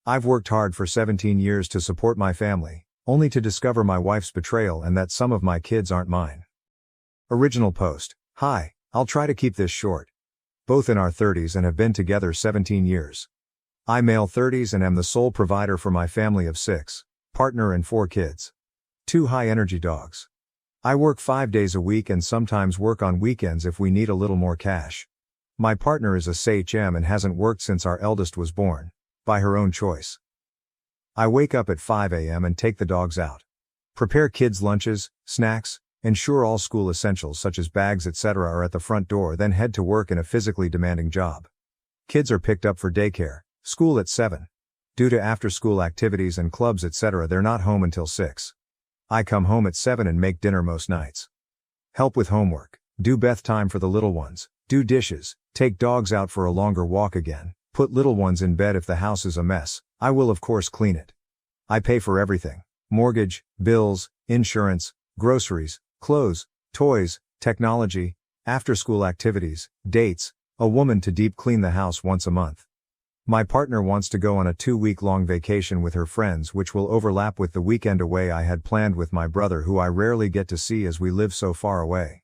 I've worked hard for 17 years to support my family, only to discover my wife's betrayal and that some of my kids aren't mine. Original post. Hi, I'll try to keep this short. Both in our 30s and have been together 17 years. I male 30s and am the sole provider for my family of 6, partner and 4 kids. 2 high-energy dogs. I work 5 days a week and sometimes work on weekends if we need a little more cash. My partner is a SHM and hasn't worked since our eldest was born, by her own choice. I wake up at 5 a.m. and take the dogs out. Prepare kids' lunches, snacks, ensure all school essentials such as bags etc. are at the front door, then head to work in a physically demanding job. Kids are picked up for daycare, school at 7. Due to after-school activities and clubs etc. they're not home until 6. I come home at 7 and make dinner most nights. Help with homework, do bath time for the little ones, do dishes, take dogs out for a longer walk again, put little ones in bed if the house is a mess, I will of course clean it. I pay for everything: mortgage, bills, insurance, groceries, clothes, toys, technology, after-school activities, dates, a woman to deep clean the house once a month. My partner wants to go on a 2-week-long vacation with her friends, which will overlap with the weekend away I had planned with my brother, who I rarely get to see as we live so far away.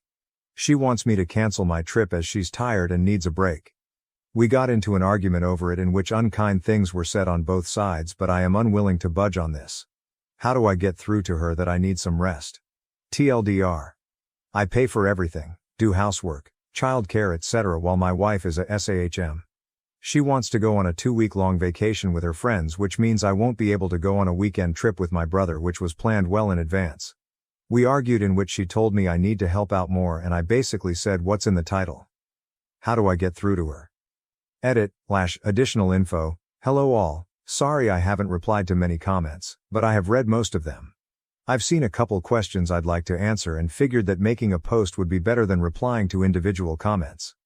She wants me to cancel my trip as she's tired and needs a break. We got into an argument over it in which unkind things were said on both sides, but I am unwilling to budge on this. How do I get through to her that I need some rest? TLDR. I pay for everything, do housework, childcare etc. while my wife is a SAHM. She wants to go on a 2-week-long vacation with her friends, which means I won't be able to go on a weekend trip with my brother, which was planned well in advance. We argued, in which she told me I need to help out more, and I basically said what's in the title. How do I get through to her? Edit/additional info. Hello all, sorry I haven't replied to many comments, but I have read most of them. I've seen a couple questions I'd like to answer and figured that making a post would be better than replying to individual comments.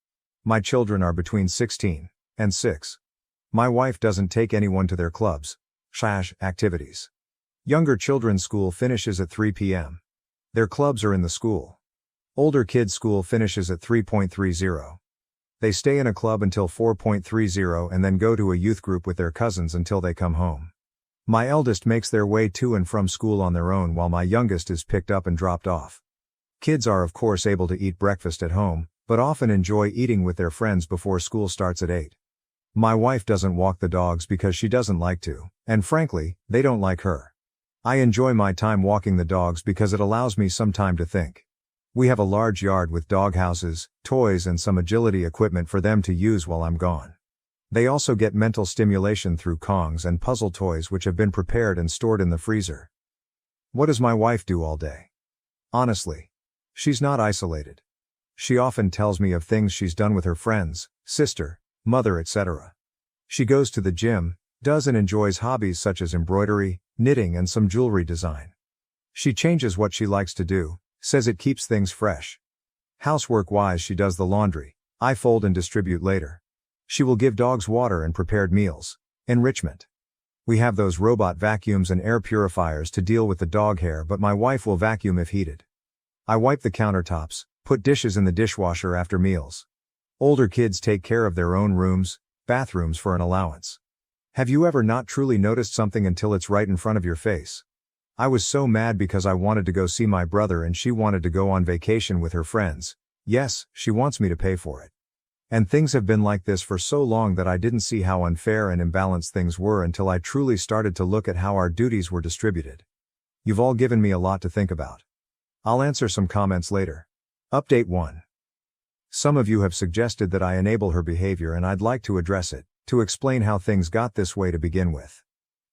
My children are between 16 and 6. My wife doesn't take anyone to their clubs/activities. Younger children's school finishes at 3 p.m. Their clubs are in the school. Older kids' school finishes at 3:30. They stay in a club until 4:30 and then go to a youth group with their cousins until they come home. My eldest makes their way to and from school on their own while my youngest is picked up and dropped off. Kids are of course able to eat breakfast at home, but often enjoy eating with their friends before school starts at 8. My wife doesn't walk the dogs because she doesn't like to, and frankly, they don't like her. I enjoy my time walking the dogs because it allows me some time to think. We have a large yard with dog houses, toys and some agility equipment for them to use while I'm gone. They also get mental stimulation through Kongs and puzzle toys which have been prepared and stored in the freezer. What does my wife do all day? Honestly, she's not isolated. She often tells me of things she's done with her friends, sister, mother etc. She goes to the gym, does and enjoys hobbies such as embroidery, knitting and some jewelry design. She changes what she likes to do, says it keeps things fresh. Housework-wise, she does the laundry, I fold and distribute later. She will give dogs water and prepared meals. Enrichment. We have those robot vacuums and air purifiers to deal with the dog hair, but my wife will vacuum if heated. I wipe the countertops, put dishes in the dishwasher after meals. Older kids take care of their own rooms, bathrooms for an allowance. Have you ever not truly noticed something until it's right in front of your face? I was so mad because I wanted to go see my brother and she wanted to go on vacation with her friends. Yes, she wants me to pay for it. And things have been like this for so long that I didn't see how unfair and imbalanced things were until I truly started to look at how our duties were distributed. You've all given me a lot to think about. I'll answer some comments later. Update 1. Some of you have suggested that I enable her behavior and I'd like to address it, to explain how things got this way to begin with.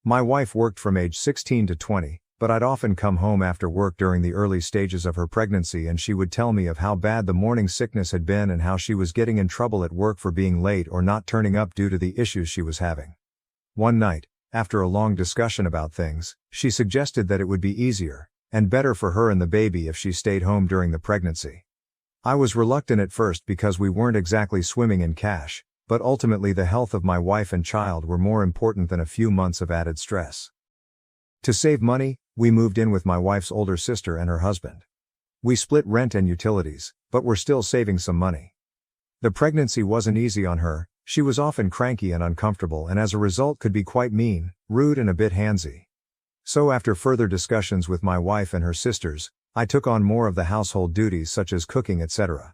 My wife worked from age 16 to 20, but I'd often come home after work during the early stages of her pregnancy and she would tell me of how bad the morning sickness had been and how she was getting in trouble at work for being late or not turning up due to the issues she was having. One night, after a long discussion about things, she suggested that it would be easier and better for her and the baby if she stayed home during the pregnancy. I was reluctant at first because we weren't exactly swimming in cash, but ultimately the health of my wife and child were more important than a few months of added stress. To save money, we moved in with my wife's older sister and her husband. We split rent and utilities, but we're still saving some money. The pregnancy wasn't easy on her, She was often cranky and uncomfortable and as a result could be quite mean, rude and a bit handsy. So after further discussions with my wife and her sisters, I took on more of the household duties such as cooking etc.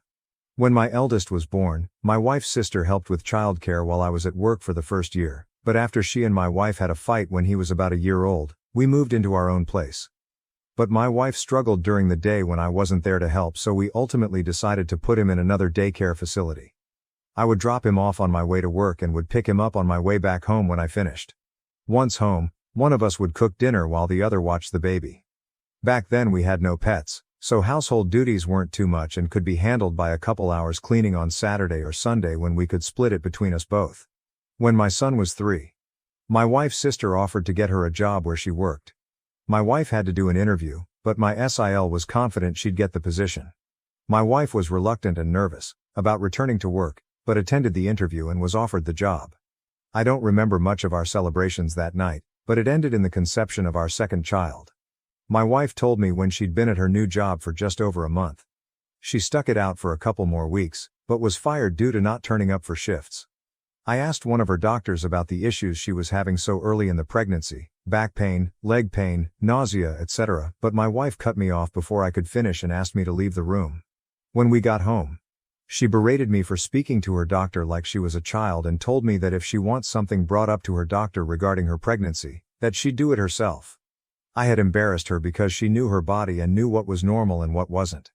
When my eldest was born, my wife's sister helped with childcare while I was at work for the first year, but after she and my wife had a fight when he was about a year old, we moved into our own place. But my wife struggled during the day when I wasn't there to help, so we ultimately decided to put him in another daycare facility. I would drop him off on my way to work and would pick him up on my way back home when I finished. Once home, one of us would cook dinner while the other watched the baby. Back then we had no pets, so household duties weren't too much and could be handled by a couple hours cleaning on Saturday or Sunday when we could split it between us both. When my son was 3, my wife's sister offered to get her a job where she worked. My wife had to do an interview, but my SIL was confident she'd get the position. My wife was reluctant and nervous about returning to work, but attended the interview and was offered the job. I don't remember much of our celebrations that night, but it ended in the conception of our second child. My wife told me when she'd been at her new job for just over a month. She stuck it out for a couple more weeks, but was fired due to not turning up for shifts. I asked one of her doctors about the issues she was having so early in the pregnancy, back pain, leg pain, nausea, etc., but my wife cut me off before I could finish and asked me to leave the room. When we got home, she berated me for speaking to her doctor like she was a child and told me that if she wants something brought up to her doctor regarding her pregnancy, that she'd do it herself. I had embarrassed her because she knew her body and knew what was normal and what wasn't.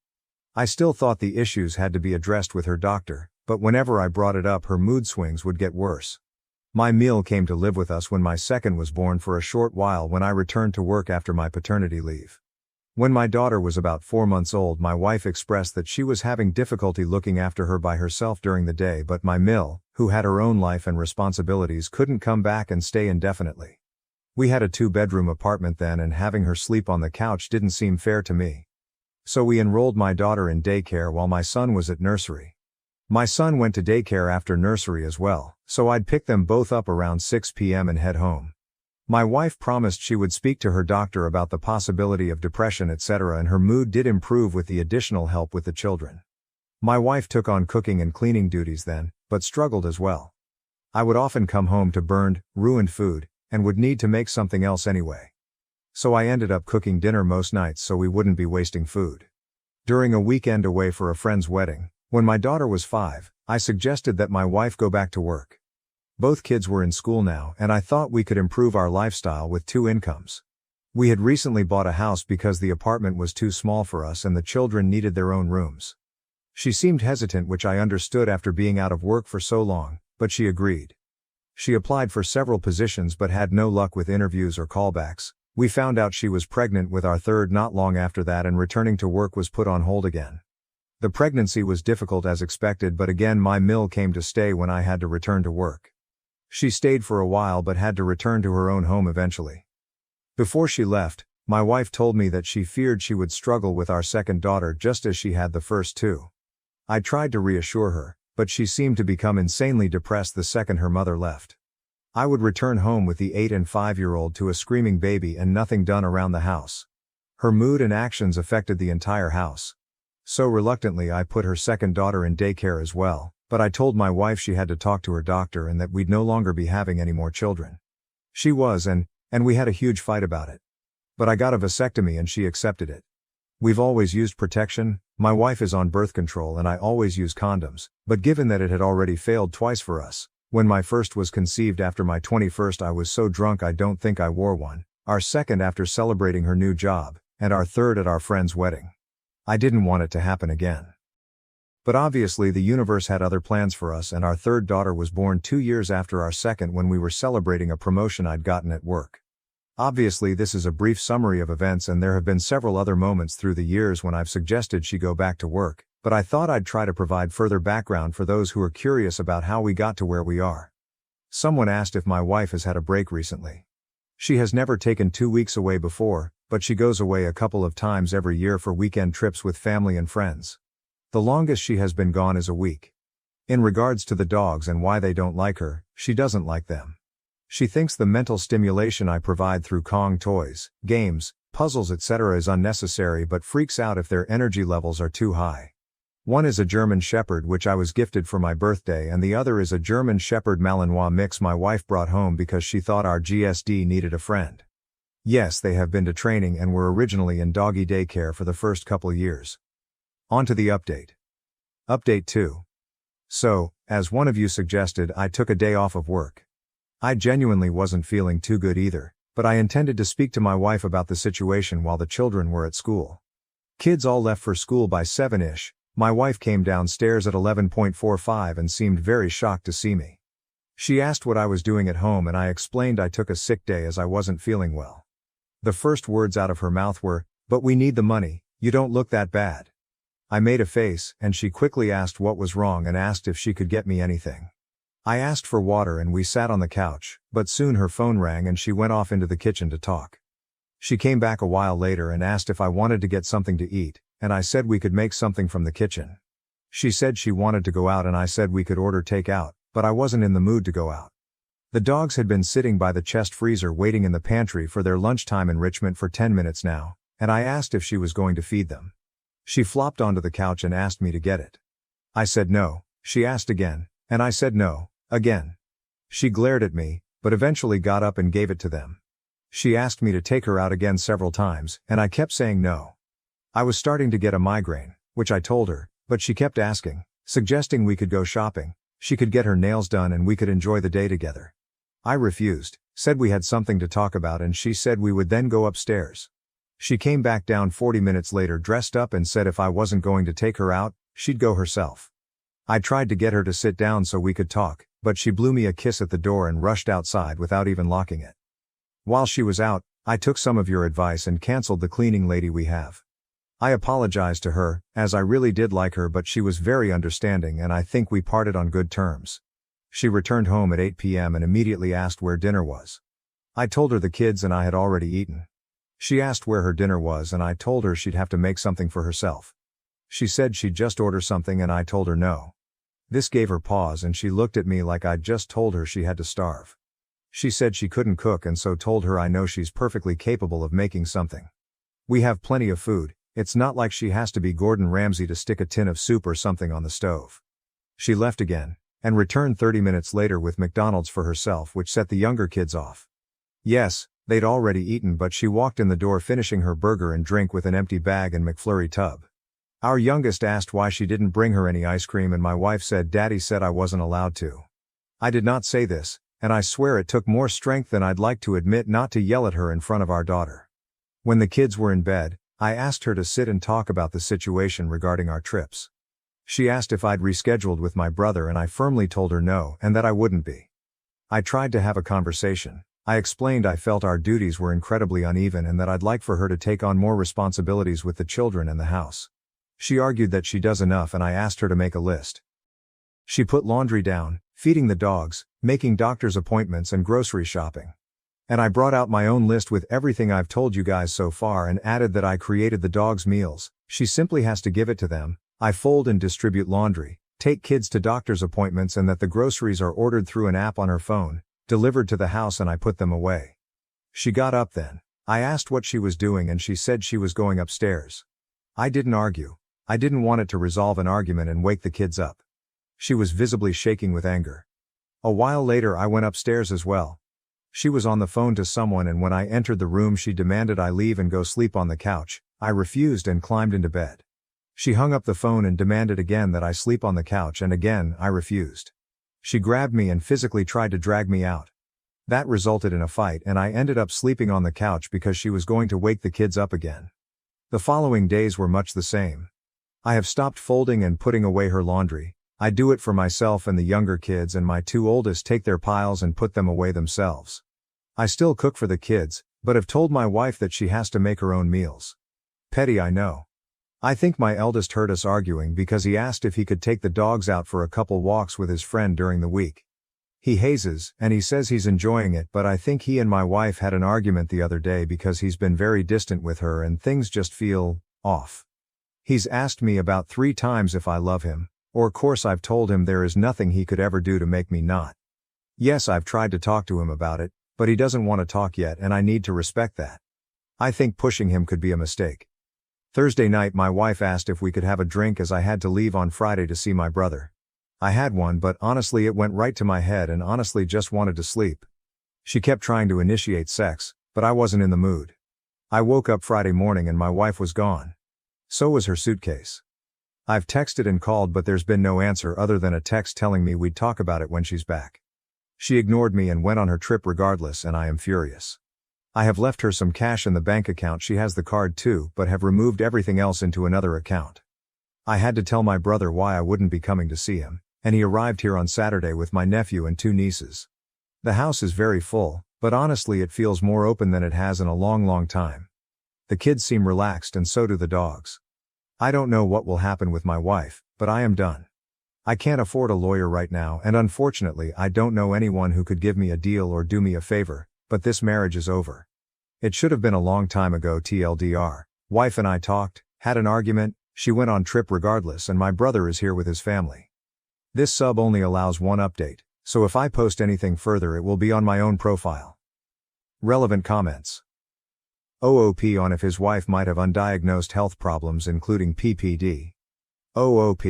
I still thought the issues had to be addressed with her doctor, but whenever I brought it up her mood swings would get worse. My meal came to live with us when my second was born for a short while when I returned to work after my paternity leave. When my daughter was about 4 months old, my wife expressed that she was having difficulty looking after her by herself during the day, but my Mill, who had her own life and responsibilities, couldn't come back and stay indefinitely. We had a 2-bedroom apartment then and having her sleep on the couch didn't seem fair to me. So we enrolled my daughter in daycare while my son was at nursery. My son went to daycare after nursery as well, so I'd pick them both up around 6 p.m. and head home. My wife promised she would speak to her doctor about the possibility of depression etc., and her mood did improve with the additional help with the children. My wife took on cooking and cleaning duties then, but struggled as well. I would often come home to burned, ruined food, and would need to make something else anyway. So I ended up cooking dinner most nights so we wouldn't be wasting food. During a weekend away for a friend's wedding, when my daughter was 5, I suggested that my wife go back to work. Both kids were in school now and I thought we could improve our lifestyle with 2 incomes. We had recently bought a house because the apartment was too small for us and the children needed their own rooms. She seemed hesitant, which I understood after being out of work for so long, but she agreed. She applied for several positions but had no luck with interviews or callbacks. We found out she was pregnant with our third not long after that, and returning to work was put on hold again. The pregnancy was difficult as expected, but again my Mill came to stay when I had to return to work. She stayed for a while but had to return to her own home eventually. Before she left, my wife told me that she feared she would struggle with our second daughter just as she had the first 2. I tried to reassure her, but she seemed to become insanely depressed the second her mother left. I would return home with the 8 and 5-year-old to a screaming baby and nothing done around the house. Her mood and actions affected the entire house. So reluctantly I put her second daughter in daycare as well, but I told my wife she had to talk to her doctor and that we'd no longer be having any more children. She was, and we had a huge fight about it. But I got a vasectomy and she accepted it. We've always used protection. My wife is on birth control and I always use condoms, but given that it had already failed twice for us, when my first was conceived after my 21st I was so drunk I don't think I wore one, our second after celebrating her new job, and our third at our friend's wedding. I didn't want it to happen again. But obviously the universe had other plans for us, and our third daughter was born 2 years after our second when we were celebrating a promotion I'd gotten at work. Obviously this is a brief summary of events and there have been several other moments through the years when I've suggested she go back to work, but I thought I'd try to provide further background for those who are curious about how we got to where we are. Someone asked if my wife has had a break recently. She has never taken 2 weeks away before, but she goes away a couple of times every year for weekend trips with family and friends. The longest she has been gone is a week. In regards to the dogs and why they don't like her, she doesn't like them. She thinks the mental stimulation I provide through Kong toys, games, puzzles etc. is unnecessary, but freaks out if their energy levels are too high. One is a German Shepherd which I was gifted for my birthday, and the other is a German Shepherd Malinois mix my wife brought home because she thought our GSD needed a friend. Yes, they have been to training and were originally in doggy daycare for the first couple years. On to the update. Update 2. So, as one of you suggested, I took a day off of work. I genuinely wasn't feeling too good either, but I intended to speak to my wife about the situation while the children were at school. Kids all left for school by 7-ish. My wife came downstairs at 11:45 and seemed very shocked to see me. She asked what I was doing at home, and I explained I took a sick day as I wasn't feeling well. The first words out of her mouth were, "But we need the money, you don't look that bad." I made a face, and she quickly asked what was wrong and asked if she could get me anything. I asked for water and we sat on the couch, but soon her phone rang and she went off into the kitchen to talk. She came back a while later and asked if I wanted to get something to eat, and I said we could make something from the kitchen. She said she wanted to go out and I said we could order takeout, but I wasn't in the mood to go out. The dogs had been sitting by the chest freezer waiting in the pantry for their lunchtime enrichment for 10 minutes now, and I asked if she was going to feed them. She flopped onto the couch and asked me to get it. I said no. She asked again, and I said no, again. She glared at me, but eventually got up and gave it to them. She asked me to take her out again several times, and I kept saying no. I was starting to get a migraine, which I told her, but she kept asking, suggesting we could go shopping, she could get her nails done and we could enjoy the day together. I refused, said we had something to talk about, and she said we would then go upstairs. She came back down 40 minutes later dressed up and said if I wasn't going to take her out, she'd go herself. I tried to get her to sit down so we could talk, but she blew me a kiss at the door and rushed outside without even locking it. While she was out, I took some of your advice and canceled the cleaning lady we have. I apologized to her, as I really did like her, but she was very understanding and I think we parted on good terms. She returned home at 8 p.m. and immediately asked where dinner was. I told her the kids and I had already eaten. She asked where her dinner was and I told her she'd have to make something for herself. She said she'd just order something and I told her no. This gave her pause and she looked at me like I'd just told her she had to starve. She said she couldn't cook and so told her I know she's perfectly capable of making something. We have plenty of food, it's not like she has to be Gordon Ramsay to stick a tin of soup or something on the stove. She left again, and returned 30 minutes later with McDonald's for herself, which set the younger kids off. Yes, they'd already eaten, but she walked in the door finishing her burger and drink with an empty bag and McFlurry tub. Our youngest asked why she didn't bring her any ice cream and my wife said Daddy said I wasn't allowed to. I did not say this, and I swear it took more strength than I'd like to admit not to yell at her in front of our daughter. When the kids were in bed, I asked her to sit and talk about the situation regarding our trips. She asked if I'd rescheduled with my brother and I firmly told her no and that I wouldn't be. I tried to have a conversation. I explained I felt our duties were incredibly uneven and that I'd like for her to take on more responsibilities with the children and the house. She argued that she does enough and I asked her to make a list. She put laundry down, feeding the dogs, making doctor's appointments and grocery shopping. And I brought out my own list with everything I've told you guys so far and added that I created the dogs' meals, she simply has to give it to them, I fold and distribute laundry, take kids to doctor's appointments and that the groceries are ordered through an app on her phone, delivered to the house and I put them away. She got up then. I asked what she was doing and she said she was going upstairs. I didn't argue. I didn't want it to resolve an argument and wake the kids up. She was visibly shaking with anger. A while later I went upstairs as well. She was on the phone to someone and when I entered the room she demanded I leave and go sleep on the couch. I refused and climbed into bed. She hung up the phone and demanded again that I sleep on the couch and again I refused. She grabbed me and physically tried to drag me out. That resulted in a fight and I ended up sleeping on the couch because she was going to wake the kids up again. The following days were much the same. I have stopped folding and putting away her laundry. I do it for myself and the younger kids and my two oldest take their piles and put them away themselves. I still cook for the kids, but have told my wife that she has to make her own meals. Petty, I know. I think my eldest heard us arguing because he asked if he could take the dogs out for a couple walks with his friend during the week. He hazes, and he says he's enjoying it, but I think he and my wife had an argument the other day because he's been very distant with her and things just feel off. He's asked me about 3 times if I love him. Or course I've told him there is nothing he could ever do to make me not. Yes, I've tried to talk to him about it, but he doesn't want to talk yet and I need to respect that. I think pushing him could be a mistake. Thursday night my wife asked if we could have a drink as I had to leave on Friday to see my brother. I had one, but honestly it went right to my head and honestly just wanted to sleep. She kept trying to initiate sex, but I wasn't in the mood. I woke up Friday morning and my wife was gone. So was her suitcase. I've texted and called but there's been no answer other than a text telling me we'd talk about it when she's back. She ignored me and went on her trip regardless, and I am furious. I have left her some cash in the bank account, she has the card too, but have removed everything else into another account. I had to tell my brother why I wouldn't be coming to see him, and he arrived here on Saturday with my nephew and 2 nieces. The house is very full, but honestly it feels more open than it has in a long time. The kids seem relaxed and so do the dogs. I don't know what will happen with my wife, but I am done. I can't afford a lawyer right now, and unfortunately I don't know anyone who could give me a deal or do me a favor, but this marriage is over. It should have been a long time ago. TLDR. Wife and I talked, had an argument, she went on trip regardless, and my brother is here with his family. This sub only allows one update, so if I post anything further it will be on my own profile. Relevant comments. OOP on if his wife might have undiagnosed health problems including PPD. OOP.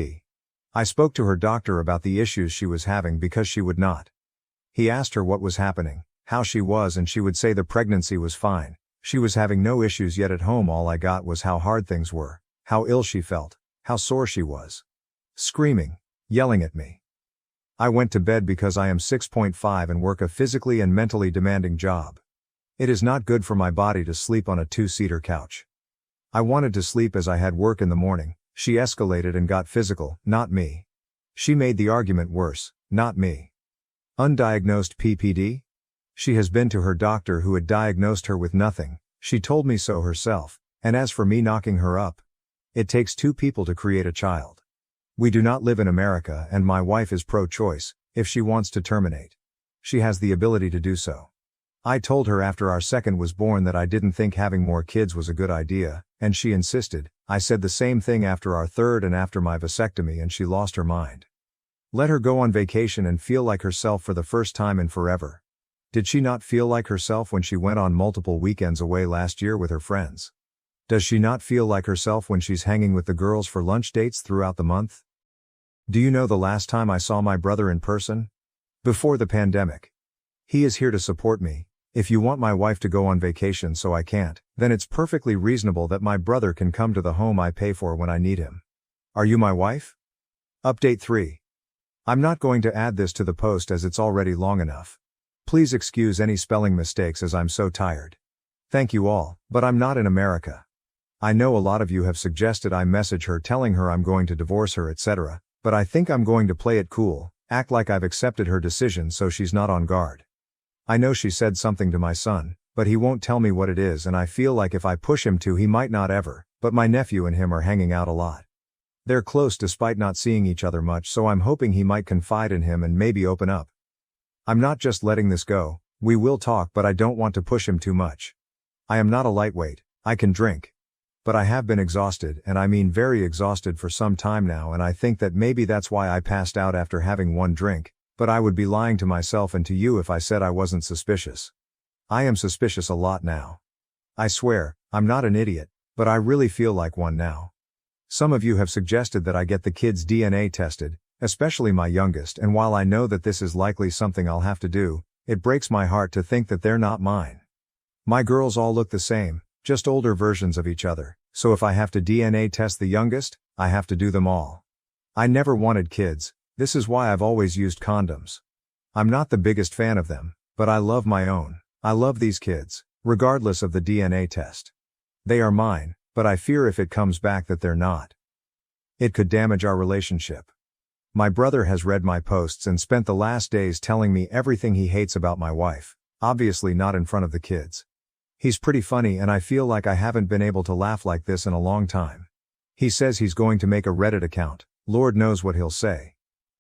I spoke to her doctor about the issues she was having because she would not. He asked her what was happening, how she was, and she would say the pregnancy was fine, she was having no issues, yet at home all I got was how hard things were, how ill she felt, how sore she was. Screaming, yelling at me. I went to bed because I am 6.5 and work a physically and mentally demanding job. It is not good for my body to sleep on a 2-seater couch. I wanted to sleep as I had work in the morning. She escalated and got physical, not me. She made the argument worse, not me. Undiagnosed PPD? She has been to her doctor who had diagnosed her with nothing, she told me so herself, and as for me knocking her up, it takes 2 people to create a child. We do not live in America and my wife is pro-choice. If she wants to terminate, she has the ability to do so. I told her after our second was born that I didn't think having more kids was a good idea, and she insisted. I said the same thing after our third and after my vasectomy, and she lost her mind. Let her go on vacation and feel like herself for the first time in forever. Did she not feel like herself when she went on multiple weekends away last year with her friends? Does she not feel like herself when she's hanging with the girls for lunch dates throughout the month? Do you know the last time I saw my brother in person? Before the pandemic. He is here to support me. If you want my wife to go on vacation so I can't, then it's perfectly reasonable that my brother can come to the home I pay for when I need him. Are you my wife? Update 3. I'm not going to add this to the post as it's already long enough. Please excuse any spelling mistakes as I'm so tired. Thank you all, but I'm not in America. I know a lot of you have suggested I message her telling her I'm going to divorce her, etc., but I think I'm going to play it cool, act like I've accepted her decision so she's not on guard. I know she said something to my son, but he won't tell me what it is, and I feel like if I push him to he might not ever, but my nephew and him are hanging out a lot. They're close despite not seeing each other much, so I'm hoping he might confide in him and maybe open up. I'm not just letting this go, we will talk, but I don't want to push him too much. I am not a lightweight, I can drink. But I have been exhausted, and I mean very exhausted for some time now, and I think that maybe that's why I passed out after having 1 drink. But I would be lying to myself and to you if I said I wasn't suspicious. I am suspicious a lot now. I swear, I'm not an idiot, but I really feel like one now. Some of you have suggested that I get the kids' DNA tested, especially my youngest, and while I know that this is likely something I'll have to do, it breaks my heart to think that they're not mine. My girls all look the same, just older versions of each other, so if I have to DNA test the youngest, I have to do them all. I never wanted kids. This is why I've always used condoms. I'm not the biggest fan of them, but I love my own. I love these kids, regardless of the DNA test. They are mine, but I fear if it comes back that they're not, it could damage our relationship. My brother has read my posts and spent the last days telling me everything he hates about my wife, obviously not in front of the kids. He's pretty funny and I feel like I haven't been able to laugh like this in a long time. He says he's going to make a Reddit account, Lord knows what he'll say.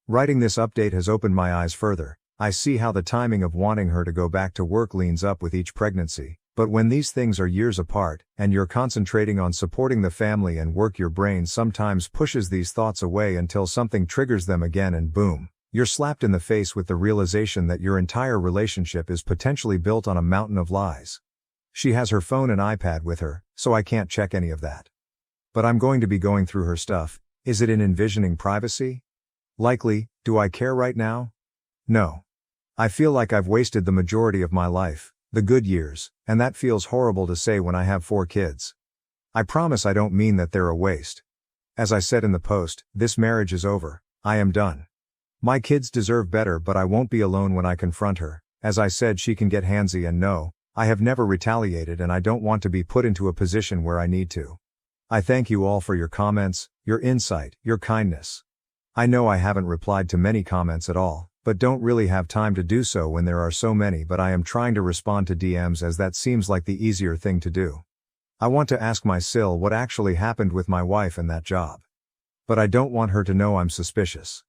Writing this update has opened my eyes further. I see how the timing of wanting her to go back to work leans up with each pregnancy, but when these things are years apart, and you're concentrating on supporting the family and work, your brain sometimes pushes these thoughts away until something triggers them again and boom, you're slapped in the face with the realization that your entire relationship is potentially built on a mountain of lies. She has her phone and iPad with her, so I can't check any of that. But I'm going to be going through her stuff. Is it in envisioning privacy? Likely. Do I care right now? No. I feel like I've wasted the majority of my life, the good years, and that feels horrible to say when I have 4 kids. I promise I don't mean that they're a waste. As I said in the post, this marriage is over. I am done. My kids deserve better, but I won't be alone when I confront her. As I said, she can get handsy, and no, I have never retaliated, and I don't want to be put into a position where I need to. I thank you all for your comments, your insight, your kindness. I know I haven't replied to many comments at all, but don't really have time to do so when there are so many, but I am trying to respond to DMs as that seems like the easier thing to do. I want to ask my Sil what actually happened with my wife and that job. But I don't want her to know I'm suspicious.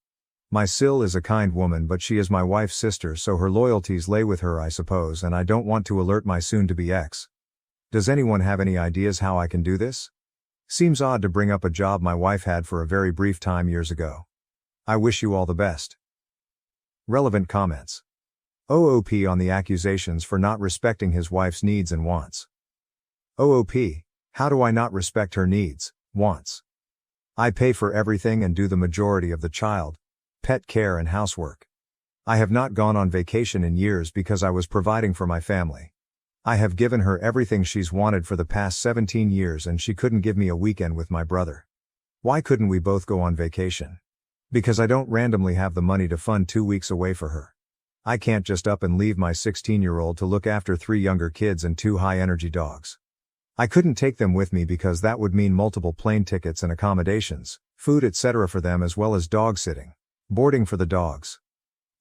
My Sil is a kind woman, but she is my wife's sister, so her loyalties lay with her, I suppose, and I don't want to alert my soon-to-be ex. Does anyone have any ideas how I can do this? Seems odd to bring up a job my wife had for a very brief time years ago. I wish you all the best. Relevant comments. OOP on the accusations for not respecting his wife's needs and wants. OOP, how do I not respect her needs, wants? I pay for everything and do the majority of the child, pet care and housework. I have not gone on vacation in years because I was providing for my family. I have given her everything she's wanted for the past 17 years, and she couldn't give me a weekend with my brother. Why couldn't we both go on vacation? Because I don't randomly have the money to fund 2 weeks away for her. I can't just up and leave my 16-year-old to look after 3 younger kids and 2 high-energy dogs. I couldn't take them with me because that would mean multiple plane tickets and accommodations, food etc. for them, as well as dog sitting. Boarding for the dogs.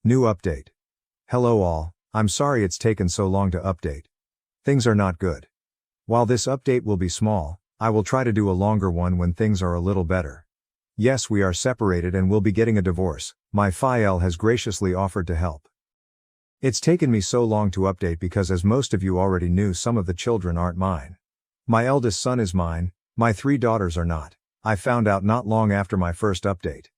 New update. Hello all, I'm sorry it's taken so long to update. Things are not good. While this update will be small, I will try to do a longer one when things are a little better. Yes, we are separated and will be getting a divorce. My FIL has graciously offered to help. It's taken me so long to update because, as most of you already knew, some of the children aren't mine. My eldest son is mine, my 3 daughters are not. I found out not long after my first update.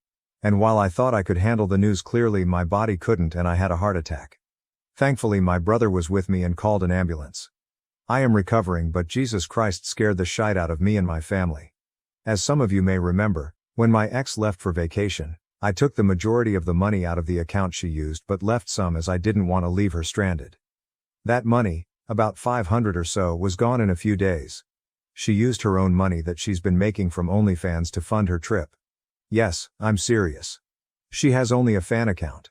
And while I thought I could handle the news clearly, my body couldn't and I had a heart attack. Thankfully, my brother was with me and called an ambulance. I am recovering, but Jesus Christ scared the shite out of me and my family. As some of you may remember, when my ex left for vacation, I took the majority of the money out of the account she used, but left some as I didn't want to leave her stranded. That money, about $500 or so, was gone in a few days. She used her own money that she's been making from OnlyFans to fund her trip. Yes, I'm serious. She has only a fan account.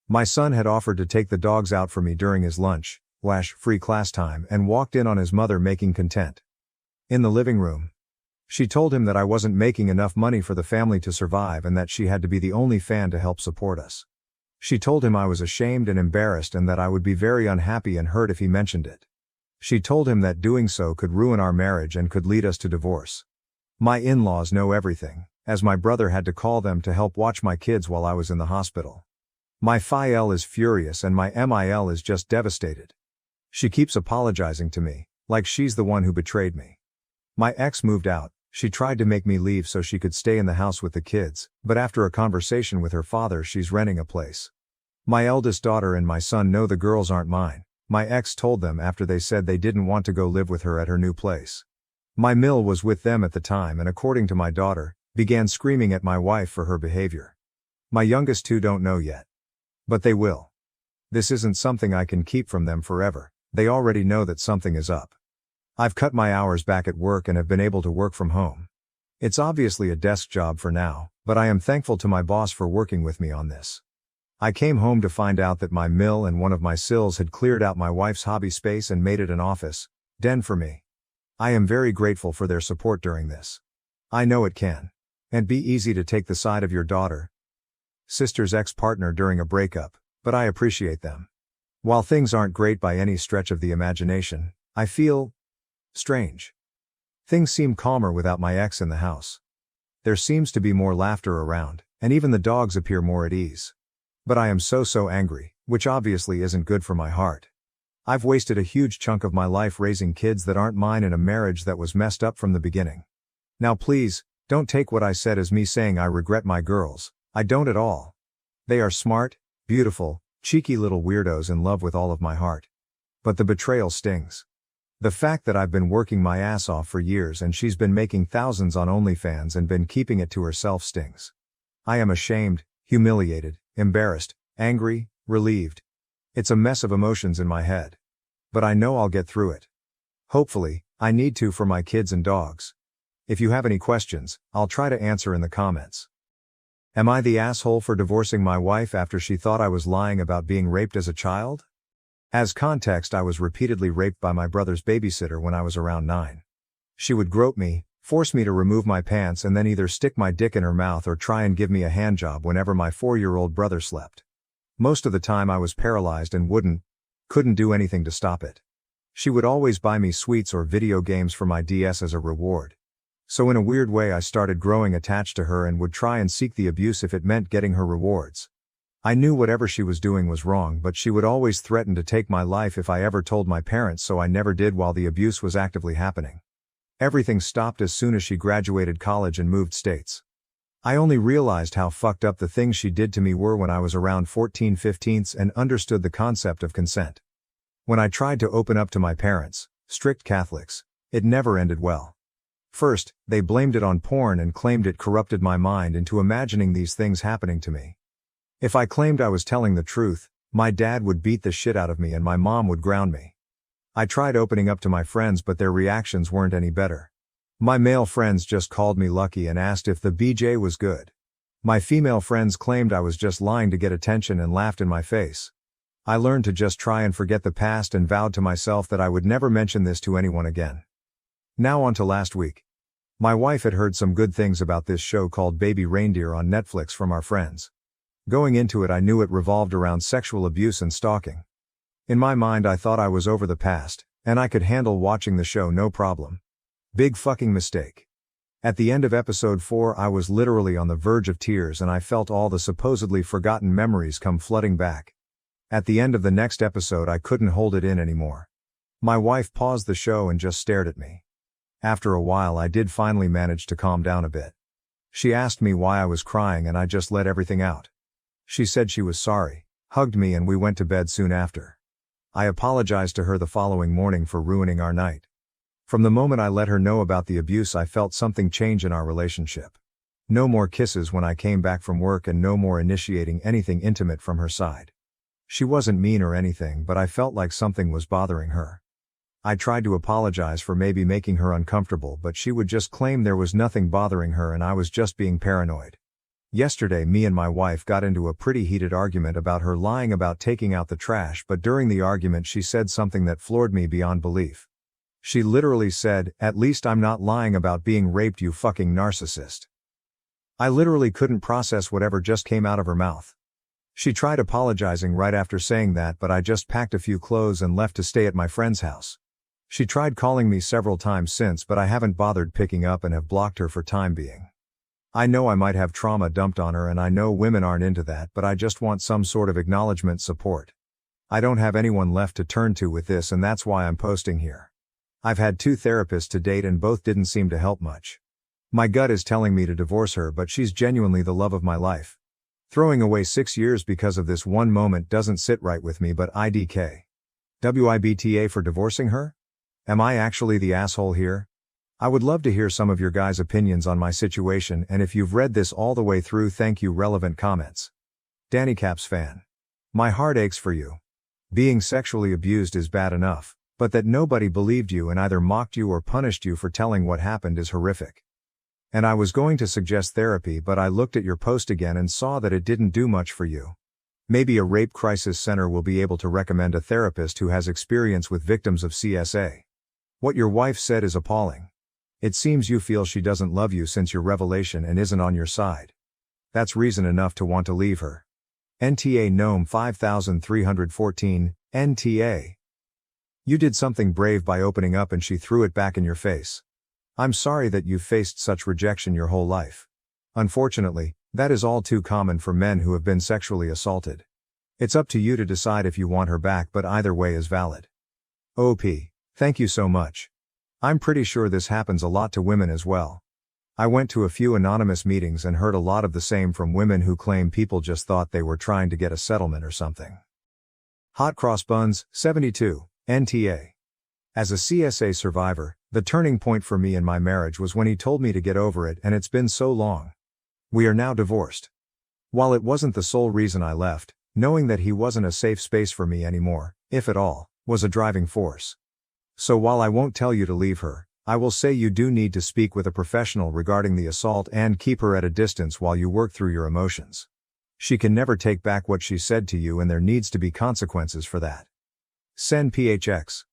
My son had offered to take the dogs out for me during his lunch/free class time and walked in on his mother making content. In the living room. She told him that I wasn't making enough money for the family to survive and that she had to be the only fan to help support us. She told him I was ashamed and embarrassed and that I would be very unhappy and hurt if he mentioned it. She told him that doing so could ruin our marriage and could lead us to divorce. My in-laws know everything, as my brother had to call them to help watch my kids while I was in the hospital. My FIL is furious and my MIL is just devastated. She keeps apologizing to me, like she's the one who betrayed me. My ex moved out. She tried to make me leave so she could stay in the house with the kids, but after a conversation with her father, she's renting a place. My eldest daughter and my son know the girls aren't mine. My ex told them after they said they didn't want to go live with her at her new place. My mill was with them at the time and, according to my daughter, began screaming at my wife for her behavior. My youngest 2 don't know yet. But they will. This isn't something I can keep from them forever. They already know that something is up. I've cut my hours back at work and have been able to work from home. It's obviously a desk job for now, but I am thankful to my boss for working with me on this. I came home to find out that my mill and one of my sills had cleared out my wife's hobby space and made it an office den for me. I am very grateful for their support during this. I know it can and be easy to take the side of your daughter, sister's ex-partner during a breakup, but I appreciate them. While things aren't great by any stretch of the imagination, I feel strange. Things seem calmer without my ex in the house. There seems to be more laughter around, and even the dogs appear more at ease. But I am so angry, which obviously isn't good for my heart. I've wasted a huge chunk of my life raising kids that aren't mine in a marriage that was messed up from the beginning. Now please, don't take what I said as me saying I regret my girls. I don't at all. They are smart, beautiful, cheeky little weirdos in love with all of my heart. But the betrayal stings. The fact that I've been working my ass off for years and she's been making thousands on OnlyFans and been keeping it to herself stings. I am ashamed, humiliated, embarrassed, angry, relieved. It's a mess of emotions in my head. But I know I'll get through it. Hopefully, I need to for my kids and dogs. If you have any questions, I'll try to answer in the comments. Am I the asshole for divorcing my wife after she thought I was lying about being raped as a child? As context, I was repeatedly raped by my brother's babysitter when I was around 9. She would grope me, force me to remove my pants and then either stick my dick in her mouth or try and give me a handjob whenever my 4-year-old brother slept. Most of the time I was paralyzed and couldn't do anything to stop it. She would always buy me sweets or video games for my DS as a reward. So in a weird way I started growing attached to her and would try and seek the abuse if it meant getting her rewards. I knew whatever she was doing was wrong, but she would always threaten to take my life if I ever told my parents, so I never did while the abuse was actively happening. Everything stopped as soon as she graduated college and moved states. I only realized how fucked up the things she did to me were when I was around 14-15 and understood the concept of consent. When I tried to open up to my parents, strict Catholics, it never ended well. First, they blamed it on porn and claimed it corrupted my mind into imagining these things happening to me. If I claimed I was telling the truth, my dad would beat the shit out of me and my mom would ground me. I tried opening up to my friends, but their reactions weren't any better. My male friends just called me lucky and asked if the BJ was good. My female friends claimed I was just lying to get attention and laughed in my face. I learned to just try and forget the past and vowed to myself that I would never mention this to anyone again. Now on to last week. My wife had heard some good things about this show called Baby Reindeer on Netflix from our friends. Going into it, I knew it revolved around sexual abuse and stalking. In my mind, I thought I was over the past, and I could handle watching the show no problem. Big fucking mistake. At the end of episode 4, I was literally on the verge of tears and I felt all the supposedly forgotten memories come flooding back. At the end of the next episode, I couldn't hold it in anymore. My wife paused the show and just stared at me. After a while, I did finally manage to calm down a bit. She asked me why I was crying and I just let everything out. She said she was sorry, hugged me, and we went to bed soon after. I apologized to her the following morning for ruining our night. From the moment I let her know about the abuse, I felt something change in our relationship. No more kisses when I came back from work and no more initiating anything intimate from her side. She wasn't mean or anything, but I felt like something was bothering her. I tried to apologize for maybe making her uncomfortable, but she would just claim there was nothing bothering her and I was just being paranoid. Yesterday, me and my wife got into a pretty heated argument about her lying about taking out the trash, but during the argument she said something that floored me beyond belief. She literally said, "At least I'm not lying about being raped, you fucking narcissist." I literally couldn't process whatever just came out of her mouth. She tried apologizing right after saying that, but I just packed a few clothes and left to stay at my friend's house. She tried calling me several times since, but I haven't bothered picking up and have blocked her for time being. I know I might have trauma dumped on her and I know women aren't into that, but I just want some sort of acknowledgement, support. I don't have anyone left to turn to with this, and that's why I'm posting here. I've had 2 therapists to date and both didn't seem to help much. My gut is telling me to divorce her, but she's genuinely the love of my life. Throwing away 6 years because of this one moment doesn't sit right with me, but IDK. WIBTA for divorcing her? Am I actually the asshole here? I would love to hear some of your guys' opinions on my situation, and if you've read this all the way through, thank you. Relevant comments. Danny Caps fan. My heart aches for you. Being sexually abused is bad enough, but that nobody believed you and either mocked you or punished you for telling what happened is horrific. And I was going to suggest therapy, but I looked at your post again and saw that it didn't do much for you. Maybe a rape crisis center will be able to recommend a therapist who has experience with victims of CSA. What your wife said is appalling. It seems you feel she doesn't love you since your revelation and isn't on your side. That's reason enough to want to leave her. NTA Gnome 5314, NTA. You did something brave by opening up and she threw it back in your face. I'm sorry that you've faced such rejection your whole life. Unfortunately, that is all too common for men who have been sexually assaulted. It's up to you to decide if you want her back, but either way is valid. OP. Thank you so much. I'm pretty sure this happens a lot to women as well. I went to a few anonymous meetings and heard a lot of the same from women who claim people just thought they were trying to get a settlement or something. Hot Cross Buns, 72, NTA. As a CSA survivor, the turning point for me in my marriage was when he told me to get over it, and it's been so long. We are now divorced. While it wasn't the sole reason I left, knowing that he wasn't a safe space for me anymore, if at all, was a driving force. So while I won't tell you to leave her, I will say you do need to speak with a professional regarding the assault and keep her at a distance while you work through your emotions. She can never take back what she said to you, and there needs to be consequences for that. Send PHX.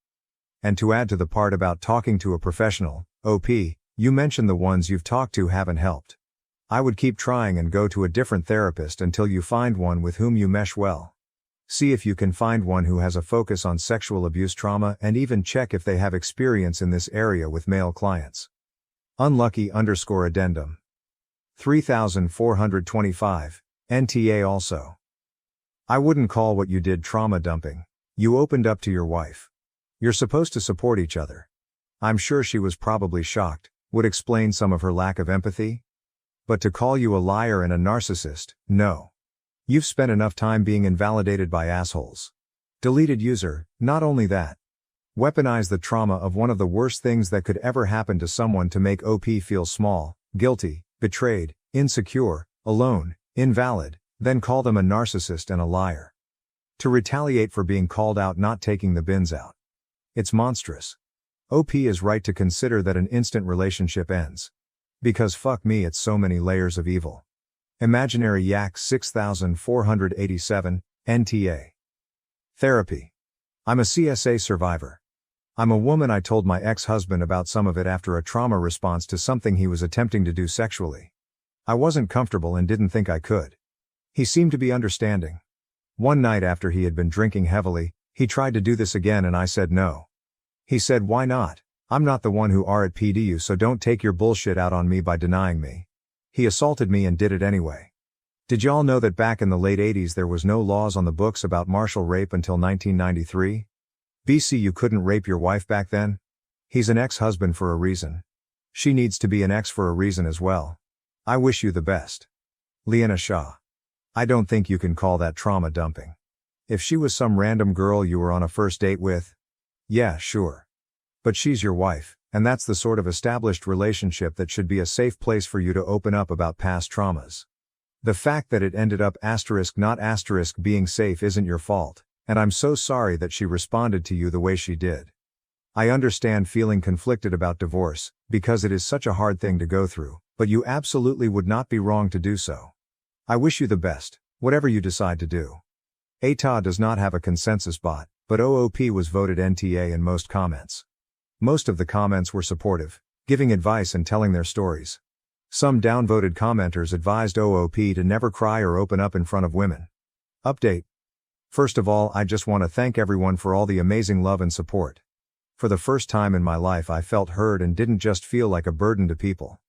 And to add to the part about talking to a professional, OP, you mentioned the ones you've talked to haven't helped. I would keep trying and go to a different therapist until you find one with whom you mesh well. See if you can find one who has a focus on sexual abuse trauma, and even check if they have experience in this area with male clients. Unlucky_addendum. 3425, NTA also. I wouldn't call what you did trauma dumping. You opened up to your wife. You're supposed to support each other. I'm sure she was probably shocked, would explain some of her lack of empathy. But to call you a liar and a narcissist, no. You've spent enough time being invalidated by assholes. Deleted user, not only that. Weaponize the trauma of one of the worst things that could ever happen to someone to make OP feel small, guilty, betrayed, insecure, alone, invalid, then call them a narcissist and a liar. To retaliate for being called out not taking the bins out. It's monstrous. OP is right to consider that an instant relationship ends. Because fuck me, it's so many layers of evil. Imaginary Yak 6487, NTA. Therapy. I'm a CSA survivor. I'm a woman. I told my ex-husband about some of it after a trauma response to something he was attempting to do sexually. I wasn't comfortable and didn't think I could. He seemed to be understanding. One night after he had been drinking heavily, he tried to do this again and I said no. He said, "Why not? I'm not the one who RP'd you, so don't take your bullshit out on me by denying me." He assaulted me and did it anyway. Did y'all know that back in the late 80s there was no laws on the books about martial rape until 1993? BC, you couldn't rape your wife back then? He's an ex-husband for a reason. She needs to be an ex for a reason as well. I wish you the best. Leanna Shaw. I don't think you can call that trauma dumping. If she was some random girl you were on a first date with, yeah, sure. But she's your wife, and that's the sort of established relationship that should be a safe place for you to open up about past traumas. The fact that it ended up *not* being safe isn't your fault, and I'm so sorry that she responded to you the way she did. I understand feeling conflicted about divorce, because it is such a hard thing to go through, but you absolutely would not be wrong to do so. I wish you the best, whatever you decide to do. AITA does not have a consensus bot, but OOP was voted NTA in most comments. Most of the comments were supportive, giving advice and telling their stories. Some downvoted commenters advised OOP to never cry or open up in front of women. Update. First of all, I just want to thank everyone for all the amazing love and support. For the first time in my life I felt heard and didn't just feel like a burden to people.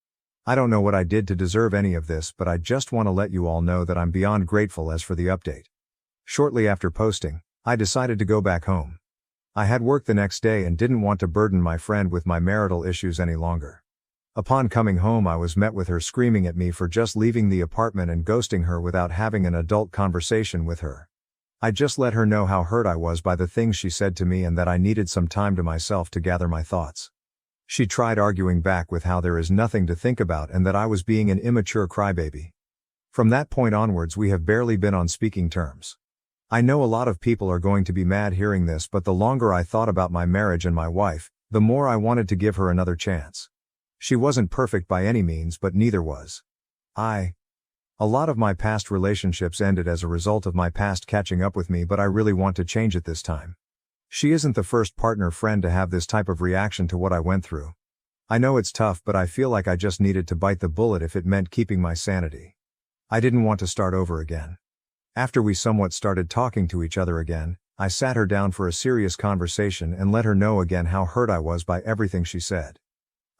I don't know what I did to deserve any of this, but I just want to let you all know that I'm beyond grateful. As for the update. Shortly after posting, I decided to go back home. I had work the next day and didn't want to burden my friend with my marital issues any longer. Upon coming home I was met with her screaming at me for just leaving the apartment and ghosting her without having an adult conversation with her. I just let her know how hurt I was by the things she said to me and that I needed some time to myself to gather my thoughts. She tried arguing back with how there is nothing to think about and that I was being an immature crybaby. From that point onwards we have barely been on speaking terms. I know a lot of people are going to be mad hearing this, but the longer I thought about my marriage and my wife, the more I wanted to give her another chance. She wasn't perfect by any means, but neither was I. A lot of my past relationships ended as a result of my past catching up with me, but I really want to change it this time. She isn't the first partner friend to have this type of reaction to what I went through. I know it's tough, but I feel like I just needed to bite the bullet if it meant keeping my sanity. I didn't want to start over again. After we somewhat started talking to each other again, I sat her down for a serious conversation and let her know again how hurt I was by everything she said.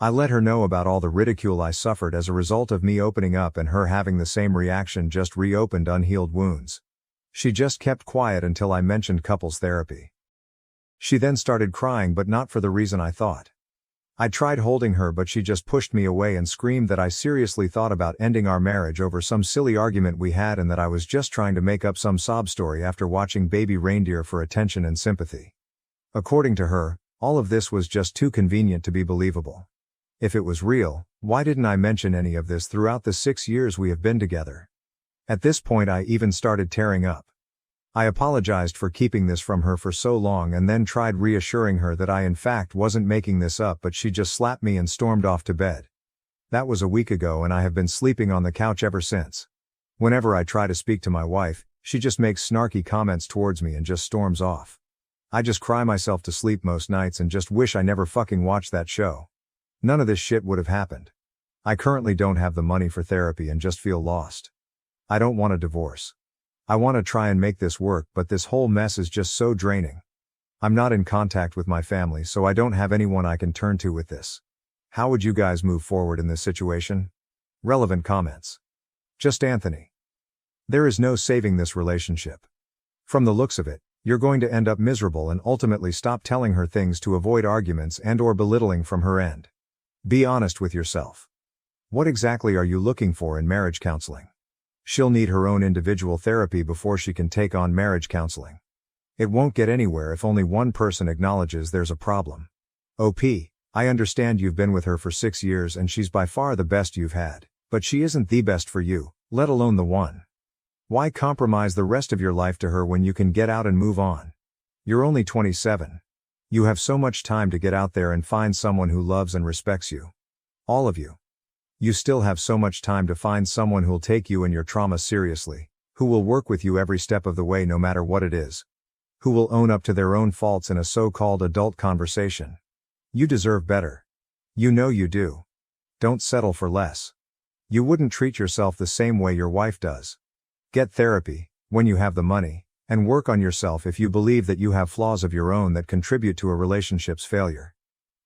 I let her know about all the ridicule I suffered as a result of me opening up and her having the same reaction, just reopened unhealed wounds. She just kept quiet until I mentioned couples therapy. She then started crying, but not for the reason I thought. I tried holding her, but she just pushed me away and screamed that I seriously thought about ending our marriage over some silly argument we had and that I was just trying to make up some sob story after watching Baby Reindeer for attention and sympathy. According to her, All of this was just too convenient to be believable. If it was real, why didn't I mention any of this throughout the 6 years we have been together? At this point I even started tearing up. I apologized for keeping this from her for so long and then tried reassuring her that I in fact wasn't making this up, but she just slapped me and stormed off to bed. That was a week ago and I have been sleeping on the couch ever since. Whenever I try to speak to my wife, she just makes snarky comments towards me and just storms off. I just cry myself to sleep most nights and just wish I never fucking watched that show. None of this shit would have happened. I currently don't have the money for therapy and just feel lost. I don't want a divorce. I want to try and make this work, but this whole mess is just so draining. I'm not in contact with my family, so I don't have anyone I can turn to with this. How would you guys move forward in this situation? Relevant comments. Just Anthony. There is no saving this relationship. From the looks of it, you're going to end up miserable and ultimately stop telling her things to avoid arguments and/or belittling from her end. Be honest with yourself. What exactly are you looking for in marriage counseling? She'll need her own individual therapy before she can take on marriage counseling. It won't get anywhere if only one person acknowledges there's a problem. OP, I understand you've been with her for 6 years and she's by far the best you've had, but she isn't the best for you, let alone the one. Why compromise the rest of your life to her when you can get out and move on? You're only 27. You have so much time to get out there and find someone who loves and respects you. All of you. You still have so much time to find someone who'll take you and your trauma seriously, who will work with you every step of the way no matter what it is. Who will own up to their own faults in a so-called adult conversation. You deserve better. You know you do. Don't settle for less. You wouldn't treat yourself the same way your wife does. Get therapy, when you have the money, and work on yourself if you believe that you have flaws of your own that contribute to a relationship's failure.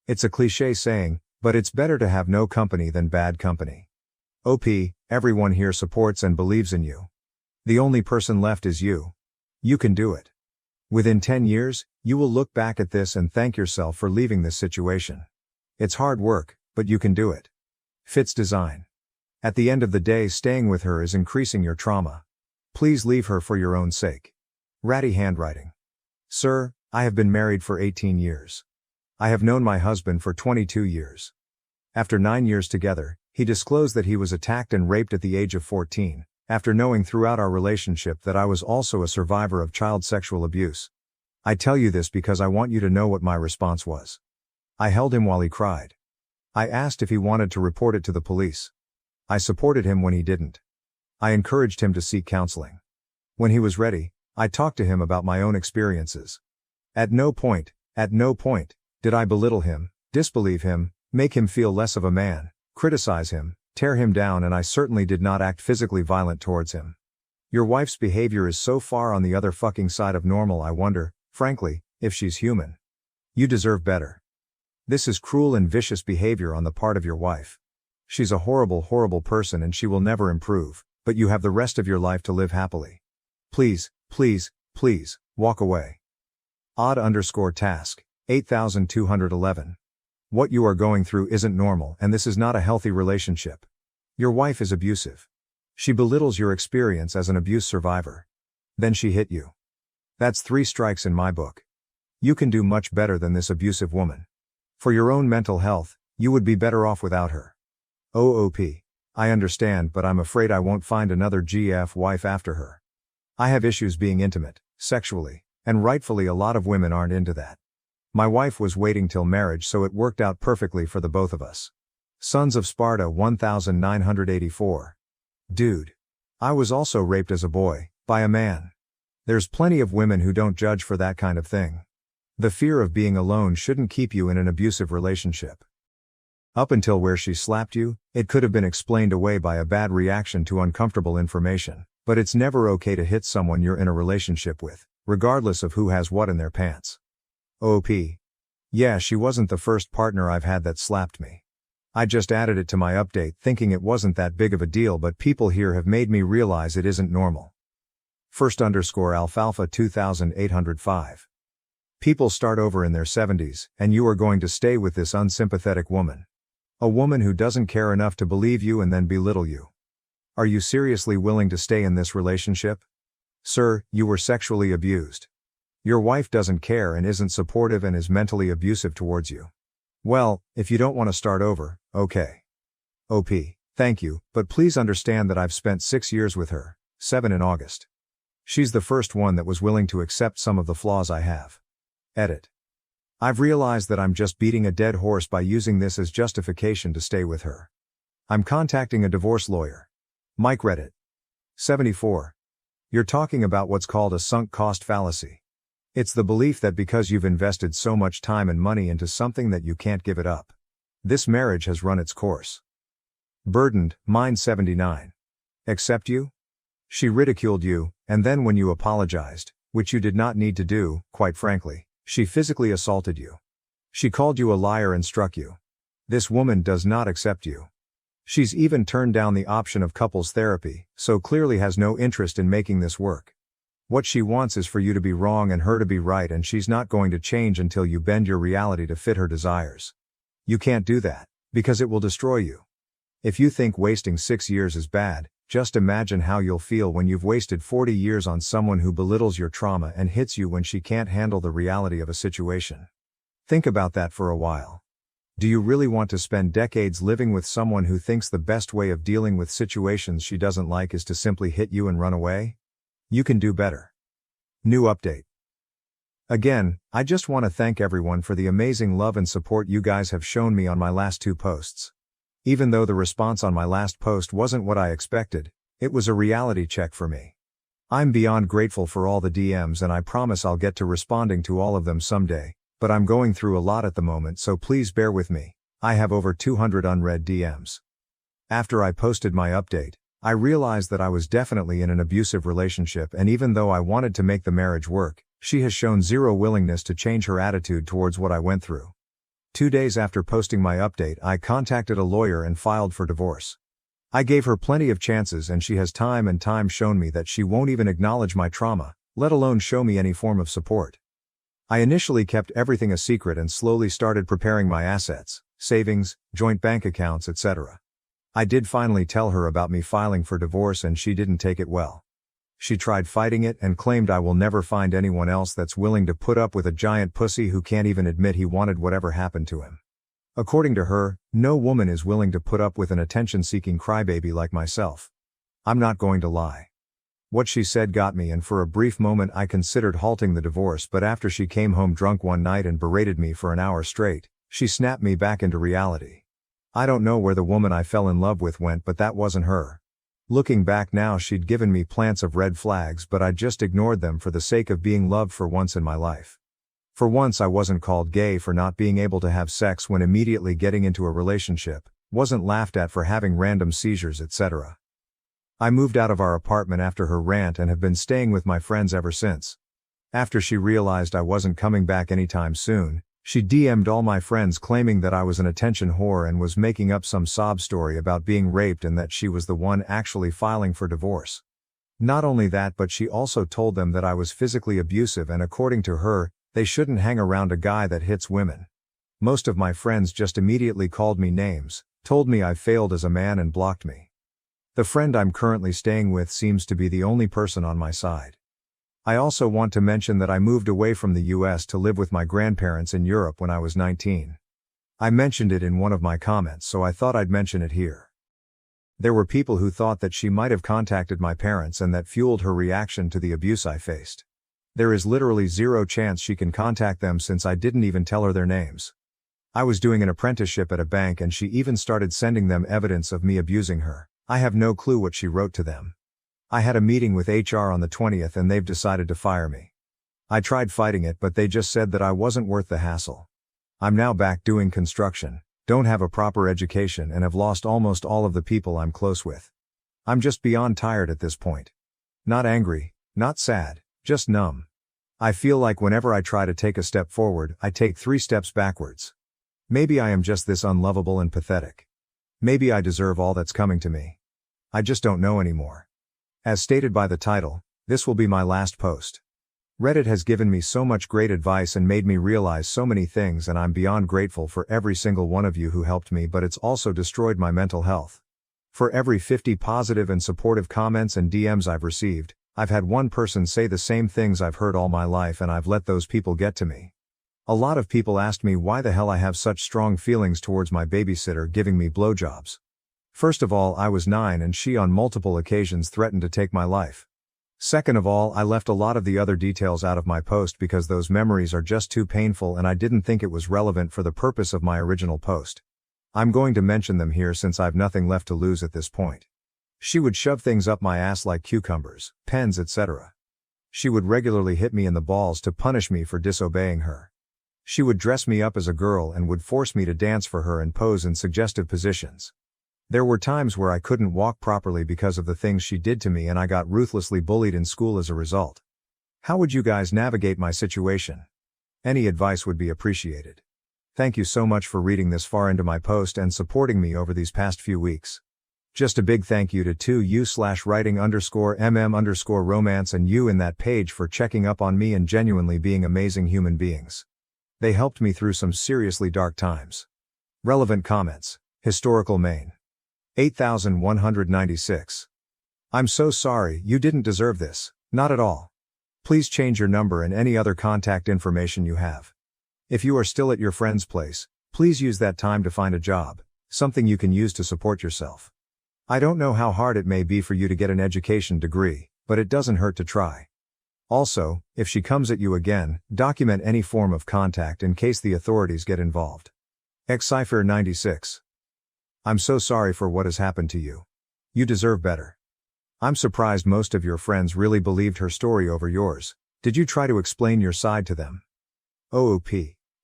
It's a cliché saying, but it's better to have no company than bad company. OP, everyone here supports and believes in you. The only person left is you. You can do it. Within 10 years, you will look back at this and thank yourself for leaving this situation. It's hard work, but you can do it. Fits design. At the end of the day, staying with her is increasing your trauma. Please leave her for your own sake. Ratty handwriting. Sir, I have been married for 18 years. I have known my husband for 22 years. After 9 years together, he disclosed that he was attacked and raped at the age of 14, after knowing throughout our relationship that I was also a survivor of child sexual abuse. I tell you this because I want you to know what my response was. I held him while he cried. I asked if he wanted to report it to the police. I supported him when he didn't. I encouraged him to seek counseling. When he was ready, I talked to him about my own experiences. At no point, did I belittle him, disbelieve him, make him feel less of a man, criticize him, tear him down, and I certainly did not act physically violent towards him. Your wife's behavior is so far on the other fucking side of normal, I wonder, frankly, if she's human. You deserve better. This is cruel and vicious behavior on the part of your wife. She's a horrible, horrible person and she will never improve, but you have the rest of your life to live happily. Please, please, please, walk away. Odd_task, 8211. What you are going through isn't normal and this is not a healthy relationship. Your wife is abusive. She belittles your experience as an abuse survivor. Then she hit you. That's 3 strikes in my book. You can do much better than this abusive woman. For your own mental health, you would be better off without her. OOP. I understand, but I'm afraid I won't find another GF wife after her. I have issues being intimate, sexually, and rightfully a lot of women aren't into that. My wife was waiting till marriage, so it worked out perfectly for the both of us. Sons of Sparta 1984. Dude. I was also raped as a boy, by a man. There's plenty of women who don't judge for that kind of thing. The fear of being alone shouldn't keep you in an abusive relationship. Up until where she slapped you, it could have been explained away by a bad reaction to uncomfortable information, but it's never okay to hit someone you're in a relationship with, regardless of who has what in their pants. OP. Yeah, she wasn't the first partner I've had that slapped me. I just added it to my update thinking it wasn't that big of a deal, but people here have made me realize it isn't normal. First_alfalfa 2805. People start over in their 70s, and you are going to stay with this unsympathetic woman. A woman who doesn't care enough to believe you and then belittle you. Are you seriously willing to stay in this relationship? Sir, you were sexually abused. Your wife doesn't care and isn't supportive and is mentally abusive towards you. Well, if you don't want to start over, okay. OP, thank you, but please understand that I've spent 6 years with her, 7 in August. She's the first one that was willing to accept some of the flaws I have. Edit. I've realized that I'm just beating a dead horse by using this as justification to stay with her. I'm contacting a divorce lawyer. iReddit. 74. You're talking about what's called a sunk cost fallacy. It's the belief that because you've invested so much time and money into something that you can't give it up. This marriage has run its course. Burdened, Mind 79. Accept you? She ridiculed you, and then when you apologized, which you did not need to do, quite frankly, she physically assaulted you. She called you a liar and struck you. This woman does not accept you. She's even turned down the option of couples therapy, so clearly has no interest in making this work. What she wants is for you to be wrong and her to be right, and she's not going to change until you bend your reality to fit her desires. You can't do that, because it will destroy you. If you think wasting 6 years is bad, just imagine how you'll feel when you've wasted 40 years on someone who belittles your trauma and hits you when she can't handle the reality of a situation. Think about that for a while. Do you really want to spend decades living with someone who thinks the best way of dealing with situations she doesn't like is to simply hit you and run away? You can do better. New update. Again, I just want to thank everyone for the amazing love and support you guys have shown me on my last 2 posts. Even though the response on my last post wasn't what I expected, it was a reality check for me. I'm beyond grateful for all the DMs, and I promise I'll get to responding to all of them someday, but I'm going through a lot at the moment, so please bear with me. I have over 200 unread DMs. After I posted my update, I realized that I was definitely in an abusive relationship, and even though I wanted to make the marriage work, she has shown zero willingness to change her attitude towards what I went through. 2 days after posting my update, I contacted a lawyer and filed for divorce. I gave her plenty of chances, and she has time and time shown me that she won't even acknowledge my trauma, let alone show me any form of support. I initially kept everything a secret and slowly started preparing my assets, savings, joint bank accounts, etc. I did finally tell her about me filing for divorce, and she didn't take it well. She tried fighting it and claimed I will never find anyone else that's willing to put up with a giant pussy who can't even admit he wanted whatever happened to him. According to her, no woman is willing to put up with an attention-seeking crybaby like myself. I'm not going to lie. What she said got me, and for a brief moment I considered halting the divorce, but after she came home drunk one night and berated me for an hour straight, she snapped me back into reality. I don't know where the woman I fell in love with went, but that wasn't her. Looking back now, she'd given me plants of red flags, but I just ignored them for the sake of being loved for once in my life. For once I wasn't called gay for not being able to have sex when immediately getting into a relationship, wasn't laughed at for having random seizures, etc. I moved out of our apartment after her rant and have been staying with my friends ever since. After she realized I wasn't coming back anytime soon, she DM'd all my friends claiming that I was an attention whore and was making up some sob story about being raped and that she was the one actually filing for divorce. Not only that, but she also told them that I was physically abusive, and according to her, they shouldn't hang around a guy that hits women. Most of my friends just immediately called me names, told me I failed as a man, and blocked me. The friend I'm currently staying with seems to be the only person on my side. I also want to mention that I moved away from the US to live with my grandparents in Europe when I was 19. I mentioned it in one of my comments, so I thought I'd mention it here. There were people who thought that she might have contacted my parents, and that fueled her reaction to the abuse I faced. There is literally zero chance she can contact them, since I didn't even tell her their names. I was doing an apprenticeship at a bank, and she even started sending them evidence of me abusing her. I have no clue what she wrote to them. I had a meeting with HR on the 20th, and they've decided to fire me. I tried fighting it, but they just said that I wasn't worth the hassle. I'm now back doing construction, don't have a proper education, and have lost almost all of the people I'm close with. I'm just beyond tired at this point. Not angry, not sad, just numb. I feel like whenever I try to take a step forward, I take 3 steps backwards. Maybe I am just this unlovable and pathetic. Maybe I deserve all that's coming to me. I just don't know anymore. As stated by the title, this will be my last post. Reddit has given me so much great advice and made me realize so many things, and I'm beyond grateful for every single one of you who helped me, but it's also destroyed my mental health. For every 50 positive and supportive comments and DMs I've received, I've had one person say the same things I've heard all my life and I've let those people get to me. A lot of people asked me why the hell I have such strong feelings towards my babysitter giving me blowjobs. First of all, I was 9 and she on multiple occasions threatened to take my life. Second of all, I left a lot of the other details out of my post because those memories are just too painful and I didn't think it was relevant for the purpose of my original post. I'm going to mention them here since I've nothing left to lose at this point. She would shove things up my ass like cucumbers, pens, etc. She would regularly hit me in the balls to punish me for disobeying her. She would dress me up as a girl and would force me to dance for her and pose in suggestive positions. There were times where I couldn't walk properly because of the things she did to me and I got ruthlessly bullied in school as a result. How would you guys navigate my situation? Any advice would be appreciated. Thank you so much for reading this far into my post and supporting me over these past few weeks. Just a big thank you to 2u/writing_mm_romance and you in that page for checking up on me and genuinely being amazing human beings. They helped me through some seriously dark times. Relevant comments. Historical Maine. 8196. I'm so sorry, you didn't deserve this, not at all. Please change your number and any other contact information you have. If you are still at your friend's place, please use that time to find a job, something you can use to support yourself. I don't know how hard it may be for you to get an education degree, but it doesn't hurt to try. Also, if she comes at you again, document any form of contact in case the authorities get involved. Xcypher 96. I'm so sorry for what has happened to you. You deserve better. I'm surprised most of your friends really believed her story over yours. Did you try to explain your side to them? OOP.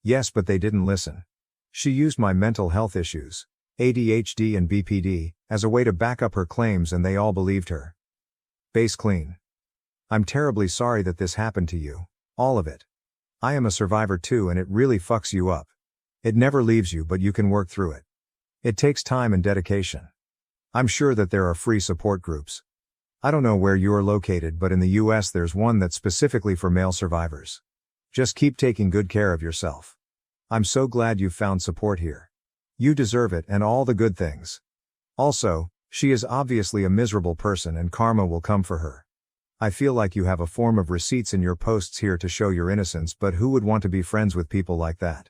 Yes, but they didn't listen. She used my mental health issues, ADHD and BPD, as a way to back up her claims and they all believed her. Base clean. I'm terribly sorry that this happened to you. All of it. I am a survivor too and it really fucks you up. It never leaves you but you can work through it. It takes time and dedication. I'm sure that there are free support groups. I don't know where you are located but in the US there's one that's specifically for male survivors. Just keep taking good care of yourself. I'm so glad you've found support here. You deserve it and all the good things. Also, she is obviously a miserable person and karma will come for her. I feel like you have a form of receipts in your posts here to show your innocence, but who would want to be friends with people like that?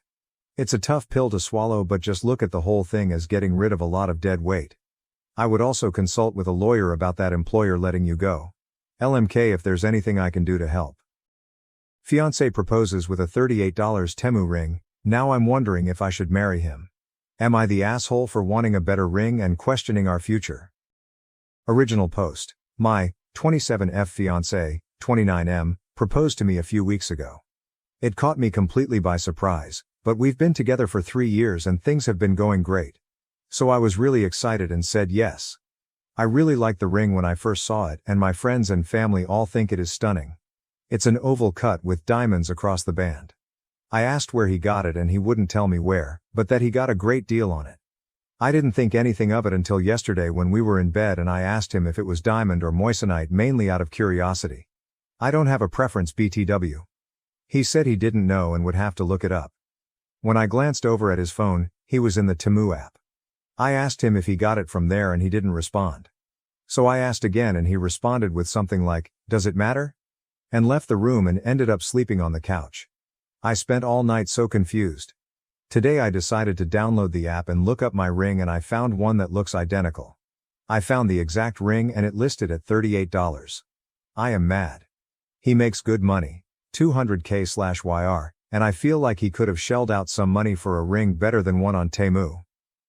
It's a tough pill to swallow, but just look at the whole thing as getting rid of a lot of dead weight. I would also consult with a lawyer about that employer letting you go. LMK if there's anything I can do to help. Fiancé proposes with a $38 Temu ring, now I'm wondering if I should marry him. Am I the asshole for wanting a better ring and questioning our future? Original post. My 27F fiancé, 29M, proposed to me a few weeks ago. It caught me completely by surprise, but we've been together for 3 years and things have been going great. So I was really excited and said yes. I really liked the ring when I first saw it and my friends and family all think it is stunning. It's an oval cut with diamonds across the band. I asked where he got it and he wouldn't tell me where, but that he got a great deal on it. I didn't think anything of it until yesterday when we were in bed and I asked him if it was diamond or moissanite mainly out of curiosity. I don't have a preference BTW. He said he didn't know and would have to look it up. When I glanced over at his phone, he was in the Temu app. I asked him if he got it from there and he didn't respond. So I asked again and he responded with something like, "Does it matter?" and left the room and ended up sleeping on the couch. I spent all night so confused. Today I decided to download the app and look up my ring and I found one that looks identical. I found the exact ring and it listed at $38. I am mad. He makes good money, 200K/YR, and I feel like he could have shelled out some money for a ring better than one on Temu.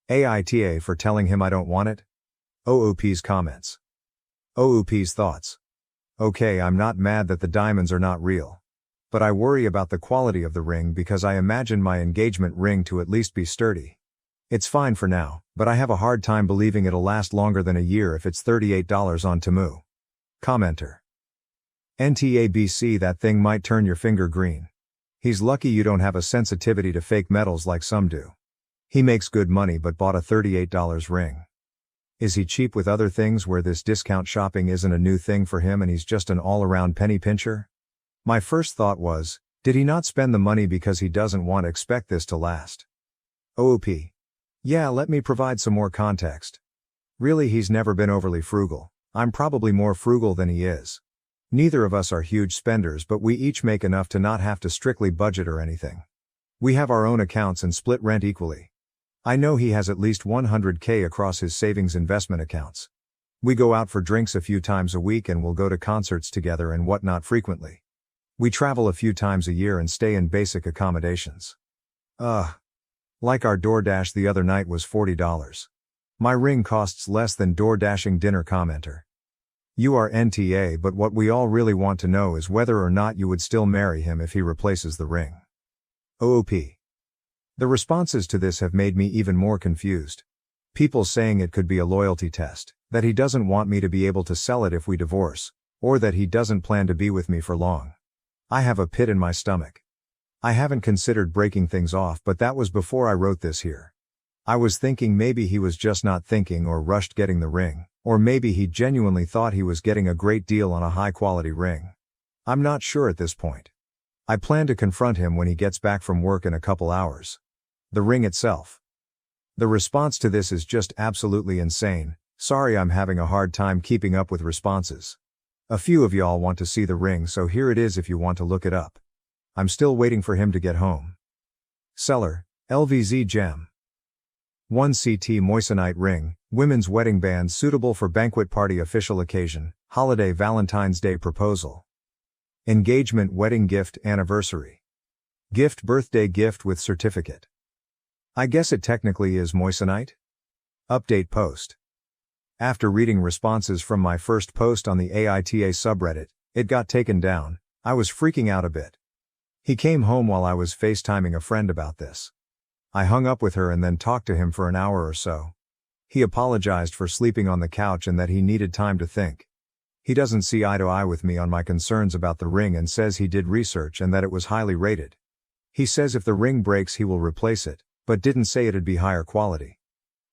AITA for telling him I don't want it? OOP's comments. OOP's thoughts. Okay, I'm not mad that the diamonds are not real. But I worry about the quality of the ring because I imagine my engagement ring to at least be sturdy. It's fine for now, but I have a hard time believing it'll last longer than a year if it's $38 on Temu. Commenter. NTABC that thing might turn your finger green. He's lucky you don't have a sensitivity to fake metals like some do. He makes good money but bought a $38 ring. Is he cheap with other things where this discount shopping isn't a new thing for him and he's just an all-around penny pincher? My first thought was, did he not spend the money because he doesn't want to expect this to last? OOP. Yeah, let me provide some more context. Really, he's never been overly frugal. I'm probably more frugal than he is. Neither of us are huge spenders, but we each make enough to not have to strictly budget or anything. We have our own accounts and split rent equally. I know he has at least $100K across his savings investment accounts. We go out for drinks a few times a week and we'll go to concerts together and whatnot frequently. We travel a few times a year and stay in basic accommodations. Like our DoorDash the other night was $40. My ring costs less than DoorDashing dinner. Commenter. You are NTA, but what we all really want to know is whether or not you would still marry him if he replaces the ring. OOP. The responses to this have made me even more confused. People saying it could be a loyalty test, that he doesn't want me to be able to sell it if we divorce, or that he doesn't plan to be with me for long. I have a pit in my stomach. I haven't considered breaking things off, but that was before I wrote this here. I was thinking maybe he was just not thinking or rushed getting the ring, or maybe he genuinely thought he was getting a great deal on a high-quality ring. I'm not sure at this point. I plan to confront him when he gets back from work in a couple hours. The ring itself. The response to this is just absolutely insane. Sorry, I'm having a hard time keeping up with responses. A few of y'all want to see the ring, so here it is if you want to look it up. I'm still waiting for him to get home. Seller, LVZ Gem. 1 CT moissanite ring, women's wedding band suitable for banquet party official occasion, holiday Valentine's Day proposal. Engagement wedding gift anniversary. Gift birthday gift with certificate. I guess it technically is moissanite? Update post. After reading responses from my first post on the AITA subreddit, it got taken down. I was freaking out a bit. He came home while I was FaceTiming a friend about this. I hung up with her and then talked to him for an hour or so. He apologized for sleeping on the couch and that he needed time to think. He doesn't see eye to eye with me on my concerns about the ring and says he did research and that it was highly rated. He says if the ring breaks he will replace it, but didn't say it'd be higher quality.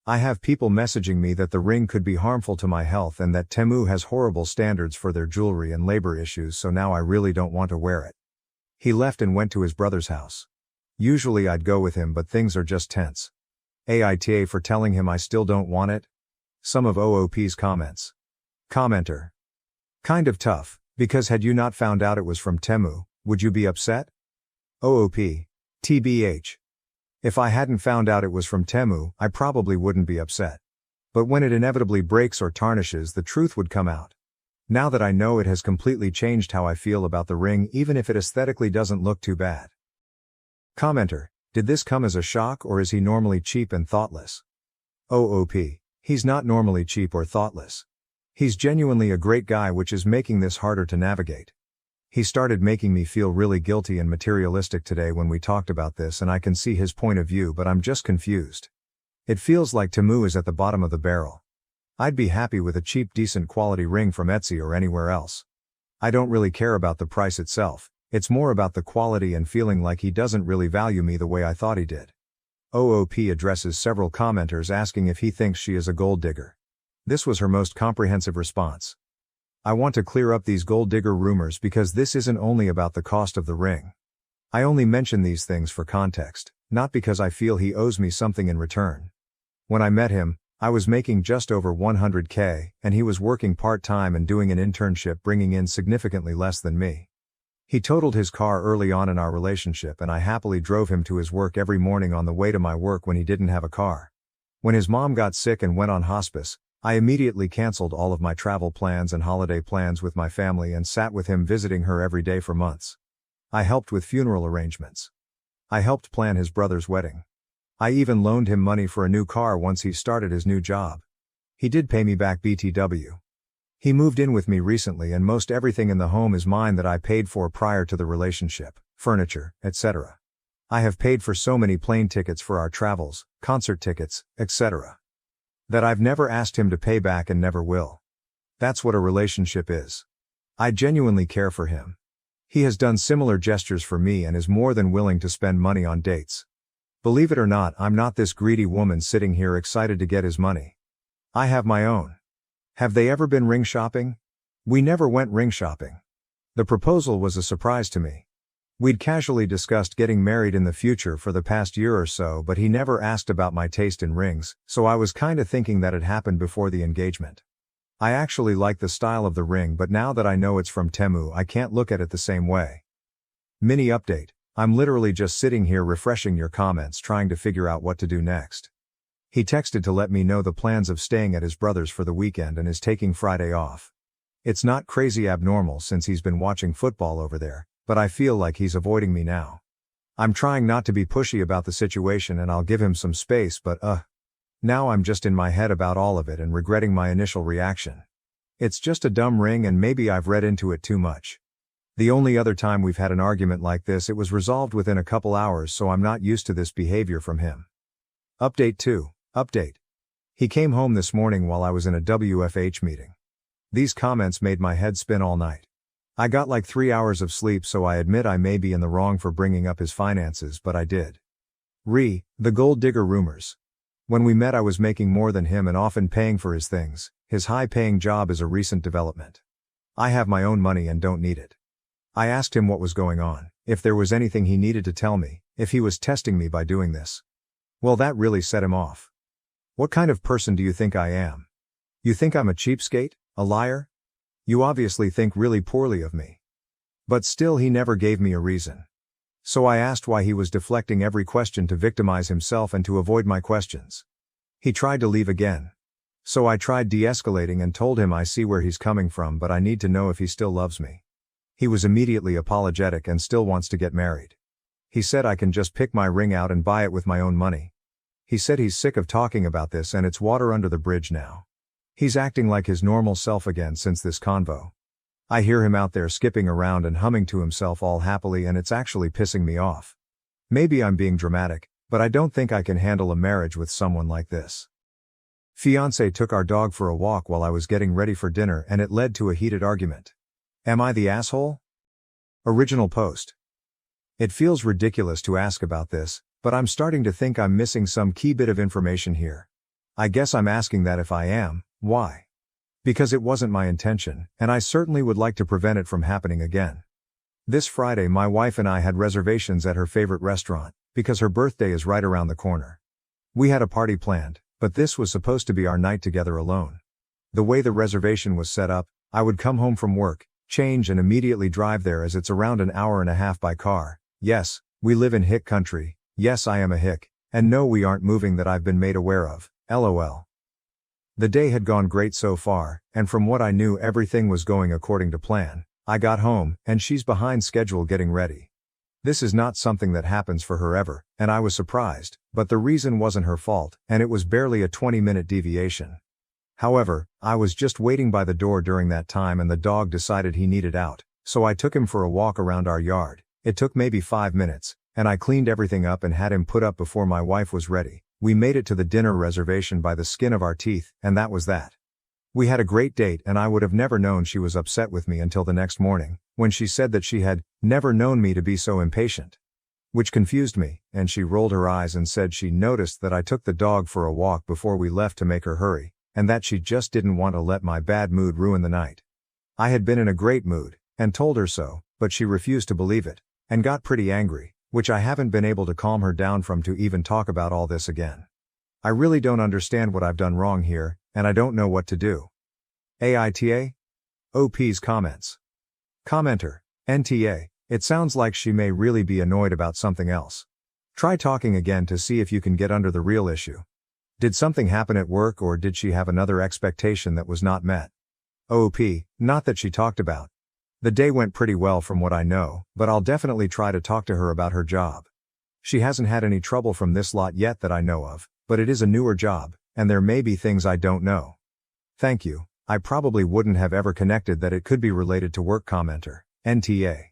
I have people messaging me that the ring could be harmful to my health and that Temu has horrible standards for their jewelry and labor issues, so now I really don't want to wear it. He left and went to his brother's house. Usually I'd go with him, but things are just tense. AITA for telling him I still don't want it. Some of OOP's comments. Commenter. Kind of tough, because had you not found out it was from Temu, would you be upset? OOP. TBH. If I hadn't found out it was from Temu, I probably wouldn't be upset. But when it inevitably breaks or tarnishes, the truth would come out. Now that I know, it has completely changed how I feel about the ring, even if it aesthetically doesn't look too bad. Commenter. Did this come as a shock, or is he normally cheap and thoughtless? OOP. He's not normally cheap or thoughtless. He's genuinely a great guy, which is making this harder to navigate. He started making me feel really guilty and materialistic today when we talked about this, and I can see his point of view, but I'm just confused. It feels like Temu is at the bottom of the barrel. I'd be happy with a cheap, decent quality ring from Etsy or anywhere else. I don't really care about the price itself, it's more about the quality and feeling like he doesn't really value me the way I thought he did. OOP addresses several commenters asking if he thinks she is a gold digger. This was her most comprehensive response. I want to clear up these gold digger rumors because this isn't only about the cost of the ring. I only mention these things for context, not because I feel he owes me something in return. When I met him, I was making just over $100K, and he was working part-time and doing an internship bringing in significantly less than me. He totaled his car early on in our relationship, and I happily drove him to his work every morning on the way to my work when he didn't have a car. When his mom got sick and went on hospice, I immediately canceled all of my travel plans and holiday plans with my family and sat with him visiting her every day for months. I helped with funeral arrangements. I helped plan his brother's wedding. I even loaned him money for a new car once he started his new job. He did pay me back BTW. He moved in with me recently, and most everything in the home is mine that I paid for prior to the relationship, furniture, etc. I have paid for so many plane tickets for our travels, concert tickets, etc. that I've never asked him to pay back and never will. That's what a relationship is. I genuinely care for him. He has done similar gestures for me and is more than willing to spend money on dates. Believe it or not, I'm not this greedy woman sitting here excited to get his money. I have my own. Have they ever been ring shopping? We never went ring shopping. The proposal was a surprise to me. We'd casually discussed getting married in the future for the past year or so, but he never asked about my taste in rings, so I was kinda thinking that it happened before the engagement. I actually like the style of the ring, but now that I know it's from Temu, I can't look at it the same way. Mini update. I'm literally just sitting here refreshing your comments trying to figure out what to do next. He texted to let me know the plans of staying at his brother's for the weekend and is taking Friday off. It's not crazy abnormal since he's been watching football over there, but I feel like he's avoiding me now. I'm trying not to be pushy about the situation and I'll give him some space, but now I'm just in my head about all of it and regretting my initial reaction. It's just a dumb ring and maybe I've read into it too much. The only other time we've had an argument like this, it was resolved within a couple hours, so I'm not used to this behavior from him. Update 2. Update. He came home this morning while I was in a WFH meeting. These comments made my head spin all night. I got like 3 hours of sleep, so I admit I may be in the wrong for bringing up his finances, but I did. The gold digger rumors. When we met I was making more than him and often paying for his things. His high-paying job is a recent development. I have my own money and don't need it. I asked him what was going on, if there was anything he needed to tell me, if he was testing me by doing this. Well, that really set him off. What kind of person do you think I am? You think I'm a cheapskate, a liar? You obviously think really poorly of me. But still he never gave me a reason. So I asked why he was deflecting every question to victimize himself and to avoid my questions. He tried to leave again. So I tried de-escalating and told him I see where he's coming from, but I need to know if he still loves me. He was immediately apologetic and still wants to get married. He said I can just pick my ring out and buy it with my own money. He said he's sick of talking about this and it's water under the bridge now. He's acting like his normal self again since this convo. I hear him out there skipping around and humming to himself all happily and it's actually pissing me off. Maybe I'm being dramatic, but I don't think I can handle a marriage with someone like this. Fiancé took our dog for a walk while I was getting ready for dinner and it led to a heated argument. Am I the asshole? Original post. It feels ridiculous to ask about this, but I'm starting to think I'm missing some key bit of information here. I guess I'm asking that if I am, why? Because it wasn't my intention, and I certainly would like to prevent it from happening again. This Friday my wife and I had reservations at her favorite restaurant, because her birthday is right around the corner. We had a party planned, but this was supposed to be our night together alone. The way the reservation was set up, I would come home from work, change and immediately drive there as it's around an hour and a half by car. Yes, we live in hick country, yes I am a hick, and no we aren't moving that I've been made aware of, lol. The day had gone great so far, and from what I knew everything was going according to plan. I got home, and she's behind schedule getting ready. This is not something that happens for her ever, and I was surprised, but the reason wasn't her fault, and it was barely a 20-minute deviation. However, I was just waiting by the door during that time and the dog decided he needed out, so I took him for a walk around our yard. It took maybe 5 minutes, and I cleaned everything up and had him put up before my wife was ready. We made it to the dinner reservation by the skin of our teeth, and that was that. We had a great date and I would have never known she was upset with me until the next morning, when she said that she had never known me to be so impatient. Which confused me, and she rolled her eyes and said she noticed that I took the dog for a walk before we left to make her hurry, and that she just didn't want to let my bad mood ruin the night. I had been in a great mood, and told her so, but she refused to believe it, and got pretty angry, which I haven't been able to calm her down from to even talk about all this again. I really don't understand what I've done wrong here, and I don't know what to do. AITA? OP's comments. Commenter, NTA, it sounds like she may really be annoyed about something else. Try talking again to see if you can get under the real issue. Did something happen at work or did she have another expectation that was not met? OP, not that she talked about. The day went pretty well from what I know, but I'll definitely try to talk to her about her job. She hasn't had any trouble from this lot yet that I know of, but it is a newer job, and there may be things I don't know. Thank you, I probably wouldn't have ever connected that it could be related to work. Commenter, NTA.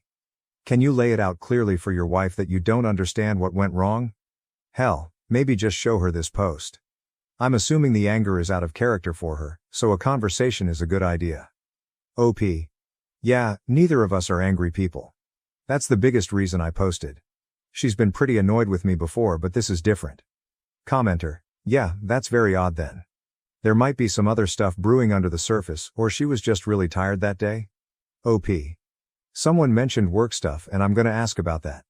Can you lay it out clearly for your wife that you don't understand what went wrong? Hell, maybe just show her this post. I'm assuming the anger is out of character for her, so a conversation is a good idea. OP. Yeah, neither of us are angry people. That's the biggest reason I posted. She's been pretty annoyed with me before, but this is different. Commenter. Yeah, that's very odd then. There might be some other stuff brewing under the surface, or she was just really tired that day? OP. Someone mentioned work stuff and I'm gonna ask about that.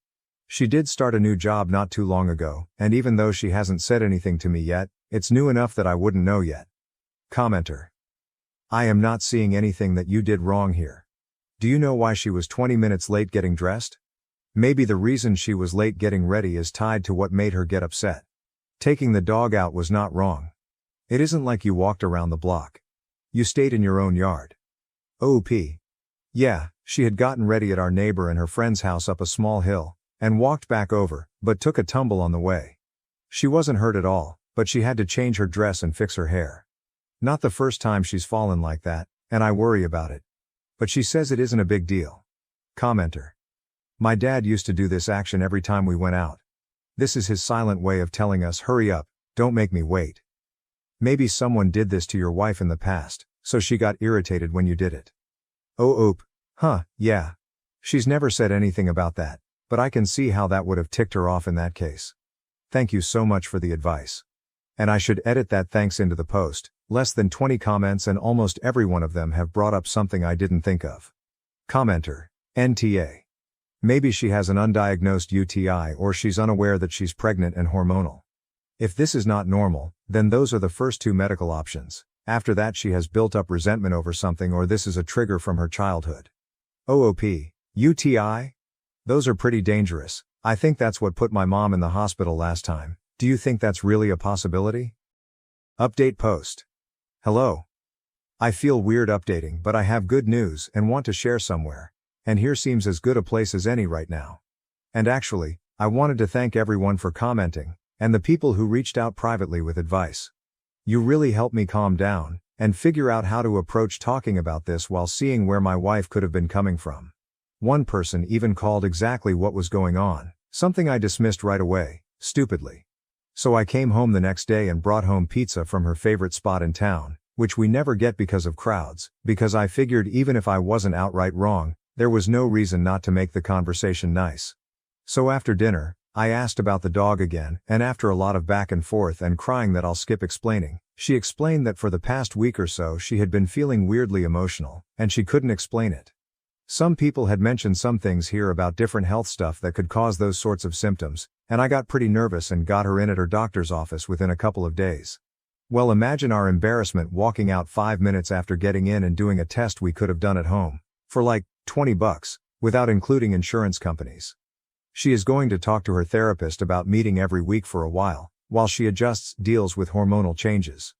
She did start a new job not too long ago, and even though she hasn't said anything to me yet, it's new enough that I wouldn't know yet. Commenter. I am not seeing anything that you did wrong here. Do you know why she was 20 minutes late getting dressed? Maybe the reason she was late getting ready is tied to what made her get upset. Taking the dog out was not wrong. It isn't like you walked around the block. You stayed in your own yard. OP. Yeah, she had gotten ready at our neighbor and her friend's house up a small hill, and walked back over, but took a tumble on the way. She wasn't hurt at all, but she had to change her dress and fix her hair. Not the first time she's fallen like that, and I worry about it. But she says it isn't a big deal. Commenter. My dad used to do this action every time we went out. This is his silent way of telling us, hurry up, don't make me wait. Maybe someone did this to your wife in the past, so she got irritated when you did it. Oh oop. Huh, yeah. She's never said anything about that, but I can see how that would have ticked her off in that case. Thank you so much for the advice. And I should edit that thanks into the post. Less than 20 comments and almost every one of them have brought up something I didn't think of. Commenter. NTA. Maybe she has an undiagnosed UTI or she's unaware that she's pregnant and hormonal. If this is not normal, then those are the first two medical options. After that she has built up resentment over something or this is a trigger from her childhood. OOP. UTI? Those are pretty dangerous. I think that's what put my mom in the hospital last time. Do you think that's really a possibility? Update post. Hello. I feel weird updating, but I have good news and want to share somewhere. And here seems as good a place as any right now. And actually, I wanted to thank everyone for commenting, and the people who reached out privately with advice. You really helped me calm down, and figure out how to approach talking about this while seeing where my wife could have been coming from. One person even called exactly what was going on, something I dismissed right away, stupidly. So I came home the next day and brought home pizza from her favorite spot in town, which we never get because of crowds, because I figured even if I wasn't outright wrong, there was no reason not to make the conversation nice. So after dinner, I asked about the dog again, and after a lot of back and forth and crying that I'll skip explaining, she explained that for the past week or so she had been feeling weirdly emotional, and she couldn't explain it. Some people had mentioned some things here about different health stuff that could cause those sorts of symptoms, and I got pretty nervous and got her in at her doctor's office within a couple of days. Well, imagine our embarrassment walking out 5 minutes after getting in and doing a test we could have done at home, for like $20, without including insurance companies. She is going to talk to her therapist about meeting every week for a while she deals with hormonal changes.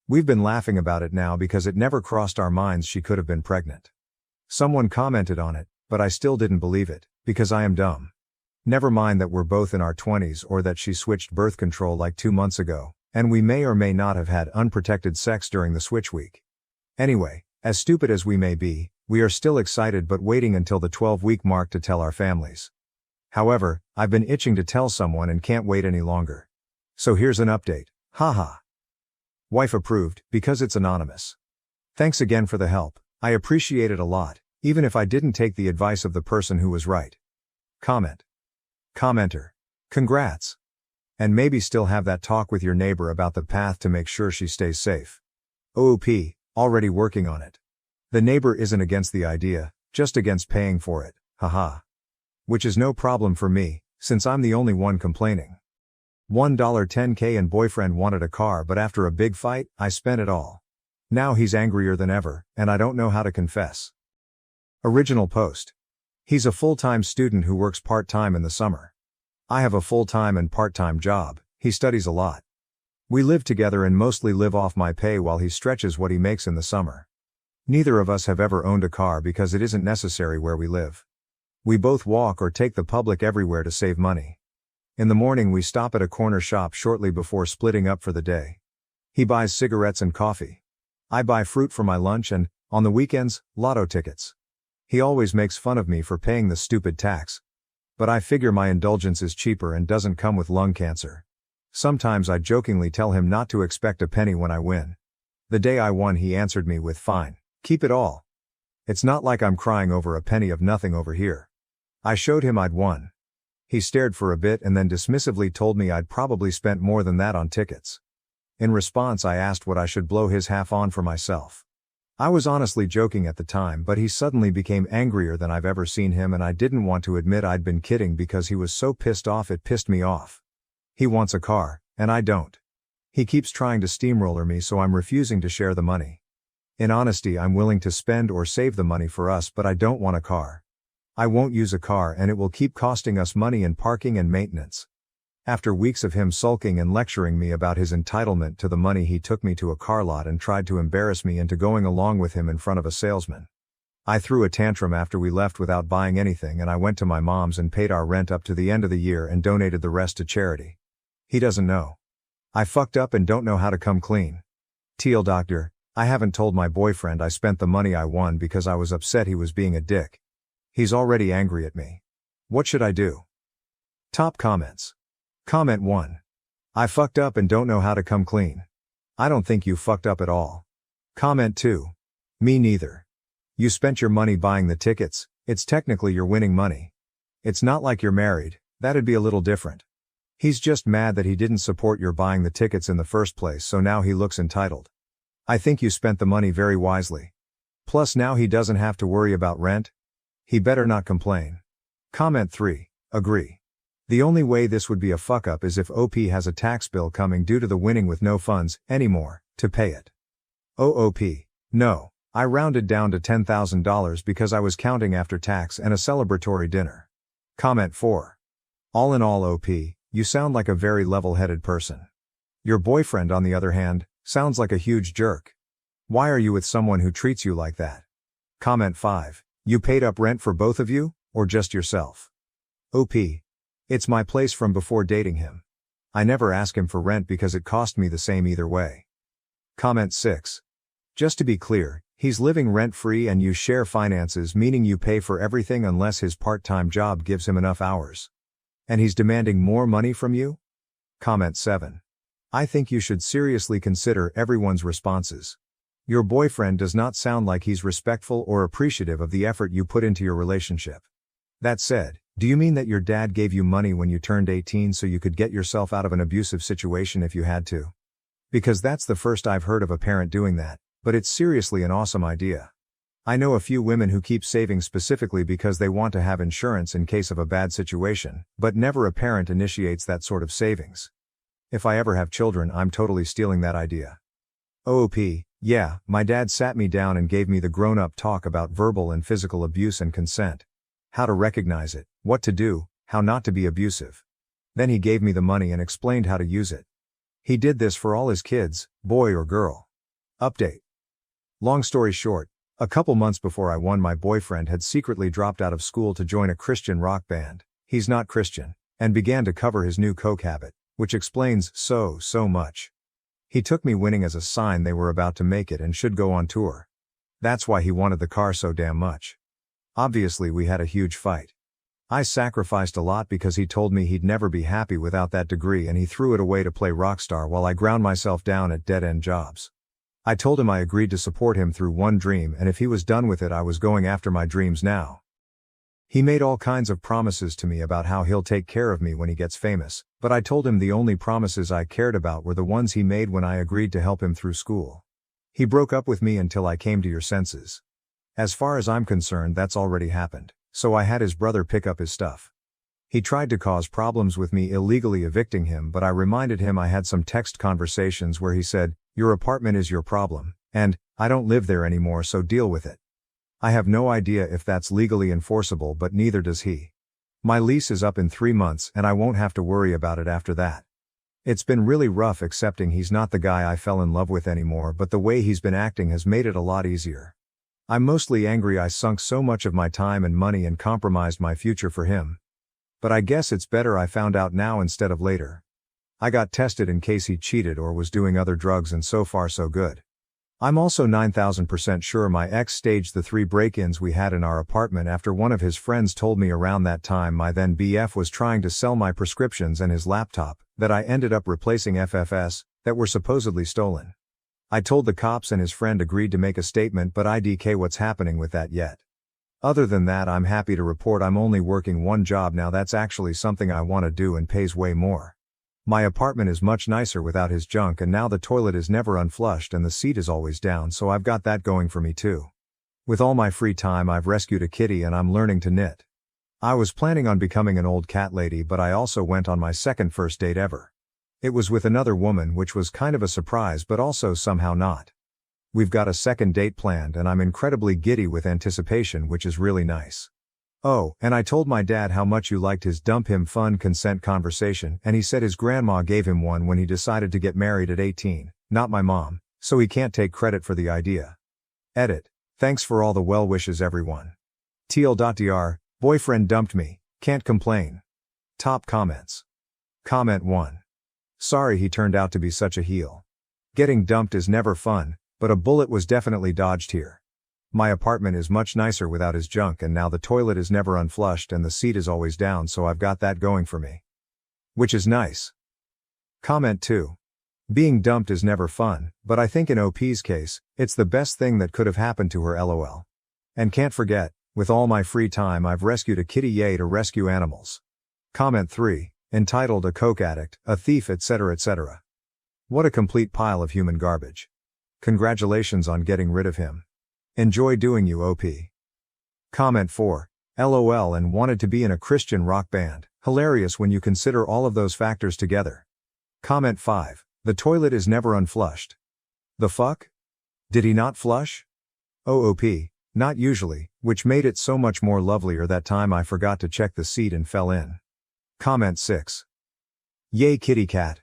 We've been laughing about it now because it never crossed our minds she could have been pregnant. Someone commented on it, but I still didn't believe it, because I am dumb. Never mind that we're both in our 20s or that she switched birth control like 2 months ago, and we may or may not have had unprotected sex during the switch week. Anyway, as stupid as we may be, we are still excited but waiting until the 12-week mark to tell our families. However, I've been itching to tell someone and can't wait any longer. So here's an update. Haha. Wife approved, because it's anonymous. Thanks again for the help. I appreciate it a lot, even if I didn't take the advice of the person who was right. Comment. Commenter. Congrats. And maybe still have that talk with your neighbor about the path to make sure she stays safe. OOP, already working on it. The neighbor isn't against the idea, just against paying for it, haha. Which is no problem for me, since I'm the only one complaining. $10K and boyfriend wanted a car, but after a big fight, I spent it all. Now he's angrier than ever, and I don't know how to confess. Original post. He's a full-time student who works part-time in the summer. I have a full-time and part-time job. He studies a lot. We live together and mostly live off my pay while he stretches what he makes in the summer. Neither of us have ever owned a car because it isn't necessary where we live. We both walk or take the public everywhere to save money. In the morning we stop at a corner shop shortly before splitting up for the day. He buys cigarettes and coffee. I buy fruit for my lunch and, on the weekends, lotto tickets. He always makes fun of me for paying the stupid tax. But I figure my indulgence is cheaper and doesn't come with lung cancer. Sometimes I jokingly tell him not to expect a penny when I win. The day I won he answered me with fine, keep it all. It's not like I'm crying over a penny of nothing over here. I showed him I'd won. He stared for a bit and then dismissively told me I'd probably spent more than that on tickets. In response I asked what I should blow his half on for myself. I was honestly joking at the time, but he suddenly became angrier than I've ever seen him, and I didn't want to admit I'd been kidding because he was so pissed off it pissed me off. He wants a car, and I don't. He keeps trying to steamroller me, so I'm refusing to share the money. In honesty, I'm willing to spend or save the money for us, but I don't want a car. I won't use a car and it will keep costing us money in parking and maintenance. After weeks of him sulking and lecturing me about his entitlement to the money, he took me to a car lot and tried to embarrass me into going along with him in front of a salesman. I threw a tantrum after we left without buying anything, and I went to my mom's and paid our rent up to the end of the year and donated the rest to charity. He doesn't know. I fucked up and don't know how to come clean. TL Doctor, I haven't told my boyfriend I spent the money I won because I was upset he was being a dick. He's already angry at me. What should I do? Top comments. Comment 1. I fucked up and don't know how to come clean. I don't think you fucked up at all. Comment 2. Me neither. You spent your money buying the tickets, it's technically your winning money. It's not like you're married, that'd be a little different. He's just mad that he didn't support your buying the tickets in the first place, so now he looks entitled. I think you spent the money very wisely. Plus now he doesn't have to worry about rent. He better not complain. Comment 3. Agree. The only way this would be a fuck up is if OP has a tax bill coming due to the winning with no funds, anymore, to pay it. OP. No. I rounded down to $10,000 because I was counting after tax and a celebratory dinner. Comment 4. All in all, OP, you sound like a very level-headed person. Your boyfriend, on the other hand, sounds like a huge jerk. Why are you with someone who treats you like that? Comment 5. You paid up rent for both of you, or just yourself? OP. It's my place from before dating him. I never ask him for rent because it cost me the same either way. Comment 6. Just to be clear, he's living rent-free and you share finances, meaning you pay for everything unless his part-time job gives him enough hours. And he's demanding more money from you? Comment 7. I think you should seriously consider everyone's responses. Your boyfriend does not sound like he's respectful or appreciative of the effort you put into your relationship. That said, do you mean that your dad gave you money when you turned 18 so you could get yourself out of an abusive situation if you had to? Because that's the first I've heard of a parent doing that, but it's seriously an awesome idea. I know a few women who keep saving specifically because they want to have insurance in case of a bad situation, but never a parent initiates that sort of savings. If I ever have children, I'm totally stealing that idea. OOP, yeah, my dad sat me down and gave me the grown-up talk about verbal and physical abuse and consent. How to recognize it, what to do, how not to be abusive. Then he gave me the money and explained how to use it. He did this for all his kids, boy or girl. Update. Long story short, a couple months before I won, my boyfriend had secretly dropped out of school to join a Christian rock band. He's not Christian, and began to cover his new coke habit, which explains so much. He took me winning as a sign they were about to make it and should go on tour. That's why he wanted the car so damn much. Obviously we had a huge fight. I sacrificed a lot because he told me he'd never be happy without that degree, and he threw it away to play rockstar while I ground myself down at dead-end jobs. I told him I agreed to support him through one dream, and if he was done with it I was going after my dreams now. He made all kinds of promises to me about how he'll take care of me when he gets famous, but I told him the only promises I cared about were the ones he made when I agreed to help him through school. He broke up with me until I came to your senses. As far as I'm concerned, that's already happened, so I had his brother pick up his stuff. He tried to cause problems with me illegally evicting him, but I reminded him I had some text conversations where he said, "Your apartment is your problem, and I don't live there anymore, so deal with it." I have no idea if that's legally enforceable, but neither does he. My lease is up in 3 months and I won't have to worry about it after that. It's been really rough accepting he's not the guy I fell in love with anymore, but the way he's been acting has made it a lot easier. I'm mostly angry I sunk so much of my time and money and compromised my future for him. But I guess it's better I found out now instead of later. I got tested in case he cheated or was doing other drugs, and so far so good. I'm also 9,000% sure my ex staged the 3 break-ins we had in our apartment after one of his friends told me around that time my then BF was trying to sell my prescriptions and his laptop, that I ended up replacing FFS, that were supposedly stolen. I told the cops and his friend agreed to make a statement, but IDK what's happening with that yet. Other than that, I'm happy to report I'm only working one job now that's actually something I want to do and pays way more. My apartment is much nicer without his junk, and now the toilet is never unflushed and the seat is always down, so I've got that going for me too. With all my free time I've rescued a kitty and I'm learning to knit. I was planning on becoming an old cat lady, but I also went on my second first date ever. It was with another woman, which was kind of a surprise but also somehow not. We've got a second date planned and I'm incredibly giddy with anticipation, which is really nice. Oh, and I told my dad how much you liked his dump him fun consent conversation, and he said his grandma gave him one when he decided to get married at 18, not my mom, so he can't take credit for the idea. Edit. Thanks for all the well wishes, everyone. TL.dr, boyfriend dumped me, can't complain. Top comments. Comment 1. Sorry he turned out to be such a heel. Getting dumped is never fun, but a bullet was definitely dodged here. My apartment is much nicer without his junk, and now the toilet is never unflushed and the seat is always down, so I've got that going for me. Which is nice. Comment 2. Being dumped is never fun, but I think in OP's case, it's the best thing that could have happened to her, lol. And can't forget, with all my free time I've rescued a kitty, yay to rescue animals. Comment 3, entitled a coke addict, a thief, etc. etc. What a complete pile of human garbage. Congratulations on getting rid of him. Enjoy doing you, OP. Comment 4, LOL, and wanted to be in a Christian rock band, hilarious when you consider all of those factors together. Comment 5, the toilet is never unflushed. The fuck? Did he not flush? OP, not usually, which made it so much more lovelier that time I forgot to check the seat and fell in. Comment 6. Yay kitty cat.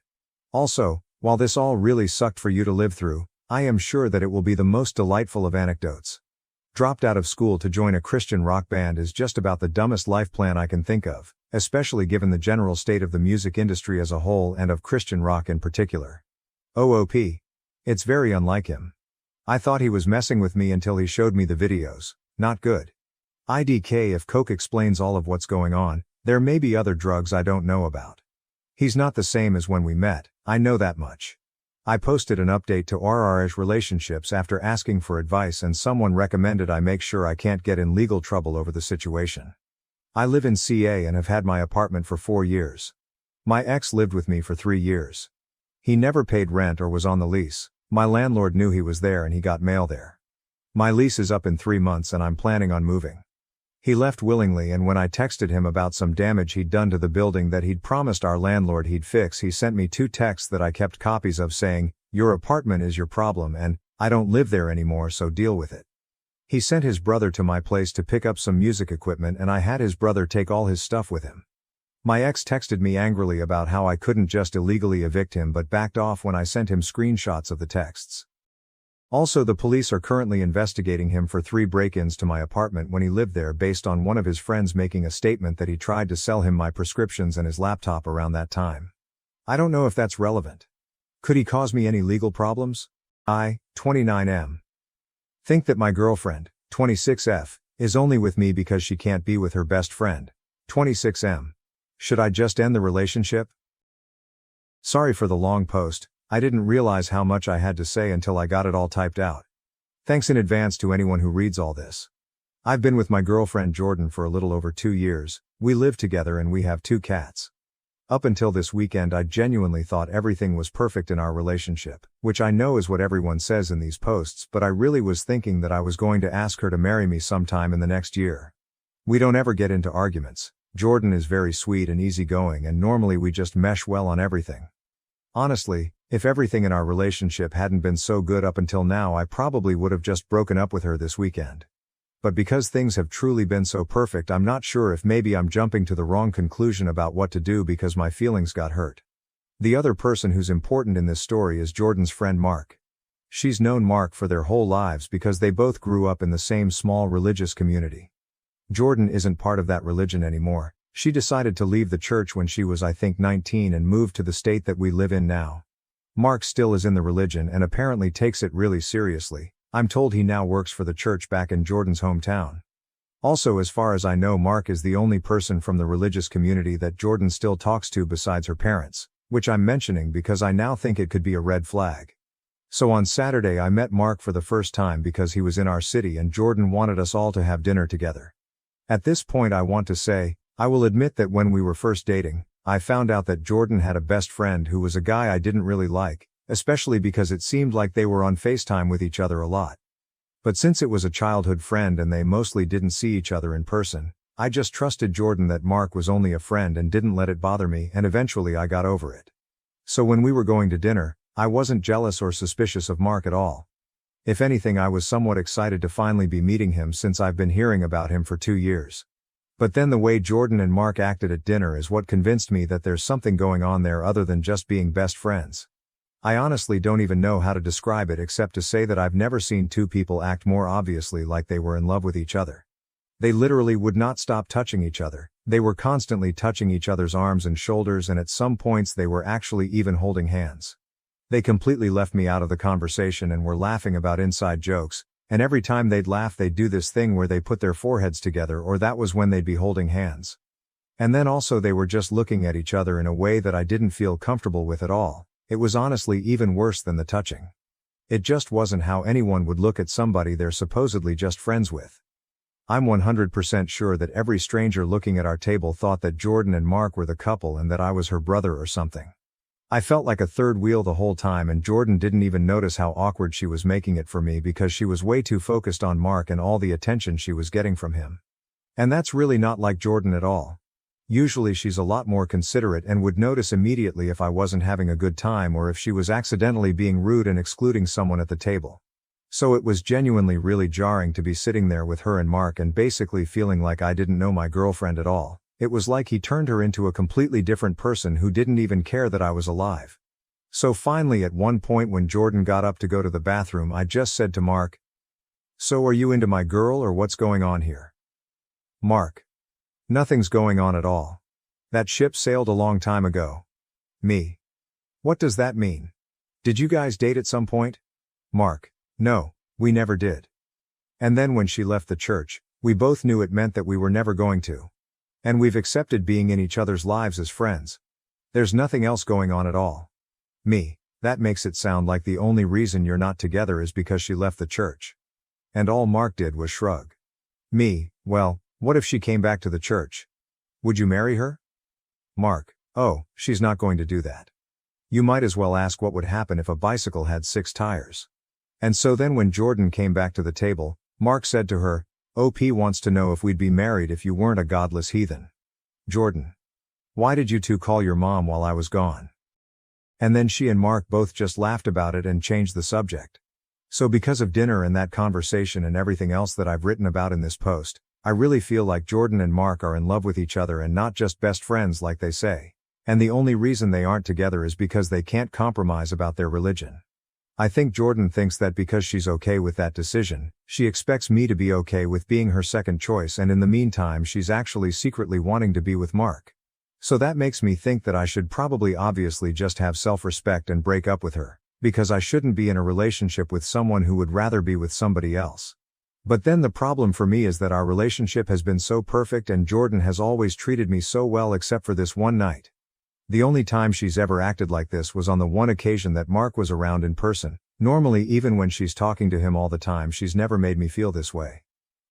Also, while this all really sucked for you to live through, I am sure that it will be the most delightful of anecdotes. Dropped out of school to join a Christian rock band is just about the dumbest life plan I can think of, especially given the general state of the music industry as a whole and of Christian rock in particular. OP. It's very unlike him. I thought he was messing with me until he showed me the videos. Not good. IDK, if coke explains all of what's going on, there may be other drugs I don't know about. He's not the same as when we met, I know that much. I posted an update to RR's relationships after asking for advice, and someone recommended I make sure I can't get in legal trouble over the situation. I live in CA and have had my apartment for 4 years. My ex lived with me for 3 years. He never paid rent or was on the lease. My landlord knew he was there and he got mail there. My lease is up in 3 months and I'm planning on moving. He left willingly, and when I texted him about some damage he'd done to the building that he'd promised our landlord he'd fix, he sent me 2 texts that I kept copies of saying, "Your apartment is your problem and I don't live there anymore, so deal with it." He sent his brother to my place to pick up some music equipment, and I had his brother take all his stuff with him. My ex texted me angrily about how I couldn't just illegally evict him, but backed off when I sent him screenshots of the texts. Also, the police are currently investigating him for 3 break-ins to my apartment when he lived there, based on one of his friends making a statement that he tried to sell him my prescriptions and his laptop around that time. I don't know if that's relevant. Could he cause me any legal problems? I, 29M. Think that my girlfriend, 26F, is only with me because she can't be with her best friend, 26M. Should I just end the relationship? Sorry for the long post. I didn't realize how much I had to say until I got it all typed out. Thanks in advance to anyone who reads all this. I've been with my girlfriend Jordan for a little over 2 years, we live together and we have 2 cats. Up until this weekend I genuinely thought everything was perfect in our relationship, which I know is what everyone says in these posts, but I really was thinking that I was going to ask her to marry me sometime in the next year. We don't ever get into arguments. Jordan is very sweet and easygoing, and normally we just mesh well on everything. Honestly, if everything in our relationship hadn't been so good up until now, I probably would have just broken up with her this weekend. But because things have truly been so perfect, I'm not sure if maybe I'm jumping to the wrong conclusion about what to do because my feelings got hurt. The other person who's important in this story is Jordan's friend Mark. She's known Mark for their whole lives because they both grew up in the same small religious community. Jordan isn't part of that religion anymore. She decided to leave the church when she was, I think, 19 and moved to the state that we live in now. Mark still is in the religion and apparently takes it really seriously. I'm told he now works for the church back in Jordan's hometown. Also, as far as I know, Mark is the only person from the religious community that Jordan still talks to besides her parents, which I'm mentioning because I now think it could be a red flag. So on Saturday I met Mark for the first time because he was in our city and Jordan wanted us all to have dinner together. At this point I want to say, I will admit that when we were first dating, I found out that Jordan had a best friend who was a guy I didn't really like, especially because it seemed like they were on FaceTime with each other a lot. But since it was a childhood friend and they mostly didn't see each other in person, I just trusted Jordan that Mark was only a friend and didn't let it bother me, and eventually I got over it. So when we were going to dinner, I wasn't jealous or suspicious of Mark at all. If anything, I was somewhat excited to finally be meeting him since I've been hearing about him for 2 years. But then the way Jordan and Mark acted at dinner is what convinced me that there's something going on there other than just being best friends. I honestly don't even know how to describe it except to say that I've never seen two people act more obviously like they were in love with each other. They literally would not stop touching each other. They were constantly touching each other's arms and shoulders, and at some points they were actually even holding hands. They completely left me out of the conversation and were laughing about inside jokes, and every time they'd laugh they'd do this thing where they put their foreheads together, or that was when they'd be holding hands. And then also they were just looking at each other in a way that I didn't feel comfortable with at all. It was honestly even worse than the touching. It just wasn't how anyone would look at somebody they're supposedly just friends with. I'm 100% sure that every stranger looking at our table thought that Jordan and Mark were the couple and that I was her brother or something. I felt like a third wheel the whole time, and Jordan didn't even notice how awkward she was making it for me because she was way too focused on Mark and all the attention she was getting from him. And that's really not like Jordan at all. Usually she's a lot more considerate and would notice immediately if I wasn't having a good time or if she was accidentally being rude and excluding someone at the table. So it was genuinely really jarring to be sitting there with her and Mark and basically feeling like I didn't know my girlfriend at all. It was like he turned her into a completely different person who didn't even care that I was alive. So finally, at one point when Jordan got up to go to the bathroom, I just said to Mark, "So are you into my girl or what's going on here?" Mark: "Nothing's going on at all. That ship sailed a long time ago." Me: "What does that mean? Did you guys date at some point?" Mark: "No, we never did. And then when she left the church, we both knew it meant that we were never going to. And we've accepted being in each other's lives as friends. There's nothing else going on at all." Me: "That makes it sound like the only reason you're not together is because she left the church." And all Mark did was shrug. Me: "Well, what if she came back to the church? Would you marry her?" Mark: "Oh, she's not going to do that. You might as well ask what would happen if a bicycle had 6 tires. And so then when Jordan came back to the table, Mark said to her, "OP wants to know if we'd be married if you weren't a godless heathen." Jordan: "Why did you two call your mom while I was gone?" And then she and Mark both just laughed about it and changed the subject. So because of dinner and that conversation and everything else that I've written about in this post, I really feel like Jordan and Mark are in love with each other and not just best friends like they say. And the only reason they aren't together is because they can't compromise about their religion. I think Jordan thinks that because she's okay with that decision, she expects me to be okay with being her second choice, and in the meantime she's actually secretly wanting to be with Mark. So that makes me think that I should probably obviously just have self-respect and break up with her, because I shouldn't be in a relationship with someone who would rather be with somebody else. But then the problem for me is that our relationship has been so perfect and Jordan has always treated me so well except for this one night. The only time she's ever acted like this was on the one occasion that Mark was around in person. Normally, even when she's talking to him all the time, she's never made me feel this way.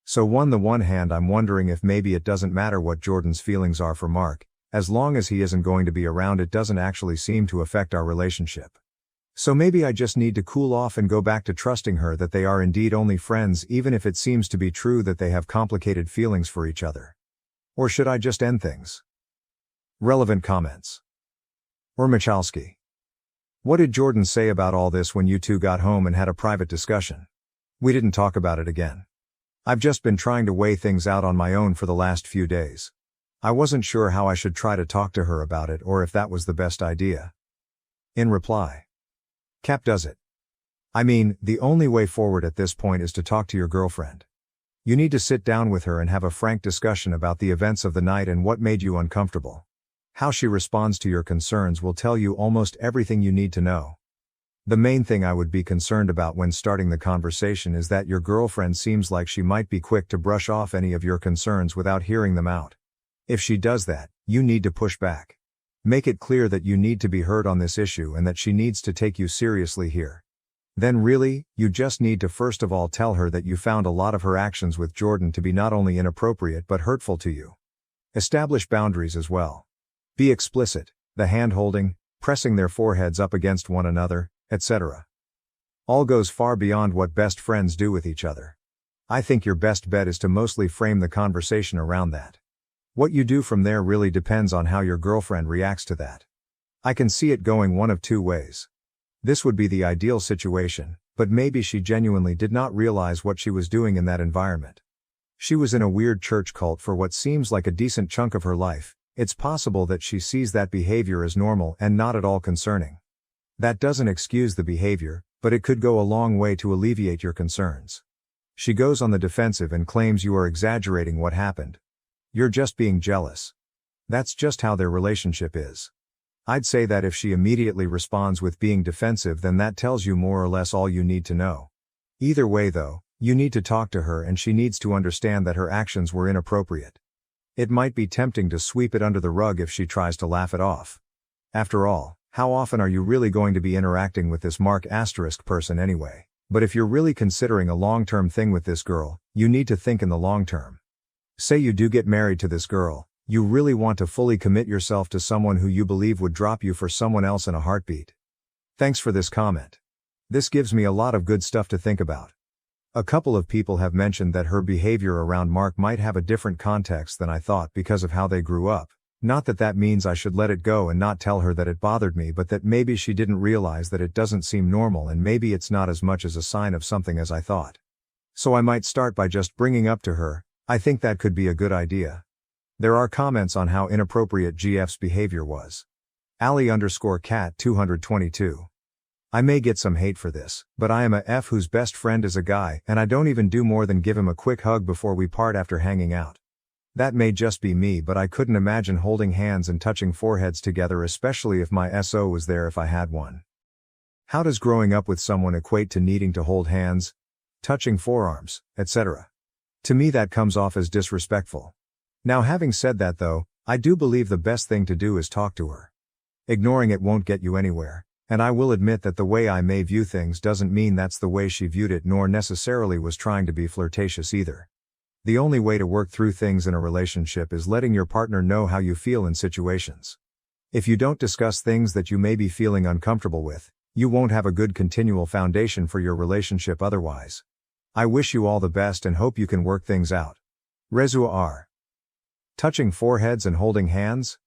So on the one hand, I'm wondering if maybe it doesn't matter what Jordan's feelings are for Mark, as long as he isn't going to be around, it doesn't actually seem to affect our relationship. So maybe I just need to cool off and go back to trusting her that they are indeed only friends, even if it seems to be true that they have complicated feelings for each other. Or should I just end things? Relevant comments. Or Michalski: "What did Jordan say about all this when you two got home and had a private discussion? We didn't talk about it again. I've just been trying to weigh things out on my own for the last few days. I wasn't sure how I should try to talk to her about it or if that was the best idea." In reply: "Cap does it. I mean, the only way forward at this point is to talk to your girlfriend. You need to sit down with her and have a frank discussion about the events of the night and what made you uncomfortable. How she responds to your concerns will tell you almost everything you need to know. The main thing I would be concerned about when starting the conversation is that your girlfriend seems like she might be quick to brush off any of your concerns without hearing them out. If she does that, you need to push back. Make it clear that you need to be heard on this issue and that she needs to take you seriously here. Then really, you just need to first of all tell her that you found a lot of her actions with Jordan to be not only inappropriate but hurtful to you. Establish boundaries as well. Be explicit, the hand-holding, pressing their foreheads up against one another, etc. All goes far beyond what best friends do with each other. I think your best bet is to mostly frame the conversation around that. What you do from there really depends on how your girlfriend reacts to that. I can see it going one of two ways. This would be the ideal situation. But maybe she genuinely did not realize what she was doing in that environment. She was in a weird church cult for what seems like a decent chunk of her life. It's possible that she sees that behavior as normal and not at all concerning. That doesn't excuse the behavior, but it could go a long way to alleviate your concerns. She goes on the defensive and claims you are exaggerating what happened. You're just being jealous. That's just how their relationship is. I'd say that if she immediately responds with being defensive, then that tells you more or less all you need to know. Either way though, you need to talk to her and she needs to understand that her actions were inappropriate. It might be tempting to sweep it under the rug if she tries to laugh it off. After all, how often are you really going to be interacting with this Mark * person anyway? But if you're really considering a long-term thing with this girl, you need to think in the long term. Say you do get married to this girl, you really want to fully commit yourself to someone who you believe would drop you for someone else in a heartbeat. Thanks for this comment. This gives me a lot of good stuff to think about. A couple of people have mentioned that her behavior around Mark might have a different context than I thought because of how they grew up. Not that that means I should let it go and not tell her that it bothered me, but that maybe she didn't realize that it doesn't seem normal and maybe it's not as much as a sign of something as I thought. So I might start by just bringing up to her, I think that could be a good idea. There are comments on how inappropriate GF's behavior was. Ali_cat 222. I may get some hate for this, but I am a F whose best friend is a guy and I don't even do more than give him a quick hug before we part after hanging out. That may just be me, but I couldn't imagine holding hands and touching foreheads together, especially if my SO was there if I had one. How does growing up with someone equate to needing to hold hands, touching forearms, etc.? To me that comes off as disrespectful. Now having said that though, I do believe the best thing to do is talk to her. Ignoring it won't get you anywhere. And I will admit that the way I may view things doesn't mean that's the way she viewed it, nor necessarily was trying to be flirtatious either. The only way to work through things in a relationship is letting your partner know how you feel in situations. If you don't discuss things that you may be feeling uncomfortable with, you won't have a good continual foundation for your relationship otherwise. I wish you all the best and hope you can work things out. Rezua R. Touching foreheads and holding hands?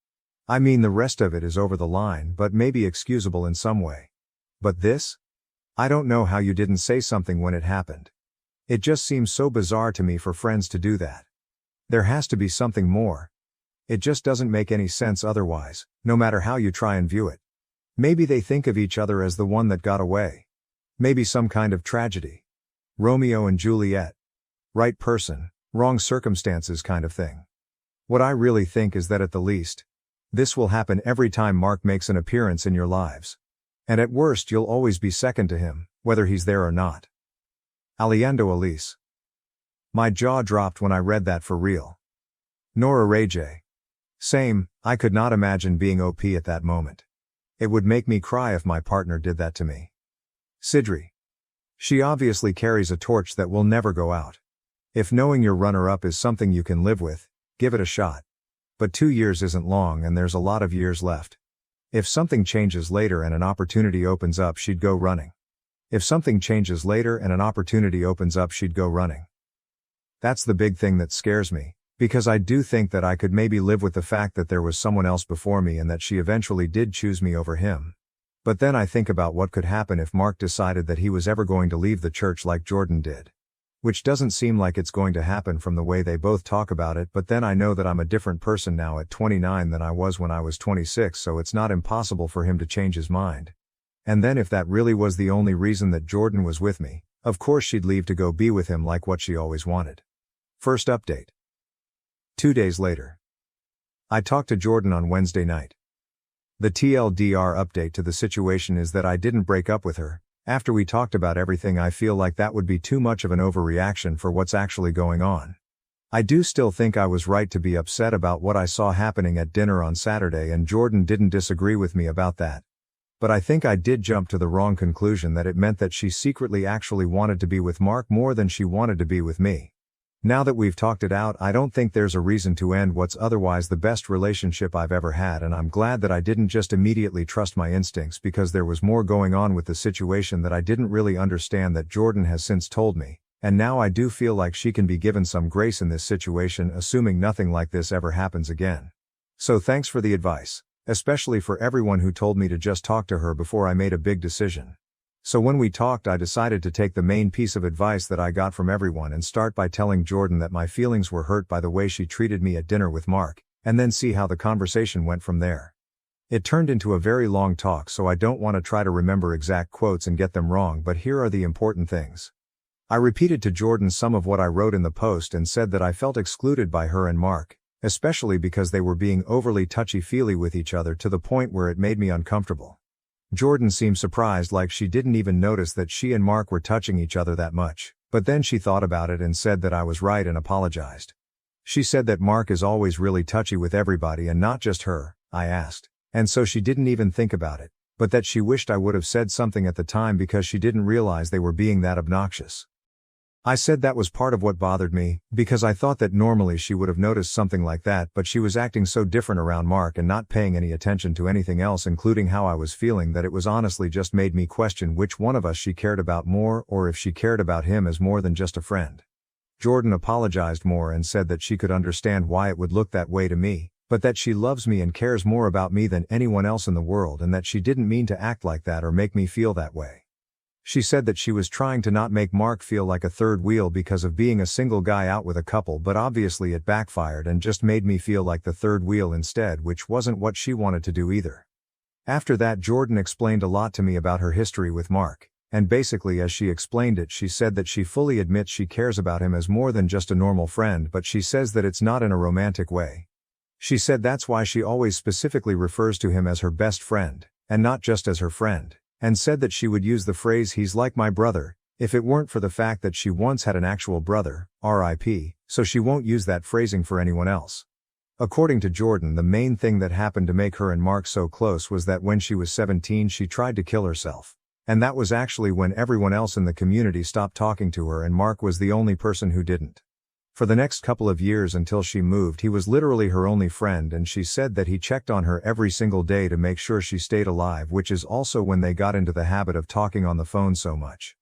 I mean, the rest of it is over the line but maybe excusable in some way. But this? I don't know how you didn't say something when it happened. It just seems so bizarre to me for friends to do that. There has to be something more. It just doesn't make any sense otherwise, no matter how you try and view it. Maybe they think of each other as the one that got away. Maybe some kind of tragedy. Romeo and Juliet. Right person, wrong circumstances kind of thing. What I really think is that at the least, this will happen every time Mark makes an appearance in your lives. And at worst you'll always be second to him, whether he's there or not. Aliando Elise. My jaw dropped when I read that, for real. Nora Ray J. Same, I could not imagine being OP at that moment. It would make me cry if my partner did that to me. Sidri. She obviously carries a torch that will never go out. If knowing your runner-up is something you can live with, give it a shot. But 2 years isn't long and there's a lot of years left. If something changes later and an opportunity opens up, she'd go running. If something changes later and an opportunity opens up, she'd go running. That's the big thing that scares me, because I do think that I could maybe live with the fact that there was someone else before me and that she eventually did choose me over him. But then I think about what could happen if Mark decided that he was ever going to leave the church like Jordan did. Which doesn't seem like it's going to happen from the way they both talk about it, but then I know that I'm a different person now at 29 than I was when I was 26, so it's not impossible for him to change his mind. And then if that really was the only reason that Jordan was with me, of course she'd leave to go be with him like what she always wanted. First update. 2 days later. I talked to Jordan on Wednesday night. The TLDR update to the situation is that I didn't break up with her. After we talked about everything, I feel like that would be too much of an overreaction for what's actually going on. I do still think I was right to be upset about what I saw happening at dinner on Saturday, and Jordan didn't disagree with me about that. But I think I did jump to the wrong conclusion that it meant that she secretly actually wanted to be with Mark more than she wanted to be with me. Now that we've talked it out, I don't think there's a reason to end what's otherwise the best relationship I've ever had, and I'm glad that I didn't just immediately trust my instincts, because there was more going on with the situation that I didn't really understand that Jordan has since told me, and now I do feel like she can be given some grace in this situation, assuming nothing like this ever happens again. So thanks for the advice, especially for everyone who told me to just talk to her before I made a big decision. So when we talked, I decided to take the main piece of advice that I got from everyone and start by telling Jordan that my feelings were hurt by the way she treated me at dinner with Mark, and then see how the conversation went from there. It turned into a very long talk, so I don't want to try to remember exact quotes and get them wrong, but here are the important things. I repeated to Jordan some of what I wrote in the post and said that I felt excluded by her and Mark, especially because they were being overly touchy-feely with each other to the point where it made me uncomfortable. Jordan seemed surprised, like she didn't even notice that she and Mark were touching each other that much, but then she thought about it and said that I was right and apologized. She said that Mark is always really touchy with everybody and not just her, I asked, and so she didn't even think about it, but that she wished I would have said something at the time because she didn't realize they were being that obnoxious. I said that was part of what bothered me, because I thought that normally she would have noticed something like that, but she was acting so different around Mark and not paying any attention to anything else, including how I was feeling, that it was honestly just made me question which one of us she cared about more, or if she cared about him as more than just a friend. Jordan apologized more and said that she could understand why it would look that way to me, but that she loves me and cares more about me than anyone else in the world, and that she didn't mean to act like that or make me feel that way. She said that she was trying to not make Mark feel like a third wheel because of being a single guy out with a couple, but obviously it backfired and just made me feel like the third wheel instead, which wasn't what she wanted to do either. After that, Jordan explained a lot to me about her history with Mark, and basically as she explained it, she said that she fully admits she cares about him as more than just a normal friend, but she says that it's not in a romantic way. She said that's why she always specifically refers to him as her best friend, and not just as her friend, and said that she would use the phrase "he's like my brother" if it weren't for the fact that she once had an actual brother, RIP, so she won't use that phrasing for anyone else. According to Jordan, the main thing that happened to make her and Mark so close was that when she was 17 she tried to kill herself. And that was actually when everyone else in the community stopped talking to her and Mark was the only person who didn't. For the next couple of years until she moved, he was literally her only friend, and she said that he checked on her every single day to make sure she stayed alive, which is also when they got into the habit of talking on the phone so much.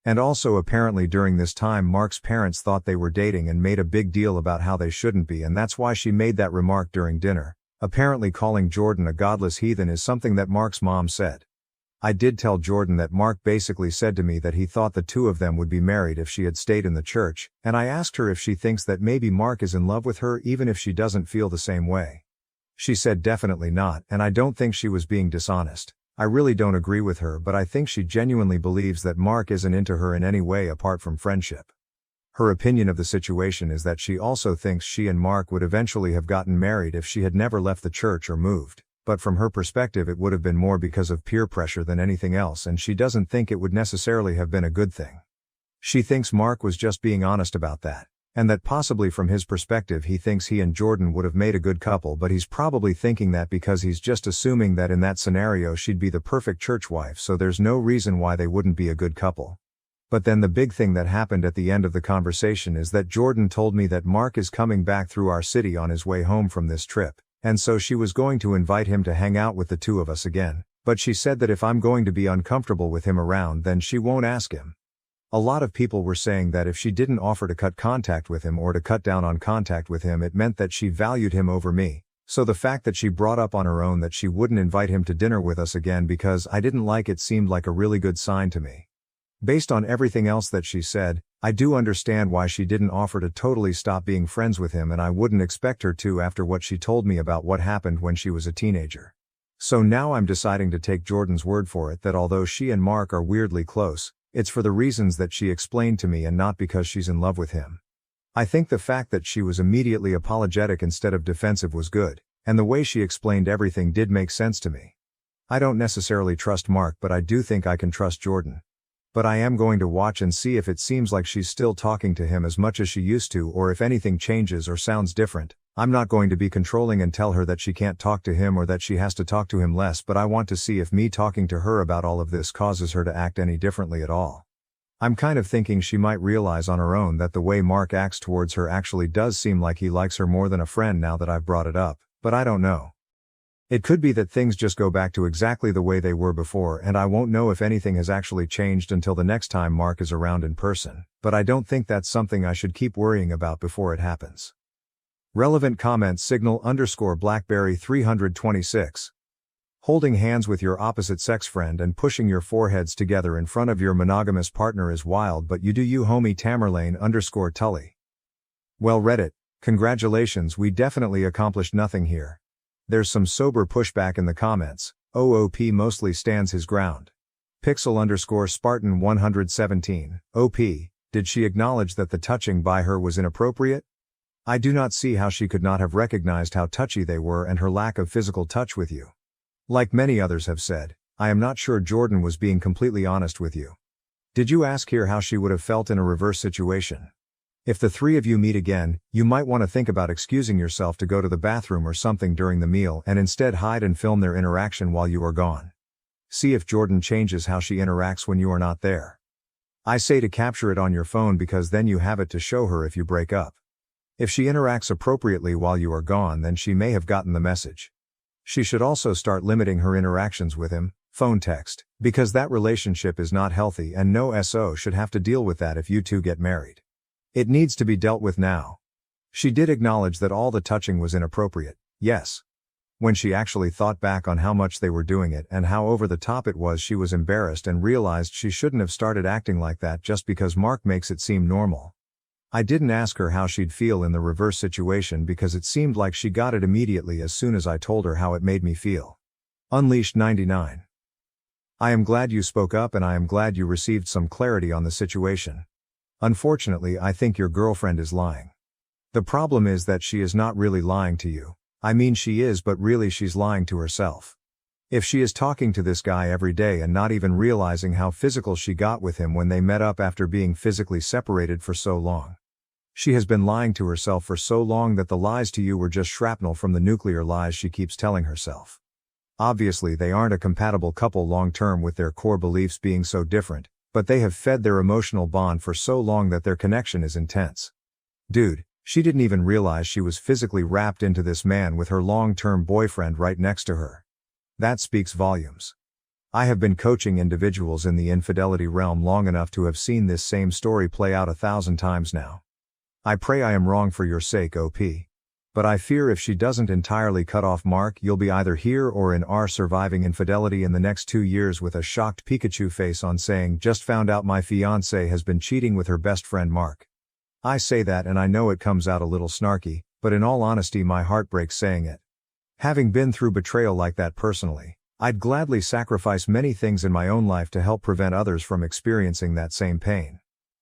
And also apparently during this time Mark's parents thought they were dating and made a big deal about how they shouldn't be, and that's why she made that remark during dinner. Apparently calling Jordan a godless heathen is something that Mark's mom said. I did tell Jordan that Mark basically said to me that he thought the two of them would be married if she had stayed in the church, and I asked her if she thinks that maybe Mark is in love with her even if she doesn't feel the same way. She said definitely not, and I don't think she was being dishonest. I really don't agree with her, but I think she genuinely believes that Mark isn't into her in any way apart from friendship. Her opinion of the situation is that she also thinks she and Mark would eventually have gotten married if she had never left the church or moved. But from her perspective it would have been more because of peer pressure than anything else, and she doesn't think it would necessarily have been a good thing. She thinks Mark was just being honest about that, and that possibly from his perspective he thinks he and Jordan would have made a good couple, but he's probably thinking that because he's just assuming that in that scenario she'd be the perfect church wife, so there's no reason why they wouldn't be a good couple. But then the big thing that happened at the end of the conversation is that Jordan told me that Mark is coming back through our city on his way home from this trip. And so she was going to invite him to hang out with the two of us again, but she said that if I'm going to be uncomfortable with him around then she won't ask him. A lot of people were saying that if she didn't offer to cut contact with him or to cut down on contact with him, it meant that she valued him over me, so the fact that she brought up on her own that she wouldn't invite him to dinner with us again because I didn't like it seemed like a really good sign to me. Based on everything else that she said, I do understand why she didn't offer to totally stop being friends with him, and I wouldn't expect her to after what she told me about what happened when she was a teenager. So now I'm deciding to take Jordan's word for it that although she and Mark are weirdly close, it's for the reasons that she explained to me and not because she's in love with him. I think the fact that she was immediately apologetic instead of defensive was good, and the way she explained everything did make sense to me. I don't necessarily trust Mark, but I do think I can trust Jordan. But I am going to watch and see if it seems like she's still talking to him as much as she used to, or if anything changes or sounds different. I'm not going to be controlling and tell her that she can't talk to him or that she has to talk to him less, but I want to see if me talking to her about all of this causes her to act any differently at all. I'm kind of thinking she might realize on her own that the way Mark acts towards her actually does seem like he likes her more than a friend now that I've brought it up, but I don't know. It could be that things just go back to exactly the way they were before, and I won't know if anything has actually changed until the next time Mark is around in person, but I don't think that's something I should keep worrying about before it happens. Relevant comments signal _BlackBerry 326. Holding hands with your opposite sex friend and pushing your foreheads together in front of your monogamous partner is wild, but you do you, homie. Tamerlane_Tully. Well, Reddit, congratulations, we definitely accomplished nothing here. There's some sober pushback in the comments. OOP mostly stands his ground. Pixel_Spartan117, OP, did she acknowledge that the touching by her was inappropriate? I do not see how she could not have recognized how touchy they were and her lack of physical touch with you. Like many others have said, I am not sure Jordan was being completely honest with you. Did you ask her how she would have felt in a reverse situation? If the three of you meet again, you might want to think about excusing yourself to go to the bathroom or something during the meal and instead hide and film their interaction while you are gone. See if Jordan changes how she interacts when you are not there. I say to capture it on your phone because then you have it to show her if you break up. If she interacts appropriately while you are gone, then she may have gotten the message. She should also start limiting her interactions with him, phone text, because that relationship is not healthy and no SO should have to deal with that if you two get married. It needs to be dealt with now. She did acknowledge that all the touching was inappropriate, yes. When she actually thought back on how much they were doing it and how over the top it was, she was embarrassed and realized she shouldn't have started acting like that just because Mark makes it seem normal. I didn't ask her how she'd feel in the reverse situation because it seemed like she got it immediately as soon as I told her how it made me feel. Unleashed 99. I am glad you spoke up and I am glad you received some clarity on the situation. Unfortunately, I think your girlfriend is lying. The problem is that she is not really lying to you. I mean, she is, but really she's lying to herself. If she is talking to this guy every day and not even realizing how physical she got with him when they met up after being physically separated for so long. She has been lying to herself for so long that the lies to you were just shrapnel from the nuclear lies she keeps telling herself. Obviously, they aren't a compatible couple long term with their core beliefs being so different, but they have fed their emotional bond for so long that their connection is intense. Dude, she didn't even realize she was physically wrapped into this man with her long-term boyfriend right next to her. That speaks volumes. I have been coaching individuals in the infidelity realm long enough to have seen this same story play out 1,000 times now. I pray I am wrong for your sake, OP. But I fear if she doesn't entirely cut off Mark, you'll be either here or in R surviving infidelity in the next 2 years with a shocked Pikachu face on saying, just found out my fiancé has been cheating with her best friend Mark. I say that and I know it comes out a little snarky, but in all honesty my heart breaks saying it. Having been through betrayal like that personally, I'd gladly sacrifice many things in my own life to help prevent others from experiencing that same pain.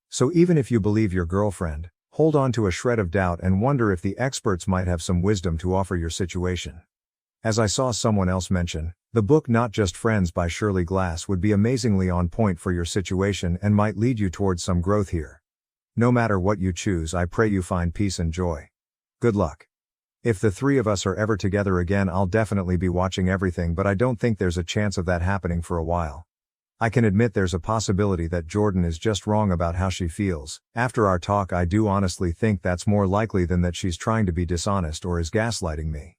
So even if you believe your girlfriend, hold on to a shred of doubt and wonder if the experts might have some wisdom to offer your situation. As I saw someone else mention, the book Not Just Friends by Shirley Glass would be amazingly on point for your situation and might lead you towards some growth here. No matter what you choose, I pray you find peace and joy. Good luck. If the three of us are ever together again, I'll definitely be watching everything, but I don't think there's a chance of that happening for a while. I can admit there's a possibility that Jordan is just wrong about how she feels. After our talk, I do honestly think that's more likely than that she's trying to be dishonest or is gaslighting me.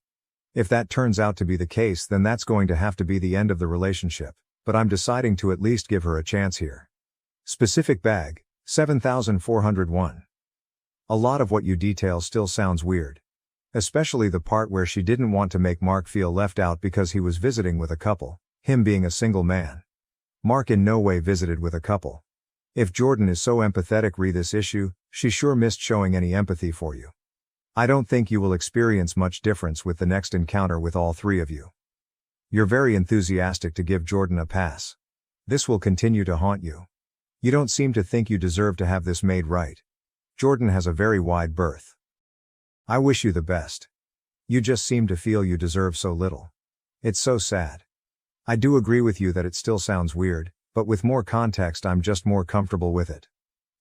If that turns out to be the case, then that's going to have to be the end of the relationship, but I'm deciding to at least give her a chance here. Specific bag, 7401. A lot of what you detail still sounds weird. Especially the part where she didn't want to make Mark feel left out because he was visiting with a couple, him being a single man. Mark in no way visited with a couple. If Jordan is so empathetic re this issue, she sure missed showing any empathy for you. I don't think you will experience much difference with the next encounter with all three of you. You're very enthusiastic to give Jordan a pass. This will continue to haunt you. You don't seem to think you deserve to have this made right. Jordan has a very wide berth. I wish you the best. You just seem to feel you deserve so little. It's so sad. I do agree with you that it still sounds weird, but with more context I'm just more comfortable with it.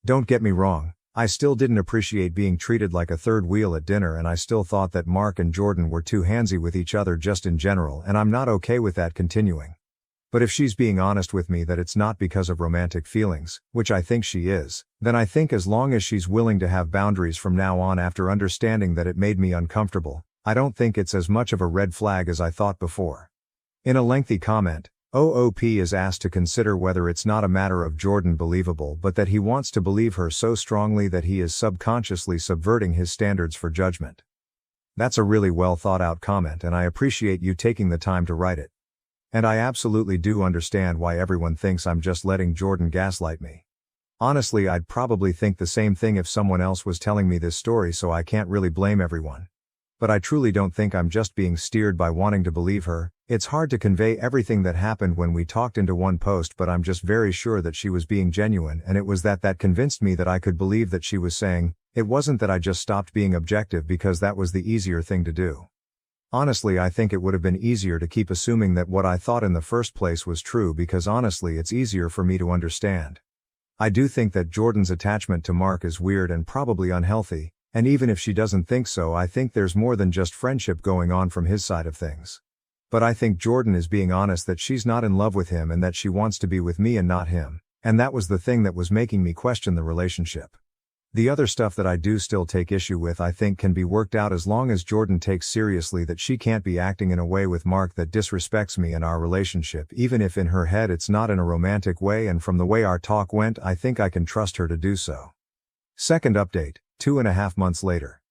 Don't get me wrong, I still didn't appreciate being treated like a third wheel at dinner, and I still thought that Mark and Jordan were too handsy with each other just in general, and I'm not okay with that continuing. But if she's being honest with me that it's not because of romantic feelings, which I think she is, then I think as long as she's willing to have boundaries from now on after understanding that it made me uncomfortable, I don't think it's as much of a red flag as I thought before. In a lengthy comment, OOP is asked to consider whether it's not a matter of Jordan believable but that he wants to believe her so strongly that he is subconsciously subverting his standards for judgment. That's a really well thought out comment and I appreciate you taking the time to write it. And I absolutely do understand why everyone thinks I'm just letting Jordan gaslight me. Honestly, I'd probably think the same thing if someone else was telling me this story, so I can't really blame everyone. But I truly don't think I'm just being steered by wanting to believe her. It's hard to convey everything that happened when we talked into one post, but I'm just very sure that she was being genuine, and it was that convinced me that I could believe that she was saying. It wasn't that I just stopped being objective because that was the easier thing to do. Honestly, I think it would have been easier to keep assuming that what I thought in the first place was true, because honestly it's easier for me to understand. I do think that Jordan's attachment to Mark is weird and probably unhealthy, and even if she doesn't think so, I think there's more than just friendship going on from his side of things. But I think Jordan is being honest that she's not in love with him and that she wants to be with me and not him, and that was the thing that was making me question the relationship. The other stuff that I do still take issue with I think can be worked out as long as Jordan takes seriously that she can't be acting in a way with Mark that disrespects me and our relationship, even if in her head it's not in a romantic way, and from the way our talk went I think I can trust her to do so. Second update, 2.5 months later.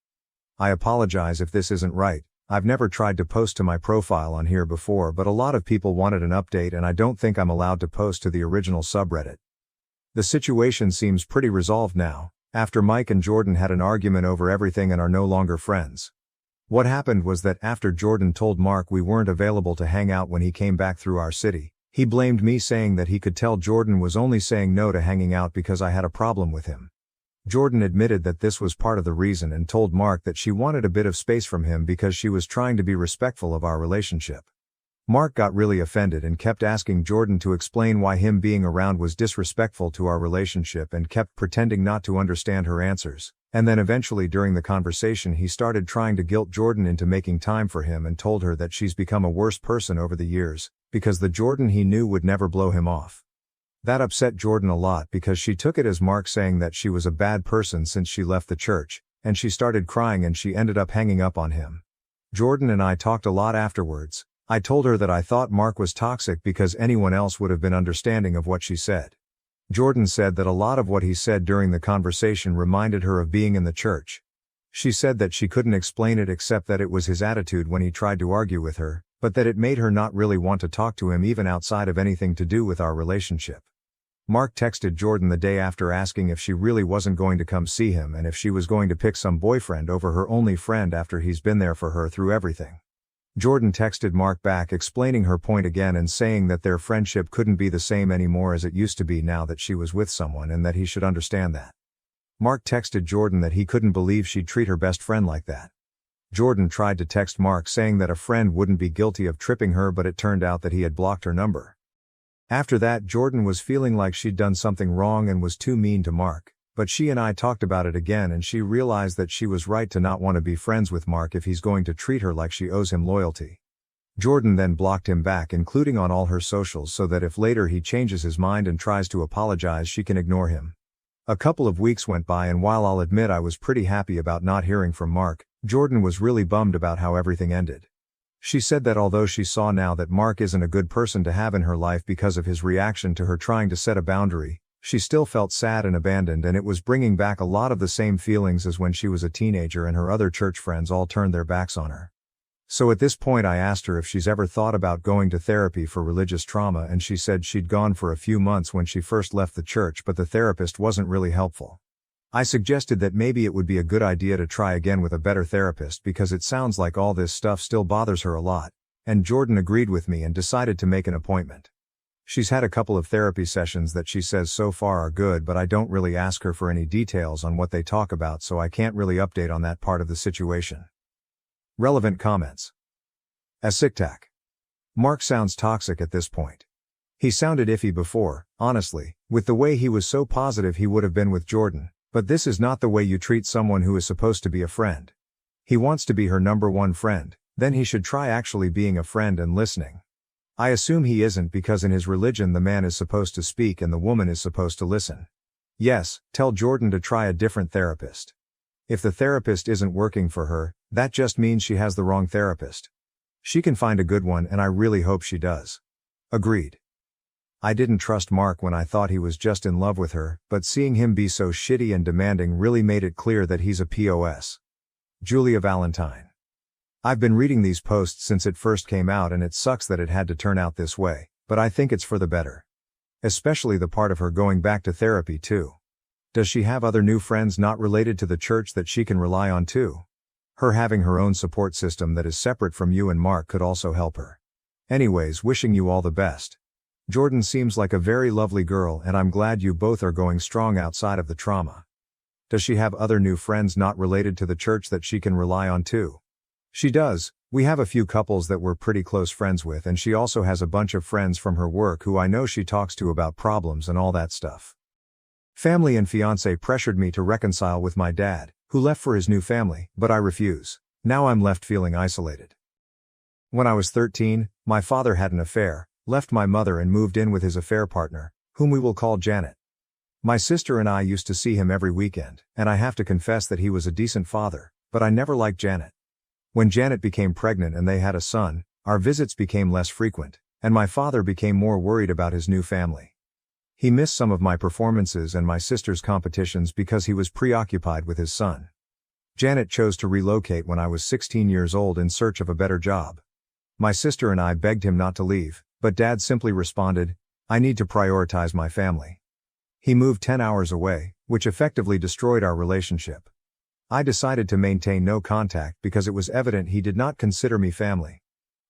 I apologize if this isn't right. I've never tried to post to my profile on here before, but a lot of people wanted an update and I don't think I'm allowed to post to the original subreddit. The situation seems pretty resolved now, after Mike and Jordan had an argument over everything and are no longer friends. What happened was that after Jordan told Mark we weren't available to hang out when he came back through our city, he blamed me, saying that he could tell Jordan was only saying no to hanging out because I had a problem with him. Jordan admitted that this was part of the reason and told Mark that she wanted a bit of space from him because she was trying to be respectful of our relationship. Mark got really offended and kept asking Jordan to explain why him being around was disrespectful to our relationship, and kept pretending not to understand her answers. And then eventually during the conversation he started trying to guilt Jordan into making time for him and told her that she's become a worse person over the years, because the Jordan he knew would never blow him off. That upset Jordan a lot because she took it as Mark saying that she was a bad person since she left the church, and she started crying and she ended up hanging up on him. Jordan and I talked a lot afterwards. I told her that I thought Mark was toxic because anyone else would have been understanding of what she said. Jordan said that a lot of what he said during the conversation reminded her of being in the church. She said that she couldn't explain it except that it was his attitude when he tried to argue with her, but that it made her not really want to talk to him even outside of anything to do with our relationship. Mark texted Jordan the day after asking if she really wasn't going to come see him and if she was going to pick some boyfriend over her only friend after he's been there for her through everything. Jordan texted Mark back explaining her point again and saying that their friendship couldn't be the same anymore as it used to be now that she was with someone, and that he should understand that. Mark texted Jordan that he couldn't believe she'd treat her best friend like that. Jordan tried to text Mark saying that a friend wouldn't be guilty of tripping her, but it turned out that he had blocked her number. After that, Jordan was feeling like she'd done something wrong and was too mean to Mark, but she and I talked about it again and she realized that she was right to not want to be friends with Mark if he's going to treat her like she owes him loyalty. Jordan then blocked him back, including on all her socials, so that if later he changes his mind and tries to apologize she can ignore him. A couple of weeks went by, and while I'll admit I was pretty happy about not hearing from Mark, Jordan was really bummed about how everything ended. She said that although she saw now that Mark isn't a good person to have in her life because of his reaction to her trying to set a boundary, she still felt sad and abandoned, and it was bringing back a lot of the same feelings as when she was a teenager and her other church friends all turned their backs on her. So at this point I asked her if she's ever thought about going to therapy for religious trauma, and she said she'd gone for a few months when she first left the church, but the therapist wasn't really helpful. I suggested that maybe it would be a good idea to try again with a better therapist because it sounds like all this stuff still bothers her a lot, and Jordan agreed with me and decided to make an appointment. She's had a couple of therapy sessions that she says so far are good, but I don't really ask her for any details on what they talk about, so I can't really update on that part of the situation. Relevant comments. Asiktak. Mark sounds toxic at this point. He sounded iffy before, honestly, with the way he was so positive he would have been with Jordan, but this is not the way you treat someone who is supposed to be a friend. He wants to be her number one friend, then he should try actually being a friend and listening. I assume he isn't, because in his religion the man is supposed to speak and the woman is supposed to listen. Yes, tell Jordan to try a different therapist. If the therapist isn't working for her, that just means she has the wrong therapist. She can find a good one, and I really hope she does. Agreed. I didn't trust Mark when I thought he was just in love with her, but seeing him be so shitty and demanding really made it clear that he's a POS. Julia Valentine. I've been reading these posts since it first came out and it sucks that it had to turn out this way, but I think it's for the better. Especially the part of her going back to therapy too. Does she have other new friends not related to the church that she can rely on too? Her having her own support system that is separate from you and Mark could also help her. Anyways, wishing you all the best. Jordan seems like a very lovely girl and I'm glad you both are going strong outside of the trauma. Does she have other new friends not related to the church that she can rely on too? She does. We have a few couples that we're pretty close friends with and she also has a bunch of friends from her work who I know she talks to about problems and all that stuff. Family and fiancé pressured me to reconcile with my dad, who left for his new family, but I refuse. Now I'm left feeling isolated. When I was 13, my father had an affair, left my mother and moved in with his affair partner, whom we will call Janet. My sister and I used to see him every weekend, and I have to confess that he was a decent father, but I never liked Janet. When Janet became pregnant and they had a son, our visits became less frequent, and my father became more worried about his new family. He missed some of my performances and my sister's competitions because he was preoccupied with his son. Janet chose to relocate when I was 16 years old in search of a better job. My sister and I begged him not to leave, but Dad simply responded, "I need to prioritize my family." He moved 10 hours away, which effectively destroyed our relationship. I decided to maintain no contact because it was evident he did not consider me family.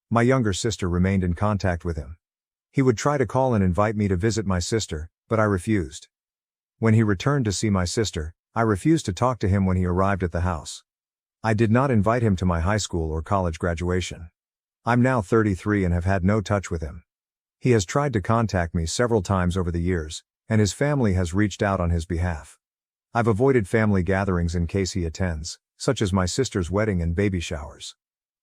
My younger sister remained in contact with him. He would try to call and invite me to visit my sister, but I refused. When he returned to see my sister, I refused to talk to him when he arrived at the house. I did not invite him to my high school or college graduation. I'm now 33 and have had no touch with him. He has tried to contact me several times over the years, and his family has reached out on his behalf. I've avoided family gatherings in case he attends, such as my sister's wedding and baby showers.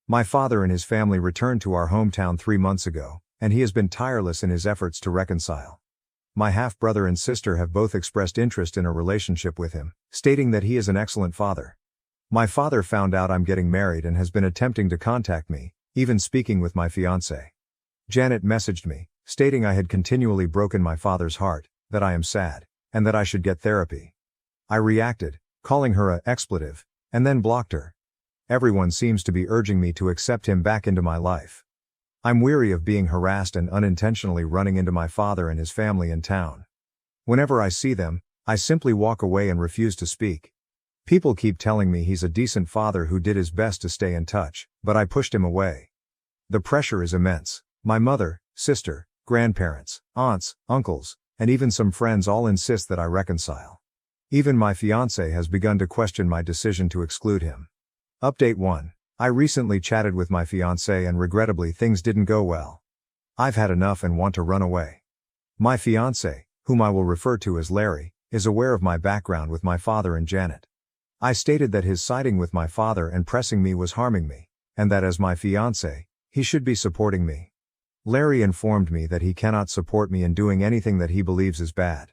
My father and his family returned to our hometown 3 months ago, and he has been tireless in his efforts to reconcile. My half-brother and sister have both expressed interest in a relationship with him, stating that he is an excellent father. My father found out I'm getting married and has been attempting to contact me, even speaking with my fiancé. Janet messaged me, stating I had continually broken my father's heart, that I am sad, and that I should get therapy. I reacted, calling her a expletive, and then blocked her. Everyone seems to be urging me to accept him back into my life. I'm weary of being harassed and unintentionally running into my father and his family in town. Whenever I see them, I simply walk away and refuse to speak. People keep telling me he's a decent father who did his best to stay in touch, but I pushed him away. The pressure is immense. My mother, sister, grandparents, aunts, uncles, and even some friends all insist that I reconcile. Even my fiancé has begun to question my decision to exclude him. Update 1. I recently chatted with my fiancé and regrettably things didn't go well. I've had enough and want to run away. My fiancé, whom I will refer to as Larry, is aware of my background with my father and Janet. I stated that his siding with my father and pressing me was harming me, and that as my fiancé, he should be supporting me. Larry informed me that he cannot support me in doing anything that he believes is bad.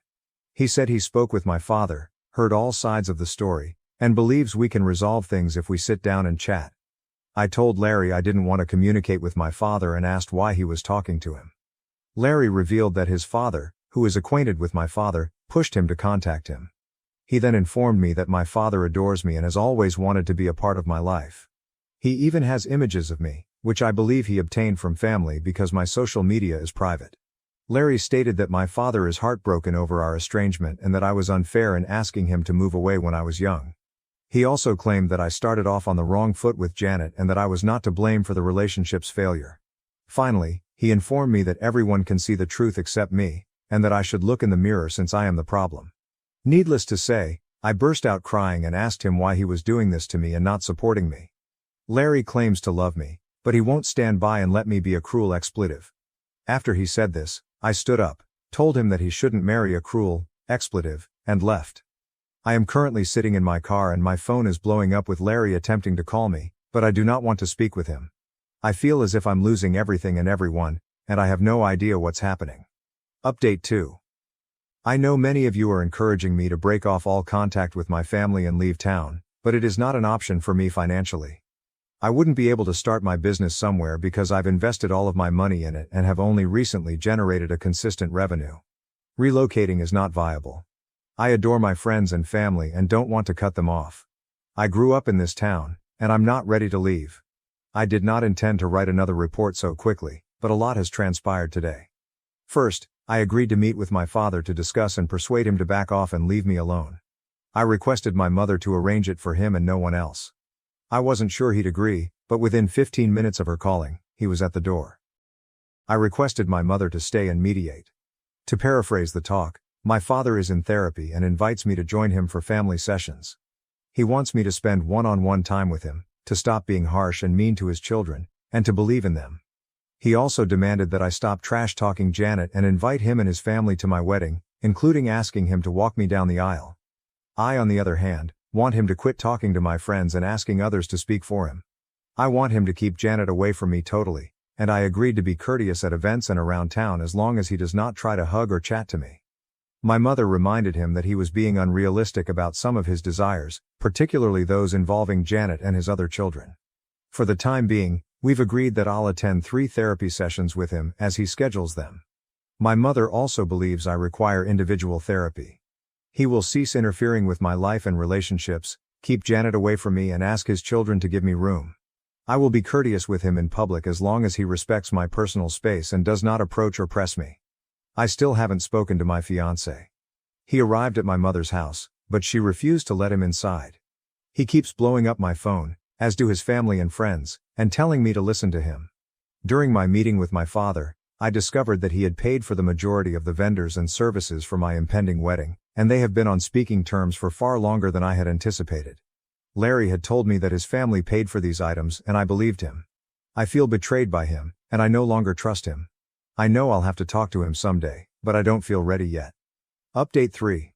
He said he spoke with my father, heard all sides of the story, and believes we can resolve things if we sit down and chat. I told Larry I didn't want to communicate with my father and asked why he was talking to him. Larry revealed that his father, who is acquainted with my father, pushed him to contact him. He then informed me that my father adores me and has always wanted to be a part of my life. He even has images of me, which I believe he obtained from family because my social media is private. Larry stated that my father is heartbroken over our estrangement and that I was unfair in asking him to move away when I was young. He also claimed that I started off on the wrong foot with Janet and that I was not to blame for the relationship's failure. Finally, he informed me that everyone can see the truth except me, and that I should look in the mirror since I am the problem. Needless to say, I burst out crying and asked him why he was doing this to me and not supporting me. Larry claims to love me, but he won't stand by and let me be a cruel expletive. After he said this, I stood up, told him that he shouldn't marry a cruel expletive, and left. I am currently sitting in my car and my phone is blowing up with Larry attempting to call me, but I do not want to speak with him. I feel as if I'm losing everything and everyone, and I have no idea what's happening. Update 2. I know many of you are encouraging me to break off all contact with my family and leave town, but it is not an option for me financially. I wouldn't be able to start my business somewhere because I've invested all of my money in it and have only recently generated a consistent revenue. Relocating is not viable. I adore my friends and family and don't want to cut them off. I grew up in this town, and I'm not ready to leave. I did not intend to write another report so quickly, but a lot has transpired today. First, I agreed to meet with my father to discuss and persuade him to back off and leave me alone. I requested my mother to arrange it for him and no one else. I wasn't sure he'd agree, but within 15 minutes of her calling, he was at the door. I requested my mother to stay and mediate. To paraphrase the talk, my father is in therapy and invites me to join him for family sessions. He wants me to spend one-on-one time with him, to stop being harsh and mean to his children, and to believe in them. He also demanded that I stop trash-talking Janet and invite him and his family to my wedding, including asking him to walk me down the aisle. I, on the other hand, want him to quit talking to my friends and asking others to speak for him. I want him to keep Janet away from me totally, and I agreed to be courteous at events and around town as long as he does not try to hug or chat to me. My mother reminded him that he was being unrealistic about some of his desires, particularly those involving Janet and his other children. For the time being, we've agreed that I'll attend 3 therapy sessions with him as he schedules them. My mother also believes I require individual therapy. He will cease interfering with my life and relationships, keep Janet away from me and ask his children to give me room. I will be courteous with him in public as long as he respects my personal space and does not approach or press me. I still haven't spoken to my fiancé. He arrived at my mother's house, but she refused to let him inside. He keeps blowing up my phone, as do his family and friends, and telling me to listen to him. During my meeting with my father, I discovered that he had paid for the majority of the vendors and services for my impending wedding, and they have been on speaking terms for far longer than I had anticipated. Larry had told me that his family paid for these items and I believed him. I feel betrayed by him, and I no longer trust him. I know I'll have to talk to him someday, but I don't feel ready yet. Update 3.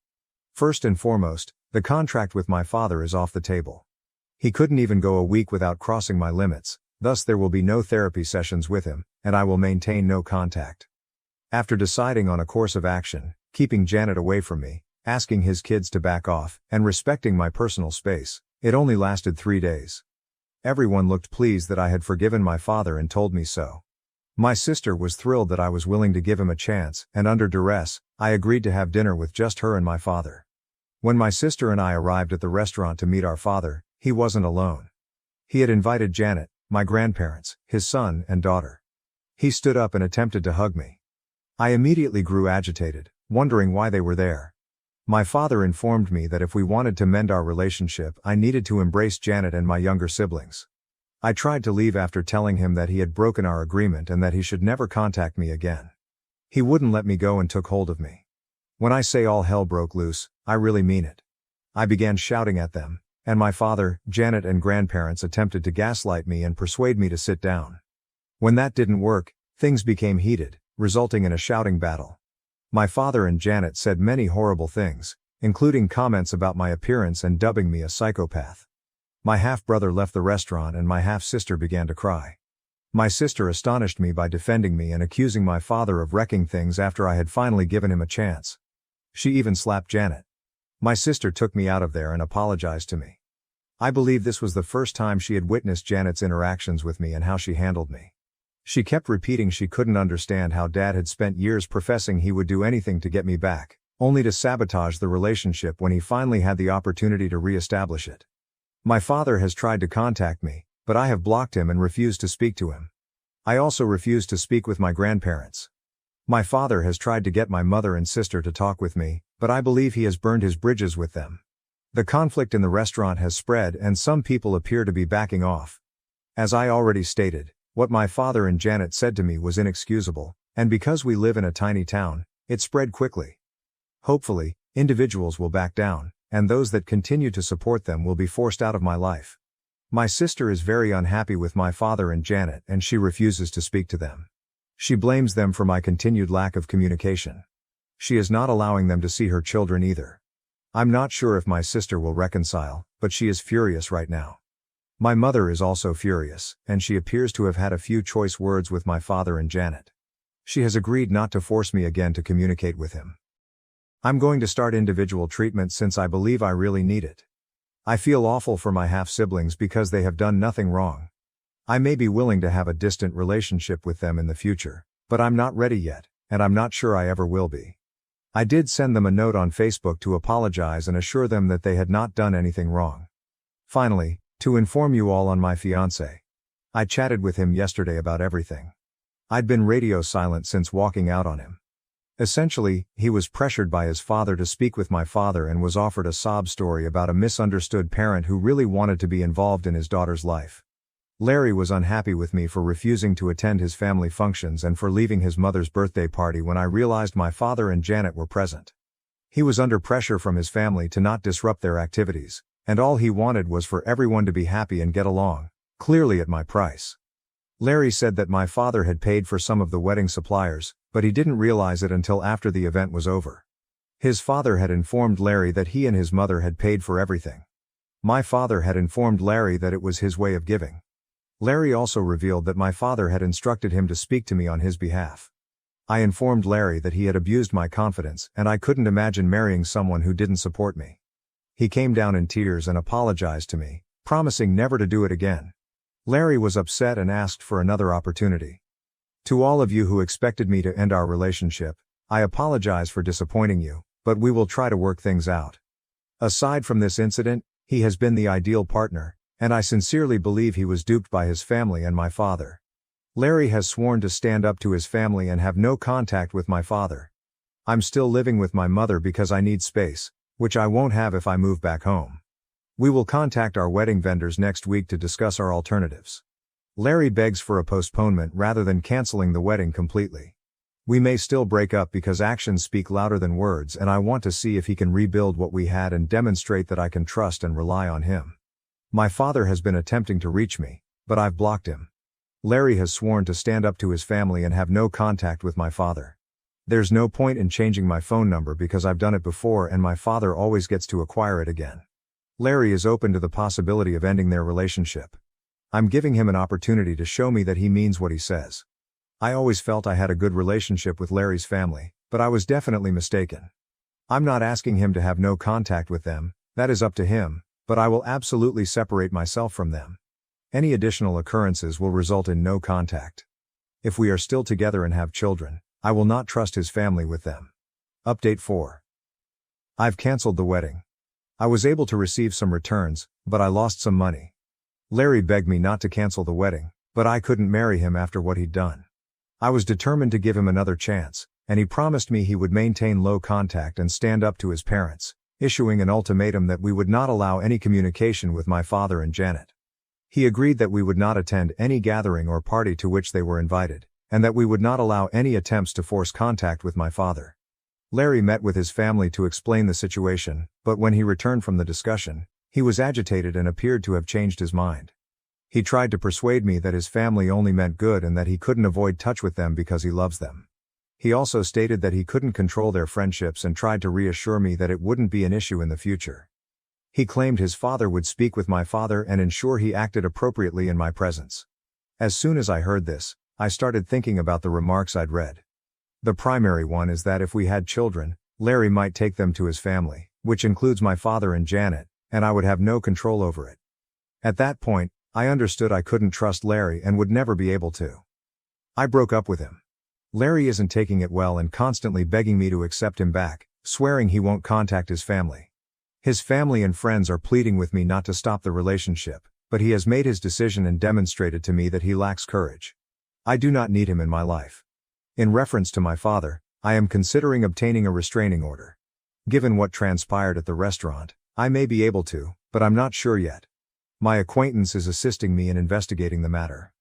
First and foremost, the contract with my father is off the table. He couldn't even go a week without crossing my limits, thus there will be no therapy sessions with him, and I will maintain no contact. After deciding on a course of action, keeping Janet away from me, asking his kids to back off, and respecting my personal space, it only lasted 3 days. Everyone looked pleased that I had forgiven my father and told me so. My sister was thrilled that I was willing to give him a chance, and under duress, I agreed to have dinner with just her and my father. When my sister and I arrived at the restaurant to meet our father, he wasn't alone. He had invited Janet, my grandparents, his son and daughter. He stood up and attempted to hug me. I immediately grew agitated, wondering why they were there. My father informed me that if we wanted to mend our relationship, I needed to embrace Janet and my younger siblings. I tried to leave after telling him that he had broken our agreement and that he should never contact me again. He wouldn't let me go and took hold of me. When I say all hell broke loose, I really mean it. I began shouting at them, and my father, Janet and grandparents attempted to gaslight me and persuade me to sit down. When that didn't work, things became heated, resulting in a shouting battle. My father and Janet said many horrible things, including comments about my appearance and dubbing me a psychopath. My half-brother left the restaurant and my half-sister began to cry. My sister astonished me by defending me and accusing my father of wrecking things after I had finally given him a chance. She even slapped Janet. My sister took me out of there and apologized to me. I believe this was the first time she had witnessed Janet's interactions with me and how she handled me. She kept repeating she couldn't understand how Dad had spent years professing he would do anything to get me back, only to sabotage the relationship when he finally had the opportunity to re-establish it. My father has tried to contact me, but I have blocked him and refused to speak to him. I also refuse to speak with my grandparents. My father has tried to get my mother and sister to talk with me, but I believe he has burned his bridges with them. The conflict in the restaurant has spread and some people appear to be backing off. As I already stated, what my father and Janet said to me was inexcusable, and because we live in a tiny town, it spread quickly. Hopefully, individuals will back down, and those that continue to support them will be forced out of my life. My sister is very unhappy with my father and Janet and she refuses to speak to them. She blames them for my continued lack of communication. She is not allowing them to see her children either. I'm not sure if my sister will reconcile, but she is furious right now. My mother is also furious, and she appears to have had a few choice words with my father and Janet. She has agreed not to force me again to communicate with him. I'm going to start individual treatment since I believe I really need it. I feel awful for my half-siblings because they have done nothing wrong. I may be willing to have a distant relationship with them in the future, but I'm not ready yet, and I'm not sure I ever will be. I did send them a note on Facebook to apologize and assure them that they had not done anything wrong. Finally, to inform you all on my fiancé. I chatted with him yesterday about everything. I'd been radio silent since walking out on him. Essentially, he was pressured by his father to speak with my father and was offered a sob story about a misunderstood parent who really wanted to be involved in his daughter's life. Larry was unhappy with me for refusing to attend his family functions and for leaving his mother's birthday party when I realized my father and Janet were present. He was under pressure from his family to not disrupt their activities, and all he wanted was for everyone to be happy and get along, clearly at my price. Larry said that my father had paid for some of the wedding suppliers, but he didn't realize it until after the event was over. His father had informed Larry that he and his mother had paid for everything. My father had informed Larry that it was his way of giving. Larry also revealed that my father had instructed him to speak to me on his behalf. I informed Larry that he had abused my confidence and I couldn't imagine marrying someone who didn't support me. He came down in tears and apologized to me, promising never to do it again. Larry was upset and asked for another opportunity. To all of you who expected me to end our relationship, I apologize for disappointing you, but we will try to work things out. Aside from this incident, he has been the ideal partner, and I sincerely believe he was duped by his family and my father. Larry has sworn to stand up to his family and have no contact with my father. I'm still living with my mother because I need space, which I won't have if I move back home. We will contact our wedding vendors next week to discuss our alternatives. Larry begs for a postponement rather than canceling the wedding completely. We may still break up because actions speak louder than words, and I want to see if he can rebuild what we had and demonstrate that I can trust and rely on him. My father has been attempting to reach me, but I've blocked him. Larry has sworn to stand up to his family and have no contact with my father. There's no point in changing my phone number because I've done it before and my father always gets to acquire it again. Larry is open to the possibility of ending their relationship. I'm giving him an opportunity to show me that he means what he says. I always felt I had a good relationship with Larry's family, but I was definitely mistaken. I'm not asking him to have no contact with them, that is up to him, but I will absolutely separate myself from them. Any additional occurrences will result in no contact. If we are still together and have children, I will not trust his family with them. Update 4. I've cancelled the wedding. I was able to receive some returns, but I lost some money. Larry begged me not to cancel the wedding, but I couldn't marry him after what he'd done. I was determined to give him another chance, and he promised me he would maintain low contact and stand up to his parents, issuing an ultimatum that we would not allow any communication with my father and Janet. He agreed that we would not attend any gathering or party to which they were invited, and that we would not allow any attempts to force contact with my father. Larry met with his family to explain the situation, but when he returned from the discussion, he was agitated and appeared to have changed his mind. He tried to persuade me that his family only meant good and that he couldn't avoid touch with them because he loves them. He also stated that he couldn't control their friendships and tried to reassure me that it wouldn't be an issue in the future. He claimed his father would speak with my father and ensure he acted appropriately in my presence. As soon as I heard this, I started thinking about the remarks I'd read. The primary one is that if we had children, Larry might take them to his family, which includes my father and Janet, and I would have no control over it. At that point, I understood I couldn't trust Larry and would never be able to. I broke up with him. Larry isn't taking it well and constantly begging me to accept him back, swearing he won't contact his family. His family and friends are pleading with me not to stop the relationship, but he has made his decision and demonstrated to me that he lacks courage. I do not need him in my life. In reference to my father, I am considering obtaining a restraining order. Given what transpired at the restaurant, I may be able to, but I'm not sure yet. My acquaintance is assisting me in investigating the matter.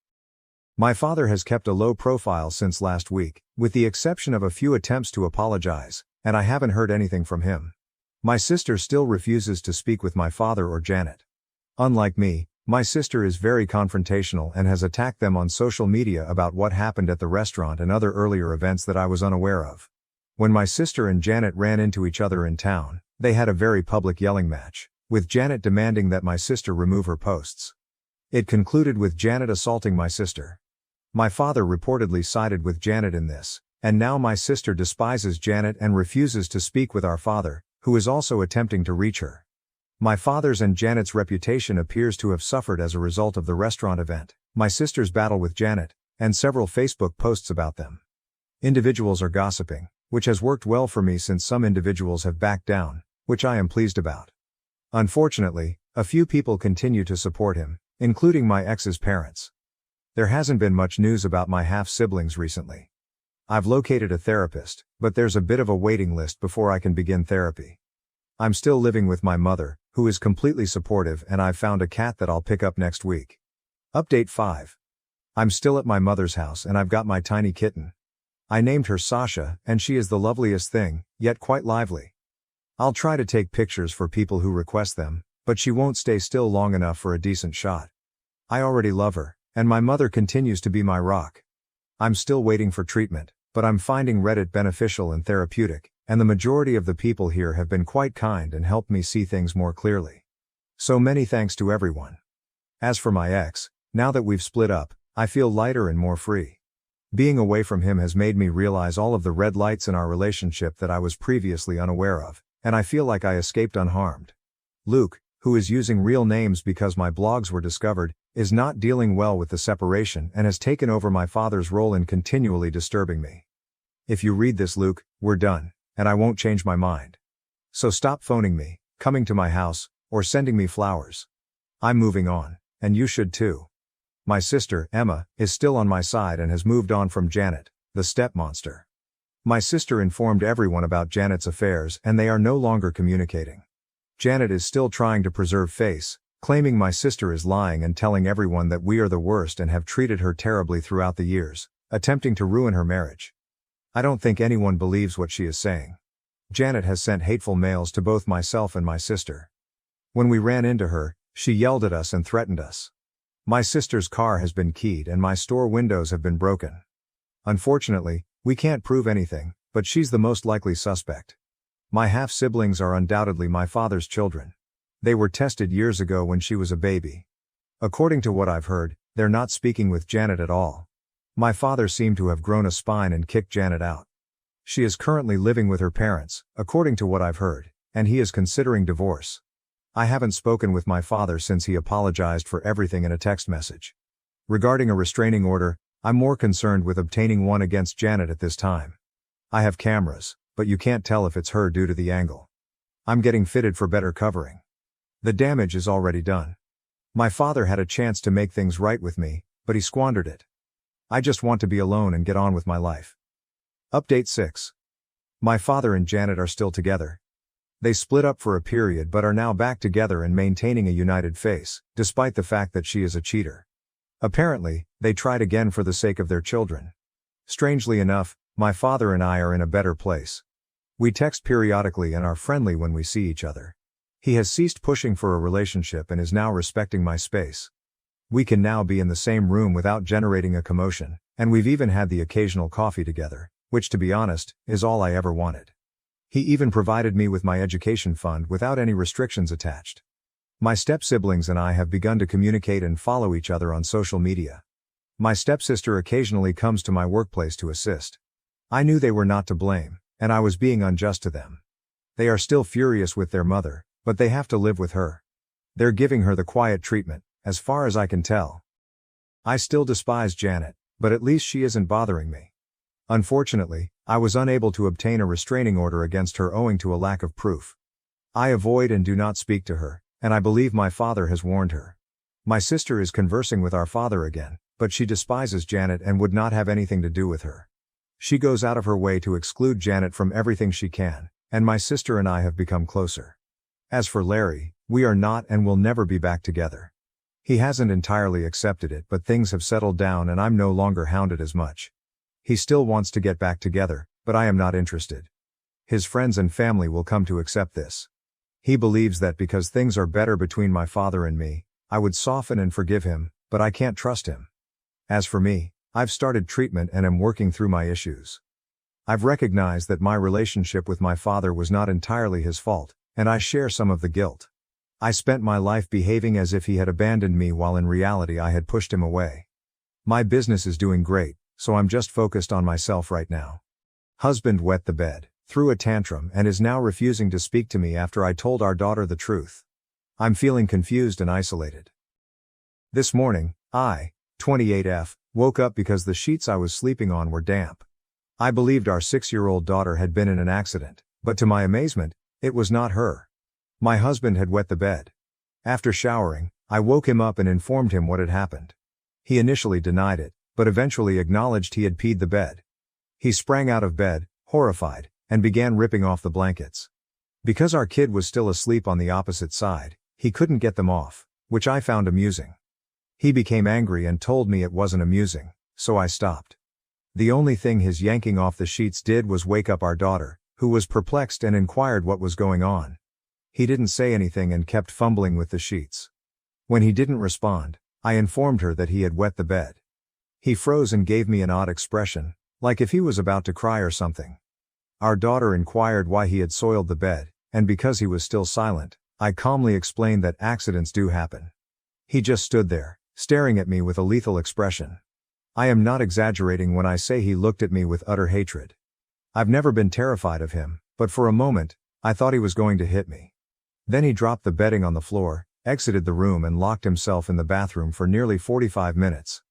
My father has kept a low profile since last week, with the exception of a few attempts to apologize, and I haven't heard anything from him. My sister still refuses to speak with my father or Janet. Unlike me, my sister is very confrontational and has attacked them on social media about what happened at the restaurant and other earlier events that I was unaware of. When my sister and Janet ran into each other in town, they had a very public yelling match, with Janet demanding that my sister remove her posts. It concluded with Janet assaulting my sister. My father reportedly sided with Janet in this, and now my sister despises Janet and refuses to speak with our father, who is also attempting to reach her. My father's and Janet's reputation appears to have suffered as a result of the restaurant event, my sister's battle with Janet, and several Facebook posts about them. Individuals are gossiping, which has worked well for me since some individuals have backed down, which I am pleased about. Unfortunately, a few people continue to support him, including my ex's parents. There hasn't been much news about my half-siblings recently. I've located a therapist, but there's a bit of a waiting list before I can begin therapy. I'm still living with my mother, who is completely supportive, and I've found a cat that I'll pick up next week. Update 5. I'm still at my mother's house and I've got my tiny kitten. I named her Sasha, and she is the loveliest thing, yet quite lively. I'll try to take pictures for people who request them, but she won't stay still long enough for a decent shot. I already love her, and my mother continues to be my rock. I'm still waiting for treatment, but I'm finding Reddit beneficial and therapeutic, and the majority of the people here have been quite kind and helped me see things more clearly. So many thanks to everyone. As for my ex, now that we've split up, I feel lighter and more free. Being away from him has made me realize all of the red lights in our relationship that I was previously unaware of, and I feel like I escaped unharmed. Luke, who is using real names because my blogs were discovered, is not dealing well with the separation and has taken over my father's role in continually disturbing me. If you read this, Luke, we're done, and I won't change my mind. So stop phoning me, coming to my house, or sending me flowers. I'm moving on, and you should too. My sister, Emma, is still on my side and has moved on from Janet, the stepmonster. My sister informed everyone about Janet's affairs and they are no longer communicating. Janet is still trying to preserve face, claiming my sister is lying and telling everyone that we are the worst and have treated her terribly throughout the years, attempting to ruin her marriage. I don't think anyone believes what she is saying. Janet has sent hateful mails to both myself and my sister. When we ran into her, she yelled at us and threatened us. My sister's car has been keyed and my store windows have been broken. Unfortunately, we can't prove anything, but she's the most likely suspect. My half-siblings are undoubtedly my father's children. They were tested years ago when she was a baby. According to what I've heard, they're not speaking with Janet at all. My father seemed to have grown a spine and kicked Janet out. She is currently living with her parents, according to what I've heard, and he is considering divorce. I haven't spoken with my father since he apologized for everything in a text message. Regarding a restraining order, I'm more concerned with obtaining one against Janet at this time. I have cameras, but you can't tell if it's her due to the angle. I'm getting fitted for better covering. The damage is already done. My father had a chance to make things right with me, but he squandered it. I just want to be alone and get on with my life. Update 6. My father and Janet are still together. They split up for a period but are now back together and maintaining a united face, despite the fact that she is a cheater. Apparently, they tried again for the sake of their children. Strangely enough, my father and I are in a better place. We text periodically and are friendly when we see each other. He has ceased pushing for a relationship and is now respecting my space. We can now be in the same room without generating a commotion, and we've even had the occasional coffee together, which to be honest, is all I ever wanted. He even provided me with my education fund without any restrictions attached. My step-siblings and I have begun to communicate and follow each other on social media. My stepsister occasionally comes to my workplace to assist. I knew they were not to blame, and I was being unjust to them. They are still furious with their mother, but they have to live with her. They're giving her the quiet treatment, as far as I can tell. I still despise Janet, but at least she isn't bothering me. Unfortunately, I was unable to obtain a restraining order against her owing to a lack of proof. I avoid and do not speak to her, and I believe my father has warned her. My sister is conversing with our father again, but she despises Janet and would not have anything to do with her. She goes out of her way to exclude Janet from everything she can, and my sister and I have become closer. As for Larry, we are not and will never be back together. He hasn't entirely accepted it, but things have settled down and I'm no longer hounded as much. He still wants to get back together, but I am not interested. His friends and family will come to accept this. He believes that because things are better between my father and me, I would soften and forgive him, but I can't trust him. As for me, I've started treatment and am working through my issues. I've recognized that my relationship with my father was not entirely his fault, and I share some of the guilt. I spent my life behaving as if he had abandoned me while in reality I had pushed him away. My business is doing great, so I'm just focused on myself right now. Husband wet the bed, threw a tantrum and is now refusing to speak to me after I told our daughter the truth. I'm feeling confused and isolated. This morning, I, 28F, woke up because the sheets I was sleeping on were damp. I believed our 6-year-old daughter had been in an accident, but to my amazement, it was not her. My husband had wet the bed. After showering, I woke him up and informed him what had happened. He initially denied it, but eventually acknowledged he had peed the bed. He sprang out of bed, horrified, and began ripping off the blankets. Because our kid was still asleep on the opposite side, he couldn't get them off, which I found amusing. He became angry and told me it wasn't amusing, so I stopped. The only thing his yanking off the sheets did was wake up our daughter, who was perplexed and inquired what was going on. He didn't say anything and kept fumbling with the sheets. When he didn't respond, I informed her that he had wet the bed. He froze and gave me an odd expression, like if he was about to cry or something. Our daughter inquired why he had soiled the bed, and because he was still silent, I calmly explained that accidents do happen. He just stood there, staring at me with a lethal expression. I am not exaggerating when I say he looked at me with utter hatred. I've never been terrified of him, but for a moment, I thought he was going to hit me. Then he dropped the bedding on the floor, exited the room and locked himself in the bathroom for nearly 45 minutes.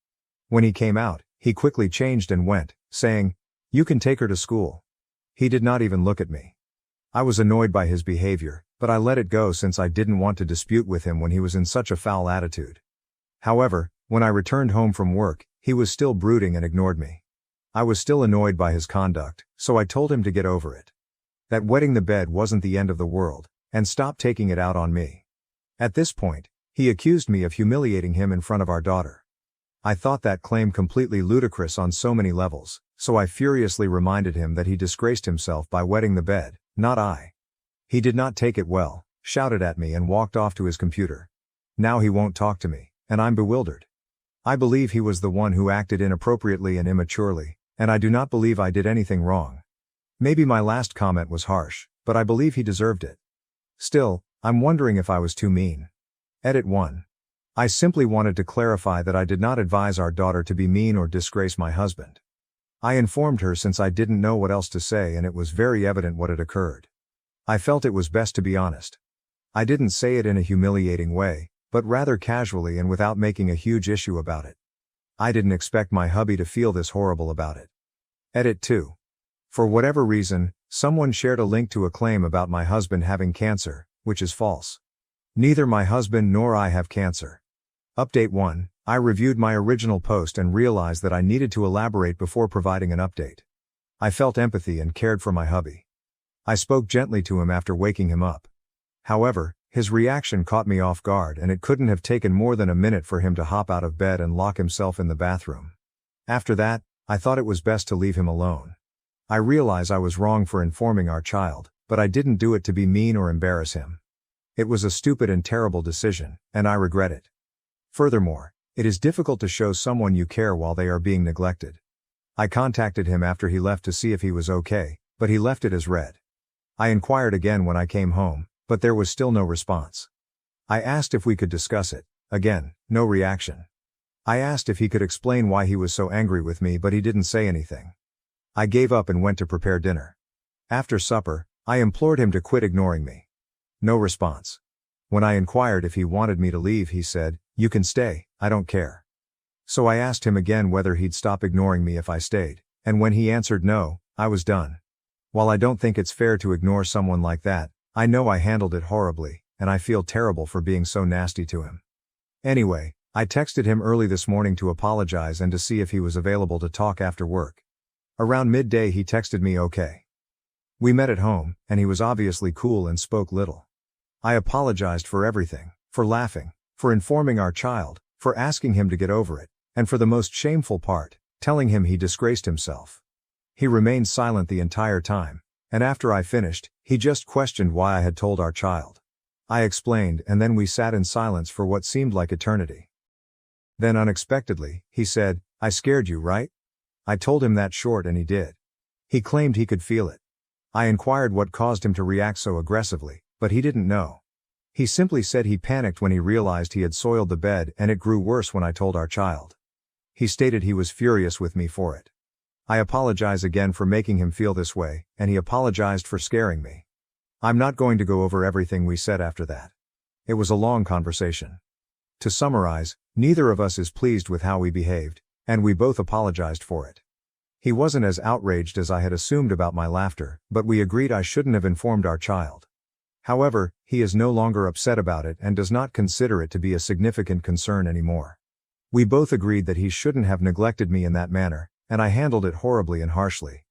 When he came out, he quickly changed and went, saying, "You can take her to school." He did not even look at me. I was annoyed by his behavior, but I let it go since I didn't want to dispute with him when he was in such a foul attitude. However, when I returned home from work, he was still brooding and ignored me. I was still annoyed by his conduct, so I told him to get over it. That wetting the bed wasn't the end of the world, and stop taking it out on me. At this point, he accused me of humiliating him in front of our daughter. I thought that claim completely ludicrous on so many levels, so I furiously reminded him that he disgraced himself by wetting the bed, not I. He did not take it well, shouted at me and walked off to his computer. Now he won't talk to me, and I'm bewildered. I believe he was the one who acted inappropriately and immaturely, and I do not believe I did anything wrong. Maybe my last comment was harsh, but I believe he deserved it. Still, I'm wondering if I was too mean. Edit 1. I simply wanted to clarify that I did not advise our daughter to be mean or disgrace my husband. I informed her since I didn't know what else to say and it was very evident what had occurred. I felt it was best to be honest. I didn't say it in a humiliating way, but rather casually and without making a huge issue about it. I didn't expect my hubby to feel this horrible about it. Edit 2. For whatever reason, someone shared a link to a claim about my husband having cancer, which is false. Neither my husband nor I have cancer. Update 1. I reviewed my original post and realized that I needed to elaborate before providing an update. I felt empathy and cared for my hubby. I spoke gently to him after waking him up. However, his reaction caught me off guard and it couldn't have taken more than a minute for him to hop out of bed and lock himself in the bathroom. After that, I thought it was best to leave him alone. I realize I was wrong for informing our child, but I didn't do it to be mean or embarrass him. It was a stupid and terrible decision, and I regret it. Furthermore, it is difficult to show someone you care while they are being neglected. I contacted him after he left to see if he was okay, but he left it as read. I inquired again when I came home, but there was still no response. I asked if we could discuss it. Again, no reaction. I asked if he could explain why he was so angry with me, but he didn't say anything. I gave up and went to prepare dinner. After supper, I implored him to quit ignoring me. No response. When I inquired if he wanted me to leave, he said, "You can stay, I don't care." So I asked him again whether he'd stop ignoring me if I stayed, and when he answered no, I was done. While I don't think it's fair to ignore someone like that, I know I handled it horribly, and I feel terrible for being so nasty to him. Anyway, I texted him early this morning to apologize and to see if he was available to talk after work. Around midday he texted me okay. We met at home, and he was obviously cool and spoke little. I apologized for everything, for laughing, for informing our child, for asking him to get over it, and for the most shameful part, telling him he disgraced himself. He remained silent the entire time, and after I finished, he just questioned why I had told our child. I explained, and then we sat in silence for what seemed like eternity. Then unexpectedly, he said, "I scared you, right?" I told him that short and he did. He claimed he could feel it. I inquired what caused him to react so aggressively, but he didn't know. He simply said he panicked when he realized he had soiled the bed and it grew worse when I told our child. He stated he was furious with me for it. I apologize again for making him feel this way, and he apologized for scaring me. I'm not going to go over everything we said after that. It was a long conversation. To summarize, neither of us is pleased with how we behaved, and we both apologized for it. He wasn't as outraged as I had assumed about my laughter, but we agreed I shouldn't have informed our child. However, he is no longer upset about it and does not consider it to be a significant concern anymore. We both agreed that he shouldn't have neglected me in that manner, and I handled it horribly and harshly.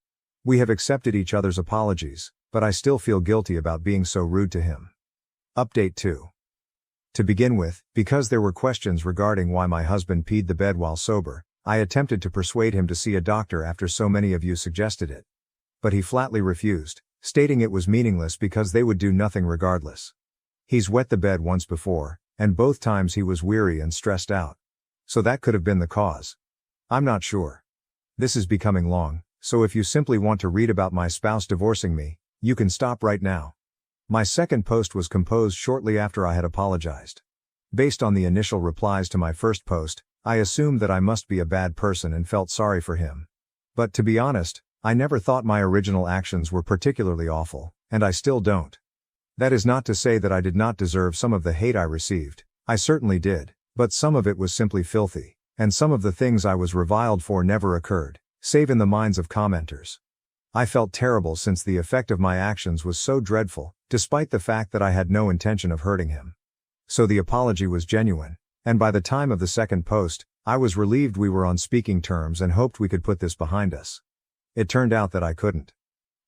We have accepted each other's apologies, but I still feel guilty about being so rude to him. Update 2. To begin with, because there were questions regarding why my husband peed the bed while sober, I attempted to persuade him to see a doctor after so many of you suggested it. But he flatly refused, stating it was meaningless because they would do nothing regardless. He's wet the bed once before, and both times he was weary and stressed out. So that could have been the cause. I'm not sure. This is becoming long, so if you simply want to read about my spouse divorcing me, you can stop right now. My second post was composed shortly after I had apologized. Based on the initial replies to my first post, I assumed that I must be a bad person and felt sorry for him. But to be honest, I never thought my original actions were particularly awful, and I still don't. That is not to say that I did not deserve some of the hate I received. I certainly did, but some of it was simply filthy, and some of the things I was reviled for never occurred, save in the minds of commenters. I felt terrible since the effect of my actions was so dreadful, despite the fact that I had no intention of hurting him. So the apology was genuine, and by the time of the second post, I was relieved we were on speaking terms and hoped we could put this behind us. It turned out that I couldn't.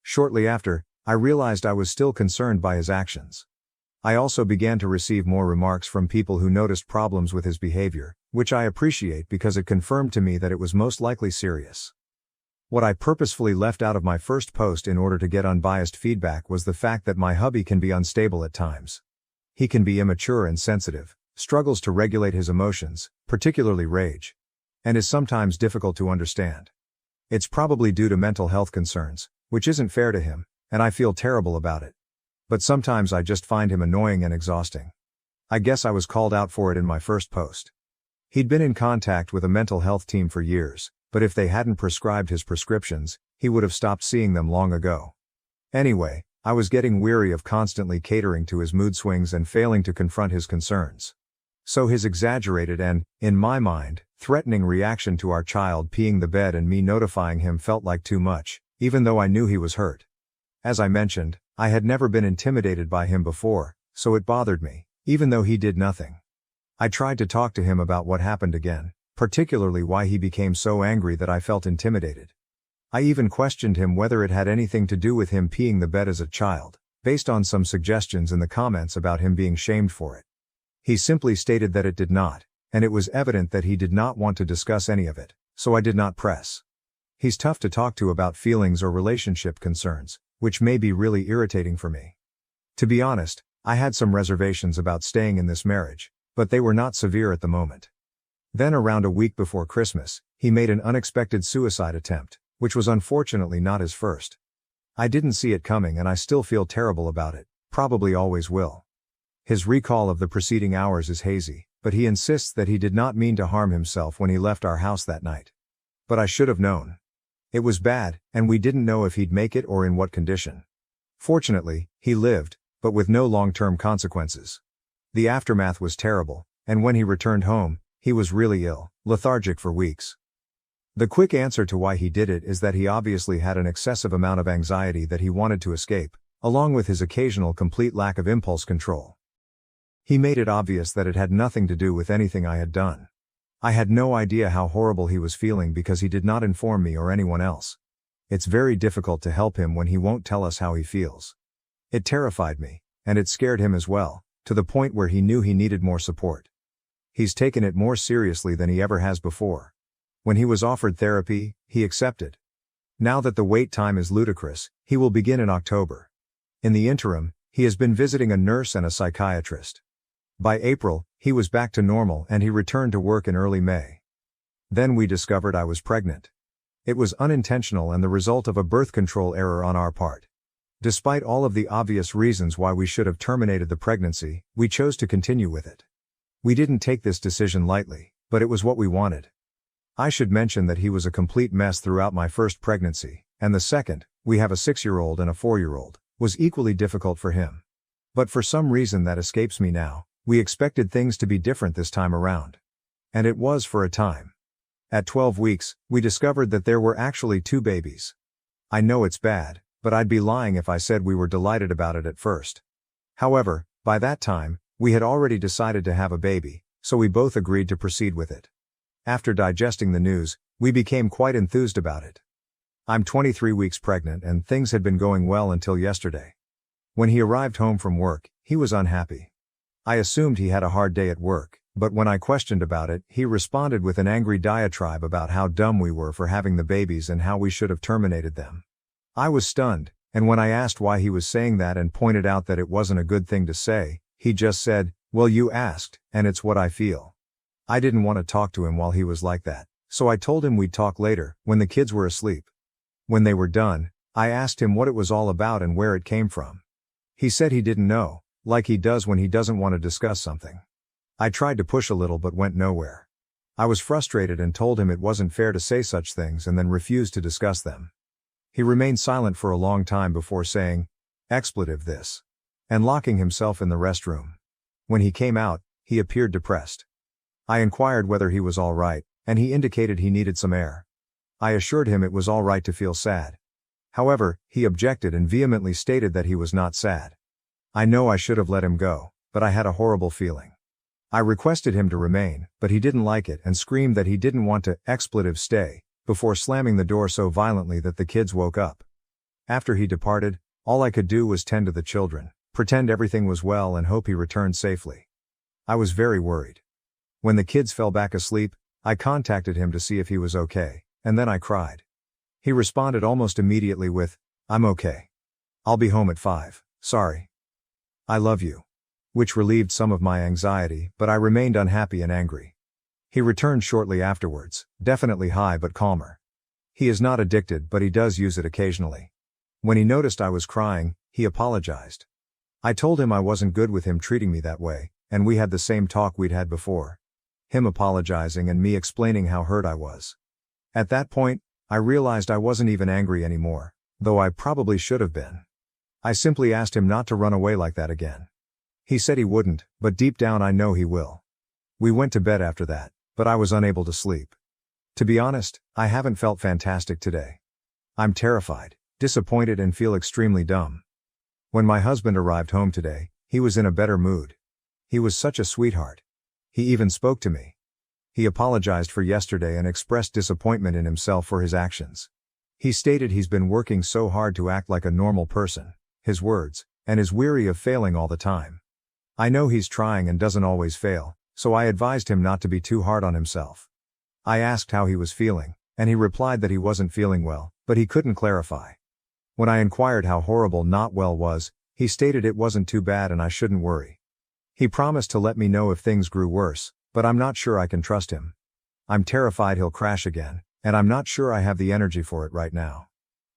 Shortly after, I realized I was still concerned by his actions. I also began to receive more remarks from people who noticed problems with his behavior, which I appreciate because it confirmed to me that it was most likely serious. What I purposefully left out of my first post in order to get unbiased feedback was the fact that my hubby can be unstable at times. He can be immature and sensitive, struggles to regulate his emotions, particularly rage, and is sometimes difficult to understand. It's probably due to mental health concerns, which isn't fair to him, and I feel terrible about it. But sometimes I just find him annoying and exhausting. I guess I was called out for it in my first post. He'd been in contact with a mental health team for years, but if they hadn't prescribed his prescriptions, he would have stopped seeing them long ago. Anyway, I was getting weary of constantly catering to his mood swings and failing to confront his concerns. So his exaggerated and, in my mind, threatening reaction to our child peeing the bed and me notifying him felt like too much, even though I knew he was hurt. As I mentioned, I had never been intimidated by him before, so it bothered me, even though he did nothing. I tried to talk to him about what happened again, particularly why he became so angry that I felt intimidated. I even questioned him whether it had anything to do with him peeing the bed as a child, based on some suggestions in the comments about him being shamed for it. He simply stated that it did not, and it was evident that he did not want to discuss any of it, so I did not press. He's tough to talk to about feelings or relationship concerns, which may be really irritating for me. To be honest, I had some reservations about staying in this marriage, but they were not severe at the moment. Then around a week before Christmas, he made an unexpected suicide attempt, which was unfortunately not his first. I didn't see it coming and I still feel terrible about it, probably always will. His recall of the preceding hours is hazy, but he insists that he did not mean to harm himself when he left our house that night. But I should have known. It was bad, and we didn't know if he'd make it or in what condition. Fortunately, he lived, but with no long-term consequences. The aftermath was terrible, and when he returned home, he was really ill, lethargic for weeks. The quick answer to why he did it is that he obviously had an excessive amount of anxiety that he wanted to escape, along with his occasional complete lack of impulse control. He made it obvious that it had nothing to do with anything I had done. I had no idea how horrible he was feeling because he did not inform me or anyone else. It's very difficult to help him when he won't tell us how he feels. It terrified me, and it scared him as well, to the point where he knew he needed more support. He's taken it more seriously than he ever has before. When he was offered therapy, he accepted. Now that the wait time is ludicrous, he will begin in October. In the interim, he has been visiting a nurse and a psychiatrist. By April, he was back to normal and he returned to work in early May. Then we discovered I was pregnant. It was unintentional and the result of a birth control error on our part. Despite all of the obvious reasons why we should have terminated the pregnancy, we chose to continue with it. We didn't take this decision lightly, but it was what we wanted. I should mention that he was a complete mess throughout my first pregnancy, and the second, we have a 6-year-old and a 4-year-old, was equally difficult for him. But for some reason that escapes me now, we expected things to be different this time around. And it was for a time. At 12 weeks, we discovered that there were actually 2 babies. I know it's bad, but I'd be lying if I said we were delighted about it at first. However, by that time, we had already decided to have a baby, so we both agreed to proceed with it. After digesting the news, we became quite enthused about it. I'm 23 weeks pregnant and things had been going well until yesterday. When he arrived home from work, he was unhappy. I assumed he had a hard day at work, but when I questioned about it, he responded with an angry diatribe about how dumb we were for having the babies and how we should have terminated them. I was stunned, and when I asked why he was saying that and pointed out that it wasn't a good thing to say, he just said, "Well, you asked, and it's what I feel." I didn't want to talk to him while he was like that, so I told him we'd talk later, when the kids were asleep. When they were done, I asked him what it was all about and where it came from. He said he didn't know, like he does when he doesn't want to discuss something. I tried to push a little but went nowhere. I was frustrated and told him it wasn't fair to say such things and then refused to discuss them. He remained silent for a long time before saying, "Expletive this," and locking himself in the restroom. When he came out, he appeared depressed. I inquired whether he was all right, and he indicated he needed some air. I assured him it was all right to feel sad. However, he objected and vehemently stated that he was not sad. I know I should have let him go, but I had a horrible feeling. I requested him to remain, but he didn't like it and screamed that he didn't want to expletive stay, before slamming the door so violently that the kids woke up. After he departed, all I could do was tend to the children, pretend everything was well and hope he returned safely. I was very worried. When the kids fell back asleep, I contacted him to see if he was okay, and then I cried. He responded almost immediately with, "I'm okay. I'll be home at 5, sorry. I love you." Which relieved some of my anxiety, but I remained unhappy and angry. He returned shortly afterwards, definitely high but calmer. He is not addicted but he does use it occasionally. When he noticed I was crying, he apologized. I told him I wasn't good with him treating me that way, and we had the same talk we'd had before. Him apologizing and me explaining how hurt I was. At that point, I realized I wasn't even angry anymore, though I probably should have been. I simply asked him not to run away like that again. He said he wouldn't, but deep down I know he will. We went to bed after that, but I was unable to sleep. To be honest, I haven't felt fantastic today. I'm terrified, disappointed and feel extremely dumb. When my husband arrived home today, he was in a better mood. He was such a sweetheart. He even spoke to me. He apologized for yesterday and expressed disappointment in himself for his actions. He stated he's been working so hard to act like a normal person, his words, and is weary of failing all the time. I know he's trying and doesn't always fail, so I advised him not to be too hard on himself. I asked how he was feeling, and he replied that he wasn't feeling well, but he couldn't clarify. When I inquired how horrible not well was, he stated it wasn't too bad and I shouldn't worry. He promised to let me know if things grew worse, but I'm not sure I can trust him. I'm terrified he'll crash again, and I'm not sure I have the energy for it right now.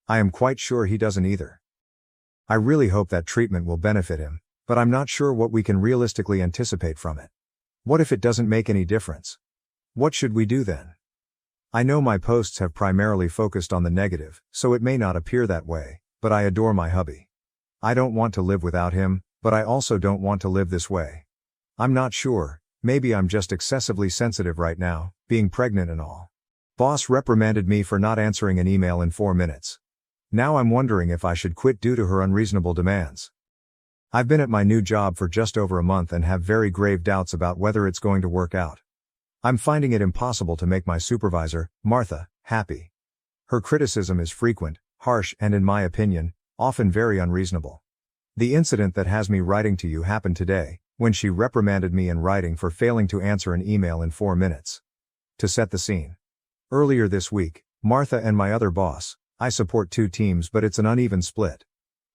I am quite sure he doesn't either. I really hope that treatment will benefit him, but I'm not sure what we can realistically anticipate from it. What if it doesn't make any difference? What should we do then? I know my posts have primarily focused on the negative, so it may not appear that way, but I adore my hubby. I don't want to live without him, but I also don't want to live this way. I'm not sure, maybe I'm just excessively sensitive right now, being pregnant and all. Boss reprimanded me for not answering an email in 4 minutes. Now I'm wondering if I should quit due to her unreasonable demands. I've been at my new job for just over a month and have very grave doubts about whether it's going to work out. I'm finding it impossible to make my supervisor, Martha, happy. Her criticism is frequent, harsh and in my opinion, often very unreasonable. The incident that has me writing to you happened today, when she reprimanded me in writing for failing to answer an email in 4 minutes. To set the scene. Earlier this week, Martha and my other boss, I support 2 teams but it's an uneven split.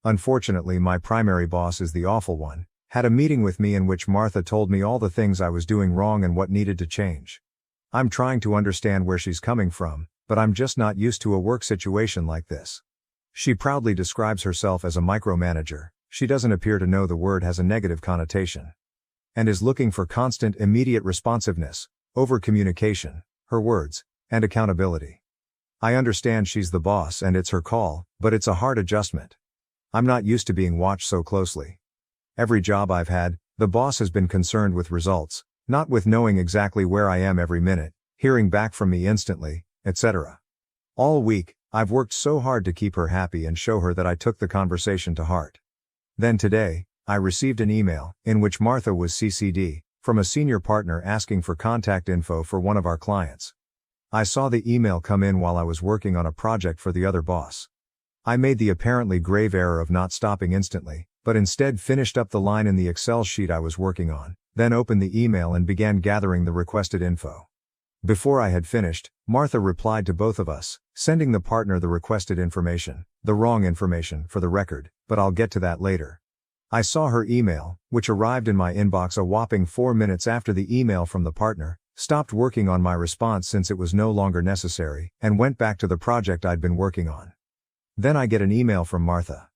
Unfortunately my primary boss is the awful one, had a meeting with me in which Martha told me all the things I was doing wrong and what needed to change. I'm trying to understand where she's coming from, but I'm just not used to a work situation like this. She proudly describes herself as a micromanager. She doesn't appear to know the word has a negative connotation. And is looking for constant immediate responsiveness, over-communication, her words, and accountability. I understand she's the boss and it's her call, but it's a hard adjustment. I'm not used to being watched so closely. Every job I've had, the boss has been concerned with results, not with knowing exactly where I am every minute, hearing back from me instantly, etc. All week, I've worked so hard to keep her happy and show her that I took the conversation to heart. Then today, I received an email, in which Martha was CC'd, from a senior partner asking for contact info for one of our clients. I saw the email come in while I was working on a project for the other boss. I made the apparently grave error of not stopping instantly, but instead finished up the line in the Excel sheet I was working on, then opened the email and began gathering the requested info. Before I had finished, Martha replied to both of us, sending the partner the requested information, the wrong information for the record, but I'll get to that later. I saw her email, which arrived in my inbox a whopping 4 minutes after the email from the partner, stopped working on my response since it was no longer necessary, and went back to the project I'd been working on. Then I get an email from Martha.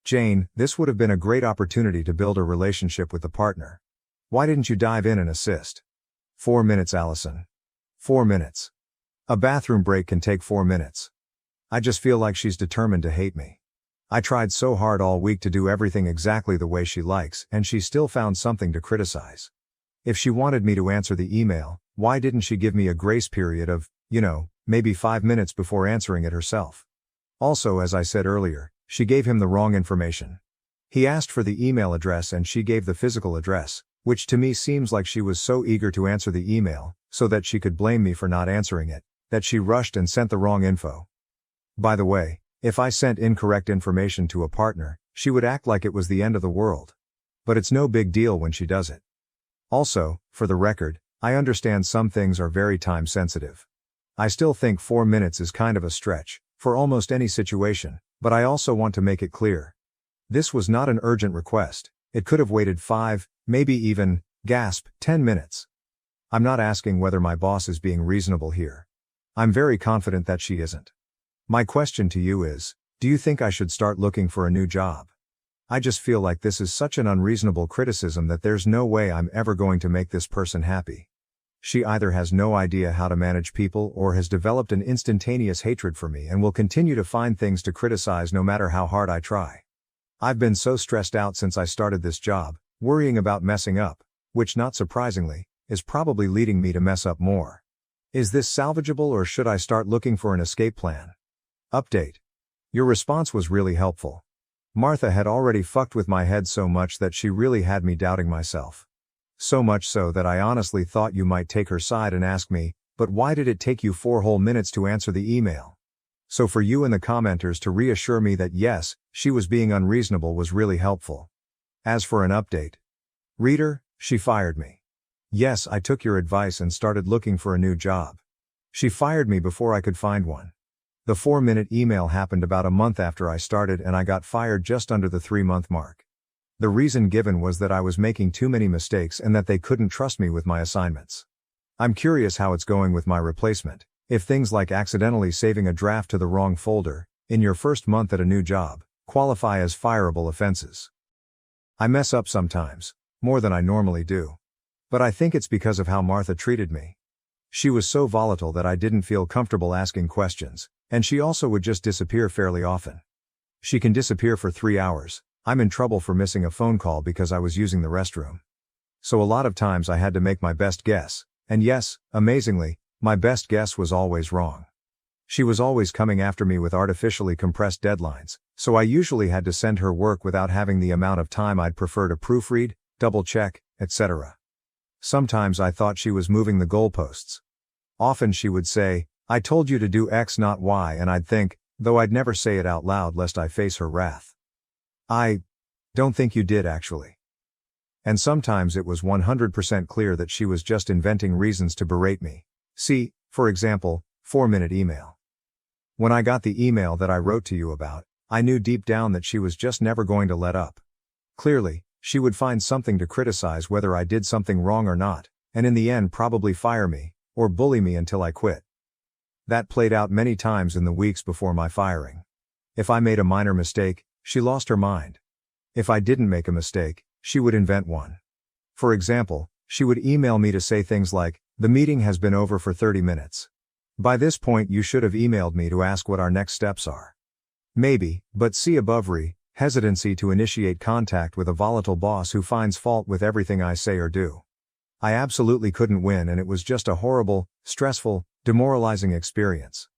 Jane, this would have been a great opportunity to build a relationship with the partner. Why didn't you dive in and assist? 4 minutes, Allison. 4 minutes. A bathroom break can take 4 minutes. I just feel like she's determined to hate me. I tried so hard all week to do everything exactly the way she likes, and she still found something to criticize. If she wanted me to answer the email, why didn't she give me a grace period of, maybe 5 minutes before answering it herself? Also, as I said earlier, she gave him the wrong information. He asked for the email address and she gave the physical address, which to me seems like she was so eager to answer the email, so that she could blame me for not answering it, that she rushed and sent the wrong info. By the way, if I sent incorrect information to a partner, she would act like it was the end of the world. But it's no big deal when she does it. Also, for the record, I understand some things are very time sensitive. I still think 4 minutes is kind of a stretch, for almost any situation, but I also want to make it clear. This was not an urgent request. It could have waited 5, maybe even, 10 minutes. I'm not asking whether my boss is being reasonable here. I'm very confident that she isn't. My question to you is, do you think I should start looking for a new job? I just feel like this is such an unreasonable criticism that there's no way I'm ever going to make this person happy. She either has no idea how to manage people or has developed an instantaneous hatred for me and will continue to find things to criticize no matter how hard I try. I've been so stressed out since I started this job, worrying about messing up, which not surprisingly, is probably leading me to mess up more. Is this salvageable or should I start looking for an escape plan? Update. Your response was really helpful. Martha had already fucked with my head so much that she really had me doubting myself. So much so that I honestly thought you might take her side and ask me, but why did it take you 4 whole minutes to answer the email? So for you and the commenters to reassure me that yes, she was being unreasonable was really helpful. As for an update. Reader, she fired me. Yes, I took your advice and started looking for a new job. She fired me before I could find one. The 4-minute email happened about a month after I started and I got fired just under the 3-month mark. The reason given was that I was making too many mistakes and that they couldn't trust me with my assignments. I'm curious how it's going with my replacement, if things like accidentally saving a draft to the wrong folder, in your first month at a new job, qualify as fireable offenses. I mess up sometimes, more than I normally do. But I think it's because of how Martha treated me. She was so volatile that I didn't feel comfortable asking questions, and she also would just disappear fairly often. She can disappear for 3 hours. I'm in trouble for missing a phone call because I was using the restroom. So a lot of times I had to make my best guess, and yes, amazingly, my best guess was always wrong. She was always coming after me with artificially compressed deadlines, so I usually had to send her work without having the amount of time I'd prefer to proofread, double-check, etc. Sometimes I thought she was moving the goalposts. Often she would say, "I told you to do X not Y," and I'd think, though I'd never say it out loud lest I face her wrath. "I don't think you did actually." And sometimes it was 100% clear that she was just inventing reasons to berate me. See, for example, 4-minute email. When I got the email that I wrote to you about, I knew deep down that she was just never going to let up. Clearly, she would find something to criticize whether I did something wrong or not, and in the end probably fire me, or bully me until I quit. That played out many times in the weeks before my firing. If I made a minor mistake, she lost her mind. If I didn't make a mistake, she would invent one. For example, she would email me to say things like, "The meeting has been over for 30 minutes. By this point you should have emailed me to ask what our next steps are." Maybe, but see above hesitancy to initiate contact with a volatile boss who finds fault with everything I say or do. I absolutely couldn't win and it was just a horrible, stressful, demoralizing experience.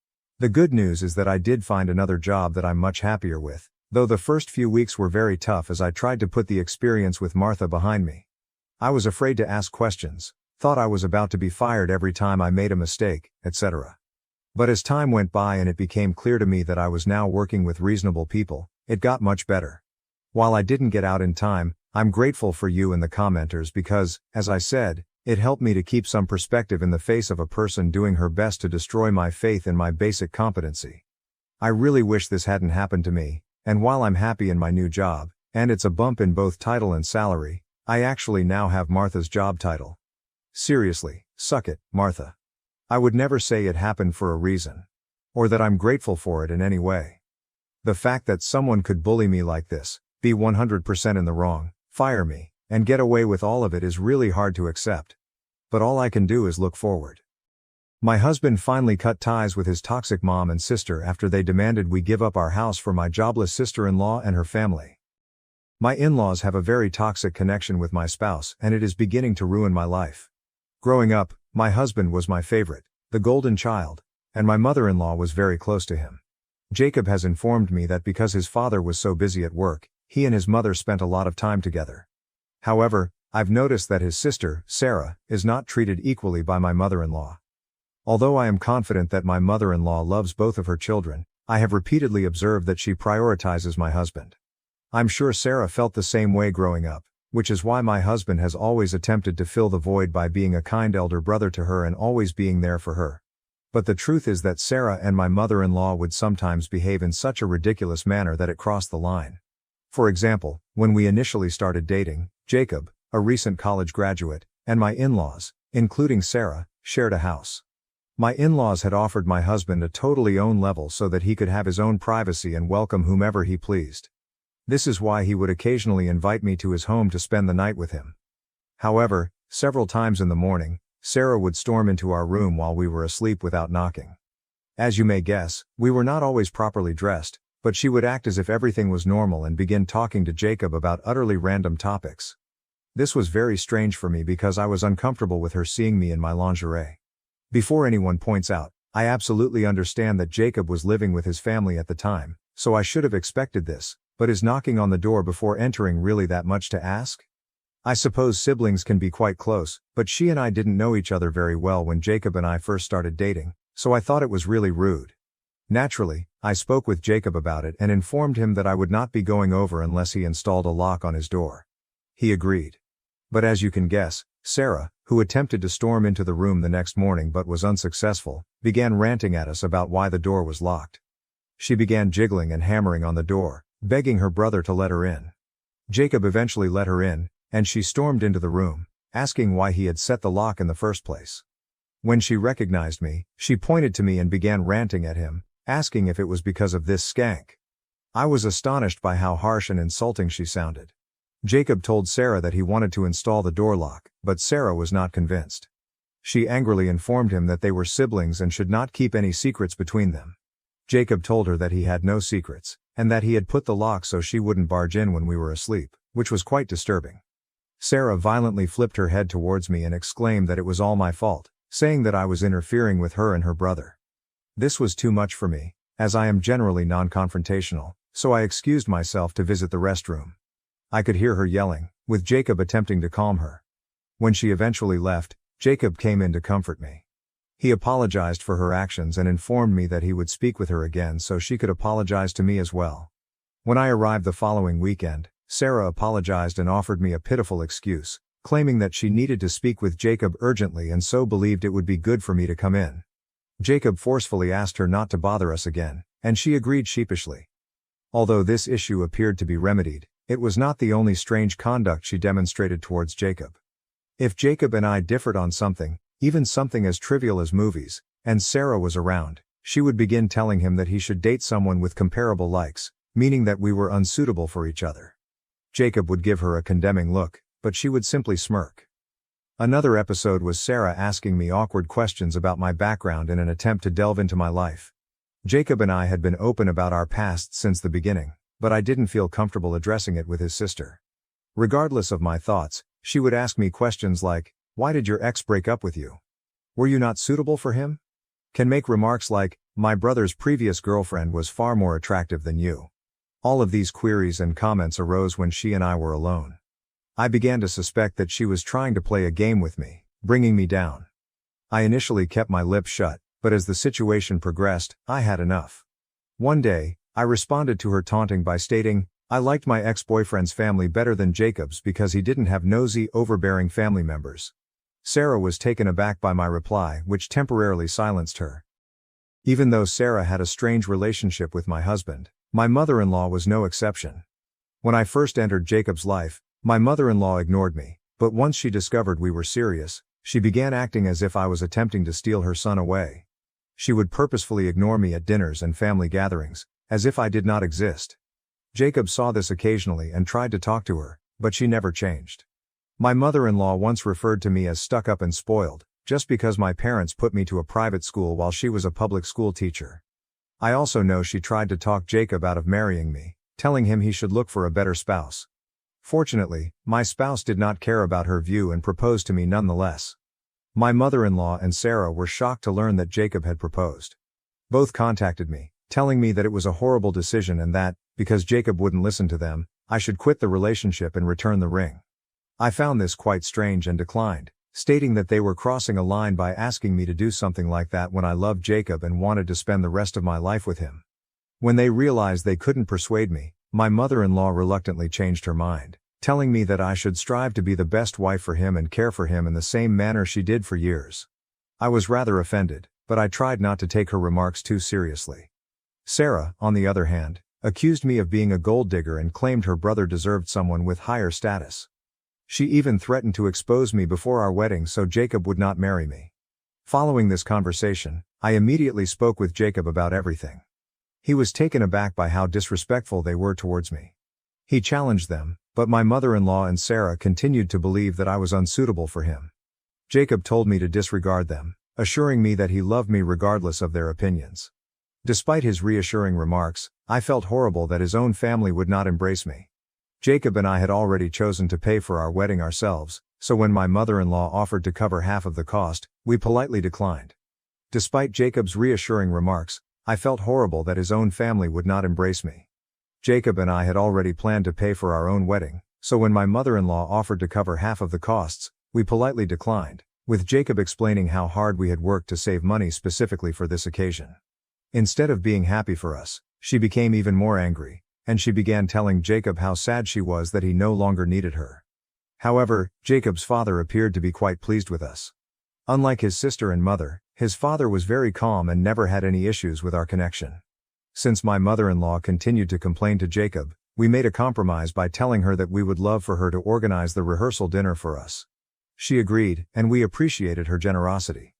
The good news is that I did find another job that I'm much happier with, though the first few weeks were very tough as I tried to put the experience with Martha behind me. I was afraid to ask questions, thought I was about to be fired every time I made a mistake, etc. But as time went by and it became clear to me that I was now working with reasonable people, it got much better. While I didn't get out in time, I'm grateful for you and the commenters because, as I said, it helped me to keep some perspective in the face of a person doing her best to destroy my faith in my basic competency. I really wish this hadn't happened to me, and while I'm happy in my new job, and it's a bump in both title and salary, I actually now have Martha's job title. Seriously, suck it, Martha. I would never say it happened for a reason. Or that I'm grateful for it in any way. The fact that someone could bully me like this, be 100% in the wrong, fire me, and get away with all of it is really hard to accept. But all I can do is look forward. My husband finally cut ties with his toxic mom and sister after they demanded we give up our house for my jobless sister-in-law and her family. My in-laws have a very toxic connection with my spouse and it is beginning to ruin my life. Growing up, my husband was my favorite, the golden child, and my mother-in-law was very close to him. Jacob has informed me that because his father was so busy at work, he and his mother spent a lot of time together. However, I've noticed that his sister, Sarah, is not treated equally by my mother-in-law. Although I am confident that my mother-in-law loves both of her children, I have repeatedly observed that she prioritizes my husband. I'm sure Sarah felt the same way growing up, which is why my husband has always attempted to fill the void by being a kind elder brother to her and always being there for her. But the truth is that Sarah and my mother-in-law would sometimes behave in such a ridiculous manner that it crossed the line. For example, when we initially started dating, Jacob, a recent college graduate, and my in-laws, including Sarah, shared a house. My in-laws had offered my husband a totally own level so that he could have his own privacy and welcome whomever he pleased. This is why he would occasionally invite me to his home to spend the night with him. However, several times in the morning, Sarah would storm into our room while we were asleep without knocking. As you may guess, we were not always properly dressed, but she would act as if everything was normal and begin talking to Jacob about utterly random topics. This was very strange for me because I was uncomfortable with her seeing me in my lingerie. Before anyone points out, I absolutely understand that Jacob was living with his family at the time, so I should have expected this, but is knocking on the door before entering really that much to ask? I suppose siblings can be quite close, but she and I didn't know each other very well when Jacob and I first started dating, so I thought it was really rude. Naturally, I spoke with Jacob about it and informed him that I would not be going over unless he installed a lock on his door. He agreed. But as you can guess, Sarah, who attempted to storm into the room the next morning but was unsuccessful, began ranting at us about why the door was locked. She began jiggling and hammering on the door, begging her brother to let her in. Jacob eventually let her in, and she stormed into the room, asking why he had set the lock in the first place. When she recognized me, she pointed to me and began ranting at him, asking if it was because of this skank. I was astonished by how harsh and insulting she sounded. Jacob told Sarah that he wanted to install the door lock, but Sarah was not convinced. She angrily informed him that they were siblings and should not keep any secrets between them. Jacob told her that he had no secrets, and that he had put the lock so she wouldn't barge in when we were asleep, which was quite disturbing. Sarah violently flipped her head towards me and exclaimed that it was all my fault, saying that I was interfering with her and her brother. This was too much for me, as I am generally non-confrontational, so I excused myself to visit the restroom. I could hear her yelling, with Jacob attempting to calm her. When she eventually left, Jacob came in to comfort me. He apologized for her actions and informed me that he would speak with her again so she could apologize to me as well. When I arrived the following weekend, Sarah apologized and offered me a pitiful excuse, claiming that she needed to speak with Jacob urgently and so believed it would be good for me to come in. Jacob forcefully asked her not to bother us again, and she agreed sheepishly. Although this issue appeared to be remedied, it was not the only strange conduct she demonstrated towards Jacob. If Jacob and I differed on something, even something as trivial as movies, and Sarah was around, she would begin telling him that he should date someone with comparable likes, meaning that we were unsuitable for each other. Jacob would give her a condemning look, but she would simply smirk. Another episode was Sarah asking me awkward questions about my background in an attempt to delve into my life. Jacob and I had been open about our past since the beginning, but I didn't feel comfortable addressing it with his sister. Regardless of my thoughts, she would ask me questions like, "Why did your ex break up with you? Were you not suitable for him?" Can make remarks like, "My brother's previous girlfriend was far more attractive than you." All of these queries and comments arose when she and I were alone. I began to suspect that she was trying to play a game with me, bringing me down. I initially kept my lips shut, but as the situation progressed, I had enough. One day, I responded to her taunting by stating, I liked my ex-boyfriend's family better than Jacob's because he didn't have nosy, overbearing family members. Sarah was taken aback by my reply, which temporarily silenced her. Even though Sarah had a strange relationship with my husband, my mother-in-law was no exception. When I first entered Jacob's life, my mother-in-law ignored me, but once she discovered we were serious, she began acting as if I was attempting to steal her son away. She would purposefully ignore me at dinners and family gatherings, as if I did not exist. Jacob saw this occasionally and tried to talk to her, but she never changed. My mother-in-law once referred to me as stuck-up and spoiled, just because my parents put me to a private school while she was a public school teacher. I also know she tried to talk Jacob out of marrying me, telling him he should look for a better spouse. Fortunately, my spouse did not care about her view and proposed to me nonetheless. My mother-in-law and Sarah were shocked to learn that Jacob had proposed. Both contacted me, telling me that it was a horrible decision and that, because Jacob wouldn't listen to them, I should quit the relationship and return the ring. I found this quite strange and declined, stating that they were crossing a line by asking me to do something like that when I loved Jacob and wanted to spend the rest of my life with him. When they realized they couldn't persuade me, my mother-in-law reluctantly changed her mind, telling me that I should strive to be the best wife for him and care for him in the same manner she did for years. I was rather offended, but I tried not to take her remarks too seriously. Sarah, on the other hand, accused me of being a gold digger and claimed her brother deserved someone with higher status. She even threatened to expose me before our wedding so Jacob would not marry me. Following this conversation, I immediately spoke with Jacob about everything. He was taken aback by how disrespectful they were towards me. He challenged them, but my mother-in-law and Sarah continued to believe that I was unsuitable for him. Jacob told me to disregard them, assuring me that he loved me regardless of their opinions. Despite his reassuring remarks, I felt horrible that his own family would not embrace me. Jacob and I had already chosen to pay for our wedding ourselves, so when my mother-in-law offered to cover half of the cost, we politely declined. Despite Jacob's reassuring remarks, I felt horrible that his own family would not embrace me. Jacob and I had already planned to pay for our own wedding, so when my mother-in-law offered to cover half of the costs, we politely declined, with Jacob explaining how hard we had worked to save money specifically for this occasion. Instead of being happy for us, she became even more angry, and she began telling Jacob how sad she was that he no longer needed her. However, Jacob's father appeared to be quite pleased with us. Unlike his sister and mother, his father was very calm and never had any issues with our connection. Since my mother-in-law continued to complain to Jacob, we made a compromise by telling her that we would love for her to organize the rehearsal dinner for us. She agreed, and we appreciated her generosity.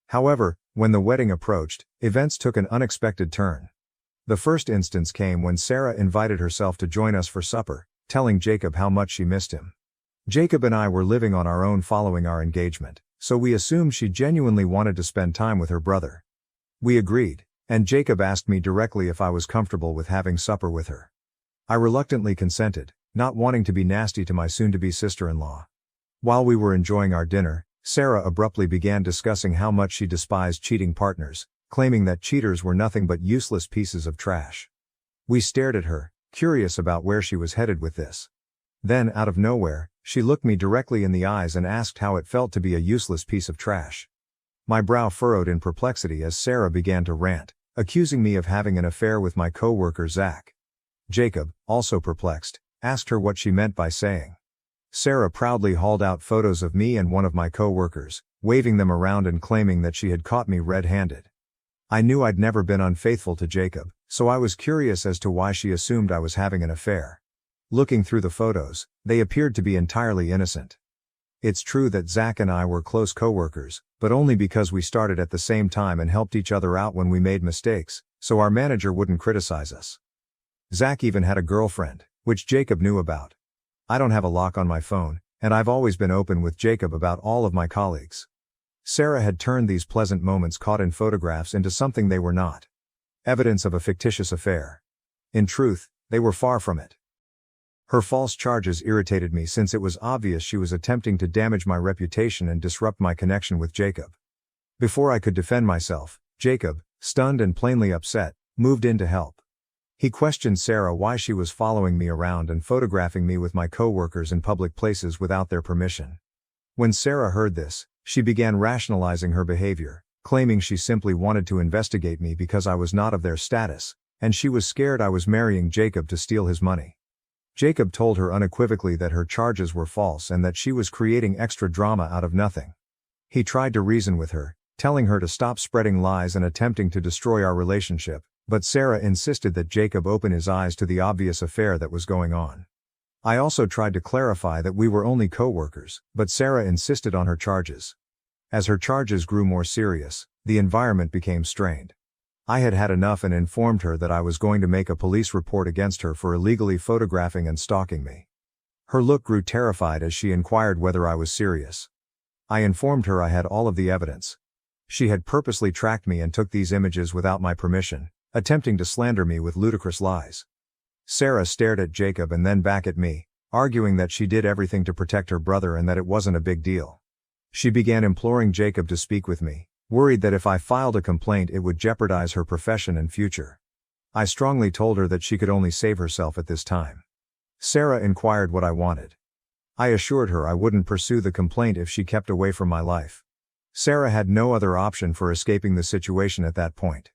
However, when the wedding approached, events took an unexpected turn. The first instance came when Sarah invited herself to join us for supper, telling Jacob how much she missed him. Jacob and I were living on our own following our engagement, so we assumed she genuinely wanted to spend time with her brother. We agreed, and Jacob asked me directly if I was comfortable with having supper with her. I reluctantly consented, not wanting to be nasty to my soon-to-be sister-in-law. While we were enjoying our dinner, Sarah abruptly began discussing how much she despised cheating partners, claiming that cheaters were nothing but useless pieces of trash. We stared at her, curious about where she was headed with this. Then, out of nowhere, she looked me directly in the eyes and asked how it felt to be a useless piece of trash. My brow furrowed in perplexity as Sarah began to rant, accusing me of having an affair with my co-worker Zach. Jacob, also perplexed, asked her what she meant by saying. Sarah proudly hauled out photos of me and one of my co-workers, waving them around and claiming that she had caught me red-handed. I knew I'd never been unfaithful to Jacob, so I was curious as to why she assumed I was having an affair. Looking through the photos, they appeared to be entirely innocent. It's true that Zach and I were close co-workers, but only because we started at the same time and helped each other out when we made mistakes, so our manager wouldn't criticize us. Zach even had a girlfriend, which Jacob knew about. I don't have a lock on my phone, and I've always been open with Jacob about all of my colleagues. Sarah had turned these pleasant moments caught in photographs into something they were not. Evidence of a fictitious affair. In truth, they were far from it. Her false charges irritated me since it was obvious she was attempting to damage my reputation and disrupt my connection with Jacob. Before I could defend myself, Jacob, stunned and plainly upset, moved in to help. He questioned Sarah why she was following me around and photographing me with my coworkers in public places without their permission. When Sarah heard this, she began rationalizing her behavior, claiming she simply wanted to investigate me because I was not of their status, and she was scared I was marrying Jacob to steal his money. Jacob told her unequivocally that her charges were false and that she was creating extra drama out of nothing. He tried to reason with her, telling her to stop spreading lies and attempting to destroy our relationship, but Sarah insisted that Jacob open his eyes to the obvious affair that was going on. I also tried to clarify that we were only co-workers, but Sarah insisted on her charges. As her charges grew more serious, the environment became strained. I had had enough and informed her that I was going to make a police report against her for illegally photographing and stalking me. Her look grew terrified as she inquired whether I was serious. I informed her I had all of the evidence. She had purposely tracked me and took these images without my permission, attempting to slander me with ludicrous lies. Sarah stared at Jacob and then back at me, arguing that she did everything to protect her brother and that it wasn't a big deal. She began imploring Jacob to speak with me, worried that if I filed a complaint it would jeopardize her profession and future. I strongly told her that she could only save herself at this time. Sarah inquired what I wanted. I assured her I wouldn't pursue the complaint if she kept away from my life. Sarah had no other option for escaping the situation at that point.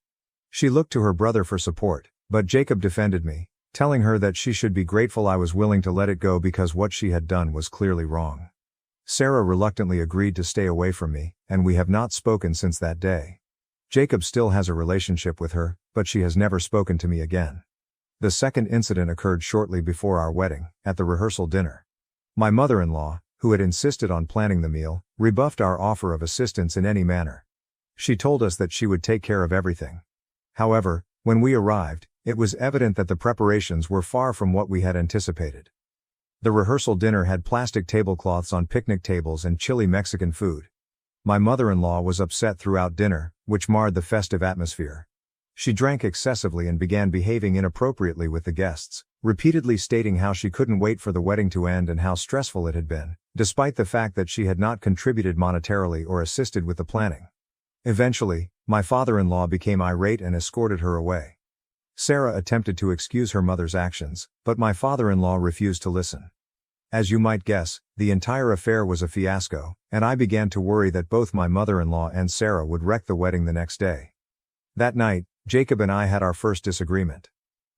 She looked to her brother for support, but Jacob defended me, telling her that she should be grateful I was willing to let it go because what she had done was clearly wrong. Sarah reluctantly agreed to stay away from me, and we have not spoken since that day. Jacob still has a relationship with her, but she has never spoken to me again. The second incident occurred shortly before our wedding, at the rehearsal dinner. My mother-in-law, who had insisted on planning the meal, rebuffed our offer of assistance in any manner. She told us that she would take care of everything. However, when we arrived, it was evident that the preparations were far from what we had anticipated. The rehearsal dinner had plastic tablecloths on picnic tables and chilly Mexican food. My mother-in-law was upset throughout dinner, which marred the festive atmosphere. She drank excessively and began behaving inappropriately with the guests, repeatedly stating how she couldn't wait for the wedding to end and how stressful it had been, despite the fact that she had not contributed monetarily or assisted with the planning. Eventually, my father-in-law became irate and escorted her away. Sarah attempted to excuse her mother's actions, but my father-in-law refused to listen. As you might guess, the entire affair was a fiasco, and I began to worry that both my mother-in-law and Sarah would wreck the wedding the next day. That night, Jacob and I had our first disagreement.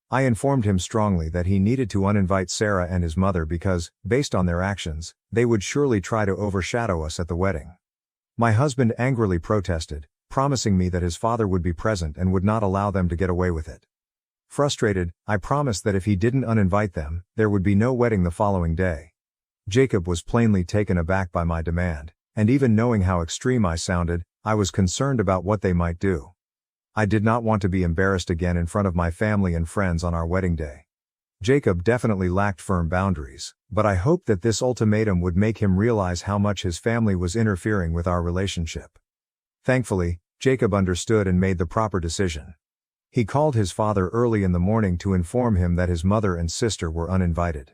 I informed him strongly that he needed to uninvite Sarah and his mother because, based on their actions, they would surely try to overshadow us at the wedding. My husband angrily protested, promising me that his father would be present and would not allow them to get away with it. Frustrated, I promised that if he didn't uninvite them, there would be no wedding the following day. Jacob was plainly taken aback by my demand, and even knowing how extreme I sounded, I was concerned about what they might do. I did not want to be embarrassed again in front of my family and friends on our wedding day. Jacob definitely lacked firm boundaries, but I hoped that this ultimatum would make him realize how much his family was interfering with our relationship. Thankfully, Jacob understood and made the proper decision. He called his father early in the morning to inform him that his mother and sister were uninvited.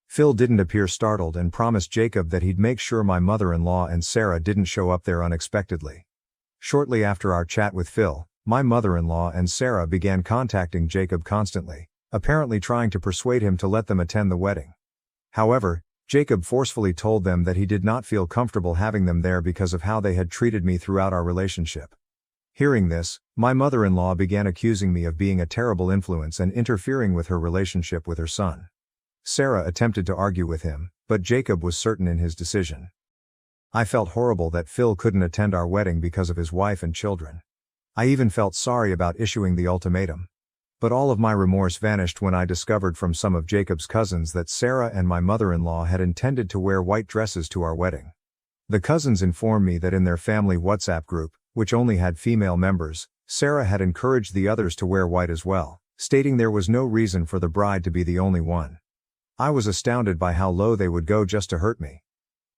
Phil didn't appear startled and promised Jacob that he'd make sure my mother-in-law and Sarah didn't show up there unexpectedly. Shortly after our chat with Phil, my mother-in-law and Sarah began contacting Jacob constantly, apparently trying to persuade him to let them attend the wedding. However, Jacob forcefully told them that he did not feel comfortable having them there because of how they had treated me throughout our relationship. Hearing this, my mother-in-law began accusing me of being a terrible influence and interfering with her relationship with her son. Sarah attempted to argue with him, but Jacob was certain in his decision. I felt horrible that Phil couldn't attend our wedding because of his wife and children. I even felt sorry about issuing the ultimatum. But all of my remorse vanished when I discovered from some of Jacob's cousins that Sarah and my mother-in-law had intended to wear white dresses to our wedding. The cousins informed me that in their family WhatsApp group, which only had female members, Sarah had encouraged the others to wear white as well, stating there was no reason for the bride to be the only one. I was astounded by how low they would go just to hurt me.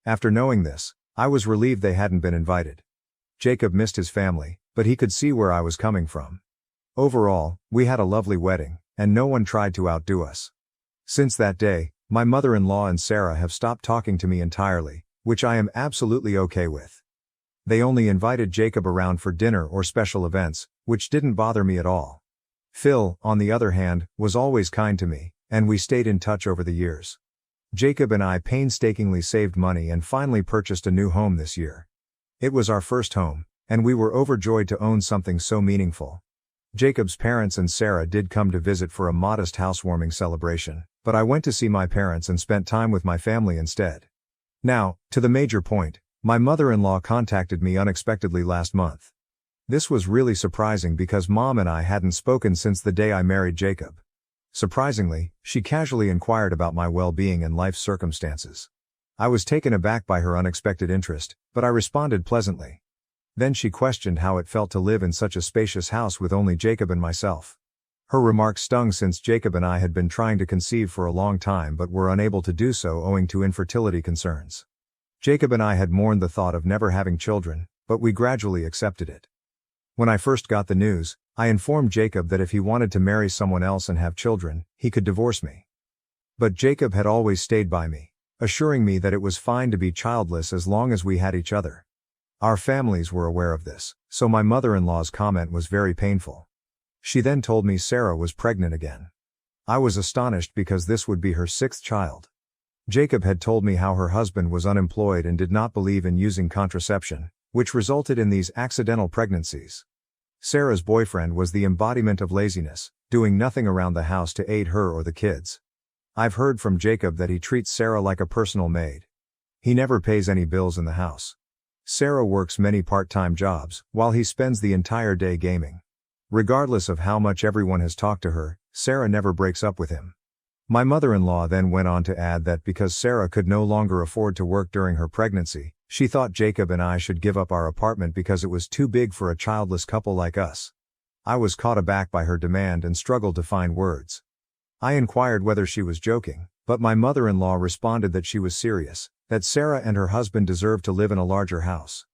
After knowing this, I was relieved they hadn't been invited. Jacob missed his family, but he could see where I was coming from. Overall, we had a lovely wedding, and no one tried to outdo us. Since that day, my mother-in-law and Sarah have stopped talking to me entirely, which I am absolutely okay with. They only invited Jacob around for dinner or special events, which didn't bother me at all. Phil, on the other hand, was always kind to me, and we stayed in touch over the years. Jacob and I painstakingly saved money and finally purchased a new home this year. It was our first home, and we were overjoyed to own something so meaningful. Jacob's parents and Sarah did come to visit for a modest housewarming celebration, but I went to see my parents and spent time with my family instead. Now, to the major point, my mother-in-law contacted me unexpectedly last month. This was really surprising because Mom and I hadn't spoken since the day I married Jacob. Surprisingly, she casually inquired about my well-being and life circumstances. I was taken aback by her unexpected interest, but I responded pleasantly. Then she questioned how it felt to live in such a spacious house with only Jacob and myself. Her remark stung since Jacob and I had been trying to conceive for a long time but were unable to do so owing to infertility concerns. Jacob and I had mourned the thought of never having children, but we gradually accepted it. When I first got the news, I informed Jacob that if he wanted to marry someone else and have children, he could divorce me. But Jacob had always stayed by me, assuring me that it was fine to be childless as long as we had each other. Our families were aware of this, so my mother-in-law's comment was very painful. She then told me Sarah was pregnant again. I was astonished because this would be her 6th child. Jacob had told me how her husband was unemployed and did not believe in using contraception, which resulted in these accidental pregnancies. Sarah's boyfriend was the embodiment of laziness, doing nothing around the house to aid her or the kids. I've heard from Jacob that he treats Sarah like a personal maid. He never pays any bills in the house. Sarah works many part-time jobs, while he spends the entire day gaming. Regardless of how much everyone has talked to her, Sarah never breaks up with him. My mother-in-law then went on to add that because Sarah could no longer afford to work during her pregnancy, she thought Jacob and I should give up our apartment because it was too big for a childless couple like us. I was caught aback by her demand and struggled to find words. I inquired whether she was joking, but my mother-in-law responded that she was serious, that Sarah and her husband deserved to live in a larger house.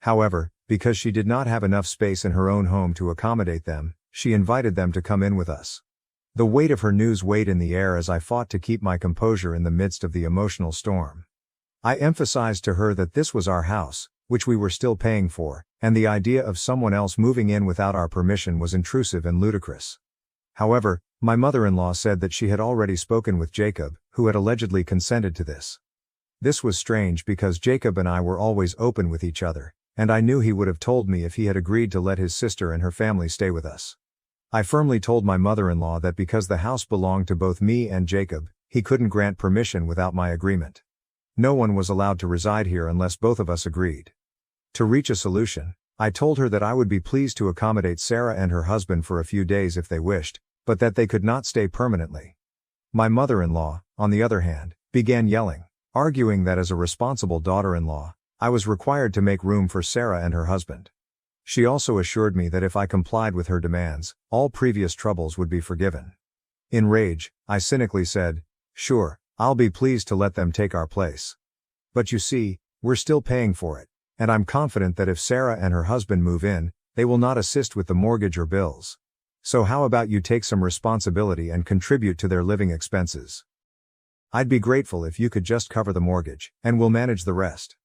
However, because she did not have enough space in her own home to accommodate them, she invited them to come in with us. The weight of her news weighed in the air as I fought to keep my composure in the midst of the emotional storm. I emphasized to her that this was our house, which we were still paying for, and the idea of someone else moving in without our permission was intrusive and ludicrous. However, my mother-in-law said that she had already spoken with Jacob, who had allegedly consented to this. This was strange because Jacob and I were always open with each other, and I knew he would have told me if he had agreed to let his sister and her family stay with us. I firmly told my mother-in-law that because the house belonged to both me and Jacob, he couldn't grant permission without my agreement. No one was allowed to reside here unless both of us agreed. To reach a solution, I told her that I would be pleased to accommodate Sarah and her husband for a few days if they wished, but that they could not stay permanently. My mother-in-law, on the other hand, began yelling, arguing that as a responsible daughter-in-law, I was required to make room for Sarah and her husband. She also assured me that if I complied with her demands, all previous troubles would be forgiven. In rage, I cynically said, "Sure, I'll be pleased to let them take our place. But you see, we're still paying for it, and I'm confident that if Sarah and her husband move in, they will not assist with the mortgage or bills. So how about you take some responsibility and contribute to their living expenses? I'd be grateful if you could just cover the mortgage, and we'll manage the rest.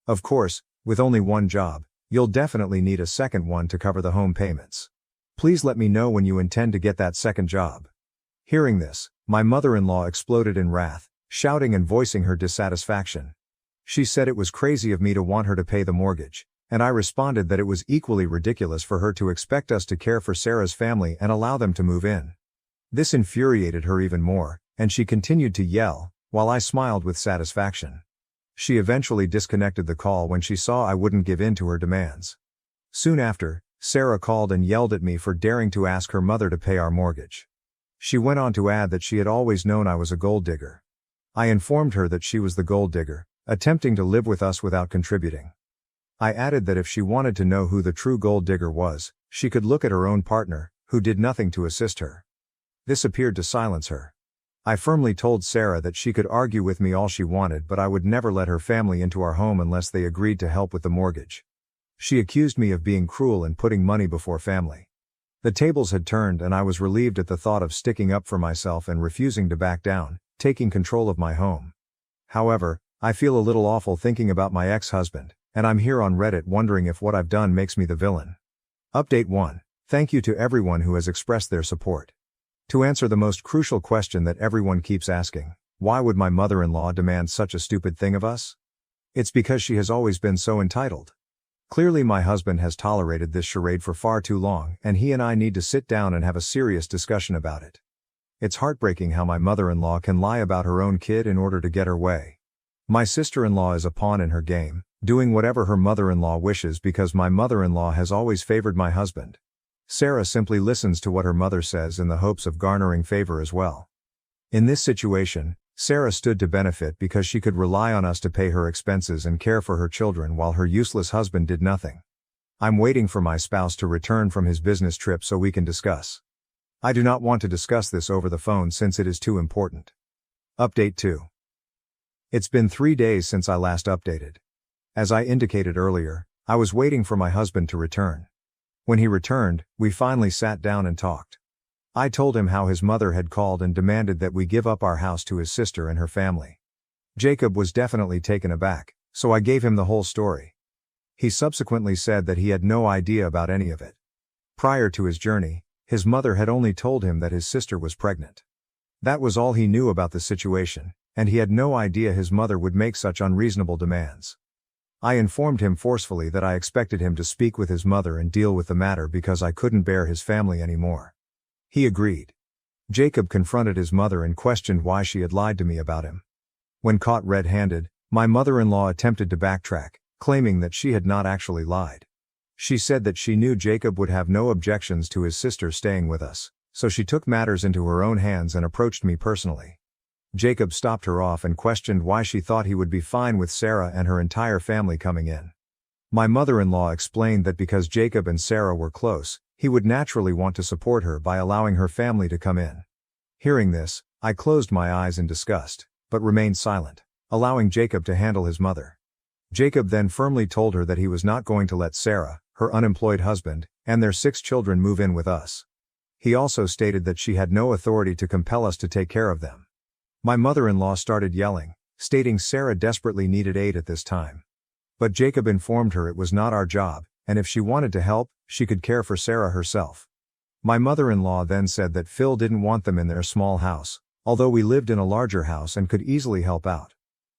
Of course, with only one job, you'll definitely need a second one to cover the home payments. Please let me know when you intend to get that second job." Hearing this, my mother-in-law exploded in wrath, shouting and voicing her dissatisfaction. She said it was crazy of me to want her to pay the mortgage, and I responded that it was equally ridiculous for her to expect us to care for Sarah's family and allow them to move in. This infuriated her even more, and she continued to yell, while I smiled with satisfaction. She eventually disconnected the call when she saw I wouldn't give in to her demands. Soon after, Sarah called and yelled at me for daring to ask her mother to pay our mortgage. She went on to add that she had always known I was a gold digger. I informed her that she was the gold digger, attempting to live with us without contributing. I added that if she wanted to know who the true gold digger was, she could look at her own partner, who did nothing to assist her. This appeared to silence her. I firmly told Sarah that she could argue with me all she wanted, but I would never let her family into our home unless they agreed to help with the mortgage. She accused me of being cruel and putting money before family. The tables had turned and I was relieved at the thought of sticking up for myself and refusing to back down, taking control of my home. However, I feel a little awful thinking about my ex-husband, and I'm here on Reddit wondering if what I've done makes me the villain. Update 1. Thank you to everyone who has expressed their support. To answer the most crucial question that everyone keeps asking, why would my mother-in-law demand such a stupid thing of us? It's because she has always been so entitled. Clearly my husband has tolerated this charade for far too long, and he and I need to sit down and have a serious discussion about it. It's heartbreaking how my mother-in-law can lie about her own kid in order to get her way. My sister-in-law is a pawn in her game, doing whatever her mother-in-law wishes because my mother-in-law has always favored my husband. Sarah simply listens to what her mother says in the hopes of garnering favor as well. In this situation, Sarah stood to benefit because she could rely on us to pay her expenses and care for her children while her useless husband did nothing. I'm waiting for my spouse to return from his business trip so we can discuss. I do not want to discuss this over the phone since it is too important. Update 2. It's been 3 days since I last updated. As I indicated earlier, I was waiting for my husband to return. When he returned, we finally sat down and talked. I told him how his mother had called and demanded that we give up our house to his sister and her family. Jacob was definitely taken aback, so I gave him the whole story. He subsequently said that he had no idea about any of it. Prior to his journey, his mother had only told him that his sister was pregnant. That was all he knew about the situation, and he had no idea his mother would make such unreasonable demands. I informed him forcefully that I expected him to speak with his mother and deal with the matter because I couldn't bear his family anymore. He agreed. Jacob confronted his mother and questioned why she had lied to me about him. When caught red-handed, my mother-in-law attempted to backtrack, claiming that she had not actually lied. She said that she knew Jacob would have no objections to his sister staying with us, so she took matters into her own hands and approached me personally. Jacob stopped her off and questioned why she thought he would be fine with Sarah and her entire family coming in. My mother-in-law explained that because Jacob and Sarah were close, he would naturally want to support her by allowing her family to come in. Hearing this, I closed my eyes in disgust, but remained silent, allowing Jacob to handle his mother. Jacob then firmly told her that he was not going to let Sarah, her unemployed husband, and their 6 children move in with us. He also stated that she had no authority to compel us to take care of them. My mother-in-law started yelling, stating Sarah desperately needed aid at this time. But Jacob informed her it was not our job, and if she wanted to help, she could care for Sarah herself. My mother-in-law then said that Phil didn't want them in their small house, although we lived in a larger house and could easily help out.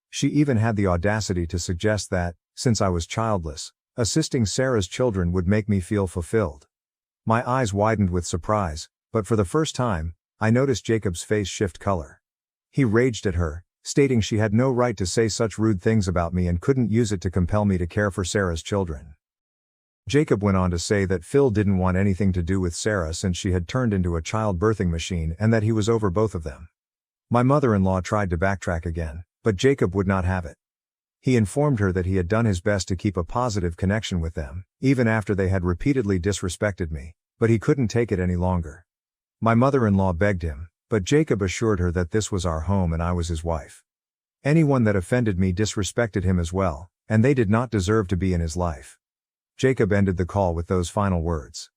She even had the audacity to suggest that, since I was childless, assisting Sarah's children would make me feel fulfilled. My eyes widened with surprise, but for the first time, I noticed Jacob's face shift color. He raged at her, stating she had no right to say such rude things about me and couldn't use it to compel me to care for Sarah's children. Jacob went on to say that Phil didn't want anything to do with Sarah since she had turned into a child-birthing machine and that he was over both of them. My mother-in-law tried to backtrack again, but Jacob would not have it. He informed her that he had done his best to keep a positive connection with them, even after they had repeatedly disrespected me, but he couldn't take it any longer. My mother-in-law begged him, but Jacob assured her that this was our home and I was his wife. Anyone that offended me disrespected him as well, and they did not deserve to be in his life. Jacob ended the call with those final words.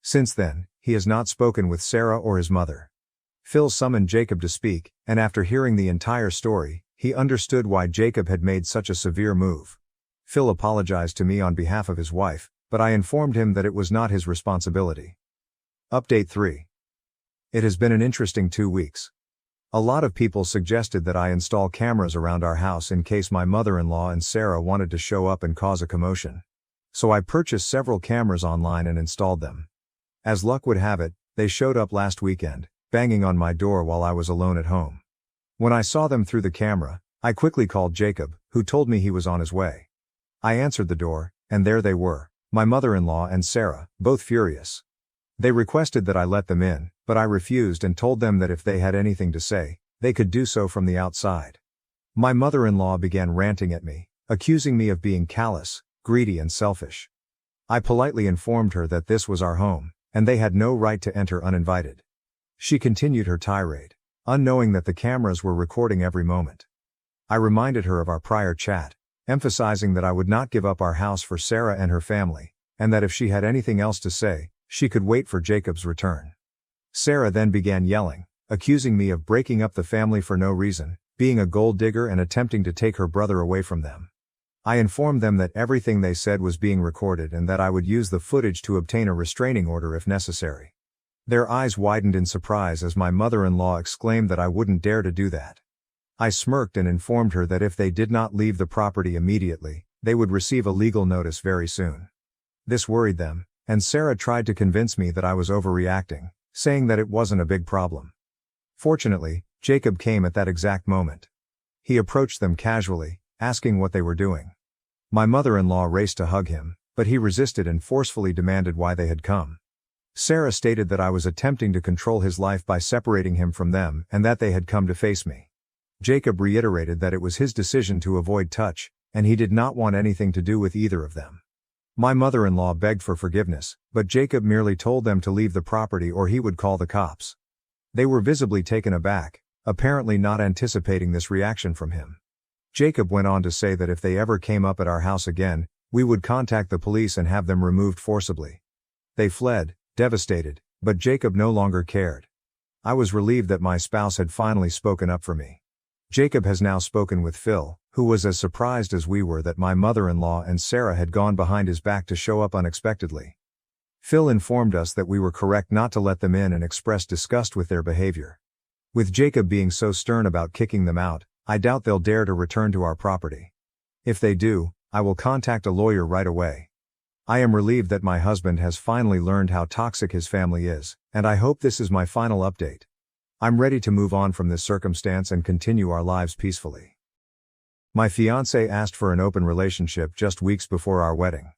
Since then, he has not spoken with Sarah or his mother. Phil summoned Jacob to speak, and after hearing the entire story, he understood why Jacob had made such a severe move. Phil apologized to me on behalf of his wife, but I informed him that it was not his responsibility. Update 3. It has been an interesting 2 weeks. A lot of people suggested that I install cameras around our house in case my mother-in-law and Sarah wanted to show up and cause a commotion. So I purchased several cameras online and installed them. As luck would have it, they showed up last weekend, banging on my door while I was alone at home. When I saw them through the camera, I quickly called Jacob, who told me he was on his way. I answered the door, and there they were, my mother-in-law and Sarah, both furious. They requested that I let them in, but I refused and told them that if they had anything to say, they could do so from the outside. My mother-in-law began ranting at me, accusing me of being callous, greedy and selfish. I politely informed her that this was our home, and they had no right to enter uninvited. She continued her tirade, unknowing that the cameras were recording every moment. I reminded her of our prior chat, emphasizing that I would not give up our house for Sarah and her family, and that if she had anything else to say, she could wait for Jacob's return. Sarah then began yelling, accusing me of breaking up the family for no reason, being a gold digger and attempting to take her brother away from them. I informed them that everything they said was being recorded and that I would use the footage to obtain a restraining order if necessary. Their eyes widened in surprise as my mother-in-law exclaimed that I wouldn't dare to do that. I smirked and informed her that if they did not leave the property immediately, they would receive a legal notice very soon. This worried them, and Sarah tried to convince me that I was overreacting, saying that it wasn't a big problem. Fortunately, Jacob came at that exact moment. He approached them casually, asking what they were doing. My mother-in-law raced to hug him, but he resisted and forcefully demanded why they had come. Sarah stated that I was attempting to control his life by separating him from them and that they had come to face me. Jacob reiterated that it was his decision to avoid touch, and he did not want anything to do with either of them. My mother-in-law begged for forgiveness, but Jacob merely told them to leave the property or he would call the cops. They were visibly taken aback, apparently not anticipating this reaction from him. Jacob went on to say that if they ever came up at our house again, we would contact the police and have them removed forcibly. They fled, devastated, but Jacob no longer cared. I was relieved that my spouse had finally spoken up for me. Jacob has now spoken with Phil, who was as surprised as we were that my mother-in-law and Sarah had gone behind his back to show up unexpectedly. Phil informed us that we were correct not to let them in and expressed disgust with their behavior. With Jacob being so stern about kicking them out, I doubt they'll dare to return to our property. If they do, I will contact a lawyer right away. I am relieved that my husband has finally learned how toxic his family is, and I hope this is my final update. I'm ready to move on from this circumstance and continue our lives peacefully. My fiancé asked for an open relationship just weeks before our wedding.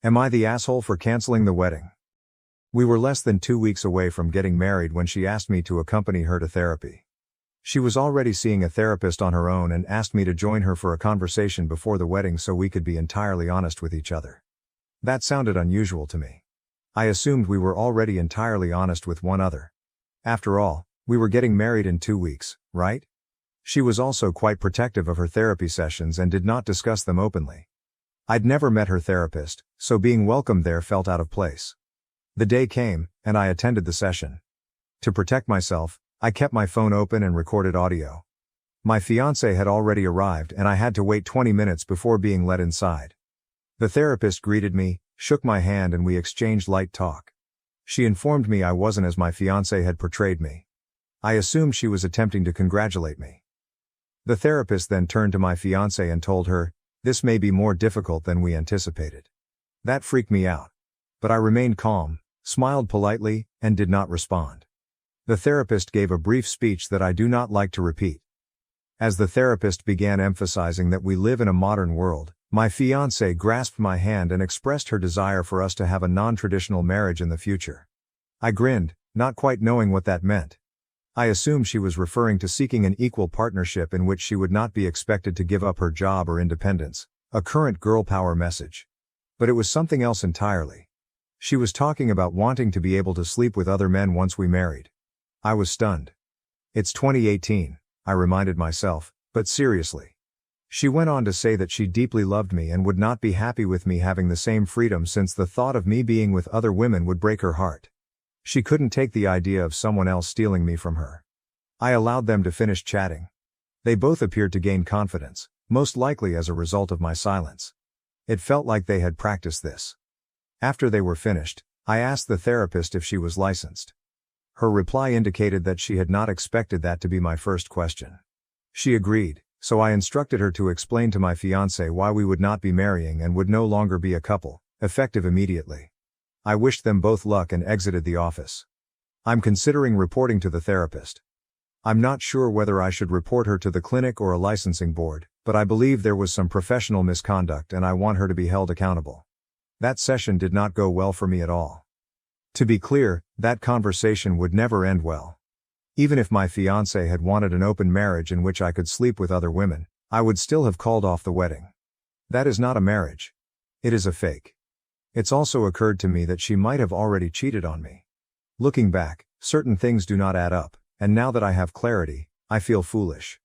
Am I the asshole for canceling the wedding? We were less than 2 weeks away from getting married when she asked me to accompany her to therapy. She was already seeing a therapist on her own and asked me to join her for a conversation before the wedding so we could be entirely honest with each other. That sounded unusual to me. I assumed we were already entirely honest with one another. After all, we were getting married in 2 weeks, right? She was also quite protective of her therapy sessions and did not discuss them openly. I'd never met her therapist, so being welcomed there felt out of place. The day came, and I attended the session. To protect myself, I kept my phone open and recorded audio. My fiancé had already arrived and I had to wait 20 minutes before being let inside. The therapist greeted me, shook my hand and we exchanged light talk. She informed me I wasn't as my fiancé had portrayed me. I assumed she was attempting to congratulate me. The therapist then turned to my fiancé and told her, "This may be more difficult than we anticipated." That freaked me out. But I remained calm, smiled politely, and did not respond. The therapist gave a brief speech that I do not like to repeat. As the therapist began emphasizing that we live in a modern world, my fiancé grasped my hand and expressed her desire for us to have a non-traditional marriage in the future. I grinned, not quite knowing what that meant. I assumed she was referring to seeking an equal partnership in which she would not be expected to give up her job or independence, a current girl power message. But it was something else entirely. She was talking about wanting to be able to sleep with other men once we married. I was stunned. It's 2018, I reminded myself, but seriously. She went on to say that she deeply loved me and would not be happy with me having the same freedom since the thought of me being with other women would break her heart. She couldn't take the idea of someone else stealing me from her. I allowed them to finish chatting. They both appeared to gain confidence, most likely as a result of my silence. It felt like they had practiced this. After they were finished, I asked the therapist if she was licensed. Her reply indicated that she had not expected that to be my first question. She agreed, so I instructed her to explain to my fiancé why we would not be marrying and would no longer be a couple, effective immediately. I wished them both luck and exited the office. I'm considering reporting to the therapist. I'm not sure whether I should report her to the clinic or a licensing board, but I believe there was some professional misconduct and I want her to be held accountable. That session did not go well for me at all. To be clear, that conversation would never end well. Even if my fiancé had wanted an open marriage in which I could sleep with other women, I would still have called off the wedding. That is not a marriage. It is a fake. It's also occurred to me that she might have already cheated on me. Looking back, certain things do not add up, and now that I have clarity, I feel foolish.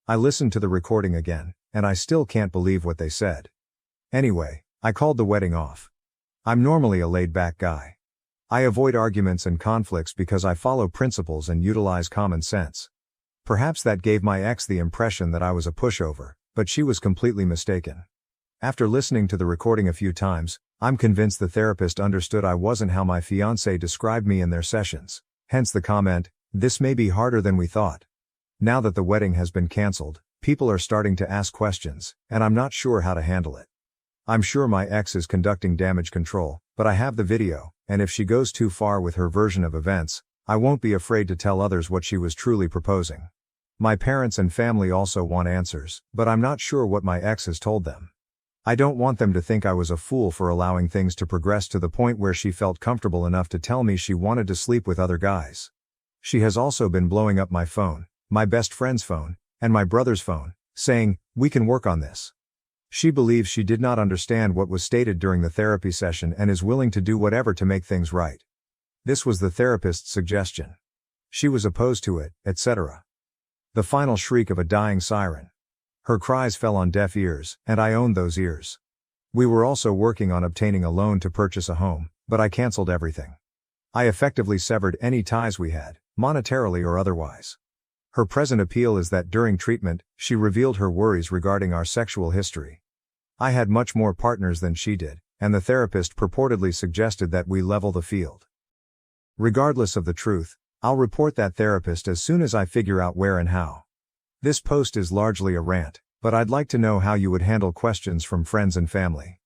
I listened to the recording again, and I still can't believe what they said. Anyway, I called the wedding off. I'm normally a laid-back guy. I avoid arguments and conflicts because I follow principles and utilize common sense. Perhaps that gave my ex the impression that I was a pushover, but she was completely mistaken. After listening to the recording a few times, I'm convinced the therapist understood I wasn't how my fiancé described me in their sessions. Hence the comment, "This may be harder than we thought." Now that the wedding has been cancelled, people are starting to ask questions, and I'm not sure how to handle it. I'm sure my ex is conducting damage control, but I have the video, and if she goes too far with her version of events, I won't be afraid to tell others what she was truly proposing. My parents and family also want answers, but I'm not sure what my ex has told them. I don't want them to think I was a fool for allowing things to progress to the point where she felt comfortable enough to tell me she wanted to sleep with other guys. She has also been blowing up my phone, my best friend's phone, and my brother's phone, saying, "We can work on this." She believes she did not understand what was stated during the therapy session and is willing to do whatever to make things right. This was the therapist's suggestion. She was opposed to it, etc. The final shriek of a dying siren. Her cries fell on deaf ears, and I owned those ears. We were also working on obtaining a loan to purchase a home, but I canceled everything. I effectively severed any ties we had, monetarily or otherwise. Her present appeal is that during treatment, she revealed her worries regarding our sexual history. I had much more partners than she did, and the therapist purportedly suggested that we level the field. Regardless of the truth, I'll report that therapist as soon as I figure out where and how. This post is largely a rant, but I'd like to know how you would handle questions from friends and family.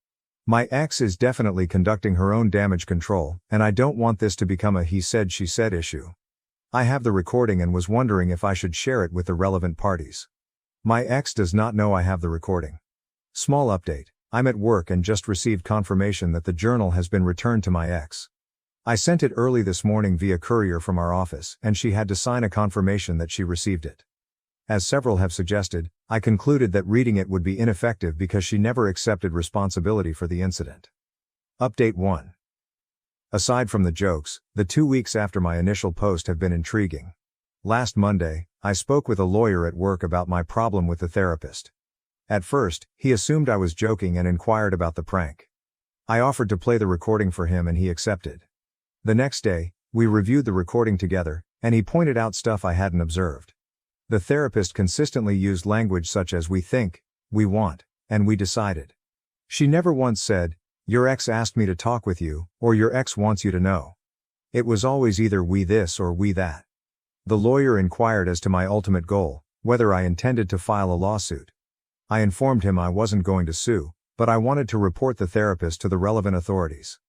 My ex is definitely conducting her own damage control, and I don't want this to become a he said she said issue. I have the recording and was wondering if I should share it with the relevant parties. My ex does not know I have the recording. Small update, I'm at work and just received confirmation that the journal has been returned to my ex. I sent it early this morning via courier from our office, and she had to sign a confirmation that she received it. As several have suggested, I concluded that reading it would be ineffective because she never accepted responsibility for the incident. Update 1. Aside from the jokes, the 2 weeks after my initial post have been intriguing. Last Monday, I spoke with a lawyer at work about my problem with the therapist. At first, he assumed I was joking and inquired about the prank. I offered to play the recording for him and he accepted. The next day, we reviewed the recording together, and he pointed out stuff I hadn't observed. The therapist consistently used language such as "we think," "we want," and "we decided." She never once said, "Your ex asked me to talk with you," or "Your ex wants you to know." It was always either "we this" or "we that." The lawyer inquired as to my ultimate goal, whether I intended to file a lawsuit. I informed him I wasn't going to sue, but I wanted to report the therapist to the relevant authorities.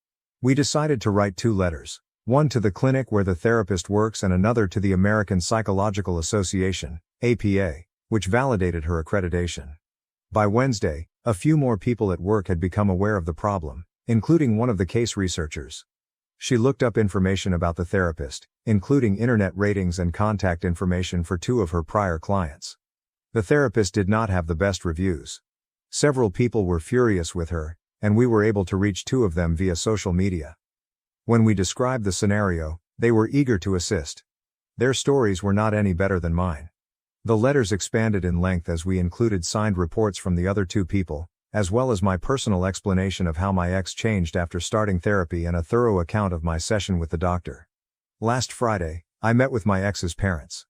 We decided to write 2 letters. One to the clinic where the therapist works and another to the American Psychological Association, APA, which validated her accreditation. By Wednesday, a few more people at work had become aware of the problem, including one of the case researchers. She looked up information about the therapist, including internet ratings and contact information for 2 of her prior clients. The therapist did not have the best reviews. Several people were furious with her, and we were able to reach 2 of them via social media. When we described the scenario, they were eager to assist. Their stories were not any better than mine. The letters expanded in length as we included signed reports from the other 2 people, as well as my personal explanation of how my ex changed after starting therapy and a thorough account of my session with the doctor. Last Friday, I met with my ex's parents.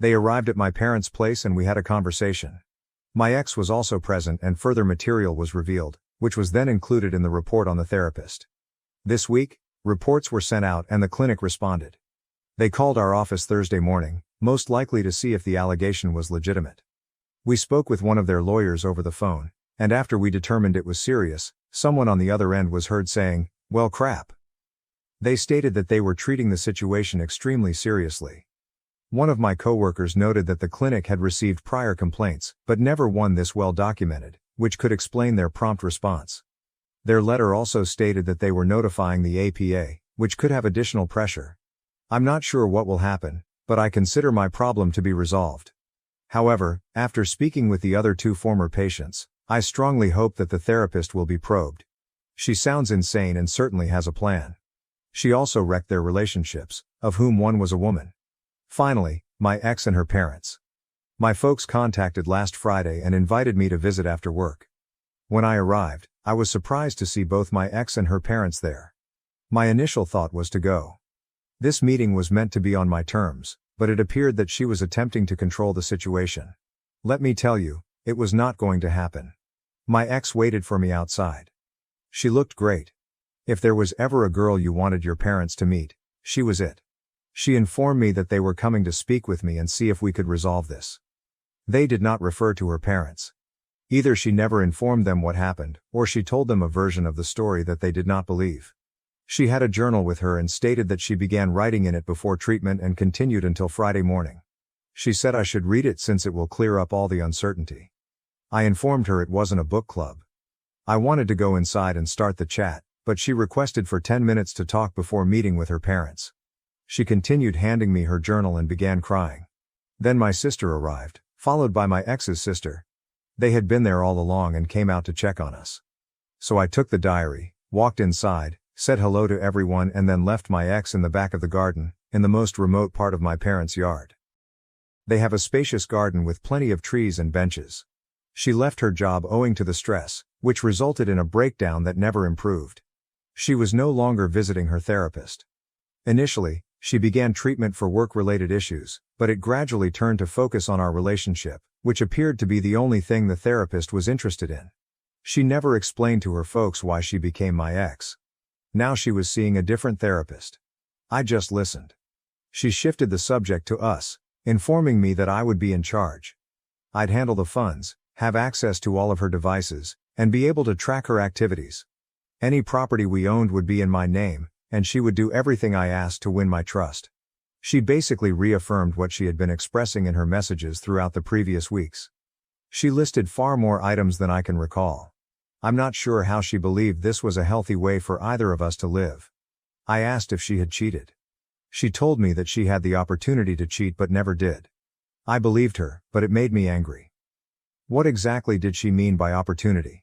They arrived at my parents' place and we had a conversation. My ex was also present and further material was revealed, which was then included in the report on the therapist. This week, reports were sent out and the clinic responded. They called our office Thursday morning, most likely to see if the allegation was legitimate. We spoke with one of their lawyers over the phone, and after we determined it was serious, someone on the other end was heard saying, "Well, crap." They stated that they were treating the situation extremely seriously. One of my coworkers noted that the clinic had received prior complaints, but never one this well documented, which could explain their prompt response. Their letter also stated that they were notifying the APA, which could have additional pressure. I'm not sure what will happen, but I consider my problem to be resolved. However, after speaking with the other 2 former patients, I strongly hope that the therapist will be probed. She sounds insane and certainly has a plan. She also wrecked their relationships, of whom one was a woman. Finally, my ex and her parents. My folks contacted last Friday and invited me to visit after work. When I arrived, I was surprised to see both my ex and her parents there. My initial thought was to go. This meeting was meant to be on my terms, but it appeared that she was attempting to control the situation. Let me tell you, it was not going to happen. My ex waited for me outside. She looked great. If there was ever a girl you wanted your parents to meet, she was it. She informed me that they were coming to speak with me and see if we could resolve this. They did not refer to her parents. Either she never informed them what happened, or she told them a version of the story that they did not believe. She had a journal with her and stated that she began writing in it before treatment and continued until Friday morning. She said I should read it since it will clear up all the uncertainty. I informed her it wasn't a book club. I wanted to go inside and start the chat, but she requested for 10 minutes to talk before meeting with her parents. She continued handing me her journal and began crying. Then my sister arrived, followed by my ex's sister. They had been there all along and came out to check on us. So I took the diary, walked inside, said hello to everyone and then left my ex in the back of the garden, in the most remote part of my parents' yard. They have a spacious garden with plenty of trees and benches. She left her job owing to the stress, which resulted in a breakdown that never improved. She was no longer visiting her therapist. Initially, she began treatment for work-related issues, but it gradually turned to focus on our relationship, which appeared to be the only thing the therapist was interested in. She never explained to her folks why she became my ex. Now she was seeing a different therapist. I just listened. She shifted the subject to us, informing me that I would be in charge. I'd handle the funds, have access to all of her devices, and be able to track her activities. Any property we owned would be in my name, and she would do everything I asked to win my trust. She basically reaffirmed what she had been expressing in her messages throughout the previous weeks. She listed far more items than I can recall. I'm not sure how she believed this was a healthy way for either of us to live. I asked if she had cheated. She told me that she had the opportunity to cheat but never did. I believed her, but it made me angry. What exactly did she mean by opportunity?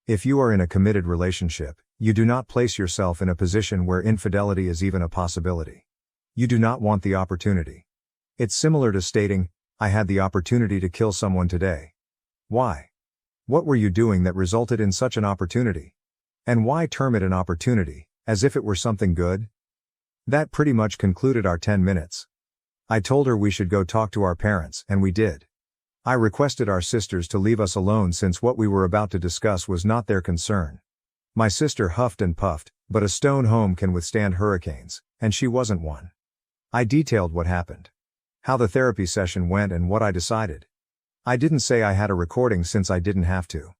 If you are in a committed relationship, you do not place yourself in a position where infidelity is even a possibility. You do not want the opportunity. It's similar to stating, I had the opportunity to kill someone today. Why? What were you doing that resulted in such an opportunity? And why term it an opportunity, as if it were something good? That pretty much concluded our 10 minutes. I told her we should go talk to our parents, and we did. I requested our sisters to leave us alone since what we were about to discuss was not their concern. My sister huffed and puffed, but a stone home can withstand hurricanes, and she wasn't one. I detailed what happened. How the therapy session went and what I decided. I didn't say I had a recording since I didn't have to.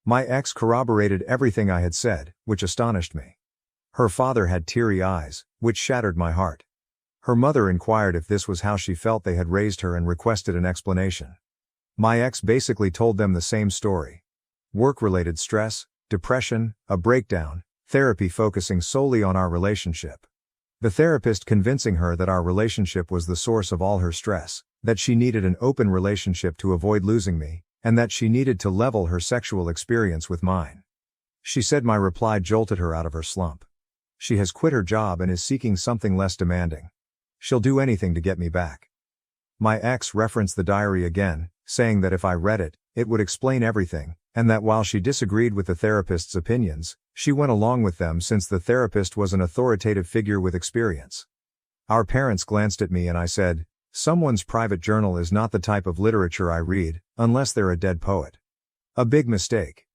My ex corroborated everything I had said, which astonished me. Her father had teary eyes, which shattered my heart. Her mother inquired if this was how she felt they had raised her and requested an explanation. My ex basically told them the same story. Work-related stress, depression, a breakdown, therapy focusing solely on our relationship. The therapist convincing her that our relationship was the source of all her stress, that she needed an open relationship to avoid losing me, and that she needed to level her sexual experience with mine. She said my reply jolted her out of her slump. She has quit her job and is seeking something less demanding. She'll do anything to get me back. My ex referenced the diary again, saying that if I read it, it would explain everything, and that while she disagreed with the therapist's opinions, she went along with them since the therapist was an authoritative figure with experience. Our parents glanced at me and I said, someone's private journal is not the type of literature I read, unless they're a dead poet. A big mistake.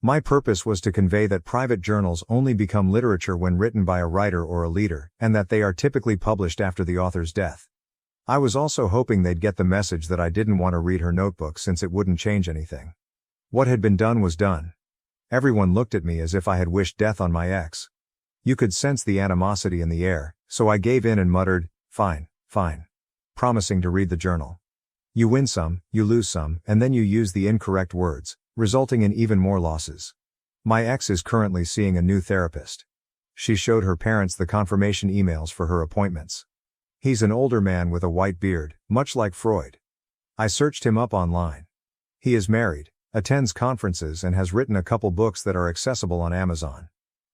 My purpose was to convey that private journals only become literature when written by a writer or a leader, and that they are typically published after the author's death. I was also hoping they'd get the message that I didn't want to read her notebook since it wouldn't change anything. What had been done was done. Everyone looked at me as if I had wished death on my ex. You could sense the animosity in the air, so I gave in and muttered, fine, promising to read the journal. You win some, you lose some, and then you use the incorrect words, resulting in even more losses. My ex is currently seeing a new therapist. She showed her parents the confirmation emails for her appointments. He's an older man with a white beard, much like Freud. I searched him up online. He is married, attends conferences and has written a couple books that are accessible on Amazon.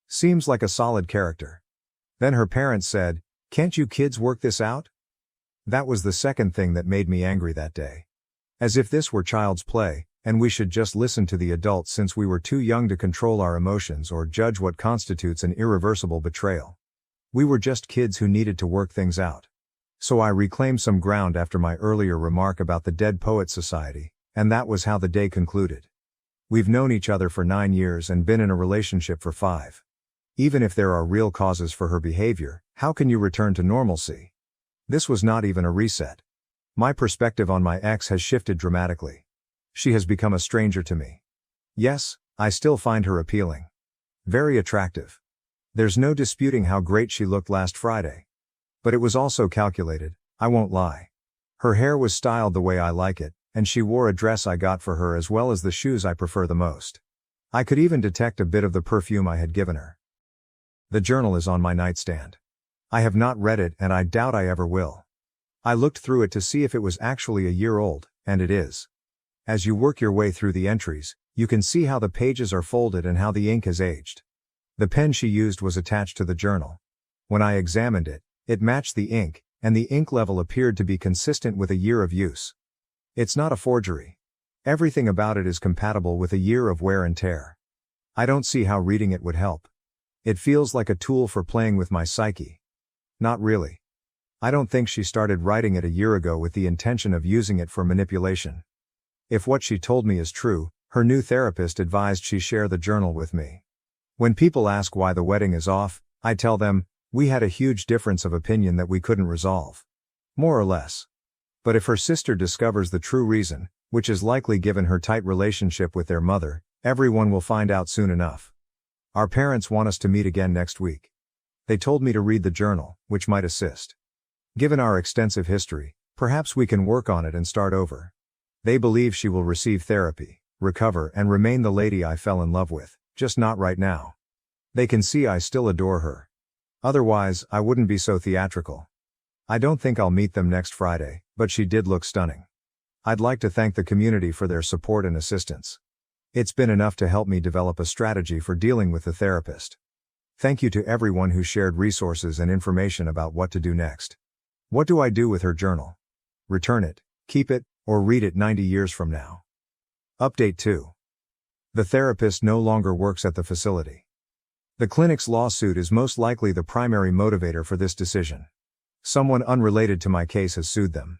Seems like a solid character. Then her parents said, can't you kids work this out? That was the second thing that made me angry that day. As if this were child's play, and we should just listen to the adults since we were too young to control our emotions or judge what constitutes an irreversible betrayal. We were just kids who needed to work things out. So I reclaimed some ground after my earlier remark about the Dead Poets Society, and that was how the day concluded. We've known each other for 9 years and been in a relationship for 5. Even if there are real causes for her behavior, how can you return to normalcy? This was not even a reset. My perspective on my ex has shifted dramatically. She has become a stranger to me. Yes, I still find her appealing. Very attractive. There's no disputing how great she looked last Friday. But it was also calculated, I won't lie. Her hair was styled the way I like it, and she wore a dress I got for her as well as the shoes I prefer the most. I could even detect a bit of the perfume I had given her. The journal is on my nightstand. I have not read it and I doubt I ever will. I looked through it to see if it was actually a year old, and it is. As you work your way through the entries, you can see how the pages are folded and how the ink has aged. The pen she used was attached to the journal. When I examined it, it matched the ink, and the ink level appeared to be consistent with a year of use. It's not a forgery. Everything about it is compatible with a year of wear and tear. I don't see how reading it would help. It feels like a tool for playing with my psyche. Not really. I don't think she started writing it a year ago with the intention of using it for manipulation. If what she told me is true, her new therapist advised she share the journal with me. When people ask why the wedding is off, I tell them, we had a huge difference of opinion that we couldn't resolve. More or less. But if her sister discovers the true reason, which is likely given her tight relationship with their mother, everyone will find out soon enough. Our parents want us to meet again next week. They told me to read the journal, which might assist. Given our extensive history, perhaps we can work on it and start over. They believe she will receive therapy, recover and remain the lady I fell in love with, just not right now. They can see I still adore her. Otherwise, I wouldn't be so theatrical. I don't think I'll meet them next Friday, but she did look stunning. I'd like to thank the community for their support and assistance. It's been enough to help me develop a strategy for dealing with the therapist. Thank you to everyone who shared resources and information about what to do next. What do I do with her journal? Return it, keep it, or read it 90 years from now? Update 2. The therapist no longer works at the facility. The clinic's lawsuit is most likely the primary motivator for this decision. Someone unrelated to my case has sued them.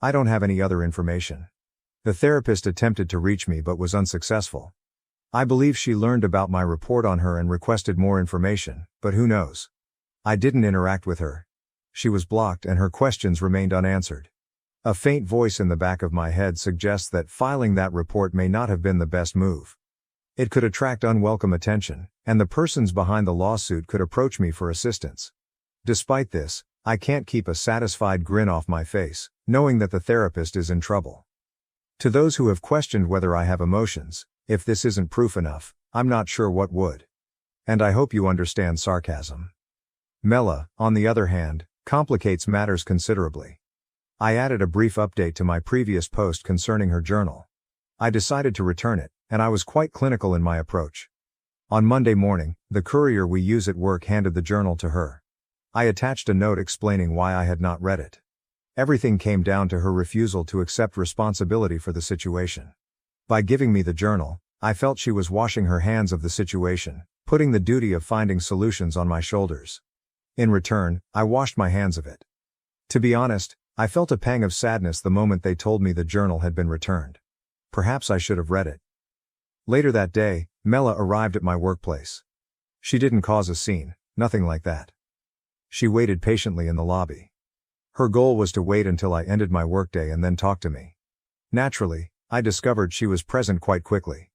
I don't have any other information. The therapist attempted to reach me but was unsuccessful. I believe she learned about my report on her and requested more information, but who knows? I didn't interact with her. She was blocked and her questions remained unanswered. A faint voice in the back of my head suggests that filing that report may not have been the best move. It could attract unwelcome attention, and the persons behind the lawsuit could approach me for assistance. Despite this, I can't keep a satisfied grin off my face, knowing that the therapist is in trouble. To those who have questioned whether I have emotions, if this isn't proof enough, I'm not sure what would. And I hope you understand sarcasm. Mela, on the other hand, complicates matters considerably. I added a brief update to my previous post concerning her journal. I decided to return it, and I was quite clinical in my approach. On Monday morning, the courier we use at work handed the journal to her. I attached a note explaining why I had not read it. Everything came down to her refusal to accept responsibility for the situation. By giving me the journal, I felt she was washing her hands of the situation, putting the duty of finding solutions on my shoulders. In return, I washed my hands of it. To be honest, I felt a pang of sadness the moment they told me the journal had been returned. Perhaps I should have read it. Later that day, Mela arrived at my workplace. She didn't cause a scene, nothing like that. She waited patiently in the lobby. Her goal was to wait until I ended my workday and then talk to me. Naturally, I discovered she was present quite quickly.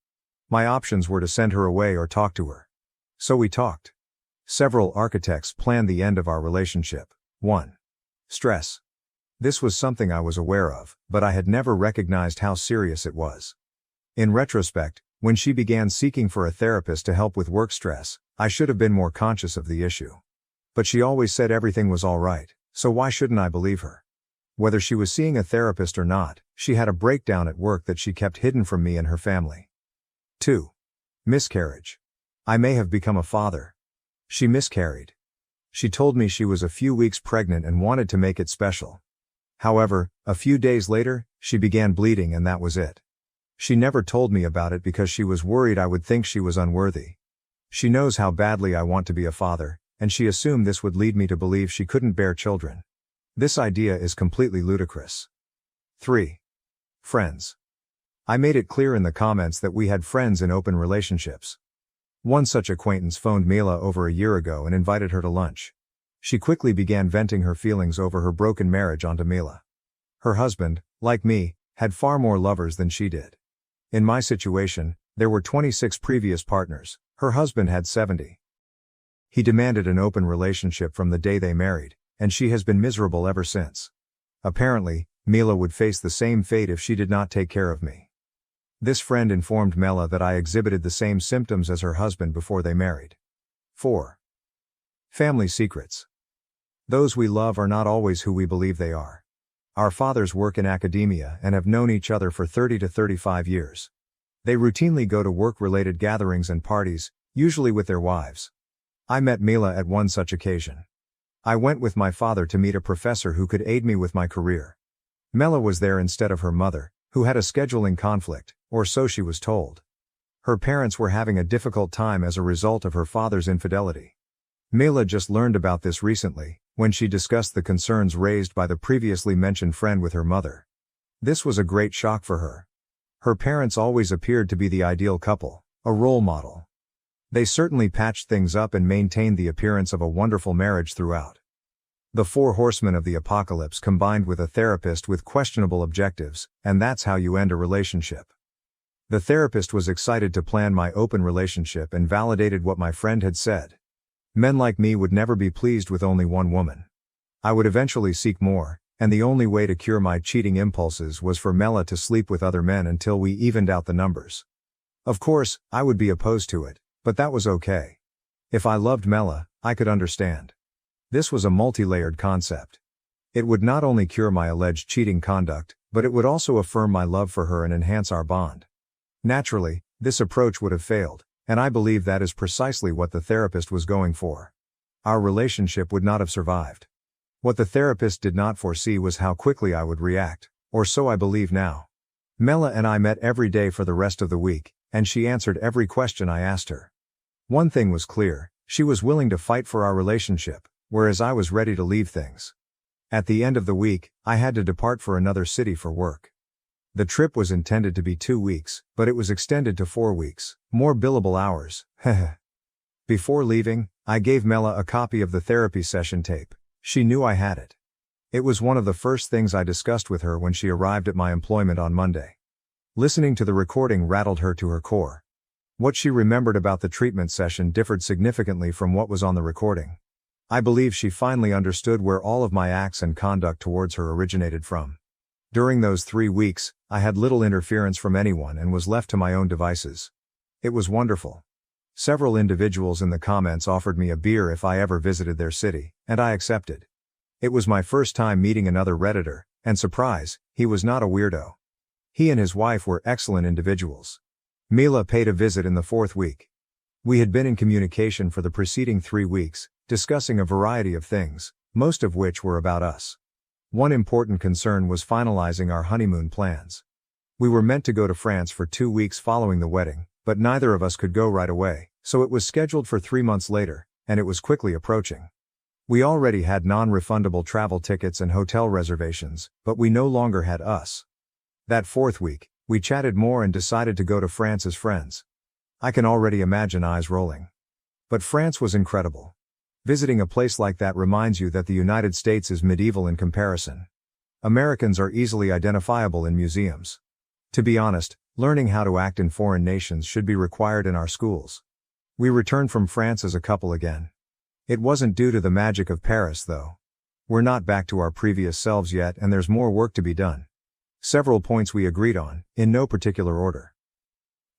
My options were to send her away or talk to her. So we talked. Several architects planned the end of our relationship. 1. Stress. This was something I was aware of, but I had never recognized how serious it was. In retrospect, when she began seeking for a therapist to help with work stress, I should have been more conscious of the issue. But she always said everything was all right, so why shouldn't I believe her? Whether she was seeing a therapist or not, she had a breakdown at work that she kept hidden from me and her family. 2. Miscarriage. I may have become a father. She miscarried. She told me she was a few weeks pregnant and wanted to make it special. However, a few days later, she began bleeding and that was it. She never told me about it because she was worried I would think she was unworthy. She knows how badly I want to be a father, and she assumed this would lead me to believe she couldn't bear children. This idea is completely ludicrous. 3. Friends. I made it clear in the comments that we had friends in open relationships. One such acquaintance phoned Mila over a year ago and invited her to lunch. She quickly began venting her feelings over her broken marriage onto Mila. Her husband, like me, had far more lovers than she did. In my situation, there were 26 previous partners, her husband had 70. He demanded an open relationship from the day they married, and she has been miserable ever since. Apparently, Mila would face the same fate if she did not take care of me. This friend informed Mela that I exhibited the same symptoms as her husband before they married. 4. Family secrets. Those we love are not always who we believe they are. Our fathers work in academia and have known each other for 30 to 35 years. They routinely go to work-related gatherings and parties, usually with their wives. I met Mila at one such occasion. I went with my father to meet a professor who could aid me with my career. Mela was there instead of her mother, who had a scheduling conflict, or so she was told. Her parents were having a difficult time as a result of her father's infidelity. Mela just learned about this recently, when she discussed the concerns raised by the previously mentioned friend with her mother. This was a great shock for her. Her parents always appeared to be the ideal couple, a role model. They certainly patched things up and maintained the appearance of a wonderful marriage throughout. The 4 horsemen of the apocalypse combined with a therapist with questionable objectives, and that's how you end a relationship. The therapist was excited to plan my open relationship and validated what my friend had said. Men like me would never be pleased with only one woman. I would eventually seek more, and the only way to cure my cheating impulses was for Mela to sleep with other men until we evened out the numbers. Of course, I would be opposed to it, but that was okay. If I loved Mela, I could understand. This was a multi-layered concept. It would not only cure my alleged cheating conduct, but it would also affirm my love for her and enhance our bond. Naturally, this approach would have failed, and I believe that is precisely what the therapist was going for. Our relationship would not have survived. What the therapist did not foresee was how quickly I would react, or so I believe now. Mela and I met every day for the rest of the week, and she answered every question I asked her. One thing was clear, she was willing to fight for our relationship, whereas I was ready to leave things. At the end of the week, I had to depart for another city for work. The trip was intended to be 2 weeks, but it was extended to 4 weeks, more billable hours, heh. Before leaving, I gave Mela a copy of the therapy session tape. She knew I had it. It was one of the first things I discussed with her when she arrived at my employment on Monday. Listening to the recording rattled her to her core. What she remembered about the treatment session differed significantly from what was on the recording. I believe she finally understood where all of my acts and conduct towards her originated from. During those 3 weeks, I had little interference from anyone and was left to my own devices. It was wonderful. Several individuals in the comments offered me a beer if I ever visited their city, and I accepted. It was my first time meeting another Redditor, and surprise, he was not a weirdo. He and his wife were excellent individuals. Mila paid a visit in the 4th week. We had been in communication for the preceding 3 weeks, discussing a variety of things, most of which were about us. One important concern was finalizing our honeymoon plans. We were meant to go to France for 2 weeks following the wedding, but neither of us could go right away, so it was scheduled for 3 months later, and it was quickly approaching. We already had non-refundable travel tickets and hotel reservations, but we no longer had us. That 4th week, we chatted more and decided to go to France as friends. I can already imagine eyes rolling. But France was incredible. Visiting a place like that reminds you that the United States is medieval in comparison. Americans are easily identifiable in museums. To be honest, learning how to act in foreign nations should be required in our schools. We returned from France as a couple again. It wasn't due to the magic of Paris though. We're not back to our previous selves yet and there's more work to be done. Several points we agreed on, in no particular order.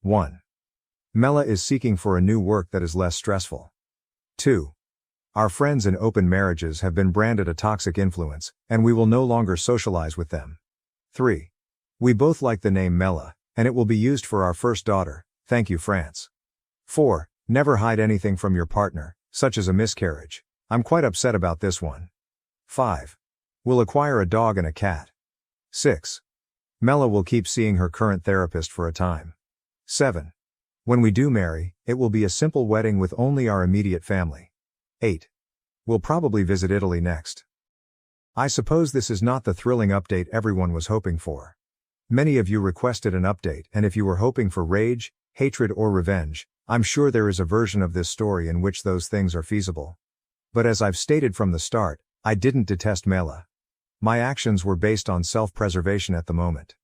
1. Mela is seeking for a new work that is less stressful. 2. Our friends in open marriages have been branded a toxic influence, and we will no longer socialize with them. 3. We both like the name Mela, and it will be used for our first daughter, thank you France. 4. Never hide anything from your partner, such as a miscarriage. I'm quite upset about this one. 5. We'll acquire a dog and a cat. 6. Mela will keep seeing her current therapist for a time. 7. When we do marry, it will be a simple wedding with only our immediate family. 8. We'll probably visit Italy next. I suppose this is not the thrilling update everyone was hoping for. Many of you requested an update, and if you were hoping for rage, hatred, or revenge, I'm sure there is a version of this story in which those things are feasible. But as I've stated from the start, I didn't detest Mela. My actions were based on self-preservation at the moment.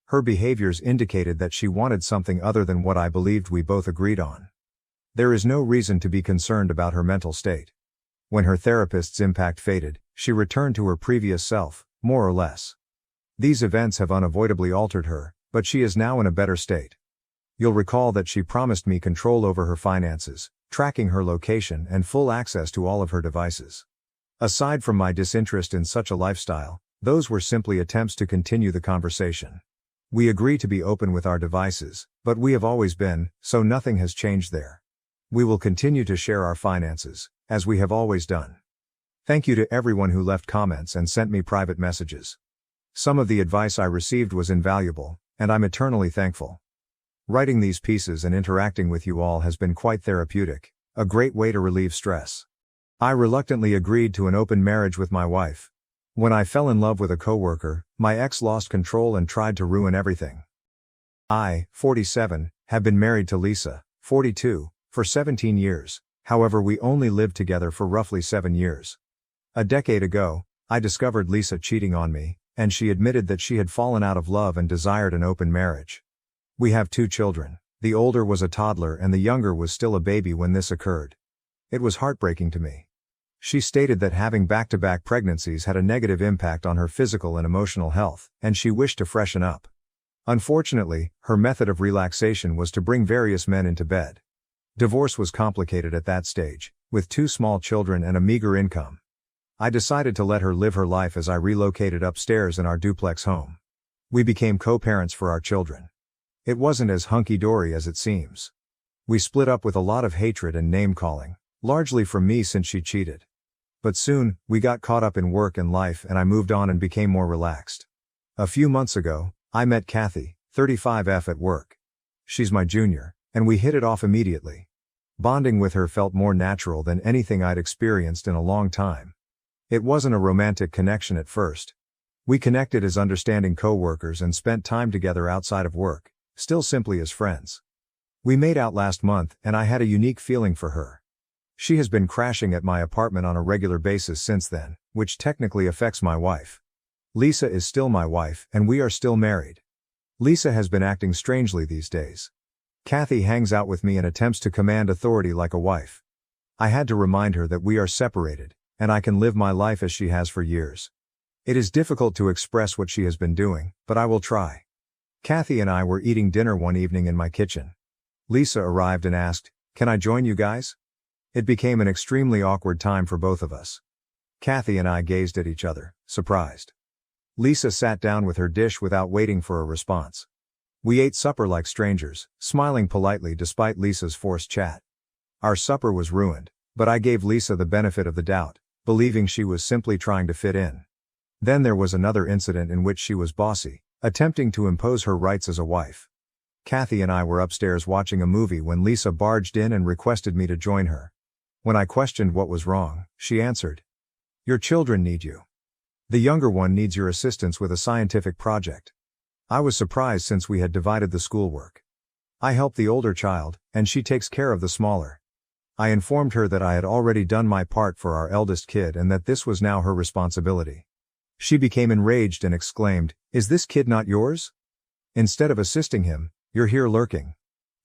Her behaviors indicated that she wanted something other than what I believed we both agreed on. There is no reason to be concerned about her mental state. When her therapist's impact faded, she returned to her previous self, more or less. These events have unavoidably altered her, but she is now in a better state. You'll recall that she promised me control over her finances, tracking her location, and full access to all of her devices. Aside from my disinterest in such a lifestyle, those were simply attempts to continue the conversation. We agree to be open with our devices, but we have always been, so nothing has changed there. We will continue to share our finances, as we have always done. Thank you to everyone who left comments and sent me private messages. Some of the advice I received was invaluable, and I'm eternally thankful. Writing these pieces and interacting with you all has been quite therapeutic, a great way to relieve stress. I reluctantly agreed to an open marriage with my wife. When I fell in love with a coworker, my ex lost control and tried to ruin everything. I, 47, have been married to Lisa, 42, for 17 years, however we only lived together for roughly 7 years. A decade ago, I discovered Lisa cheating on me, and she admitted that she had fallen out of love and desired an open marriage. We have 2 children. The older was a toddler and the younger was still a baby when this occurred. It was heartbreaking to me. She stated that having back-to-back pregnancies had a negative impact on her physical and emotional health, and she wished to freshen up. Unfortunately, her method of relaxation was to bring various men into bed. Divorce was complicated at that stage, with 2 small children and a meager income. I decided to let her live her life as I relocated upstairs in our duplex home. We became co-parents for our children. It wasn't as hunky-dory as it seems. We split up with a lot of hatred and name-calling, largely from me since she cheated. But soon, we got caught up in work and life and I moved on and became more relaxed. A few months ago, I met Kathy, 35F at work. She's my junior, and we hit it off immediately. Bonding with her felt more natural than anything I'd experienced in a long time. It wasn't a romantic connection at first. We connected as understanding co-workers and spent time together outside of work, still simply as friends. We made out last month and I had a unique feeling for her. She has been crashing at my apartment on a regular basis since then, which technically affects my wife. Lisa is still my wife and we are still married. Lisa has been acting strangely these days. Kathy hangs out with me and attempts to command authority like a wife. I had to remind her that we are separated, and I can live my life as she has for years. It is difficult to express what she has been doing, but I will try. Kathy and I were eating dinner one evening in my kitchen. Lisa arrived and asked, "Can I join you guys?" It became an extremely awkward time for both of us. Kathy and I gazed at each other, surprised. Lisa sat down with her dish without waiting for a response. We ate supper like strangers, smiling politely despite Lisa's forced chat. Our supper was ruined, but I gave Lisa the benefit of the doubt, believing she was simply trying to fit in. Then there was another incident in which she was bossy, attempting to impose her rights as a wife. Kathy and I were upstairs watching a movie when Lisa barged in and requested me to join her. When I questioned what was wrong, she answered, "Your children need you. The younger one needs your assistance with a scientific project." I was surprised since we had divided the schoolwork. I help the older child, and she takes care of the smaller. I informed her that I had already done my part for our eldest kid and that this was now her responsibility. She became enraged and exclaimed, "Is this kid not yours? Instead of assisting him, you're here lurking."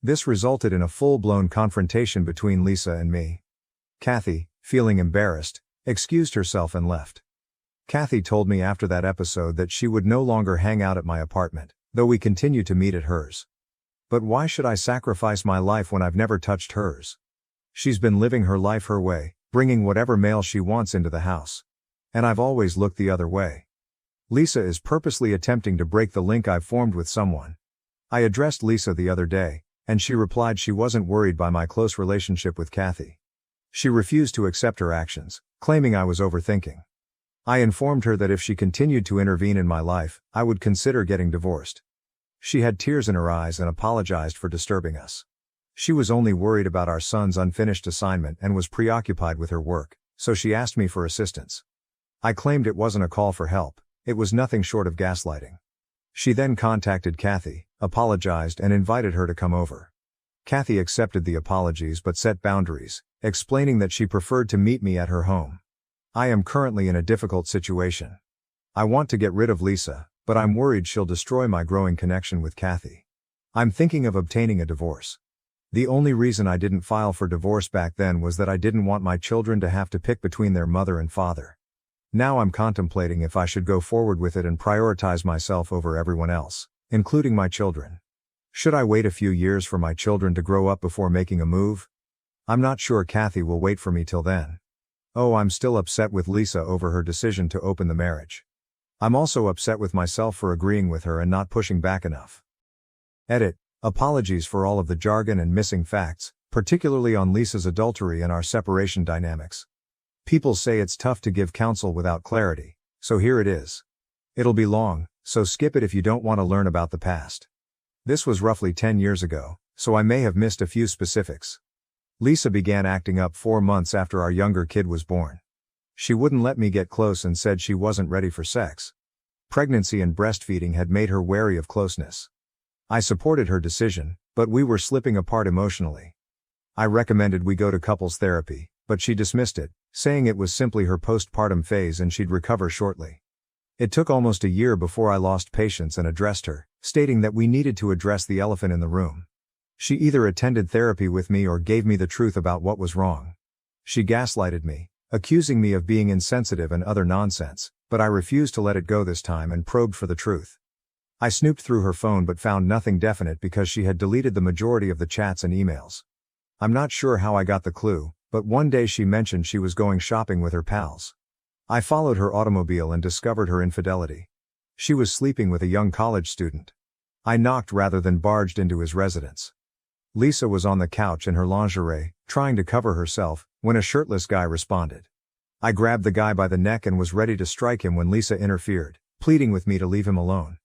This resulted in a full-blown confrontation between Lisa and me. Kathy, feeling embarrassed, excused herself and left. Kathy told me after that episode that she would no longer hang out at my apartment, though we continued to meet at hers. But why should I sacrifice my life when I've never touched hers? She's been living her life her way, bringing whatever male she wants into the house. And I've always looked the other way. Lisa is purposely attempting to break the link I've formed with someone. I addressed Lisa the other day, and she replied she wasn't worried by my close relationship with Kathy. She refused to accept her actions, claiming I was overthinking. I informed her that if she continued to intervene in my life, I would consider getting divorced. She had tears in her eyes and apologized for disturbing us. She was only worried about our son's unfinished assignment and was preoccupied with her work, so she asked me for assistance. I claimed it wasn't a call for help, it was nothing short of gaslighting. She then contacted Kathy, apologized and invited her to come over. Kathy accepted the apologies but set boundaries, explaining that she preferred to meet me at her home. I am currently in a difficult situation. I want to get rid of Lisa, but I'm worried she'll destroy my growing connection with Kathy. I'm thinking of obtaining a divorce. The only reason I didn't file for divorce back then was that I didn't want my children to have to pick between their mother and father. Now I'm contemplating if I should go forward with it and prioritize myself over everyone else, including my children. Should I wait a few years for my children to grow up before making a move? I'm not sure Kathy will wait for me till then. Oh, I'm still upset with Lisa over her decision to open the marriage. I'm also upset with myself for agreeing with her and not pushing back enough. Edit. Apologies for all of the jargon and missing facts, particularly on Lisa's adultery and our separation dynamics. People say it's tough to give counsel without clarity, so here it is. It'll be long, so skip it if you don't want to learn about the past. This was roughly 10 years ago, so I may have missed a few specifics. Lisa began acting up 4 months after our younger kid was born. She wouldn't let me get close and said she wasn't ready for sex. Pregnancy and breastfeeding had made her wary of closeness. I supported her decision, but we were slipping apart emotionally. I recommended we go to couples therapy, but she dismissed it, saying it was simply her postpartum phase and she'd recover shortly. It took almost a year before I lost patience and addressed her, stating that we needed to address the elephant in the room. She either attended therapy with me or gave me the truth about what was wrong. She gaslighted me, accusing me of being insensitive and other nonsense, but I refused to let it go this time and probed for the truth. I snooped through her phone but found nothing definite because she had deleted the majority of the chats and emails. I'm not sure how I got the clue, but one day she mentioned she was going shopping with her pals. I followed her automobile and discovered her infidelity. She was sleeping with a young college student. I knocked rather than barged into his residence. Lisa was on the couch in her lingerie, trying to cover herself, when a shirtless guy responded. I grabbed the guy by the neck and was ready to strike him when Lisa interfered, pleading with me to leave him alone.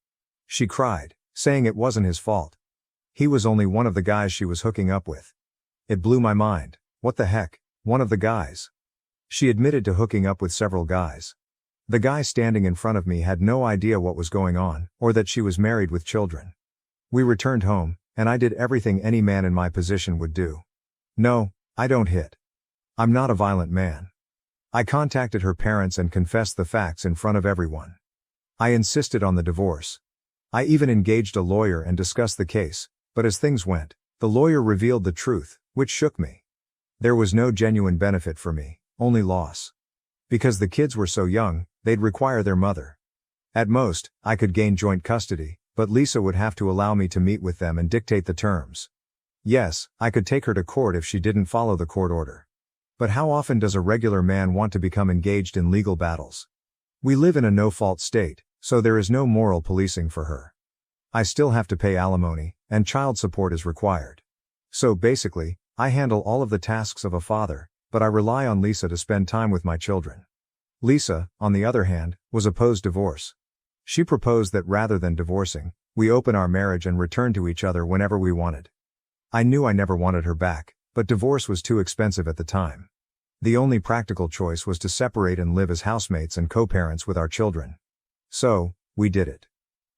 She cried, saying it wasn't his fault. He was only one of the guys she was hooking up with. It blew my mind. What the heck, one of the guys? She admitted to hooking up with several guys. The guy standing in front of me had no idea what was going on, or that she was married with children. We returned home, and I did everything any man in my position would do. No, I don't hit. I'm not a violent man. I contacted her parents and confessed the facts in front of everyone. I insisted on the divorce. I even engaged a lawyer and discussed the case, but as things went, the lawyer revealed the truth, which shook me. There was no genuine benefit for me, only loss. Because the kids were so young, they'd require their mother. At most, I could gain joint custody, but Lisa would have to allow me to meet with them and dictate the terms. Yes, I could take her to court if she didn't follow the court order. But how often does a regular man want to become engaged in legal battles? We live in a no-fault state, so there is no moral policing for her. I still have to pay alimony, and child support is required. So basically, I handle all of the tasks of a father, but I rely on Lisa to spend time with my children. Lisa, on the other hand, was opposed to divorce. She proposed that rather than divorcing, we open our marriage and return to each other whenever we wanted. I knew I never wanted her back, but divorce was too expensive at the time. The only practical choice was to separate and live as housemates and co-parents with our children. So, we did it.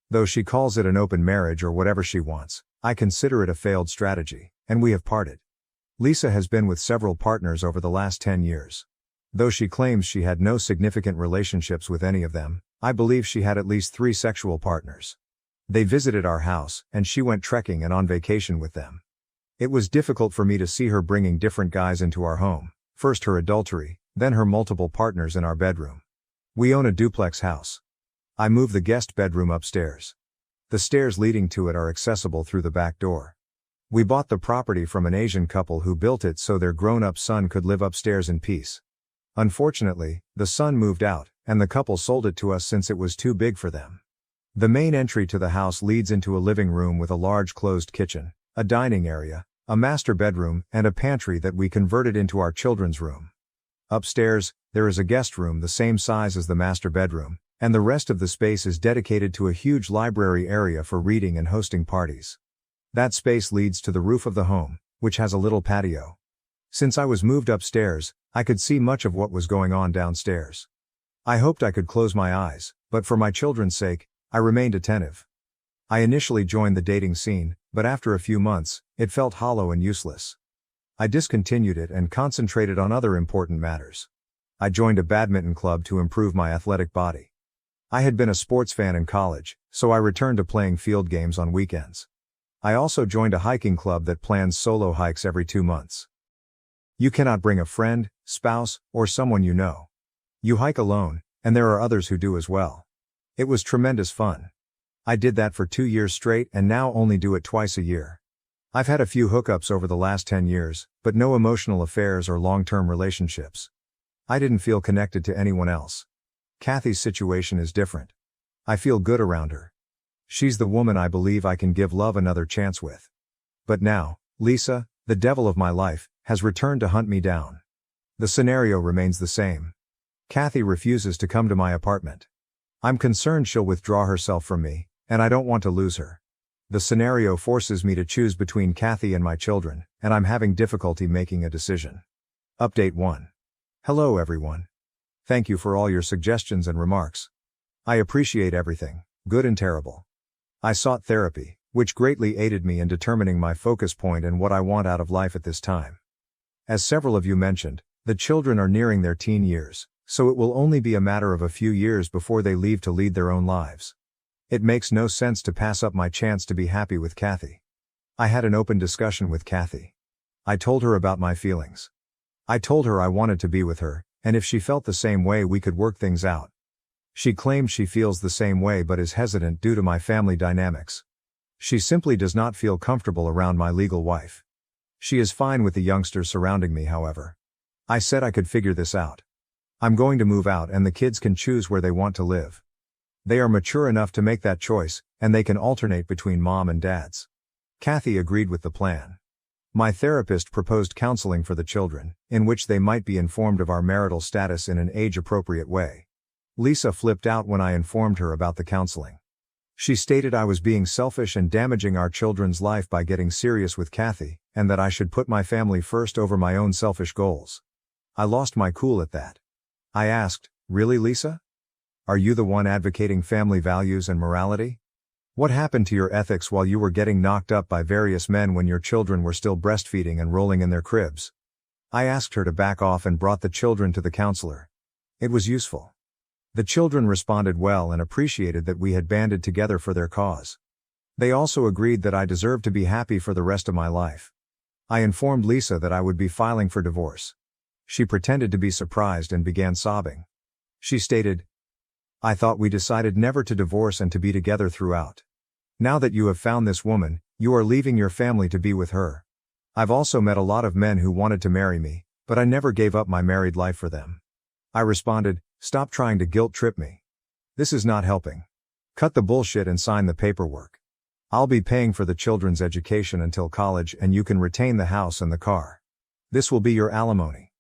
Though she calls it an open marriage or whatever she wants, I consider it a failed strategy, and we have parted. Lisa has been with several partners over the last 10 years. Though she claims she had no significant relationships with any of them, I believe she had at least 3 sexual partners. They visited our house, and she went trekking and on vacation with them. It was difficult for me to see her bringing different guys into our home, first her adultery, then her multiple partners in our bedroom. We own a duplex house. I moved the guest bedroom upstairs. The stairs leading to it are accessible through the back door. We bought the property from an Asian couple who built it so their grown-up son could live upstairs in peace. Unfortunately, the son moved out, and the couple sold it to us since it was too big for them. The main entry to the house leads into a living room with a large closed kitchen, a dining area, a master bedroom, and a pantry that we converted into our children's room. Upstairs, there is a guest room the same size as the master bedroom, and the rest of the space is dedicated to a huge library area for reading and hosting parties. That space leads to the roof of the home, which has a little patio. Since I was moved upstairs, I could see much of what was going on downstairs. I hoped I could close my eyes, but for my children's sake, I remained attentive. I initially joined the dating scene, but after a few months, it felt hollow and useless. I discontinued it and concentrated on other important matters. I joined a badminton club to improve my athletic body. I had been a sports fan in college, so I returned to playing field games on weekends. I also joined a hiking club that plans solo hikes every 2 months. You cannot bring a friend, spouse, or someone you know. You hike alone, and there are others who do as well. It was tremendous fun. I did that for 2 years straight and now only do it twice a year. I've had a few hookups over the last 10 years, but no emotional affairs or long-term relationships. I didn't feel connected to anyone else. Kathy's situation is different. I feel good around her. She's the woman I believe I can give love another chance with. But now, Lisa, the devil of my life, has returned to hunt me down. The scenario remains the same. Kathy refuses to come to my apartment. I'm concerned she'll withdraw herself from me, and I don't want to lose her. The scenario forces me to choose between Kathy and my children, and I'm having difficulty making a decision. Update 1. Hello everyone. Thank you for all your suggestions and remarks. I appreciate everything, good and terrible. I sought therapy, which greatly aided me in determining my focus point and what I want out of life at this time. As several of you mentioned, the children are nearing their teen years, so it will only be a matter of a few years before they leave to lead their own lives. It makes no sense to pass up my chance to be happy with Kathy. I had an open discussion with Kathy. I told her about my feelings. I told her I wanted to be with her, and if she felt the same way we could work things out. She claims she feels the same way but is hesitant due to my family dynamics. She simply does not feel comfortable around my legal wife. She is fine with the youngsters surrounding me, however. I said I could figure this out. I'm going to move out and the kids can choose where they want to live. They are mature enough to make that choice, and they can alternate between mom and dad's. Kathy agreed with the plan. My therapist proposed counseling for the children, in which they might be informed of our marital status in an age-appropriate way. Lisa flipped out when I informed her about the counseling. She stated I was being selfish and damaging our children's life by getting serious with Kathy, and that I should put my family first over my own selfish goals. I lost my cool at that. I asked, "Really, Lisa? Are you the one advocating family values and morality? What happened to your ethics while you were getting knocked up by various men when your children were still breastfeeding and rolling in their cribs?" I asked her to back off and brought the children to the counselor. It was useful. The children responded well and appreciated that we had banded together for their cause. They also agreed that I deserved to be happy for the rest of my life. I informed Lisa that I would be filing for divorce. She pretended to be surprised and began sobbing. She stated, "I thought we decided never to divorce and to be together throughout. Now that you have found this woman, you are leaving your family to be with her. I've also met a lot of men who wanted to marry me, but I never gave up my married life for them." I responded, "Stop trying to guilt trip me. This is not helping. Cut the bullshit and sign the paperwork. I'll be paying for the children's education until college and you can retain the house and the car. This will be your alimony.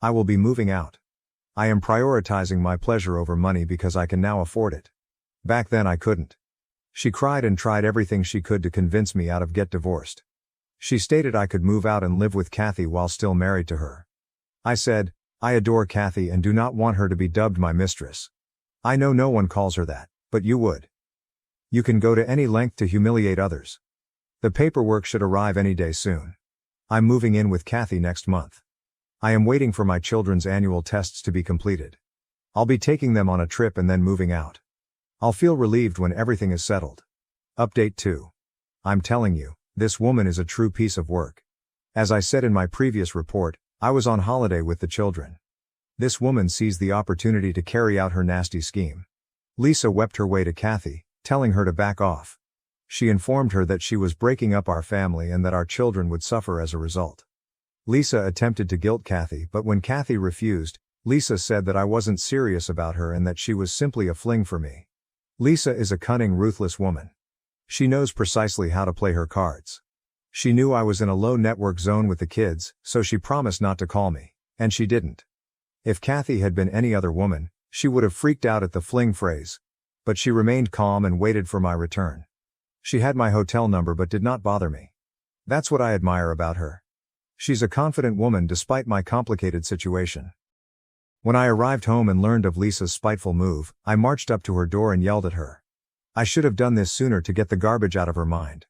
I will be moving out. I am prioritizing my pleasure over money because I can now afford it. Back then I couldn't." She cried and tried everything she could to convince me out of get divorced. She stated I could move out and live with Kathy while still married to her. I said, "I adore Kathy and do not want her to be dubbed my mistress. I know no one calls her that, but you would. You can go to any length to humiliate others. The paperwork should arrive any day soon. I'm moving in with Kathy next month. I am waiting for my children's annual tests to be completed. I'll be taking them on a trip and then moving out. I'll feel relieved when everything is settled." Update 2. I'm telling you, this woman is a true piece of work. As I said in my previous report, I was on holiday with the children. This woman seized the opportunity to carry out her nasty scheme. Lisa wept her way to Kathy, telling her to back off. She informed her that she was breaking up our family and that our children would suffer as a result. Lisa attempted to guilt Kathy, but when Kathy refused, Lisa said that I wasn't serious about her and that she was simply a fling for me. Lisa is a cunning, ruthless woman. She knows precisely how to play her cards. She knew I was in a low network zone with the kids, so she promised not to call me, and she didn't. If Kathy had been any other woman, she would have freaked out at the fling phrase. But she remained calm and waited for my return. She had my hotel number but did not bother me. That's what I admire about her. She's a confident woman despite my complicated situation. When I arrived home and learned of Lisa's spiteful move, I marched up to her door and yelled at her. I should have done this sooner to get the garbage out of her mind.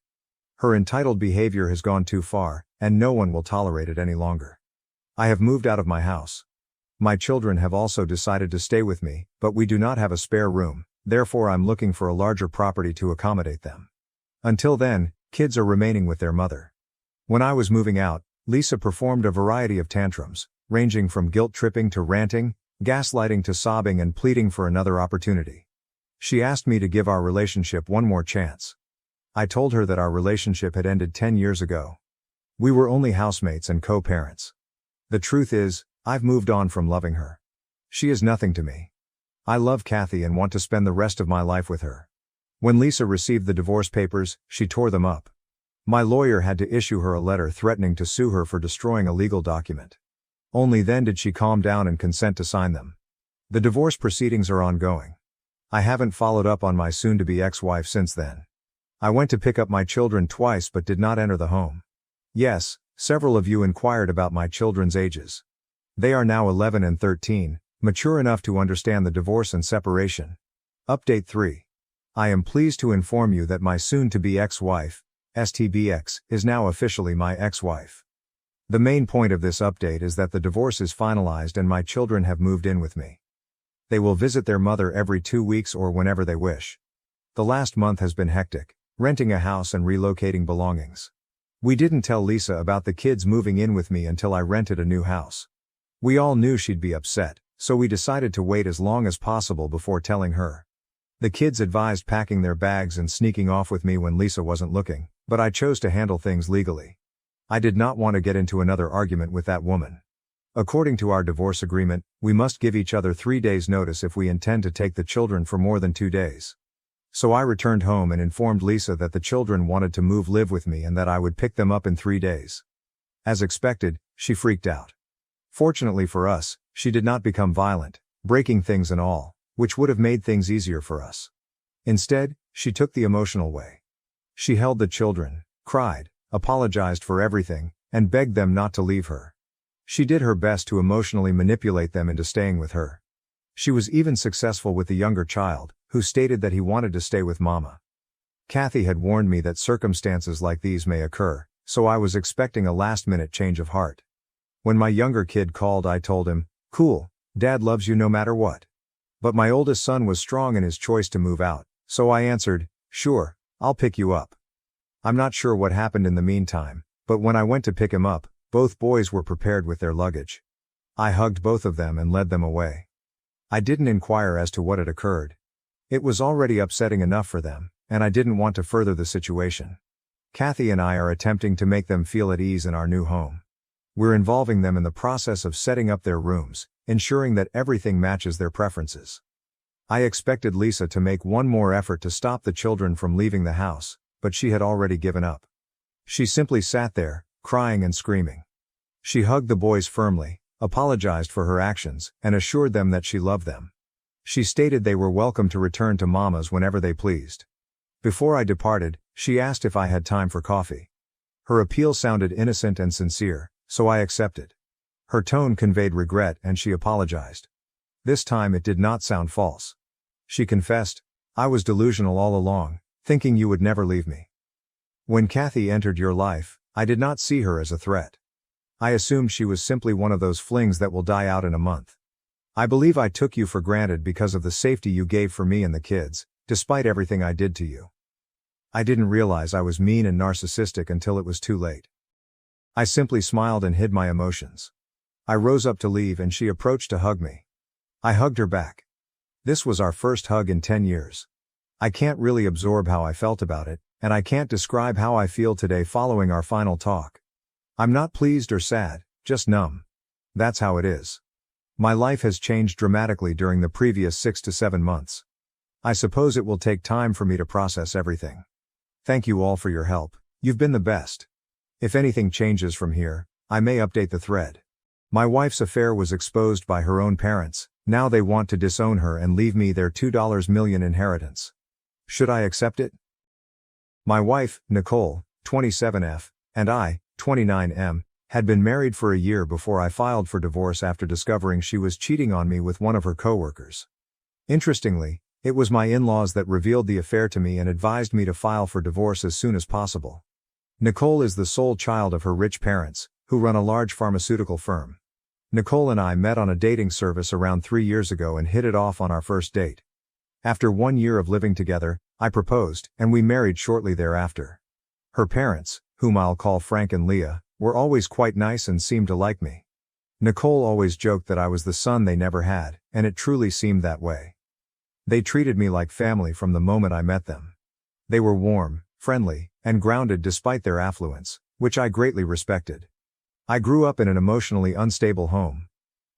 Her entitled behavior has gone too far, and no one will tolerate it any longer. I have moved out of my house. My children have also decided to stay with me, but we do not have a spare room, therefore I'm looking for a larger property to accommodate them. Until then, kids are remaining with their mother. When I was moving out, Lisa performed a variety of tantrums, ranging from guilt-tripping to ranting, gaslighting to sobbing and pleading for another opportunity. She asked me to give our relationship one more chance. I told her that our relationship had ended 10 years ago. We were only housemates and co-parents. The truth is, I've moved on from loving her. She is nothing to me. I love Kathy and want to spend the rest of my life with her. When Lisa received the divorce papers, she tore them up. My lawyer had to issue her a letter threatening to sue her for destroying a legal document. Only then did she calm down and consent to sign them. The divorce proceedings are ongoing. I haven't followed up on my soon-to-be ex-wife since then. I went to pick up my children twice but did not enter the home. Yes, several of you inquired about my children's ages. They are now 11 and 13, mature enough to understand the divorce and separation. Update 3. I am pleased to inform you that my soon-to-be ex-wife, STBX, is now officially my ex-wife. The main point of this update is that the divorce is finalized and my children have moved in with me. They will visit their mother every 2 weeks or whenever they wish. The last month has been hectic, renting a house and relocating belongings. We didn't tell Lisa about the kids moving in with me until I rented a new house. We all knew she'd be upset, so we decided to wait as long as possible before telling her. The kids advised packing their bags and sneaking off with me when Lisa wasn't looking, but I chose to handle things legally. I did not want to get into another argument with that woman. According to our divorce agreement, we must give each other 3 days' notice if we intend to take the children for more than 2 days. So I returned home and informed Lisa that the children wanted to live with me and that I would pick them up in 3 days. As expected, she freaked out. Fortunately for us, she did not become violent, breaking things and all, which would have made things easier for us. Instead, she took the emotional way. She held the children, cried, apologized for everything, and begged them not to leave her. She did her best to emotionally manipulate them into staying with her. She was even successful with the younger child, who stated that he wanted to stay with Mama. Kathy had warned me that circumstances like these may occur, so I was expecting a last-minute change of heart. When my younger kid called, I told him, "Cool, Dad loves you no matter what." But my oldest son was strong in his choice to move out, so I answered, "Sure, I'll pick you up." I'm not sure what happened in the meantime, but when I went to pick him up, both boys were prepared with their luggage. I hugged both of them and led them away. I didn't inquire as to what had occurred. It was already upsetting enough for them, and I didn't want to further the situation. Kathy and I are attempting to make them feel at ease in our new home. We're involving them in the process of setting up their rooms, ensuring that everything matches their preferences. I expected Lisa to make one more effort to stop the children from leaving the house, but she had already given up. She simply sat there, crying and screaming. She hugged the boys firmly, apologized for her actions, and assured them that she loved them. She stated they were welcome to return to Mama's whenever they pleased. Before I departed, she asked if I had time for coffee. Her appeal sounded innocent and sincere, so I accepted. Her tone conveyed regret and she apologized. This time it did not sound false. She confessed, "I was delusional all along, thinking you would never leave me. When Kathy entered your life, I did not see her as a threat. I assumed she was simply one of those flings that will die out in a month. I believe I took you for granted because of the safety you gave for me and the kids, despite everything I did to you. I didn't realize I was mean and narcissistic until it was too late." I simply smiled and hid my emotions. I rose up to leave and she approached to hug me. I hugged her back. This was our first hug in 10 years. I can't really absorb how I felt about it, and I can't describe how I feel today following our final talk. I'm not pleased or sad, just numb. That's how it is. My life has changed dramatically during the previous 6 to 7 months. I suppose it will take time for me to process everything. Thank you all for your help, you've been the best. If anything changes from here, I may update the thread. My wife's affair was exposed by her own parents, now they want to disown her and leave me their $2 million inheritance. Should I accept it? My wife, Nicole, 27F, and I, 29M, had been married for a year before I filed for divorce after discovering she was cheating on me with one of her coworkers. Interestingly, It was my in-laws that revealed the affair to me and advised me to file for divorce as soon as possible. Nicole is the sole child of her rich parents, who run a large pharmaceutical firm. Nicole and I met on a dating service around 3 years ago and hit it off on our first date. After 1 year of living together, I proposed, and we married shortly thereafter. Her parents, whom I'll call Frank and Leah, were always quite nice and seemed to like me. Nicole always joked that I was the son they never had, and it truly seemed that way. They treated me like family from the moment I met them. They were warm, friendly, and grounded despite their affluence, which I greatly respected. I grew up in an emotionally unstable home.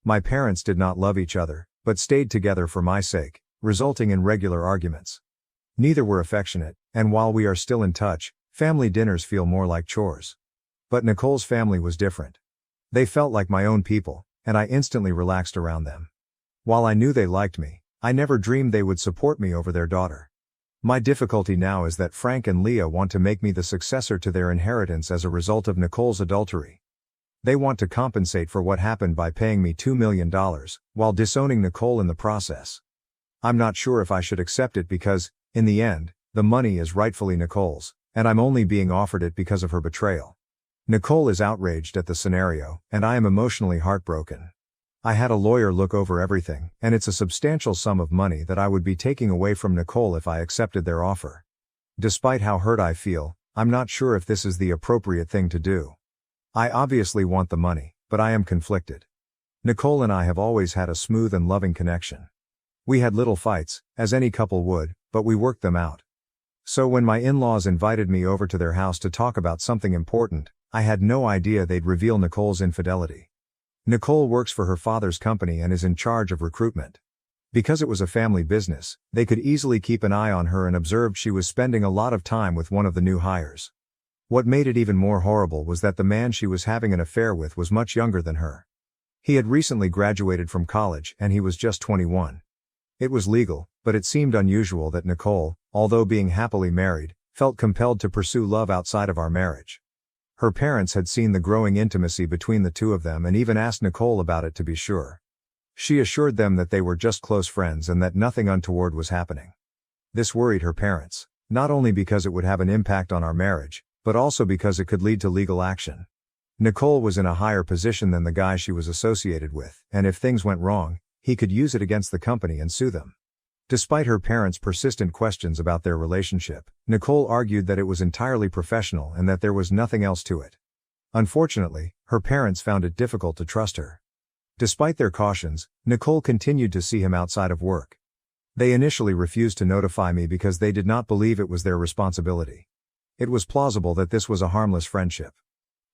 My parents did not love each other, but stayed together for my sake, resulting in regular arguments. Neither were affectionate, and while we are still in touch, family dinners feel more like chores. But Nicole's family was different. They felt like my own people, and I instantly relaxed around them. While I knew they liked me, I never dreamed they would support me over their daughter. My difficulty now is that Frank and Leah want to make me the successor to their inheritance as a result of Nicole's adultery. They want to compensate for what happened by paying me $2 million, while disowning Nicole in the process. I'm not sure if I should accept it because, in the end, the money is rightfully Nicole's, and I'm only being offered it because of her betrayal. Nicole is outraged at the scenario, and I am emotionally heartbroken. I had a lawyer look over everything, and it's a substantial sum of money that I would be taking away from Nicole if I accepted their offer. Despite how hurt I feel, I'm not sure if this is the appropriate thing to do. I obviously want the money, but I am conflicted. Nicole and I have always had a smooth and loving connection. We had little fights, as any couple would, but we worked them out. So when my in-laws invited me over to their house to talk about something important, I had no idea they'd reveal Nicole's infidelity. Nicole works for her father's company and is in charge of recruitment. Because it was a family business, they could easily keep an eye on her and observed she was spending a lot of time with one of the new hires. What made it even more horrible was that the man she was having an affair with was much younger than her. He had recently graduated from college and he was just 21. It was legal, but it seemed unusual that Nicole, although being happily married, felt compelled to pursue love outside of our marriage. Her parents had seen the growing intimacy between the two of them and even asked Nicole about it to be sure. She assured them that they were just close friends and that nothing untoward was happening. This worried her parents, not only because it would have an impact on our marriage, but also because it could lead to legal action. Nicole was in a higher position than the guy she was associated with, and if things went wrong, he could use it against the company and sue them. Despite her parents' persistent questions about their relationship, Nicole argued that it was entirely professional and that there was nothing else to it. Unfortunately, her parents found it difficult to trust her. Despite their cautions, Nicole continued to see him outside of work. They initially refused to notify me because they did not believe it was their responsibility. It was plausible that this was a harmless friendship.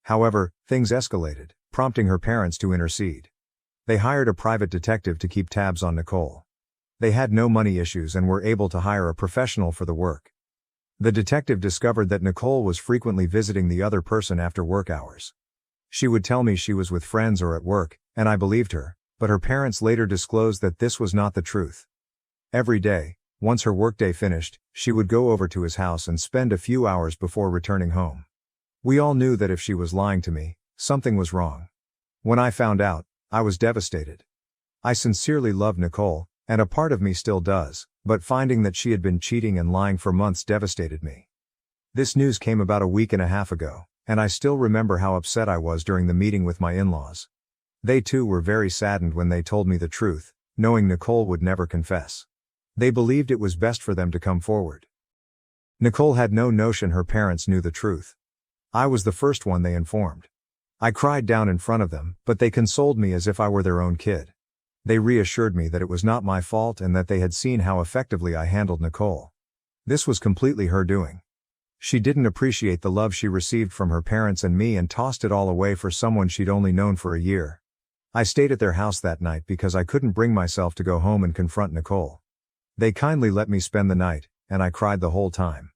However, things escalated, prompting her parents to intercede. They hired a private detective to keep tabs on Nicole. They had no money issues and were able to hire a professional for the work. The detective discovered that Nicole was frequently visiting the other person after work hours. She would tell me she was with friends or at work, and I believed her, but her parents later disclosed that this was not the truth. Every day, once her workday finished, she would go over to his house and spend a few hours before returning home. We all knew that if she was lying to me, something was wrong. When I found out, I was devastated. I sincerely loved Nicole, and a part of me still does, but finding that she had been cheating and lying for months devastated me. This news came about a week and a half ago, and I still remember how upset I was during the meeting with my in-laws. They too were very saddened when they told me the truth, knowing Nicole would never confess. They believed it was best for them to come forward. Nicole had no notion her parents knew the truth. I was the first one they informed. I cried down in front of them, but they consoled me as if I were their own kid. They reassured me that it was not my fault and that they had seen how effectively I handled Nicole. This was completely her doing. She didn't appreciate the love she received from her parents and me and tossed it all away for someone she'd only known for a year. I stayed at their house that night because I couldn't bring myself to go home and confront Nicole. They kindly let me spend the night, and I cried the whole time.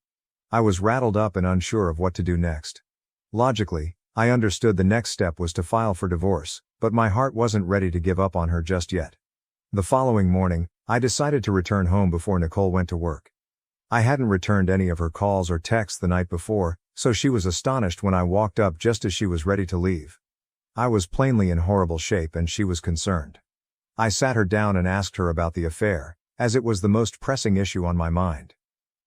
I was rattled up and unsure of what to do next. Logically, I understood the next step was to file for divorce, but my heart wasn't ready to give up on her just yet. The following morning, I decided to return home before Nicole went to work. I hadn't returned any of her calls or texts the night before, so she was astonished when I walked up just as she was ready to leave. I was plainly in horrible shape and she was concerned. I sat her down and asked her about the affair, as it was the most pressing issue on my mind.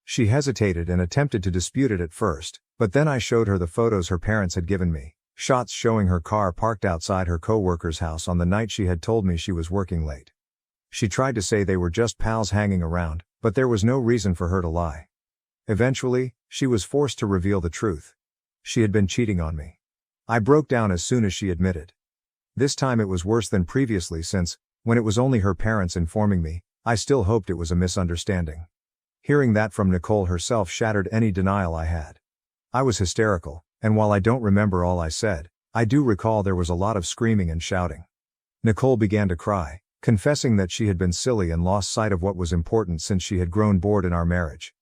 She hesitated and attempted to dispute it at first, but then I showed her the photos her parents had given me, shots showing her car parked outside her coworker's house on the night she had told me she was working late. She tried to say they were just pals hanging around, but there was no reason for her to lie. Eventually, she was forced to reveal the truth. She had been cheating on me. I broke down as soon as she admitted. This time it was worse than previously since, when it was only her parents informing me, I still hoped it was a misunderstanding. Hearing that from Nicole herself shattered any denial I had. I was hysterical, and while I don't remember all I said, I do recall there was a lot of screaming and shouting. Nicole began to cry, confessing that she had been silly and lost sight of what was important since she had grown bored in our marriage.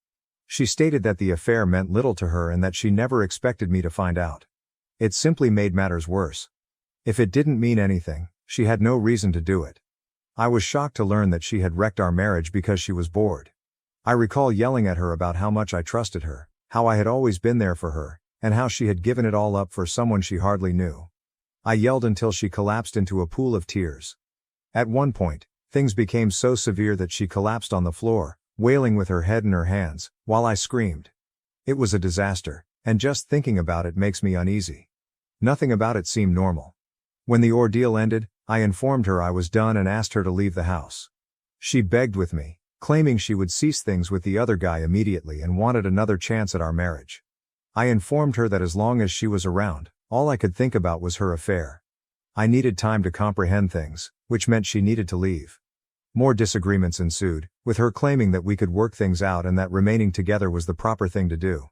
She stated that the affair meant little to her and that she never expected me to find out. It simply made matters worse. If it didn't mean anything, she had no reason to do it. I was shocked to learn that she had wrecked our marriage because she was bored. I recall yelling at her about how much I trusted her, how I had always been there for her, and how she had given it all up for someone she hardly knew. I yelled until she collapsed into a pool of tears. At one point, things became so severe that she collapsed on the floor, wailing with her head in her hands, while I screamed. It was a disaster, and just thinking about it makes me uneasy. Nothing about it seemed normal. When the ordeal ended, I informed her I was done and asked her to leave the house. She begged with me, claiming she would cease things with the other guy immediately and wanted another chance at our marriage. I informed her that as long as she was around, all I could think about was her affair. I needed time to comprehend things, which meant she needed to leave. More disagreements ensued, with her claiming that we could work things out and that remaining together was the proper thing to do.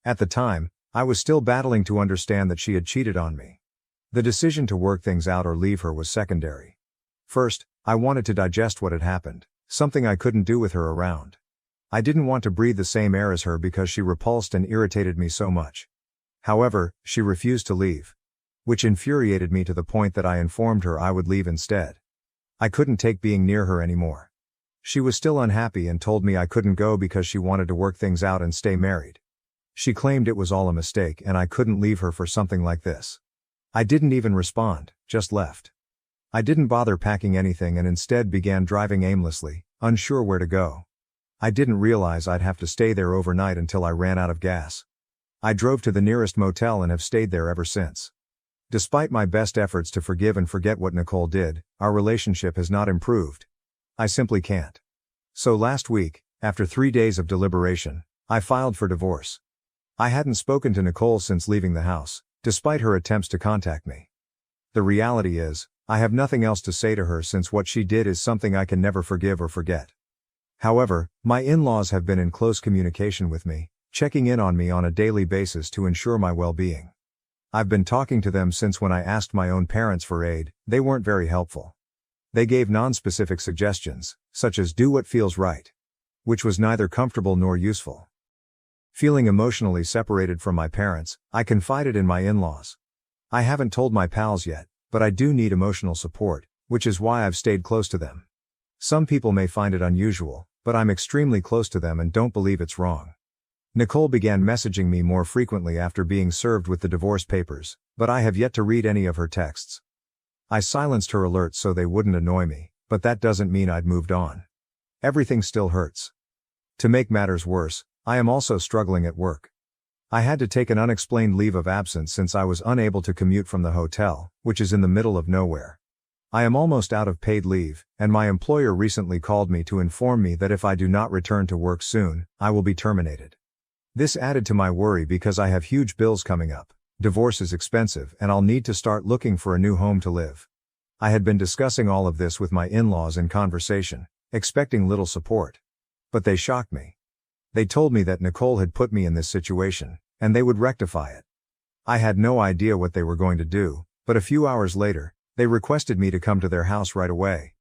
At the time, I was still battling to understand that she had cheated on me. The decision to work things out or leave her was secondary. First, I wanted to digest what had happened, something I couldn't do with her around. I didn't want to breathe the same air as her because she repulsed and irritated me so much. However, she refused to leave, which infuriated me to the point that I informed her I would leave instead. I couldn't take being near her anymore. She was still unhappy and told me I couldn't go because she wanted to work things out and stay married. She claimed it was all a mistake and I couldn't leave her for something like this. I didn't even respond, just left. I didn't bother packing anything and instead began driving aimlessly, unsure where to go. I didn't realize I'd have to stay there overnight until I ran out of gas. I drove to the nearest motel and have stayed there ever since. Despite my best efforts to forgive and forget what Nicole did, our relationship has not improved. I simply can't. So last week, after 3 days of deliberation, I filed for divorce. I hadn't spoken to Nicole since leaving the house, despite her attempts to contact me. The reality is, I have nothing else to say to her since what she did is something I can never forgive or forget. However, my in-laws have been in close communication with me, checking in on me on a daily basis to ensure my well-being. I've been talking to them since when I asked my own parents for aid. They weren't very helpful. They gave non-specific suggestions, such as do what feels right, which was neither comfortable nor useful. Feeling emotionally separated from my parents, I confided in my in-laws. I haven't told my pals yet, but I do need emotional support, which is why I've stayed close to them. Some people may find it unusual, but I'm extremely close to them and don't believe it's wrong. Nicole began messaging me more frequently after being served with the divorce papers, but I have yet to read any of her texts. I silenced her alerts so they wouldn't annoy me, but that doesn't mean I'd moved on. Everything still hurts. To make matters worse, I am also struggling at work. I had to take an unexplained leave of absence since I was unable to commute from the hotel, which is in the middle of nowhere. I am almost out of paid leave, and my employer recently called me to inform me that if I do not return to work soon, I will be terminated. This added to my worry because I have huge bills coming up. Divorce is expensive and I'll need to start looking for a new home to live. I had been discussing all of this with my in-laws in conversation, expecting little support. But they shocked me. They told me that Nicole had put me in this situation, and they would rectify it. I had no idea what they were going to do, but a few hours later, they requested me to come to their house right away.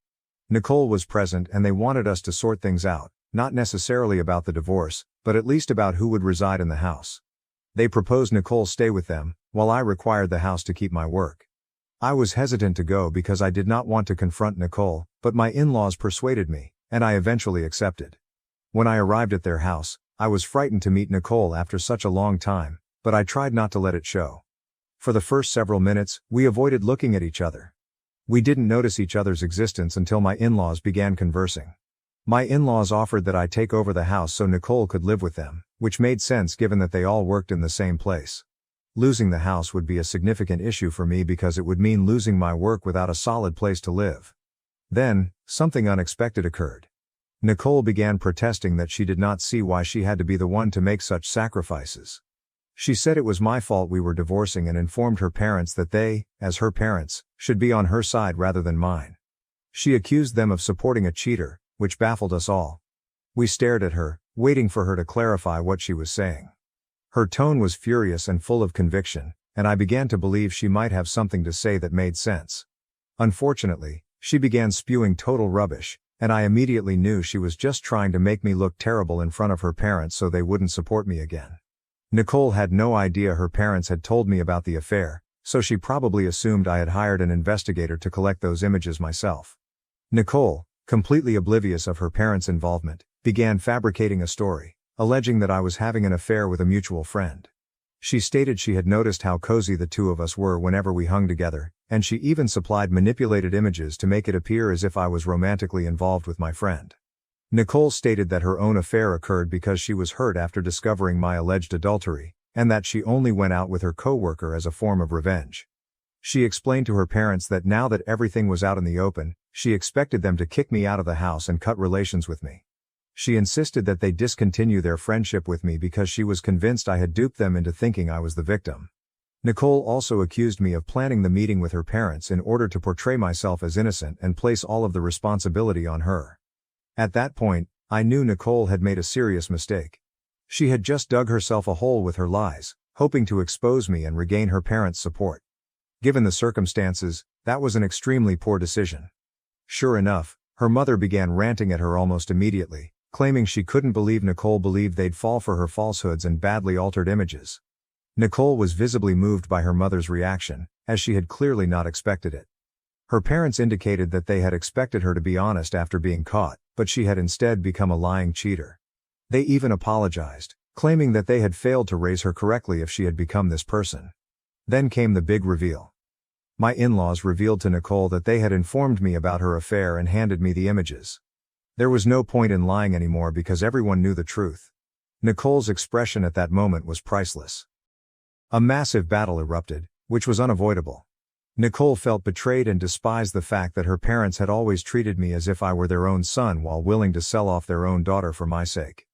Nicole was present and they wanted us to sort things out, not necessarily about the divorce, but at least about who would reside in the house. They proposed Nicole stay with them, while I required the house to keep my work. I was hesitant to go because I did not want to confront Nicole, but my in-laws persuaded me, and I eventually accepted. When I arrived at their house, I was frightened to meet Nicole after such a long time, but I tried not to let it show. For the first several minutes, we avoided looking at each other. We didn't notice each other's existence until my in-laws began conversing. My in-laws offered that I take over the house so Nicole could live with them, which made sense given that they all worked in the same place. Losing the house would be a significant issue for me because it would mean losing my work without a solid place to live. Then, something unexpected occurred. Nicole began protesting that she did not see why she had to be the one to make such sacrifices. She said it was my fault we were divorcing and informed her parents that they, as her parents, should be on her side rather than mine. She accused them of supporting a cheater, which baffled us all. We stared at her, waiting for her to clarify what she was saying. Her tone was furious and full of conviction, and I began to believe she might have something to say that made sense. Unfortunately, she began spewing total rubbish, and I immediately knew she was just trying to make me look terrible in front of her parents so they wouldn't support me again. Nicole had no idea her parents had told me about the affair, so she probably assumed I had hired an investigator to collect those images myself. Nicole, completely oblivious of her parents' involvement, began fabricating a story, alleging that I was having an affair with a mutual friend. She stated she had noticed how cozy the two of us were whenever we hung together, and she even supplied manipulated images to make it appear as if I was romantically involved with my friend. Nicole stated that her own affair occurred because she was hurt after discovering my alleged adultery, and that she only went out with her coworker as a form of revenge. She explained to her parents that now that everything was out in the open, she expected them to kick me out of the house and cut relations with me. She insisted that they discontinue their friendship with me because she was convinced I had duped them into thinking I was the victim. Nicole also accused me of planning the meeting with her parents in order to portray myself as innocent and place all of the responsibility on her. At that point, I knew Nicole had made a serious mistake. She had just dug herself a hole with her lies, hoping to expose me and regain her parents' support. Given the circumstances, that was an extremely poor decision. Sure enough, her mother began ranting at her almost immediately, claiming she couldn't believe Nicole believed they'd fall for her falsehoods and badly altered images. Nicole was visibly moved by her mother's reaction, as she had clearly not expected it. Her parents indicated that they had expected her to be honest after being caught, but she had instead become a lying cheater. They even apologized, claiming that they had failed to raise her correctly if she had become this person. Then came the big reveal. My in-laws revealed to Nicole that they had informed me about her affair and handed me the images. There was no point in lying anymore because everyone knew the truth. Nicole's expression at that moment was priceless. A massive battle erupted, which was unavoidable. Nicole felt betrayed and despised the fact that her parents had always treated me as if I were their own son while willing to sell off their own daughter for my sake.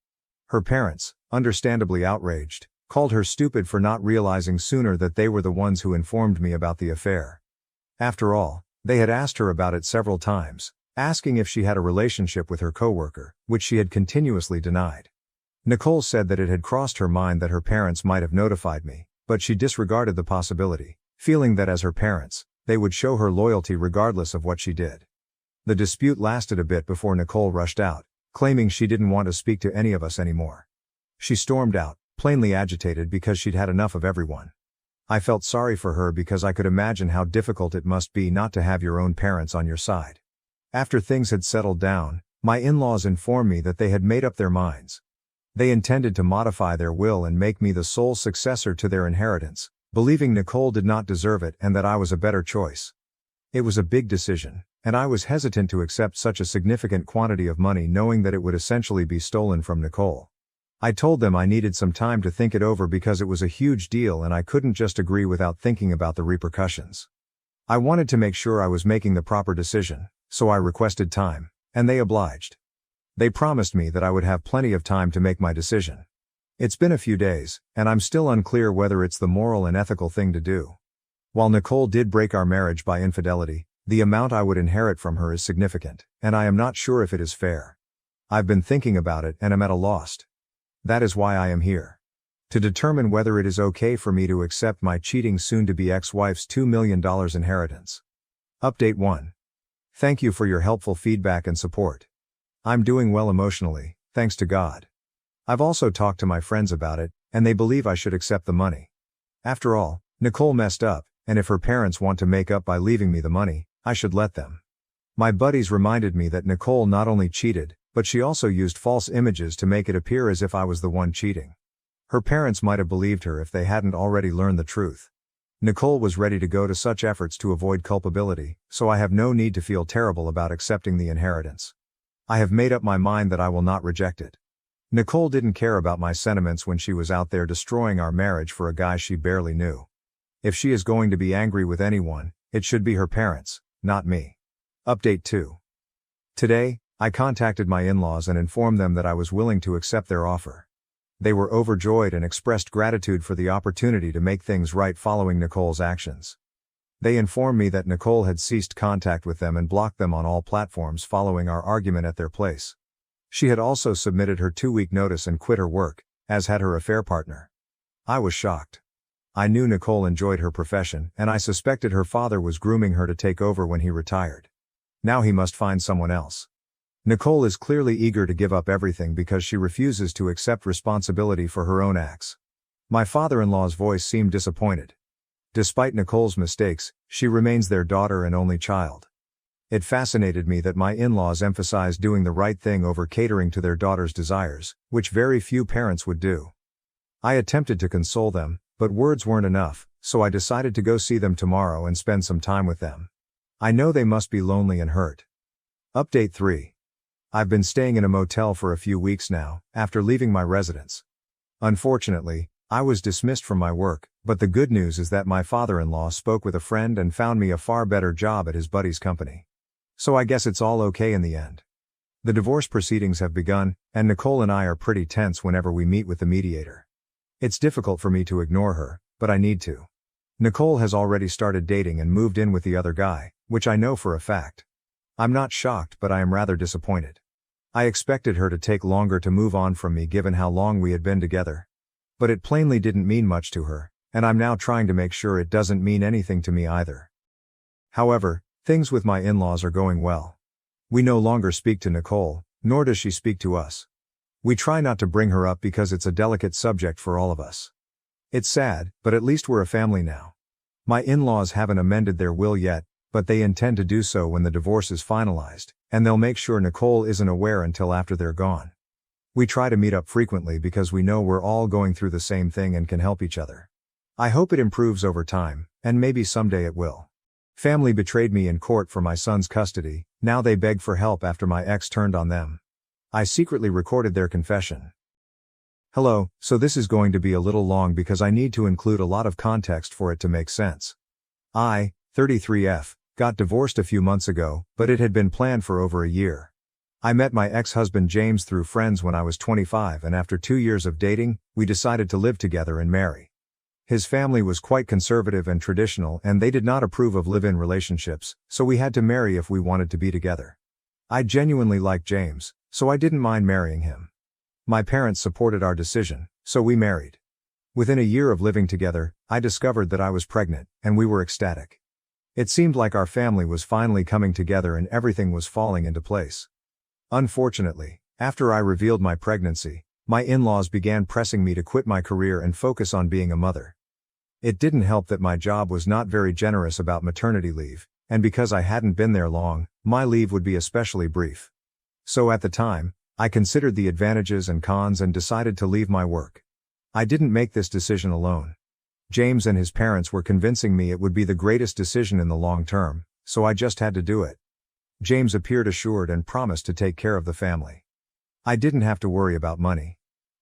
Her parents, understandably outraged, called her stupid for not realizing sooner that they were the ones who informed me about the affair. After all, they had asked her about it several times, asking if she had a relationship with her coworker, which she had continuously denied. Nicole said that it had crossed her mind that her parents might have notified me, but she disregarded the possibility, feeling that as her parents, they would show her loyalty regardless of what she did. The dispute lasted a bit before Nicole rushed out, claiming she didn't want to speak to any of us anymore. She stormed out, plainly agitated because she'd had enough of everyone. I felt sorry for her because I could imagine how difficult it must be not to have your own parents on your side. After things had settled down, my in-laws informed me that they had made up their minds. They intended to modify their will and make me the sole successor to their inheritance, believing Nicole did not deserve it and that I was a better choice. It was a big decision, and I was hesitant to accept such a significant quantity of money knowing that it would essentially be stolen from Nicole. I told them I needed some time to think it over because it was a huge deal and I couldn't just agree without thinking about the repercussions. I wanted to make sure I was making the proper decision, so I requested time, and they obliged. They promised me that I would have plenty of time to make my decision. It's been a few days, and I'm still unclear whether it's the moral and ethical thing to do. While Nicole did break our marriage by infidelity, the amount I would inherit from her is significant, and I am not sure if it is fair. I've been thinking about it and am at a loss. That is why I am here. To determine whether it is okay for me to accept my cheating soon-to-be ex-wife's $2 million inheritance. Update 1. Thank you for your helpful feedback and support. I'm doing well emotionally, thanks to God. I've also talked to my friends about it, and they believe I should accept the money. After all, Nicole messed up, and if her parents want to make up by leaving me the money, I should let them. My buddies reminded me that Nicole not only cheated, but she also used false images to make it appear as if I was the one cheating. Her parents might have believed her if they hadn't already learned the truth. Nicole was ready to go to such efforts to avoid culpability, so I have no need to feel terrible about accepting the inheritance. I have made up my mind that I will not reject it. Nicole didn't care about my sentiments when she was out there destroying our marriage for a guy she barely knew. If she is going to be angry with anyone, it should be her parents, not me. Update 2. Today, I contacted my in-laws and informed them that I was willing to accept their offer. They were overjoyed and expressed gratitude for the opportunity to make things right following Nicole's actions. They informed me that Nicole had ceased contact with them and blocked them on all platforms following our argument at their place. She had also submitted her 2-week notice and quit her work, as had her affair partner. I was shocked. I knew Nicole enjoyed her profession, and I suspected her father was grooming her to take over when he retired. Now he must find someone else. Nicole is clearly eager to give up everything because she refuses to accept responsibility for her own acts. My father-in-law's voice seemed disappointed. Despite Nicole's mistakes, she remains their daughter and only child. It fascinated me that my in-laws emphasized doing the right thing over catering to their daughter's desires, which very few parents would do. I attempted to console them, but words weren't enough, so I decided to go see them tomorrow and spend some time with them. I know they must be lonely and hurt. Update 3. I've been staying in a motel for a few weeks now, after leaving my residence. Unfortunately, I was dismissed from my work, but the good news is that my father-in-law spoke with a friend and found me a far better job at his buddy's company. So I guess it's all okay in the end. The divorce proceedings have begun, and Nicole and I are pretty tense whenever we meet with the mediator. It's difficult for me to ignore her, but I need to. Nicole has already started dating and moved in with the other guy, which I know for a fact. I'm not shocked, but I am rather disappointed. I expected her to take longer to move on from me given how long we had been together. But it plainly didn't mean much to her, and I'm now trying to make sure it doesn't mean anything to me either. However, things with my in-laws are going well. We no longer speak to Nicole, nor does she speak to us. We try not to bring her up because it's a delicate subject for all of us. It's sad, but at least we're a family now. My in-laws haven't amended their will yet, but they intend to do so when the divorce is finalized, and they'll make sure Nicole isn't aware until after they're gone. We try to meet up frequently because we know we're all going through the same thing and can help each other. I hope it improves over time, and maybe someday it will. Family betrayed me in court for my son's custody, now they beg for help after my ex turned on them. I secretly recorded their confession. Hello, so this is going to be a little long because I need to include a lot of context for it to make sense. I, 33F, got divorced a few months ago, but it had been planned for over a year. I met my ex-husband James through friends when I was 25, and after 2 years of dating, we decided to live together and marry. His family was quite conservative and traditional, and they did not approve of live-in relationships, so we had to marry if we wanted to be together. I genuinely liked James, so I didn't mind marrying him. My parents supported our decision, so we married. Within a year of living together, I discovered that I was pregnant, and we were ecstatic. It seemed like our family was finally coming together and everything was falling into place. Unfortunately, after I revealed my pregnancy, my in-laws began pressing me to quit my career and focus on being a mother. It didn't help that my job was not very generous about maternity leave, and because I hadn't been there long, my leave would be especially brief. So at the time, I considered the advantages and cons and decided to leave my work. I didn't make this decision alone. James and his parents were convincing me it would be the greatest decision in the long term, so I just had to do it. James appeared assured and promised to take care of the family. I didn't have to worry about money.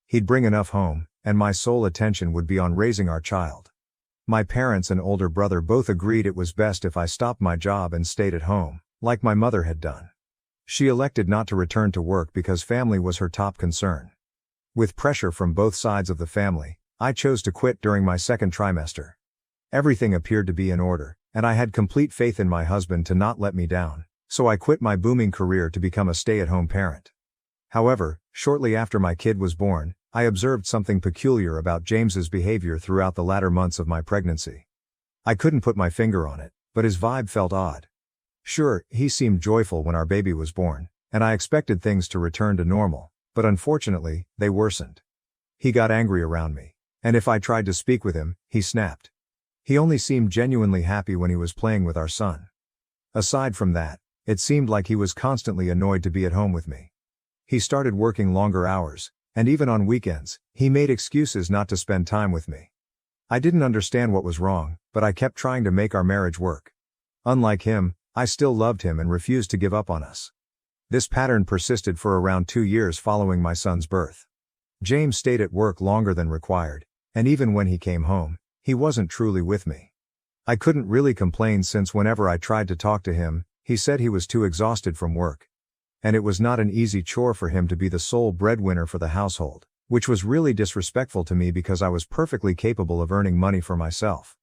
He'd bring enough home, and my sole attention would be on raising our child. My parents and older brother both agreed it was best if I stopped my job and stayed at home, like my mother had done. She elected not to return to work because family was her top concern. With pressure from both sides of the family, I chose to quit during my second trimester. Everything appeared to be in order, and I had complete faith in my husband to not let me down. So I quit my booming career to become a stay-at-home parent. However, shortly after my kid was born, I observed something peculiar about James's behavior throughout the latter months of my pregnancy. I couldn't put my finger on it, but his vibe felt odd. Sure, he seemed joyful when our baby was born, and I expected things to return to normal, but unfortunately, they worsened. He got angry around me, and if I tried to speak with him, he snapped. He only seemed genuinely happy when he was playing with our son. Aside from that, it seemed like he was constantly annoyed to be at home with me. He started working longer hours, and even on weekends, he made excuses not to spend time with me. I didn't understand what was wrong, but I kept trying to make our marriage work. Unlike him, I still loved him and refused to give up on us. This pattern persisted for around 2 years following my son's birth. James stayed at work longer than required, and even when he came home, he wasn't truly with me. I couldn't really complain since whenever I tried to talk to him, he said he was too exhausted from work. And it was not an easy chore for him to be the sole breadwinner for the household, which was really disrespectful to me because I was perfectly capable of earning money for myself.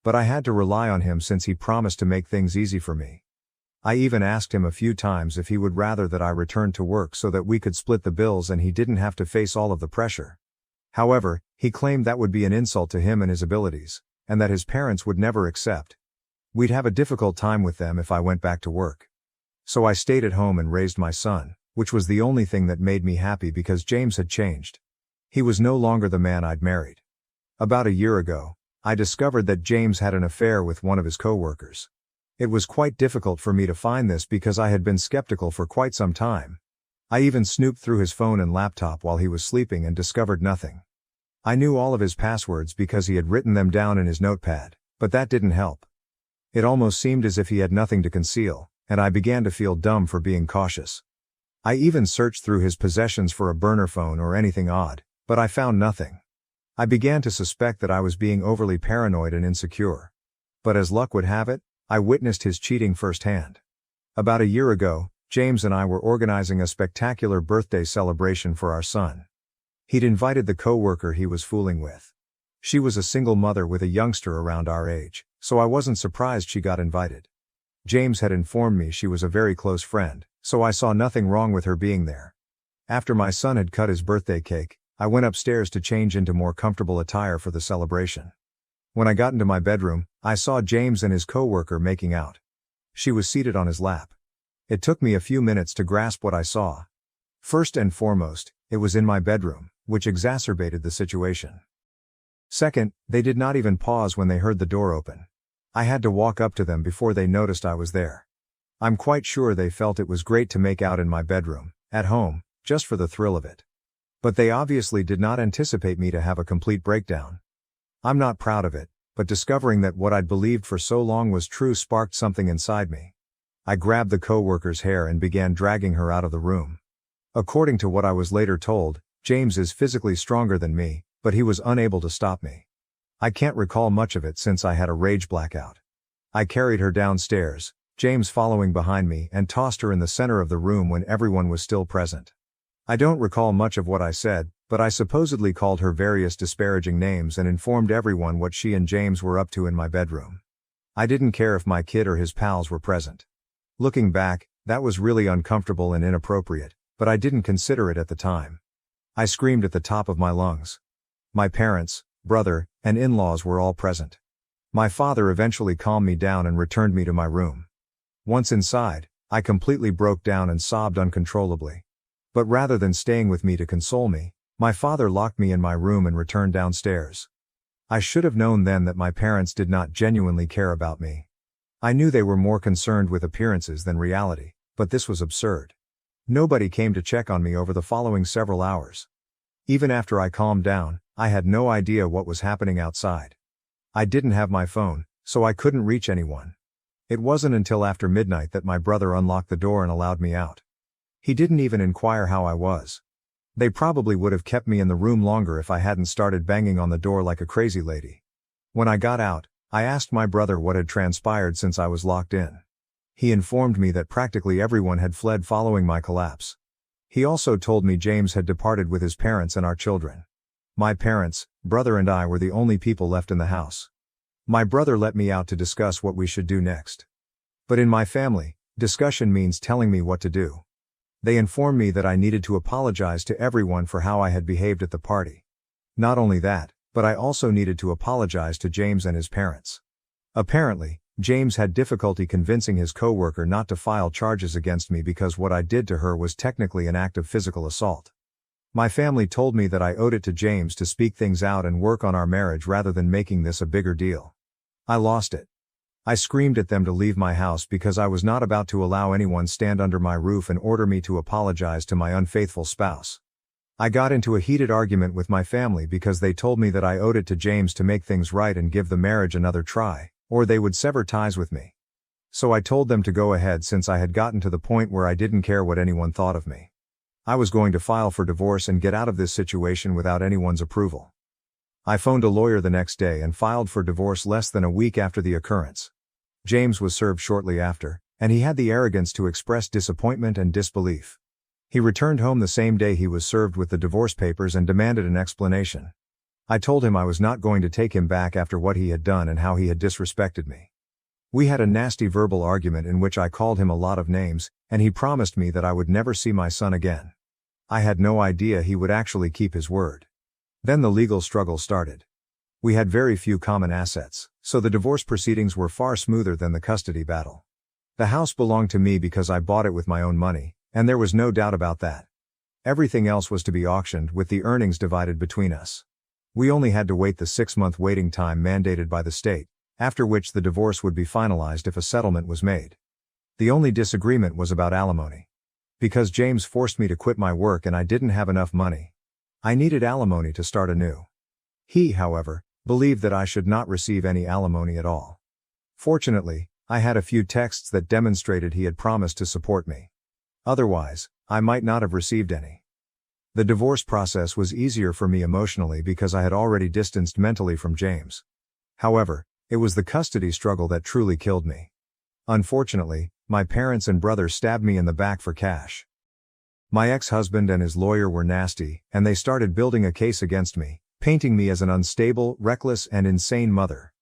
But I had to rely on him since he promised to make things easy for me. I even asked him a few times if he would rather that I returned to work so that we could split the bills and he didn't have to face all of the pressure. However, he claimed that would be an insult to him and his abilities, and that his parents would never accept. We'd have a difficult time with them if I went back to work. So I stayed at home and raised my son, which was the only thing that made me happy because James had changed. He was no longer the man I'd married. About a year ago, I discovered that James had an affair with one of his co-workers. It was quite difficult for me to find this because I had been skeptical for quite some time. I even snooped through his phone and laptop while he was sleeping and discovered nothing. I knew all of his passwords because he had written them down in his notepad, but that didn't help. It almost seemed as if he had nothing to conceal, and I began to feel dumb for being cautious. I even searched through his possessions for a burner phone or anything odd, but I found nothing. I began to suspect that I was being overly paranoid and insecure. But as luck would have it, I witnessed his cheating firsthand. About a year ago, James and I were organizing a spectacular birthday celebration for our son. He'd invited the co-worker he was fooling with. She was a single mother with a youngster around our age, so I wasn't surprised she got invited. James had informed me she was a very close friend, so I saw nothing wrong with her being there. After my son had cut his birthday cake, I went upstairs to change into more comfortable attire for the celebration. When I got into my bedroom, I saw James and his co-worker making out. She was seated on his lap. It took me a few minutes to grasp what I saw. First and foremost, it was in my bedroom, which exacerbated the situation. Second, they did not even pause when they heard the door open. I had to walk up to them before they noticed I was there. I'm quite sure they felt it was great to make out in my bedroom, at home, just for the thrill of it. But they obviously did not anticipate me to have a complete breakdown. I'm not proud of it, but discovering that what I'd believed for so long was true sparked something inside me. I grabbed the co-worker's hair and began dragging her out of the room. According to what I was later told, James is physically stronger than me, but he was unable to stop me. I can't recall much of it since I had a rage blackout. I carried her downstairs, James following behind me, and tossed her in the center of the room when everyone was still present. I don't recall much of what I said, but I supposedly called her various disparaging names and informed everyone what she and James were up to in my bedroom. I didn't care if my kid or his pals were present. Looking back, that was really uncomfortable and inappropriate, but I didn't consider it at the time. I screamed at the top of my lungs. My parents, brother, and in-laws were all present. My father eventually calmed me down and returned me to my room. Once inside, I completely broke down and sobbed uncontrollably. But rather than staying with me to console me, my father locked me in my room and returned downstairs. I should have known then that my parents did not genuinely care about me. I knew they were more concerned with appearances than reality, but this was absurd. Nobody came to check on me over the following several hours. Even after I calmed down, I had no idea what was happening outside. I didn't have my phone, so I couldn't reach anyone. It wasn't until after midnight that my brother unlocked the door and allowed me out. He didn't even inquire how I was. They probably would have kept me in the room longer if I hadn't started banging on the door like a crazy lady. When I got out, I asked my brother what had transpired since I was locked in. He informed me that practically everyone had fled following my collapse. He also told me James had departed with his parents and our children. My parents, brother and I were the only people left in the house. My brother let me out to discuss what we should do next. But in my family, discussion means telling me what to do. They informed me that I needed to apologize to everyone for how I had behaved at the party. Not only that, but I also needed to apologize to James and his parents. Apparently, James had difficulty convincing his co-worker not to file charges against me because what I did to her was technically an act of physical assault. My family told me that I owed it to James to speak things out and work on our marriage rather than making this a bigger deal. I lost it. I screamed at them to leave my house because I was not about to allow anyone stand under my roof and order me to apologize to my unfaithful spouse. I got into a heated argument with my family because they told me that I owed it to James to make things right and give the marriage another try, or they would sever ties with me. So I told them to go ahead since I had gotten to the point where I didn't care what anyone thought of me. I was going to file for divorce and get out of this situation without anyone's approval. I phoned a lawyer the next day and filed for divorce less than a week after the occurrence. James was served shortly after, and he had the arrogance to express disappointment and disbelief. He returned home the same day he was served with the divorce papers and demanded an explanation. I told him I was not going to take him back after what he had done and how he had disrespected me. We had a nasty verbal argument in which I called him a lot of names, and he promised me that I would never see my son again. I had no idea he would actually keep his word. Then the legal struggle started. We had very few common assets, so the divorce proceedings were far smoother than the custody battle. The house belonged to me because I bought it with my own money, and there was no doubt about that. Everything else was to be auctioned with the earnings divided between us. We only had to wait the 6-month waiting time mandated by the state, after which the divorce would be finalized if a settlement was made. The only disagreement was about alimony. Because James forced me to quit my work and I didn't have enough money. I needed alimony to start anew. He, however, believed that I should not receive any alimony at all. Fortunately, I had a few texts that demonstrated he had promised to support me. Otherwise, I might not have received any. The divorce process was easier for me emotionally because I had already distanced mentally from James. However, it was the custody struggle that truly killed me. Unfortunately, my parents and brother stabbed me in the back for cash. My ex-husband and his lawyer were nasty, and they started building a case against me, painting me as an unstable, reckless, and insane mother.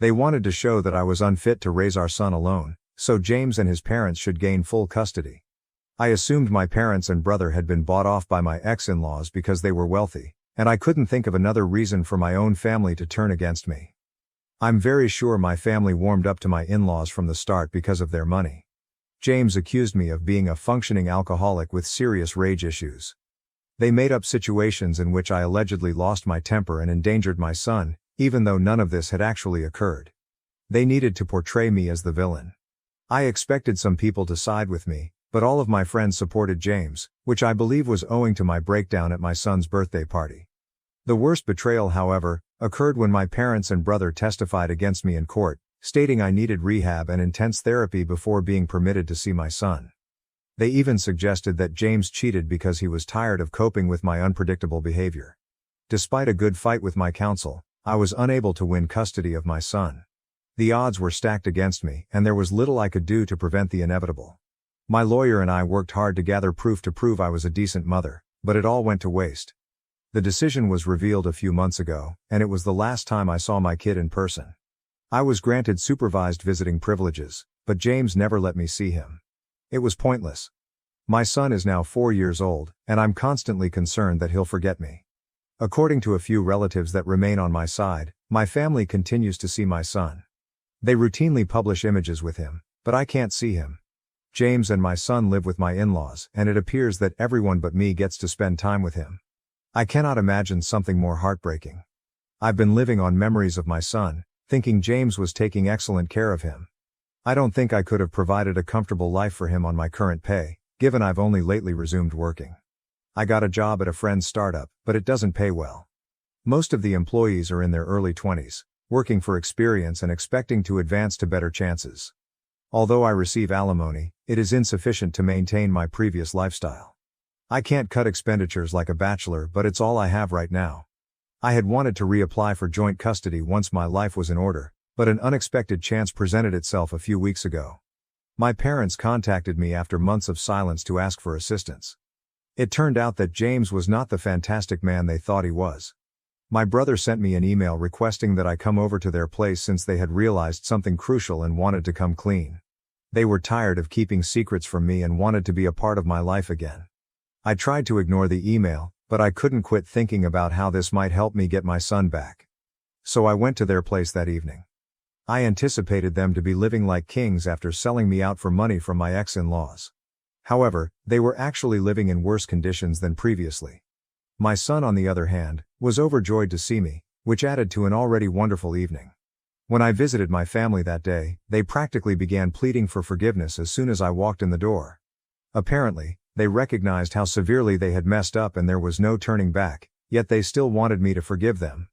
They wanted to show that I was unfit to raise our son alone, so James and his parents should gain full custody. I assumed my parents and brother had been bought off by my ex-in-laws because they were wealthy, and I couldn't think of another reason for my own family to turn against me. I'm very sure my family warmed up to my in-laws from the start because of their money. James accused me of being a functioning alcoholic with serious rage issues. They made up situations in which I allegedly lost my temper and endangered my son, even though none of this had actually occurred. They needed to portray me as the villain. I expected some people to side with me, but all of my friends supported James, which I believe was owing to my breakdown at my son's birthday party. The worst betrayal, however, occurred when my parents and brother testified against me in court, stating I needed rehab and intense therapy before being permitted to see my son. They even suggested that James cheated because he was tired of coping with my unpredictable behavior. Despite a good fight with my counsel, I was unable to win custody of my son. The odds were stacked against me, and there was little I could do to prevent the inevitable. My lawyer and I worked hard to gather proof to prove I was a decent mother, but it all went to waste. The decision was revealed a few months ago, and it was the last time I saw my kid in person. I was granted supervised visiting privileges, but James never let me see him. It was pointless. My son is now 4 years old, and I'm constantly concerned that he'll forget me. According to a few relatives that remain on my side, my family continues to see my son. They routinely publish images with him, but I can't see him. James and my son live with my in-laws, and it appears that everyone but me gets to spend time with him. I cannot imagine something more heartbreaking. I've been living on memories of my son, thinking James was taking excellent care of him. I don't think I could have provided a comfortable life for him on my current pay, given I've only lately resumed working. I got a job at a friend's startup, but it doesn't pay well. Most of the employees are in their early 20s, working for experience and expecting to advance to better chances. Although I receive alimony, it is insufficient to maintain my previous lifestyle. I can't cut expenditures like a bachelor, but it's all I have right now. I had wanted to reapply for joint custody once my life was in order, but an unexpected chance presented itself a few weeks ago. My parents contacted me after months of silence to ask for assistance. It turned out that James was not the fantastic man they thought he was. My brother sent me an email requesting that I come over to their place since they had realized something crucial and wanted to come clean. They were tired of keeping secrets from me and wanted to be a part of my life again. I tried to ignore the email, but I couldn't quit thinking about how this might help me get my son back. So I went to their place that evening. I anticipated them to be living like kings after selling me out for money from my ex-in-laws. However, they were actually living in worse conditions than previously. My son, on the other hand, was overjoyed to see me, which added to an already wonderful evening. When I visited my family that day, they practically began pleading for forgiveness as soon as I walked in the door. Apparently, they recognized how severely they had messed up and there was no turning back, yet they still wanted me to forgive them.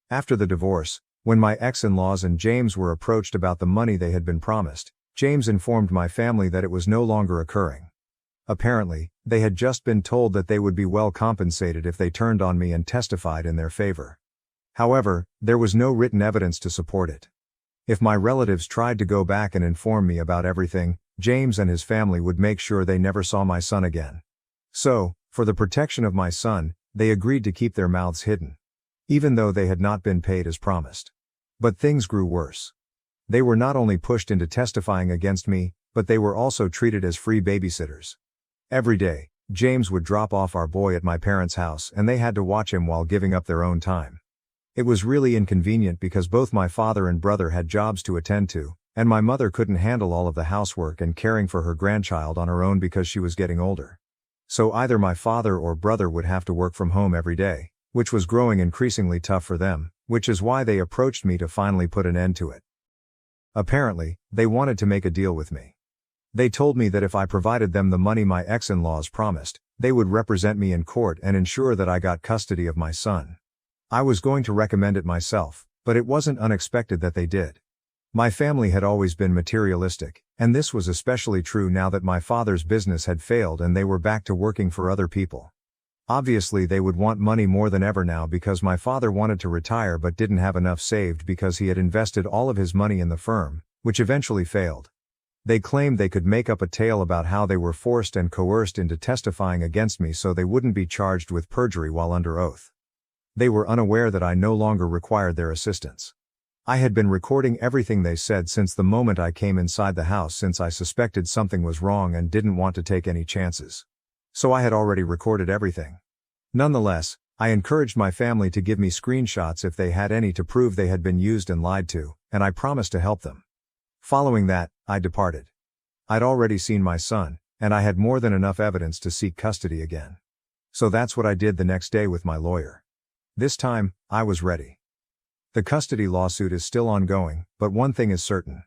After the divorce, when my ex-in-laws and James were approached about the money they had been promised, James informed my family that it was no longer occurring. Apparently, they had just been told that they would be well compensated if they turned on me and testified in their favor. However, there was no written evidence to support it. If my relatives tried to go back and inform me about everything, James and his family would make sure they never saw my son again. So, for the protection of my son, they agreed to keep their mouths hidden, even though they had not been paid as promised. But things grew worse. They were not only pushed into testifying against me, but they were also treated as free babysitters. Every day, James would drop off our boy at my parents' house and they had to watch him while giving up their own time. It was really inconvenient because both my father and brother had jobs to attend to, and my mother couldn't handle all of the housework and caring for her grandchild on her own because she was getting older. So either my father or brother would have to work from home every day, which was growing increasingly tough for them, which is why they approached me to finally put an end to it. Apparently, they wanted to make a deal with me. They told me that if I provided them the money my ex-in-laws promised, they would represent me in court and ensure that I got custody of my son. I was going to recommend it myself, but it wasn't unexpected that they did. My family had always been materialistic, and this was especially true now that my father's business had failed and they were back to working for other people. Obviously they would want money more than ever now because my father wanted to retire but didn't have enough saved because he had invested all of his money in the firm, which eventually failed. They claimed they could make up a tale about how they were forced and coerced into testifying against me so they wouldn't be charged with perjury while under oath. They were unaware that I no longer required their assistance. I had been recording everything they said since the moment I came inside the house since I suspected something was wrong and didn't want to take any chances. So I had already recorded everything. Nonetheless, I encouraged my family to give me screenshots if they had any to prove they had been used and lied to, and I promised to help them. Following that, I departed. I'd already seen my son, and I had more than enough evidence to seek custody again. So that's what I did the next day with my lawyer. This time, I was ready. The custody lawsuit is still ongoing, but one thing is certain.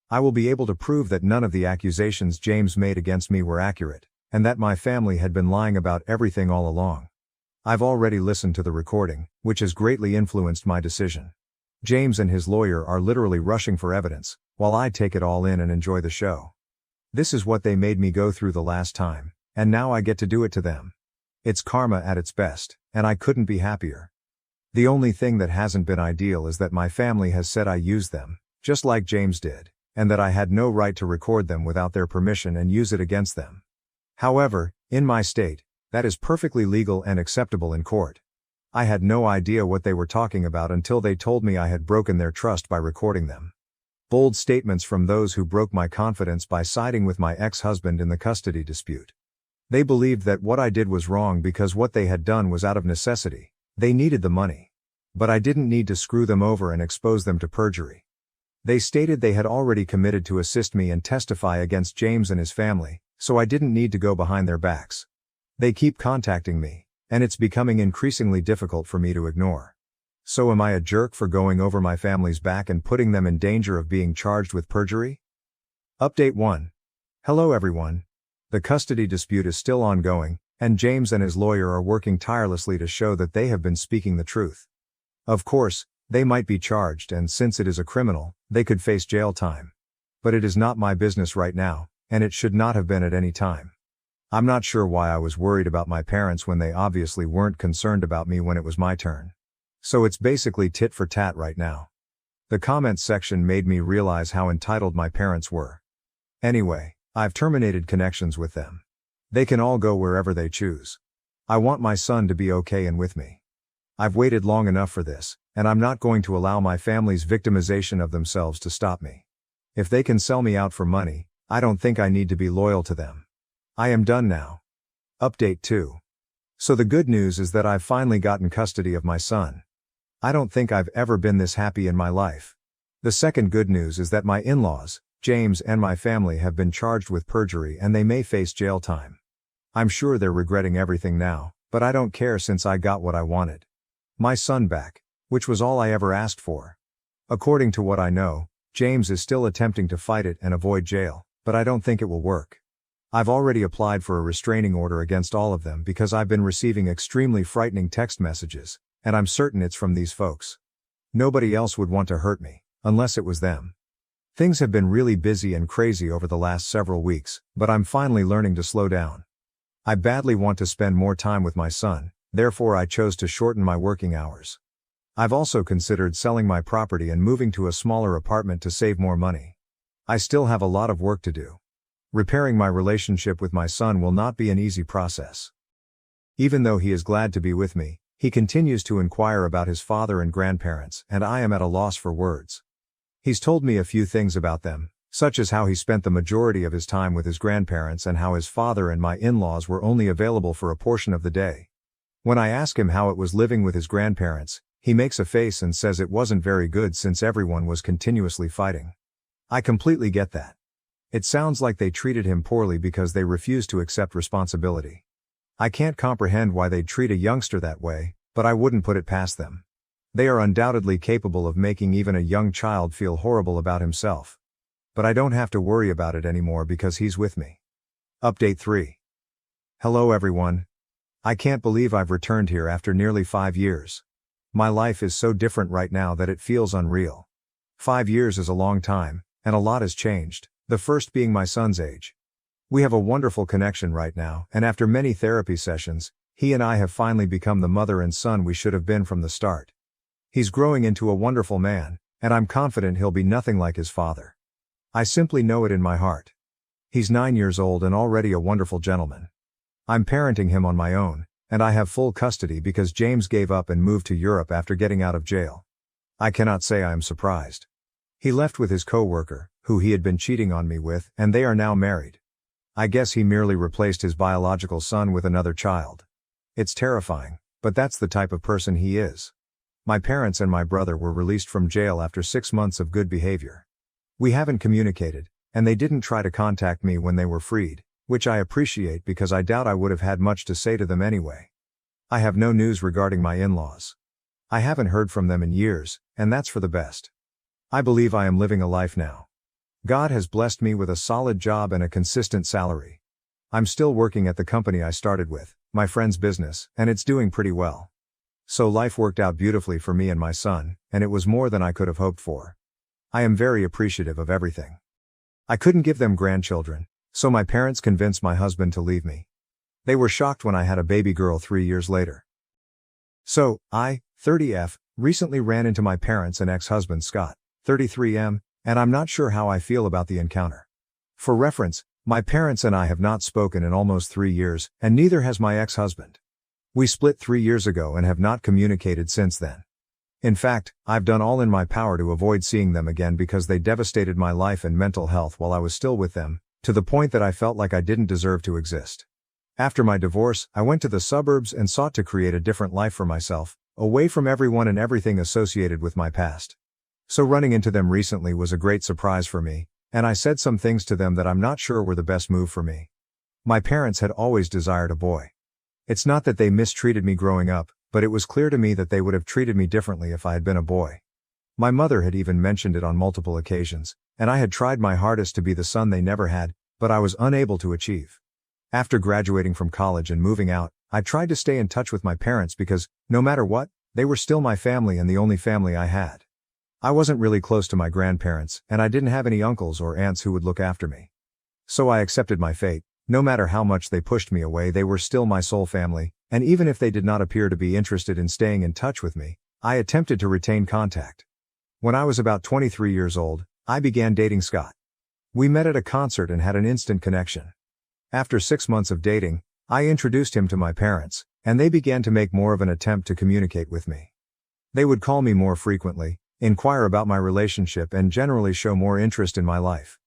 I will be able to prove that none of the accusations James made against me were accurate, and that my family had been lying about everything all along. I've already listened to the recording, which has greatly influenced my decision. James and his lawyer are literally rushing for evidence, while I take it all in and enjoy the show. This is what they made me go through the last time, and now I get to do it to them. It's karma at its best, and I couldn't be happier. The only thing that hasn't been ideal is that my family has said I used them, just like James did, and that I had no right to record them without their permission and use it against them. However, in my state, that is perfectly legal and acceptable in court. I had no idea what they were talking about until they told me I had broken their trust by recording them. Bold statements from those who broke my confidence by siding with my ex-husband in the custody dispute. They believed that what I did was wrong because what they had done was out of necessity. They needed the money. But I didn't need to screw them over and expose them to perjury. They stated they had already committed to assist me and testify against James and his family, so I didn't need to go behind their backs. They keep contacting me, and it's becoming increasingly difficult for me to ignore. So am I a jerk for going over my family's back and putting them in danger of being charged with perjury? Update 1. Hello everyone. The custody dispute is still ongoing, and James and his lawyer are working tirelessly to show that they have been speaking the truth. Of course, they might be charged, and since it is a criminal, they could face jail time. But it is not my business right now, and it should not have been at any time. I'm not sure why I was worried about my parents when they obviously weren't concerned about me when it was my turn. So it's basically tit for tat right now. The comments section made me realize how entitled my parents were. Anyway, I've terminated connections with them. They can all go wherever they choose. I want my son to be okay and with me. I've waited long enough for this, and I'm not going to allow my family's victimization of themselves to stop me. If they can sell me out for money, I don't think I need to be loyal to them. I am done now. Update 2. So the good news is that I've finally gotten custody of my son. I don't think I've ever been this happy in my life. The second good news is that my in-laws, James and my family have been charged with perjury and they may face jail time. I'm sure they're regretting everything now, but I don't care since I got what I wanted. My son back, which was all I ever asked for. According to what I know, James is still attempting to fight it and avoid jail, but I don't think it will work. I've already applied for a restraining order against all of them because I've been receiving extremely frightening text messages, and I'm certain it's from these folks. Nobody else would want to hurt me, unless it was them. Things have been really busy and crazy over the last several weeks, but I'm finally learning to slow down. I badly want to spend more time with my son, therefore I chose to shorten my working hours. I've also considered selling my property and moving to a smaller apartment to save more money. I still have a lot of work to do. Repairing my relationship with my son will not be an easy process. Even though he is glad to be with me, he continues to inquire about his father and grandparents, and I am at a loss for words. He's told me a few things about them, such as how he spent the majority of his time with his grandparents and how his father and my in-laws were only available for a portion of the day. When I ask him how it was living with his grandparents, he makes a face and says it wasn't very good since everyone was continuously fighting. I completely get that. It sounds like they treated him poorly because they refused to accept responsibility. I can't comprehend why they'd treat a youngster that way, but I wouldn't put it past them. They are undoubtedly capable of making even a young child feel horrible about himself. But I don't have to worry about it anymore because he's with me. Update 3. Hello everyone. I can't believe I've returned here after nearly 5 years. My life is so different right now that it feels unreal. 5 years is a long time, and a lot has changed, the first being my son's age. We have a wonderful connection right now, and after many therapy sessions, he and I have finally become the mother and son we should have been from the start. He's growing into a wonderful man, and I'm confident he'll be nothing like his father. I simply know it in my heart. He's 9 years old and already a wonderful gentleman. I'm parenting him on my own, and I have full custody because James gave up and moved to Europe after getting out of jail. I cannot say I am surprised. He left with his co-worker, who he had been cheating on me with, and they are now married. I guess he merely replaced his biological son with another child. It's terrifying, but that's the type of person he is. My parents and my brother were released from jail after 6 months of good behavior. We haven't communicated, and they didn't try to contact me when they were freed, which I appreciate because I doubt I would have had much to say to them anyway. I have no news regarding my in-laws. I haven't heard from them in years, and that's for the best. I believe I am living a life now. God has blessed me with a solid job and a consistent salary. I'm still working at the company I started with, my friend's business, and it's doing pretty well. So life worked out beautifully for me and my son, and it was more than I could have hoped for. I am very appreciative of everything. I couldn't give them grandchildren, so my parents convinced my husband to leave me. They were shocked when I had a baby girl 3 years later. So, I, 30F, recently ran into my parents and ex-husband Scott, 33M, and I'm not sure how I feel about the encounter. For reference, my parents and I have not spoken in almost 3 years, and neither has my ex-husband. We split 3 years ago and have not communicated since then. In fact, I've done all in my power to avoid seeing them again because they devastated my life and mental health while I was still with them, to the point that I felt like I didn't deserve to exist. After my divorce, I went to the suburbs and sought to create a different life for myself, away from everyone and everything associated with my past. So running into them recently was a great surprise for me, and I said some things to them that I'm not sure were the best move for me. My parents had always desired a boy. It's not that they mistreated me growing up, but it was clear to me that they would have treated me differently if I had been a boy. My mother had even mentioned it on multiple occasions, and I had tried my hardest to be the son they never had, but I was unable to achieve. After graduating from college and moving out, I tried to stay in touch with my parents because, no matter what, they were still my family and the only family I had. I wasn't really close to my grandparents, and I didn't have any uncles or aunts who would look after me. So I accepted my fate. No matter how much they pushed me away, they were still my sole family, and even if they did not appear to be interested in staying in touch with me, I attempted to retain contact. When I was about 23 years old, I began dating Scott. We met at a concert and had an instant connection. After 6 months of dating, I introduced him to my parents, and they began to make more of an attempt to communicate with me. They would call me more frequently, inquire about my relationship, and generally show more interest in my life.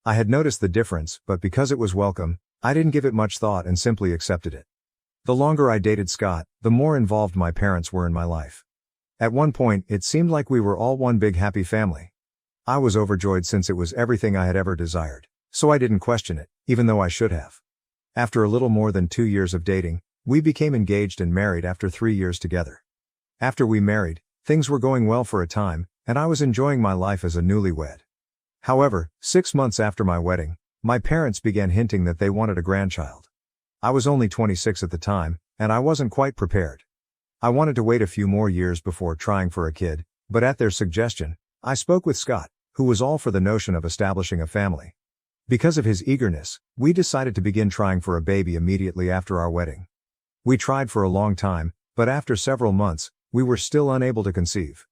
I had noticed the difference, but because it was welcome, I didn't give it much thought and simply accepted it. The longer I dated Scott, the more involved my parents were in my life. At one point, it seemed like we were all one big happy family. I was overjoyed since it was everything I had ever desired, so I didn't question it, even though I should have. After a little more than 2 years of dating, we became engaged and married after 3 years together. After we married, things were going well for a time, and I was enjoying my life as a newlywed. However, 6 months after my wedding, my parents began hinting that they wanted a grandchild. I was only 26 at the time, and I wasn't quite prepared. I wanted to wait a few more years before trying for a kid, but at their suggestion, I spoke with Scott, who was all for the notion of establishing a family. Because of his eagerness, we decided to begin trying for a baby immediately after our wedding. We tried for a long time, but after several months, we were still unable to conceive.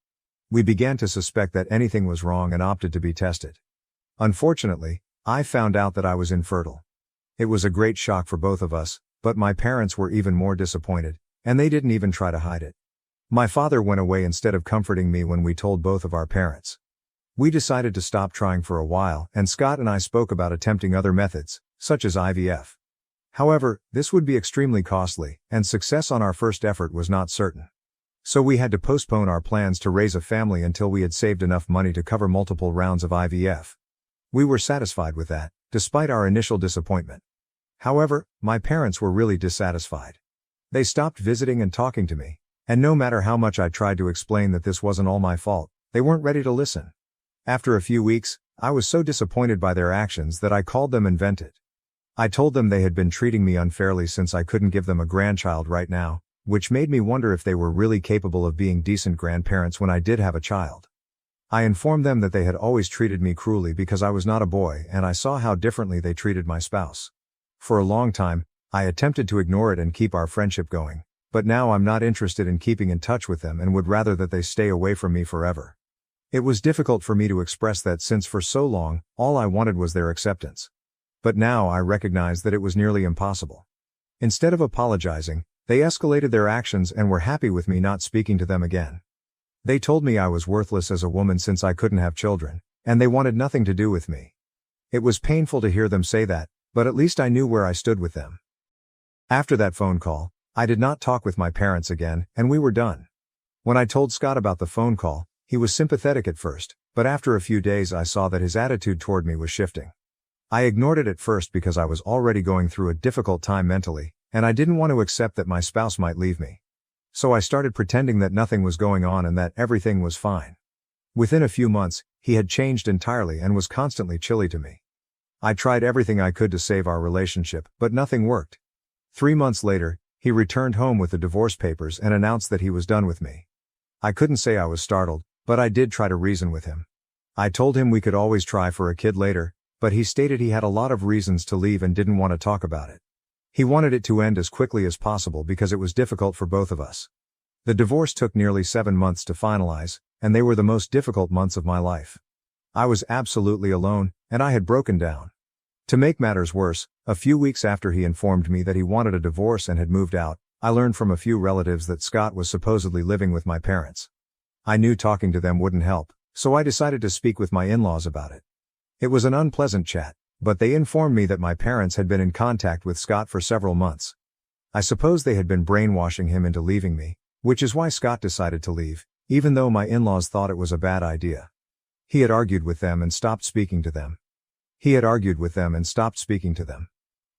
We began to suspect that anything was wrong and opted to be tested. Unfortunately, I found out that I was infertile. It was a great shock for both of us, but my parents were even more disappointed, and they didn't even try to hide it. My father went away instead of comforting me when we told both of our parents. We decided to stop trying for a while, and Scott and I spoke about attempting other methods, such as IVF. However, this would be extremely costly, and success on our first effort was not certain. So we had to postpone our plans to raise a family until we had saved enough money to cover multiple rounds of IVF. We were satisfied with that, despite our initial disappointment. However, my parents were really dissatisfied. They stopped visiting and talking to me, and no matter how much I tried to explain that this wasn't all my fault, they weren't ready to listen. After a few weeks, I was so disappointed by their actions that I called them and vented. I told them they had been treating me unfairly since I couldn't give them a grandchild right now, which made me wonder if they were really capable of being decent grandparents when I did have a child. I informed them that they had always treated me cruelly because I was not a boy, and I saw how differently they treated my spouse. For a long time, I attempted to ignore it and keep our friendship going, but now I'm not interested in keeping in touch with them and would rather that they stay away from me forever. It was difficult for me to express that since for so long, all I wanted was their acceptance. But now I recognize that it was nearly impossible. Instead of apologizing, they escalated their actions and were happy with me not speaking to them again. They told me I was worthless as a woman since I couldn't have children, and they wanted nothing to do with me. It was painful to hear them say that, but at least I knew where I stood with them. After that phone call, I did not talk with my parents again, and we were done. When I told Scott about the phone call, he was sympathetic at first, but after a few days I saw that his attitude toward me was shifting. I ignored it at first because I was already going through a difficult time mentally, and I didn't want to accept that my spouse might leave me. So I started pretending that nothing was going on and that everything was fine. Within a few months, he had changed entirely and was constantly chilly to me. I tried everything I could to save our relationship, but nothing worked. 3 months later, he returned home with the divorce papers and announced that he was done with me. I couldn't say I was startled, but I did try to reason with him. I told him we could always try for a kid later, but he stated he had a lot of reasons to leave and didn't want to talk about it. He wanted it to end as quickly as possible because it was difficult for both of us. The divorce took nearly 7 months to finalize, and they were the most difficult months of my life. I was absolutely alone, and I had broken down. To make matters worse, a few weeks after he informed me that he wanted a divorce and had moved out, I learned from a few relatives that Scott was supposedly living with my parents. I knew talking to them wouldn't help, so I decided to speak with my in-laws about it. It was an unpleasant chat, but they informed me that my parents had been in contact with Scott for several months. I suppose they had been brainwashing him into leaving me, which is why Scott decided to leave, even though my in-laws thought it was a bad idea. He had argued with them and stopped speaking to them.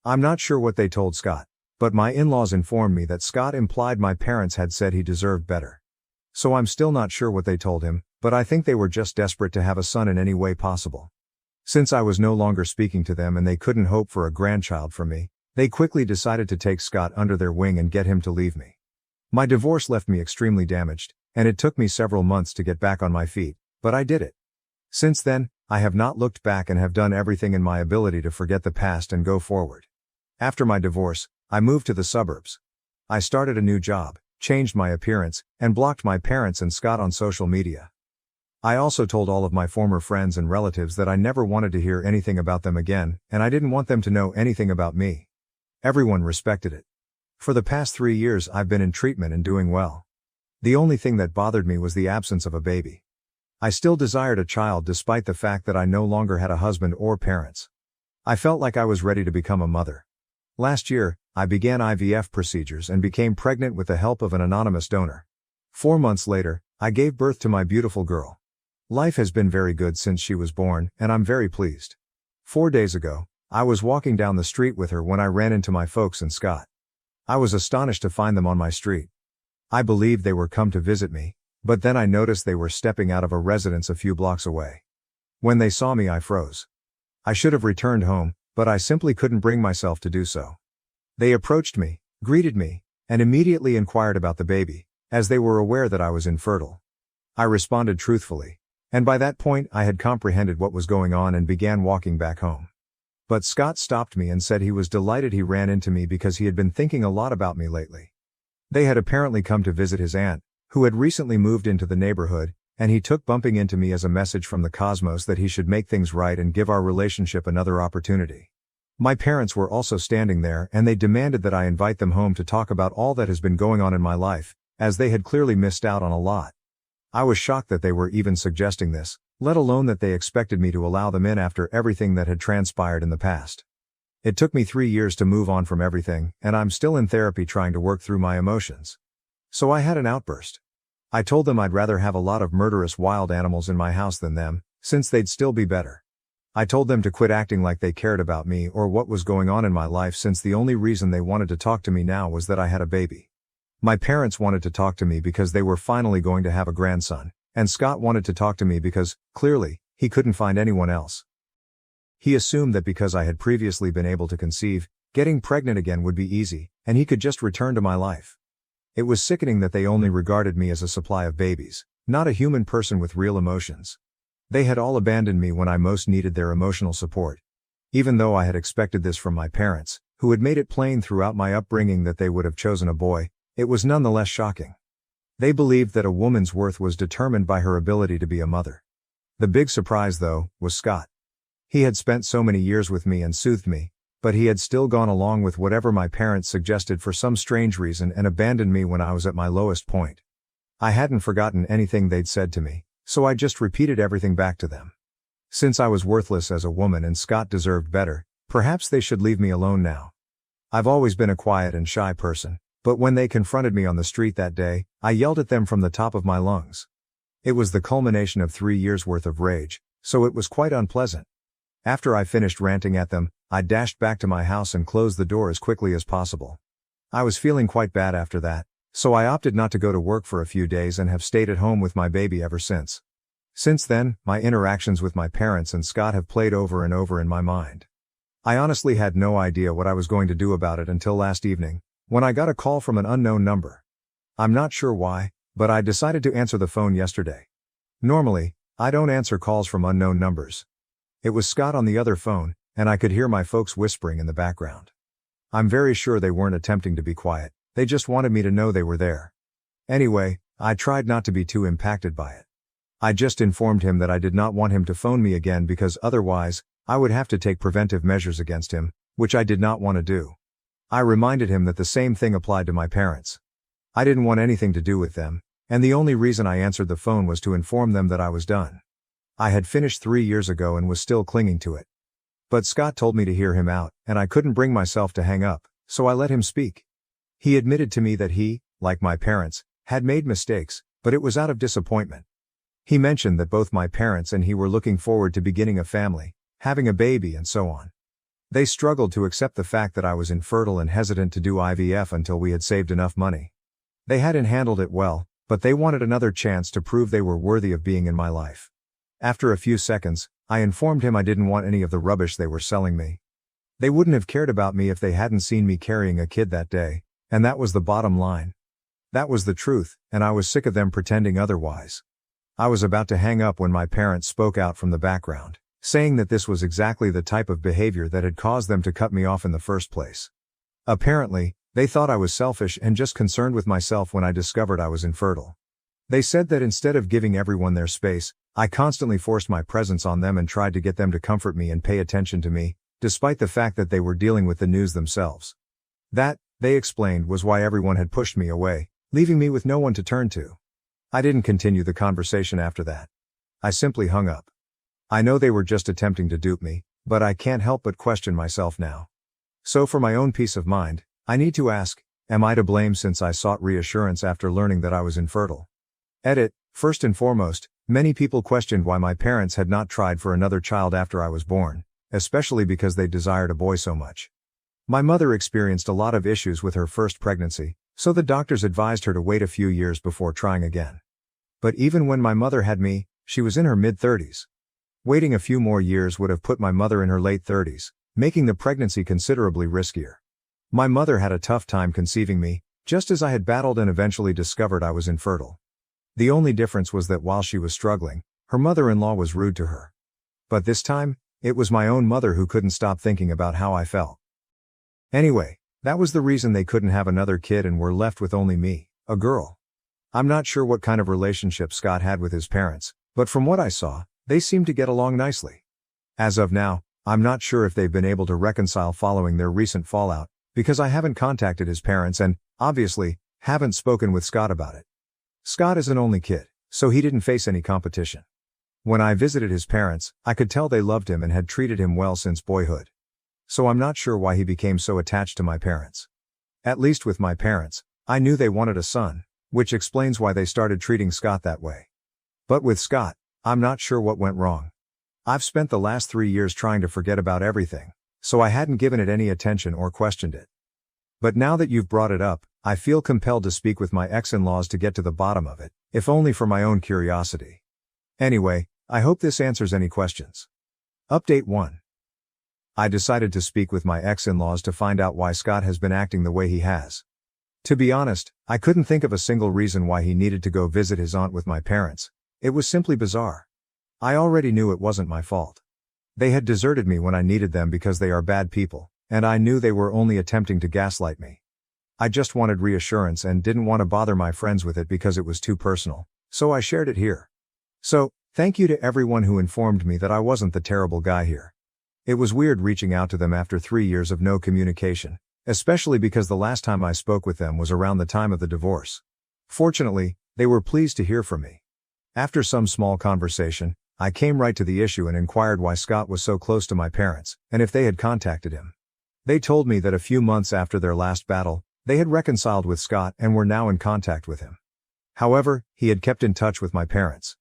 I'm not sure what they told Scott, but my in-laws informed me that Scott implied my parents had said he deserved better. So I'm still not sure what they told him, but I think they were just desperate to have a son in any way possible. Since I was no longer speaking to them and they couldn't hope for a grandchild from me, they quickly decided to take Scott under their wing and get him to leave me. My divorce left me extremely damaged, and it took me several months to get back on my feet, but I did it. Since then, I have not looked back and have done everything in my ability to forget the past and go forward. After my divorce, I moved to the suburbs. I started a new job, changed my appearance, and blocked my parents and Scott on social media. I also told all of my former friends and relatives that I never wanted to hear anything about them again, and I didn't want them to know anything about me. Everyone respected it. For the past 3 years I've been in treatment and doing well. The only thing that bothered me was the absence of a baby. I still desired a child despite the fact that I no longer had a husband or parents. I felt like I was ready to become a mother. Last year, I began IVF procedures and became pregnant with the help of an anonymous donor. 4 months later, I gave birth to my beautiful girl. Life has been very good since she was born, and I'm very pleased. 4 days ago, I was walking down the street with her when I ran into my folks and Scott. I was astonished to find them on my street. I believed they were come to visit me, but then I noticed they were stepping out of a residence a few blocks away. When they saw me, I froze. I should have returned home, but I simply couldn't bring myself to do so. They approached me, greeted me, and immediately inquired about the baby, as they were aware that I was infertile. I responded truthfully. And by that point I had comprehended what was going on and began walking back home. But Scott stopped me and said he was delighted he ran into me because he had been thinking a lot about me lately. They had apparently come to visit his aunt, who had recently moved into the neighborhood, and he took bumping into me as a message from the cosmos that he should make things right and give our relationship another opportunity. My parents were also standing there and they demanded that I invite them home to talk about all that has been going on in my life, as they had clearly missed out on a lot. I was shocked that they were even suggesting this, let alone that they expected me to allow them in after everything that had transpired in the past. It took me 3 years to move on from everything, and I'm still in therapy trying to work through my emotions. So I had an outburst. I told them I'd rather have a lot of murderous wild animals in my house than them, since they'd still be better. I told them to quit acting like they cared about me or what was going on in my life, since the only reason they wanted to talk to me now was that I had a baby. My parents wanted to talk to me because they were finally going to have a grandson, and Scott wanted to talk to me because, clearly, he couldn't find anyone else. He assumed that because I had previously been able to conceive, getting pregnant again would be easy, and he could just return to my life. It was sickening that they only regarded me as a supply of babies, not a human person with real emotions. They had all abandoned me when I most needed their emotional support. Even though I had expected this from my parents, who had made it plain throughout my upbringing that they would have chosen a boy, it was nonetheless shocking. They believed that a woman's worth was determined by her ability to be a mother. The big surprise, though, was Scott. He had spent so many years with me and soothed me, but he had still gone along with whatever my parents suggested for some strange reason and abandoned me when I was at my lowest point. I hadn't forgotten anything they'd said to me, so I just repeated everything back to them. Since I was worthless as a woman and Scott deserved better, perhaps they should leave me alone now. I've always been a quiet and shy person, but when they confronted me on the street that day, I yelled at them from the top of my lungs. It was the culmination of 3 years' worth of rage, so it was quite unpleasant. After I finished ranting at them, I dashed back to my house and closed the door as quickly as possible. I was feeling quite bad after that, so I opted not to go to work for a few days and have stayed at home with my baby ever since. Since then, my interactions with my parents and Scott have played over and over in my mind. I honestly had no idea what I was going to do about it until last evening, when I got a call from an unknown number. I'm not sure why, but I decided to answer the phone yesterday. Normally, I don't answer calls from unknown numbers. It was Scott on the other phone, and I could hear my folks whispering in the background. I'm very sure they weren't attempting to be quiet, they just wanted me to know they were there. Anyway, I tried not to be too impacted by it. I just informed him that I did not want him to phone me again because otherwise, I would have to take preventive measures against him, which I did not want to do. I reminded him that the same thing applied to my parents. I didn't want anything to do with them, and the only reason I answered the phone was to inform them that I was done. I had finished 3 years ago and was still clinging to it. But Scott told me to hear him out, and I couldn't bring myself to hang up, so I let him speak. He admitted to me that he, like my parents, had made mistakes, but it was out of disappointment. He mentioned that both my parents and he were looking forward to beginning a family, having a baby and so on. They struggled to accept the fact that I was infertile and hesitant to do IVF until we had saved enough money. They hadn't handled it well, but they wanted another chance to prove they were worthy of being in my life. After a few seconds, I informed him I didn't want any of the rubbish they were selling me. They wouldn't have cared about me if they hadn't seen me carrying a kid that day, and that was the bottom line. That was the truth, and I was sick of them pretending otherwise. I was about to hang up when my parents spoke out from the background, saying that this was exactly the type of behavior that had caused them to cut me off in the first place. Apparently, they thought I was selfish and just concerned with myself when I discovered I was infertile. They said that instead of giving everyone their space, I constantly forced my presence on them and tried to get them to comfort me and pay attention to me, despite the fact that they were dealing with the news themselves. That, they explained, was why everyone had pushed me away, leaving me with no one to turn to. I didn't continue the conversation after that. I simply hung up. I know they were just attempting to dupe me, but I can't help but question myself now. So for my own peace of mind, I need to ask, am I to blame since I sought reassurance after learning that I was infertile? Edit. First and foremost, many people questioned why my parents had not tried for another child after I was born, especially because they desired a boy so much. My mother experienced a lot of issues with her first pregnancy, so the doctors advised her to wait a few years before trying again. But even when my mother had me, she was in her mid-30s. Waiting a few more years would have put my mother in her late 30s, making the pregnancy considerably riskier. My mother had a tough time conceiving me, just as I had battled and eventually discovered I was infertile. The only difference was that while she was struggling, Her mother-in-law was rude to her. But this time, it was my own mother who couldn't stop thinking about how I felt. Anyway, that was the reason they couldn't have another kid and were left with only me, a girl. I'm not sure what kind of relationship Scott had with his parents, but from what I saw, they seemed to get along nicely. As of now, I'm not sure if they've been able to reconcile following their recent fallout, because I haven't contacted his parents and, obviously, haven't spoken with Scott about it. Scott is an only kid, so he didn't face any competition. When I visited his parents, I could tell they loved him and had treated him well since boyhood. So I'm not sure why he became so attached to my parents. At least with my parents, I knew they wanted a son, which explains why they started treating Scott that way. But with Scott, I'm not sure what went wrong. I've spent the last 3 years trying to forget about everything, so I hadn't given it any attention or questioned it. But now that you've brought it up, I feel compelled to speak with my ex-in-laws to get to the bottom of it, if only for my own curiosity. Anyway, I hope this answers any questions. Update 1. I decided to speak with my ex-in-laws to find out why Scott has been acting the way he has. To be honest, I couldn't think of a single reason why he needed to go visit his aunt with my parents. It was simply bizarre. I already knew it wasn't my fault. They had deserted me when I needed them because they are bad people, and I knew they were only attempting to gaslight me. I just wanted reassurance and didn't want to bother my friends with it because it was too personal, so I shared it here. So, thank you to everyone who informed me that I wasn't the terrible guy here. It was weird reaching out to them after 3 years of no communication, especially because the last time I spoke with them was around the time of the divorce. Fortunately, they were pleased to hear from me. After some small conversation, I came right to the issue and inquired why Scott was so close to my parents, and if they had contacted him. They told me that a few months after their last battle, they had reconciled with Scott and were now in contact with him. However, he had kept in touch with my parents.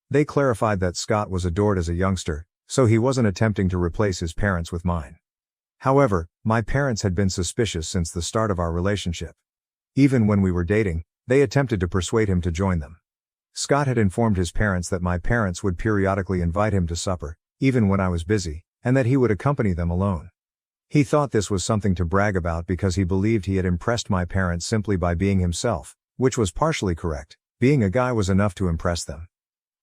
They clarified that Scott was adored as a youngster, so he wasn't attempting to replace his parents with mine. However, my parents had been suspicious since the start of our relationship. Even when we were dating, they attempted to persuade him to join them. Scott had informed his parents that my parents would periodically invite him to supper, even when I was busy, and that he would accompany them alone. He thought this was something to brag about because he believed he had impressed my parents simply by being himself, which was partially correct. Being a guy was enough to impress them.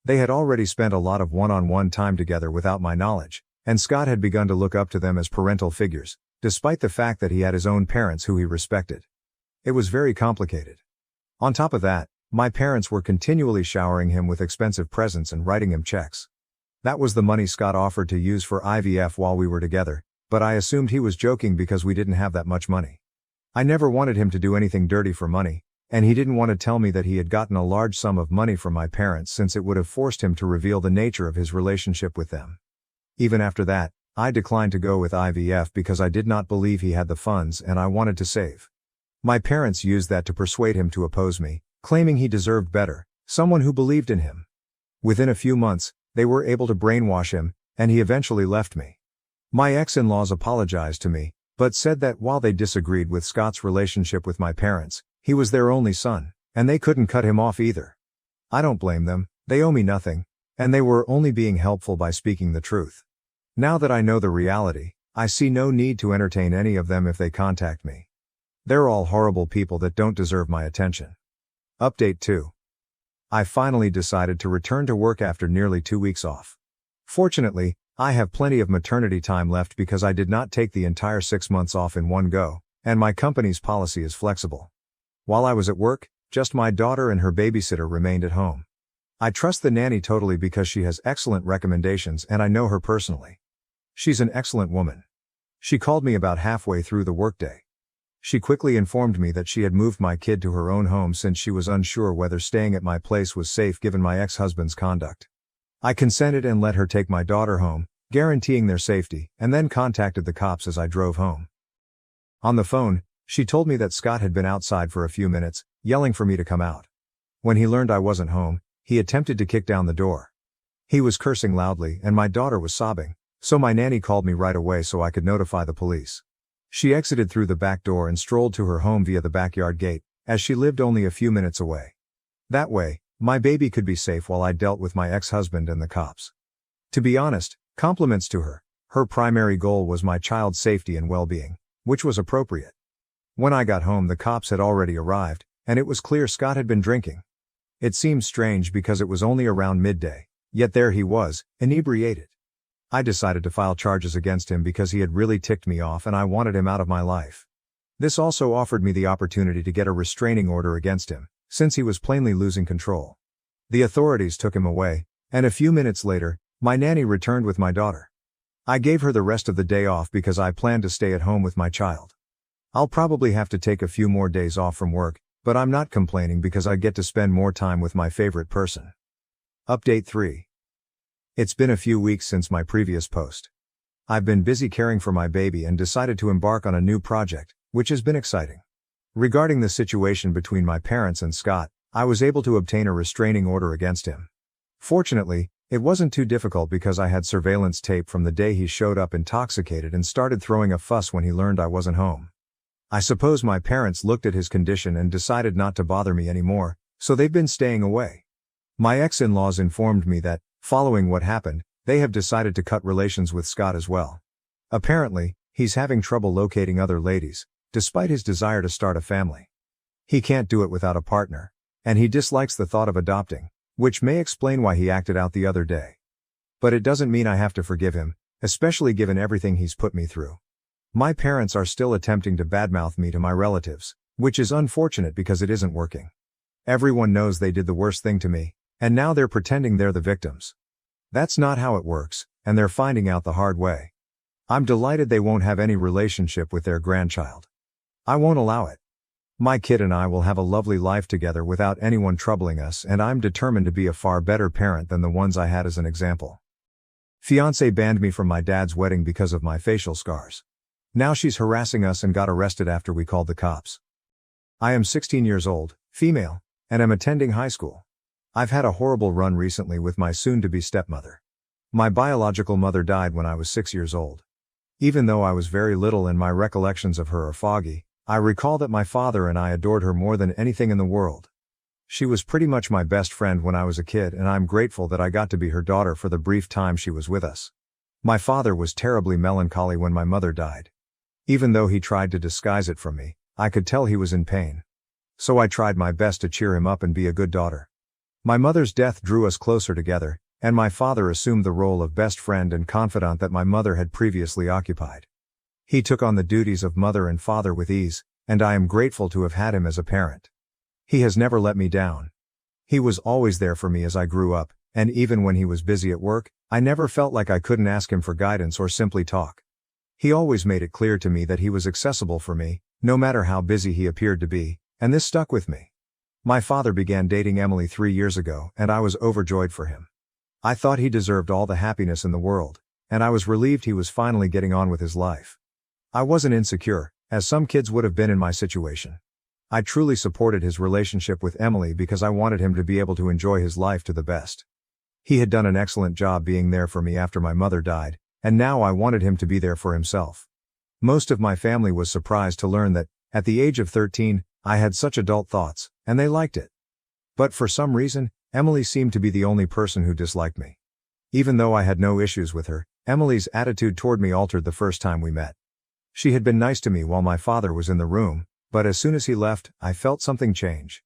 They had already spent a lot of one-on-one time together without my knowledge, and Scott had begun to look up to them as parental figures, despite the fact that he had his own parents who he respected. It was very complicated. On top of that, my parents were continually showering him with expensive presents and writing him checks. That was the money Scott offered to use for IVF while we were together, but I assumed he was joking because we didn't have that much money. I never wanted him to do anything dirty for money, and he didn't want to tell me that he had gotten a large sum of money from my parents since it would have forced him to reveal the nature of his relationship with them. Even after that, I declined to go with IVF because I did not believe he had the funds and I wanted to save. My parents used that to persuade him to oppose me, claiming he deserved better, someone who believed in him. Within a few months, they were able to brainwash him, and he eventually left me. My ex-in-laws apologized to me, but said that while they disagreed with Scott's relationship with my parents, he was their only son, and they couldn't cut him off either. I don't blame them, they owe me nothing, and they were only being helpful by speaking the truth. Now that I know the reality, I see no need to entertain any of them if they contact me. They're all horrible people that don't deserve my attention. Update 2. I finally decided to return to work after nearly 2 weeks off. Fortunately, I have plenty of maternity time left because I did not take the entire 6 months off in one go, and my company's policy is flexible. While I was at work, just my daughter and her babysitter remained at home. I trust the nanny totally because she has excellent recommendations and I know her personally. She's an excellent woman. She called me about halfway through the workday. She quickly informed me that she had moved my kid to her own home since she was unsure whether staying at my place was safe given my ex-husband's conduct. I consented and let her take my daughter home, guaranteeing their safety, and then contacted the cops as I drove home. On the phone, she told me that Scott had been outside for a few minutes, yelling for me to come out. When he learned I wasn't home, he attempted to kick down the door. He was cursing loudly and my daughter was sobbing, so my nanny called me right away so I could notify the police. She exited through the back door and strolled to her home via the backyard gate, as she lived only a few minutes away. That way, my baby could be safe while I dealt with my ex-husband and the cops. To be honest, compliments to her. Her primary goal was my child's safety and well-being, which was appropriate. When I got home, the cops had already arrived, and it was clear Scott had been drinking. It seemed strange because it was only around midday, Yet there he was, inebriated. I decided to file charges against him because he had really ticked me off and I wanted him out of my life. This also offered me the opportunity to get a restraining order against him, since he was plainly losing control. The authorities took him away, and a few minutes later, my nanny returned with my daughter. I gave her the rest of the day off because I planned to stay at home with my child. I'll probably have to take a few more days off from work, but I'm not complaining because I get to spend more time with my favorite person. Update 3. It's been a few weeks since my previous post. I've been busy caring for my baby and decided to embark on a new project, which has been exciting. Regarding the situation between my parents and Scott, I was able to obtain a restraining order against him. Fortunately, it wasn't too difficult because I had surveillance tape from the day he showed up intoxicated and started throwing a fuss when he learned I wasn't home. I suppose my parents looked at his condition and decided not to bother me anymore, so they've been staying away. My ex-in-laws informed me that, following what happened, they have decided to cut relations with Scott as well. Apparently, he's having trouble locating other ladies, despite his desire to start a family. He can't do it without a partner, and he dislikes the thought of adopting, which may explain why he acted out the other day. But it doesn't mean I have to forgive him, especially given everything he's put me through. My parents are still attempting to badmouth me to my relatives, which is unfortunate because it isn't working. Everyone knows they did the worst thing to me, and now they're pretending they're the victims. That's not how it works, and they're finding out the hard way. I'm delighted they won't have any relationship with their grandchild. I won't allow it. My kid and I will have a lovely life together without anyone troubling us, and I'm determined to be a far better parent than the ones I had as an example. Fiancé banned me from my dad's wedding because of my facial scars. Now she's harassing us and got arrested after we called the cops. I am 16 years old, female, and am attending high school. I've had a horrible run recently with my soon-to-be stepmother. My biological mother died when I was 6 years old. Even though I was very little and my recollections of her are foggy, I recall that my father and I adored her more than anything in the world. She was pretty much my best friend when I was a kid, and I'm grateful that I got to be her daughter for the brief time she was with us. My father was terribly melancholy when my mother died. Even though he tried to disguise it from me, I could tell he was in pain. So I tried my best to cheer him up and be a good daughter. My mother's death drew us closer together, and my father assumed the role of best friend and confidant that my mother had previously occupied. He took on the duties of mother and father with ease, and I am grateful to have had him as a parent. He has never let me down. He was always there for me as I grew up, and even when he was busy at work, I never felt like I couldn't ask him for guidance or simply talk. He always made it clear to me that he was accessible for me, no matter how busy he appeared to be, and this stuck with me. My father began dating Emily 3 years ago, and I was overjoyed for him. I thought he deserved all the happiness in the world, and I was relieved he was finally getting on with his life. I wasn't insecure, as some kids would have been in my situation. I truly supported his relationship with Emily because I wanted him to be able to enjoy his life to the best. He had done an excellent job being there for me after my mother died, and now I wanted him to be there for himself. Most of my family was surprised to learn that, at the age of 13, I had such adult thoughts, and they liked it. But for some reason, Emily seemed to be the only person who disliked me. Even though I had no issues with her, Emily's attitude toward me altered the first time we met. She had been nice to me while my father was in the room, but as soon as he left, I felt something change.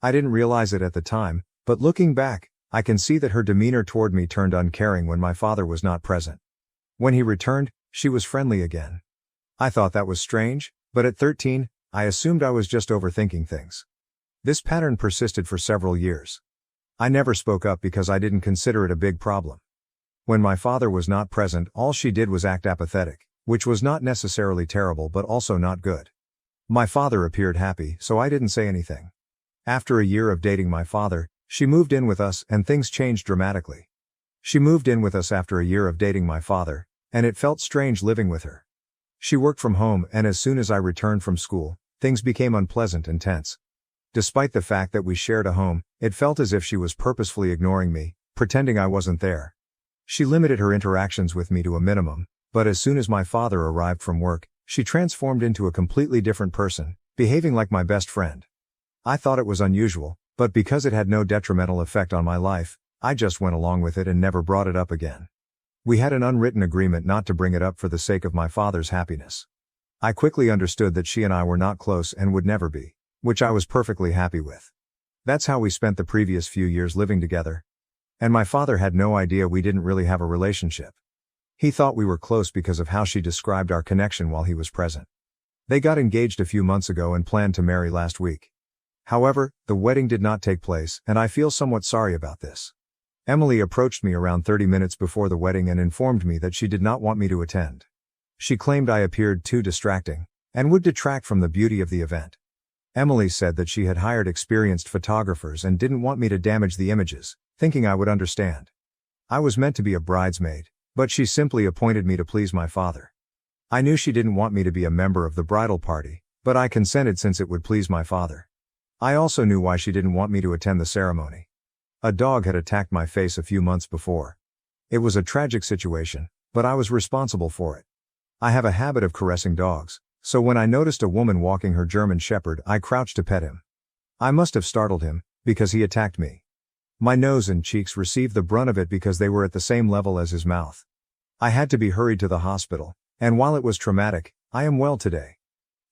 I didn't realize it at the time, but looking back, I can see that her demeanor toward me turned uncaring when my father was not present. When he returned, she was friendly again. I thought that was strange, but at 13, I assumed I was just overthinking things. This pattern persisted for several years. I never spoke up because I didn't consider it a big problem. When my father was not present, all she did was act apathetic, which was not necessarily terrible but also not good. My father appeared happy, so I didn't say anything. After a year of dating my father, she moved in with us and things changed dramatically. She moved in with us after a year of dating my father, and it felt strange living with her. She worked from home, and as soon as I returned from school, things became unpleasant and tense. Despite the fact that we shared a home, it felt as if she was purposefully ignoring me, pretending I wasn't there. She limited her interactions with me to a minimum, but as soon as my father arrived from work, she transformed into a completely different person, behaving like my best friend. I thought it was unusual, but because it had no detrimental effect on my life, I just went along with it and never brought it up again. We had an unwritten agreement not to bring it up for the sake of my father's happiness. I quickly understood that she and I were not close and would never be, which I was perfectly happy with. That's how we spent the previous few years living together. And my father had no idea we didn't really have a relationship. He thought we were close because of how she described our connection while he was present. They got engaged a few months ago and planned to marry last week. However, the wedding did not take place, and I feel somewhat sorry about this. Emily approached me around 30 minutes before the wedding and informed me that she did not want me to attend. She claimed I appeared too distracting and would detract from the beauty of the event. Emily said that she had hired experienced photographers and didn't want me to damage the images, thinking I would understand. I was meant to be a bridesmaid, but she simply appointed me to please my father. I knew she didn't want me to be a member of the bridal party, but I consented since it would please my father. I also knew why she didn't want me to attend the ceremony. A dog had attacked my face a few months before. It was a tragic situation, but I was responsible for it. I have a habit of caressing dogs, so when I noticed a woman walking her German Shepherd, I crouched to pet him. I must have startled him, because he attacked me. My nose and cheeks received the brunt of it because they were at the same level as his mouth. I had to be hurried to the hospital, and while it was traumatic, I am well today.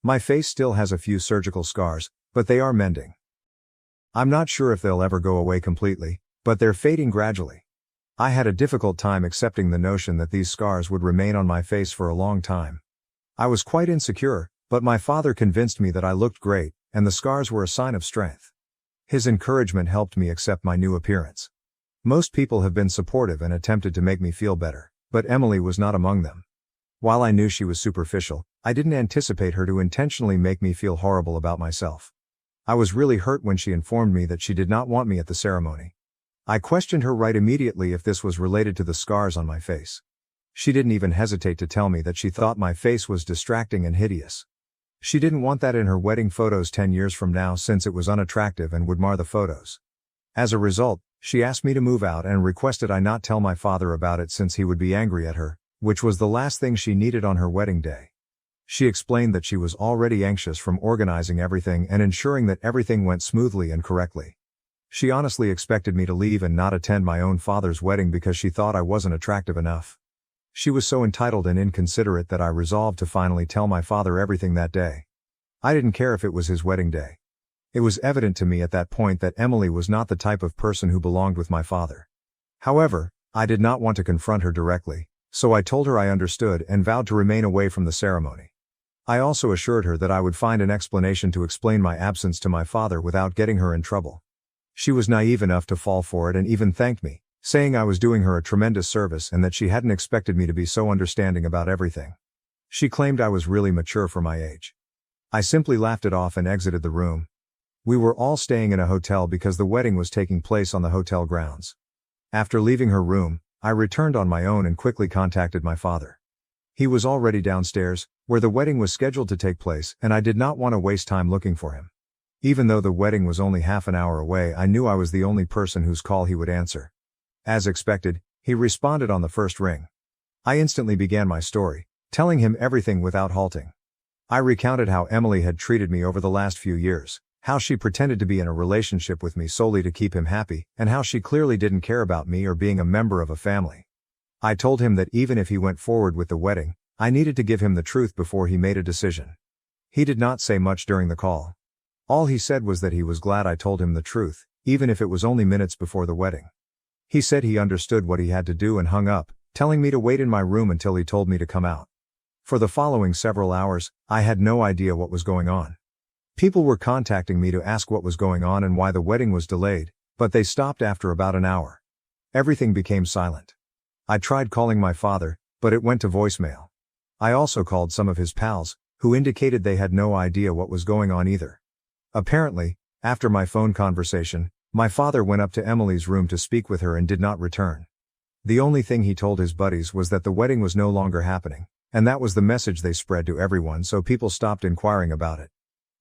My face still has a few surgical scars, but they are mending. I'm not sure if they'll ever go away completely, but they're fading gradually. I had a difficult time accepting the notion that these scars would remain on my face for a long time. I was quite insecure, but my father convinced me that I looked great, and the scars were a sign of strength. His encouragement helped me accept my new appearance. Most people have been supportive and attempted to make me feel better, but Emily was not among them. While I knew she was superficial, I didn't anticipate her to intentionally make me feel horrible about myself. I was really hurt when she informed me that she did not want me at the ceremony. I questioned her right immediately if this was related to the scars on my face. She didn't even hesitate to tell me that she thought my face was distracting and hideous. She didn't want that in her wedding photos 10 years from now since it was unattractive and would mar the photos. As a result, she asked me to move out and requested I not tell my father about it since he would be angry at her, which was the last thing she needed on her wedding day. She explained that she was already anxious from organizing everything and ensuring that everything went smoothly and correctly. She honestly expected me to leave and not attend my own father's wedding because she thought I wasn't attractive enough. She was so entitled and inconsiderate that I resolved to finally tell my father everything that day. I didn't care if it was his wedding day. It was evident to me at that point that Emily was not the type of person who belonged with my father. However, I did not want to confront her directly, so I told her I understood and vowed to remain away from the ceremony. I also assured her that I would find an explanation to explain my absence to my father without getting her in trouble. She was naive enough to fall for it and even thanked me, saying I was doing her a tremendous service and that she hadn't expected me to be so understanding about everything. She claimed I was really mature for my age. I simply laughed it off and exited the room. We were all staying in a hotel because the wedding was taking place on the hotel grounds. After leaving her room, I returned on my own and quickly contacted my father. He was already downstairs, where the wedding was scheduled to take place, and I did not want to waste time looking for him. Even though the wedding was only half an hour away, I knew I was the only person whose call he would answer. As expected, he responded on the first ring. I instantly began my story, telling him everything without halting. I recounted how Emily had treated me over the last few years, how she pretended to be in a relationship with me solely to keep him happy, and how she clearly didn't care about me or being a member of a family. I told him that even if he went forward with the wedding, I needed to give him the truth before he made a decision. He did not say much during the call. All he said was that he was glad I told him the truth, even if it was only minutes before the wedding. He said he understood what he had to do and hung up, telling me to wait in my room until he told me to come out. For the following several hours, I had no idea what was going on. People were contacting me to ask what was going on and why the wedding was delayed, but they stopped after about an hour. Everything became silent. I tried calling my father, but it went to voicemail. I also called some of his pals, who indicated they had no idea what was going on either. Apparently, after my phone conversation, my father went up to Emily's room to speak with her and did not return. The only thing he told his buddies was that the wedding was no longer happening, and that was the message they spread to everyone, so people stopped inquiring about it.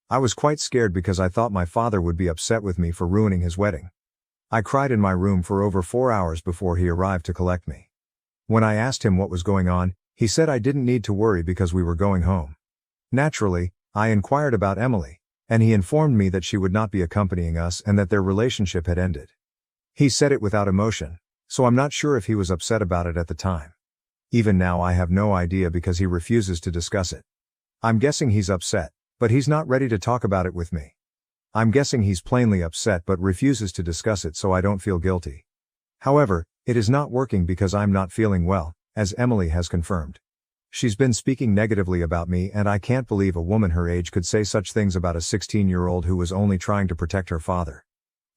I was quite scared because I thought my father would be upset with me for ruining his wedding. I cried in my room for over 4 hours before he arrived to collect me. When I asked him what was going on, he said I didn't need to worry because we were going home. Naturally, I inquired about Emily, and he informed me that she would not be accompanying us and that their relationship had ended. He said it without emotion, so I'm not sure if he was upset about it at the time. Even now I have no idea because he refuses to discuss it. I'm guessing he's upset, but he's not ready to talk about it with me. I'm guessing he's plainly upset but refuses to discuss it so I don't feel guilty. However, it is not working because I'm not feeling well, as Emily has confirmed. She's been speaking negatively about me, and I can't believe a woman her age could say such things about a 16-year-old who was only trying to protect her father.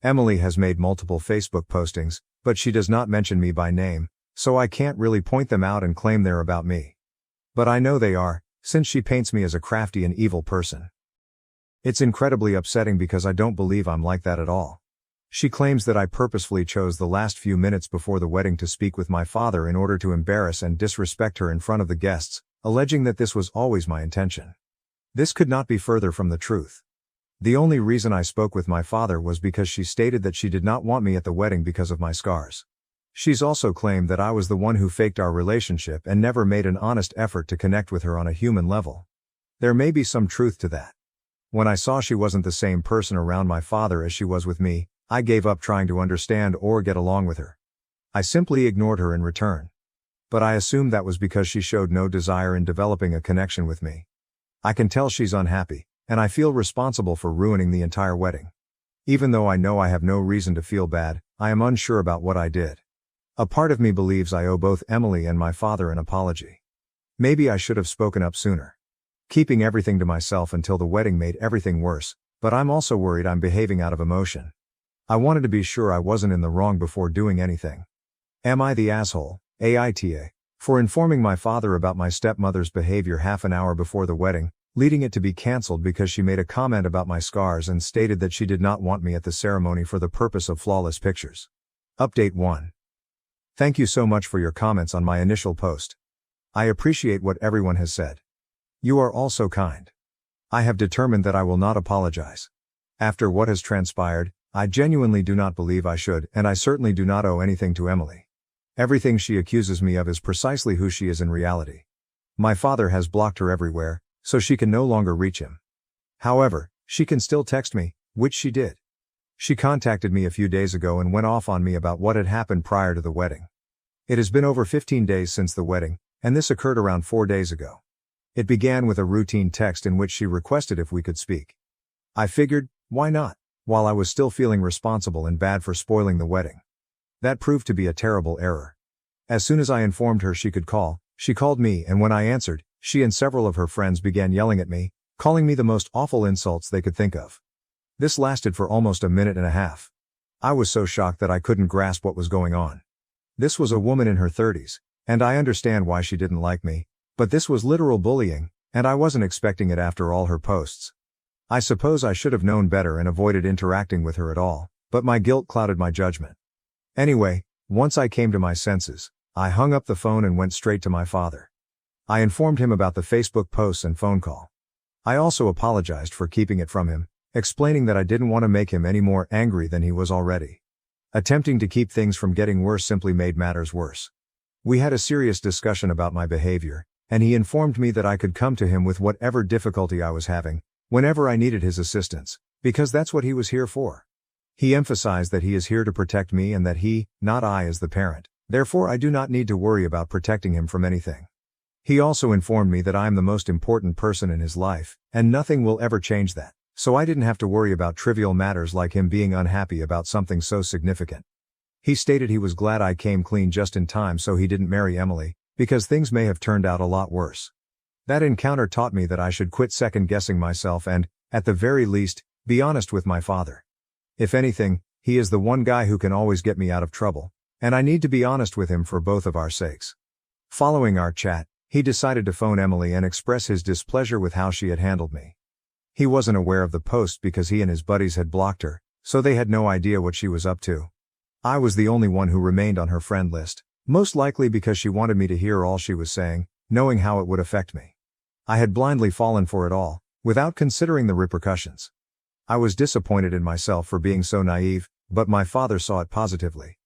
Emily has made multiple Facebook postings, but she does not mention me by name, so I can't really point them out and claim they're about me. But I know they are, since she paints me as a crafty and evil person. It's incredibly upsetting because I don't believe I'm like that at all. She claims that I purposefully chose the last few minutes before the wedding to speak with my father in order to embarrass and disrespect her in front of the guests, alleging that this was always my intention. This could not be further from the truth. The only reason I spoke with my father was because she stated that she did not want me at the wedding because of my scars. She's also claimed that I was the one who faked our relationship and never made an honest effort to connect with her on a human level. There may be some truth to that. When I saw she wasn't the same person around my father as she was with me, I gave up trying to understand or get along with her. I simply ignored her in return. But I assumed that was because she showed no desire in developing a connection with me. I can tell she's unhappy, and I feel responsible for ruining the entire wedding. Even though I know I have no reason to feel bad, I am unsure about what I did. A part of me believes I owe both Emily and my father an apology. Maybe I should have spoken up sooner. Keeping everything to myself until the wedding made everything worse, but I'm also worried I'm behaving out of emotion. I wanted to be sure I wasn't in the wrong before doing anything. Am I the asshole, AITA, for informing my father about my stepmother's behavior half an hour before the wedding, leading it to be cancelled because she made a comment about my scars and stated that she did not want me at the ceremony for the purpose of flawless pictures? Update 1. Thank you so much for your comments on my initial post. I appreciate what everyone has said. You are all so kind. I have determined that I will not apologize. After what has transpired, I genuinely do not believe I should, and I certainly do not owe anything to Emily. Everything she accuses me of is precisely who she is in reality. My father has blocked her everywhere, so she can no longer reach him. However, she can still text me, which she did. She contacted me a few days ago and went off on me about what had happened prior to the wedding. It has been over 15 days since the wedding, and this occurred around 4 days ago. It began with a routine text in which she requested if we could speak. I figured, why not, while I was still feeling responsible and bad for spoiling the wedding. That proved to be a terrible error. As soon as I informed her she could call, she called me, and when I answered, she and several of her friends began yelling at me, calling me the most awful insults they could think of. This lasted for almost a minute and a half. I was so shocked that I couldn't grasp what was going on. This was a woman in her 30s, and I understand why she didn't like me, but this was literal bullying, and I wasn't expecting it after all her posts. I suppose I should have known better and avoided interacting with her at all, but my guilt clouded my judgment. Anyway, once I came to my senses, I hung up the phone and went straight to my father. I informed him about the Facebook posts and phone call. I also apologized for keeping it from him, explaining that I didn't want to make him any more angry than he was already. Attempting to keep things from getting worse simply made matters worse. We had a serious discussion about my behavior, and he informed me that I could come to him with whatever difficulty I was having, whenever I needed his assistance, because that's what he was here for. He emphasized that he is here to protect me and that he, not I, is the parent, therefore I do not need to worry about protecting him from anything. He also informed me that I am the most important person in his life, and nothing will ever change that, so I didn't have to worry about trivial matters like him being unhappy about something so significant. He stated he was glad I came clean just in time so he didn't marry Emily, because things may have turned out a lot worse. That encounter taught me that I should quit second-guessing myself and, at the very least, be honest with my father. If anything, he is the one guy who can always get me out of trouble, and I need to be honest with him for both of our sakes. Following our chat, he decided to phone Emily and express his displeasure with how she had handled me. He wasn't aware of the post because he and his buddies had blocked her, so they had no idea what she was up to. I was the only one who remained on her friend list, most likely because she wanted me to hear all she was saying, knowing how it would affect me. I had blindly fallen for it all, without considering the repercussions. I was disappointed in myself for being so naive, but my father saw it positively.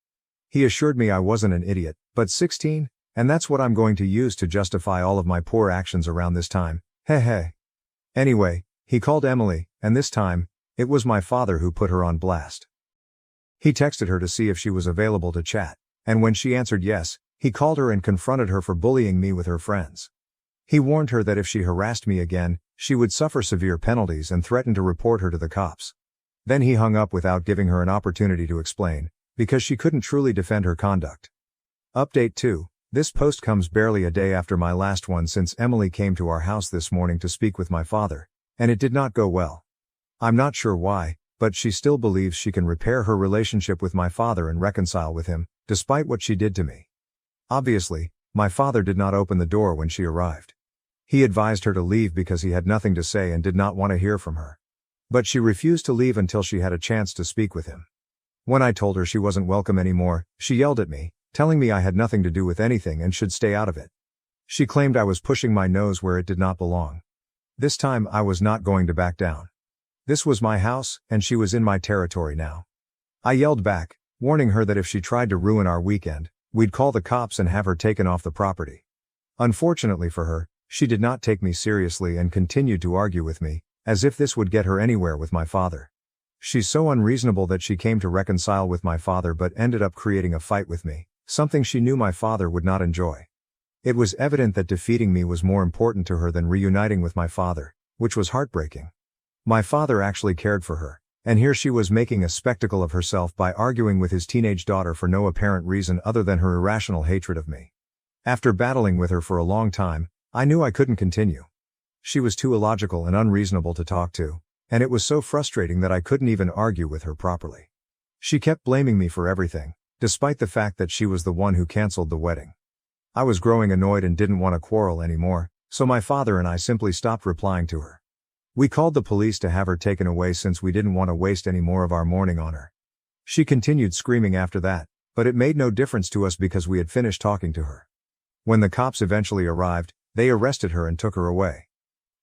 He assured me I wasn't an idiot, but 16, and that's what I'm going to use to justify all of my poor actions around this time, heh. Anyway, he called Emily, and this time, it was my father who put her on blast. He texted her to see if she was available to chat, and when she answered yes, he called her and confronted her for bullying me with her friends. He warned her that if she harassed me again, she would suffer severe penalties and threatened to report her to the cops. Then he hung up without giving her an opportunity to explain, because she couldn't truly defend her conduct. Update 2. This post comes barely a day after my last one since Emily came to our house this morning to speak with my father, and it did not go well. I'm not sure why, but she still believes she can repair her relationship with my father and reconcile with him, despite what she did to me. Obviously, my father did not open the door when she arrived. He advised her to leave because he had nothing to say and did not want to hear from her. But she refused to leave until she had a chance to speak with him. When I told her she wasn't welcome anymore, she yelled at me, telling me I had nothing to do with anything and should stay out of it. She claimed I was pushing my nose where it did not belong. This time I was not going to back down. This was my house, and she was in my territory now. I yelled back, warning her that if she tried to ruin our weekend, we'd call the cops and have her taken off the property. Unfortunately for her, she did not take me seriously and continued to argue with me, as if this would get her anywhere with my father. She's so unreasonable that she came to reconcile with my father but ended up creating a fight with me, something she knew my father would not enjoy. It was evident that defeating me was more important to her than reuniting with my father, which was heartbreaking. My father actually cared for her, and here she was making a spectacle of herself by arguing with his teenage daughter for no apparent reason other than her irrational hatred of me. After battling with her for a long time, I knew I couldn't continue. She was too illogical and unreasonable to talk to, and it was so frustrating that I couldn't even argue with her properly. She kept blaming me for everything, despite the fact that she was the one who canceled the wedding. I was growing annoyed and didn't want to quarrel anymore, so my father and I simply stopped replying to her. We called the police to have her taken away since we didn't want to waste any more of our mourning on her. She continued screaming after that, but it made no difference to us because we had finished talking to her. When the cops eventually arrived, they arrested her and took her away.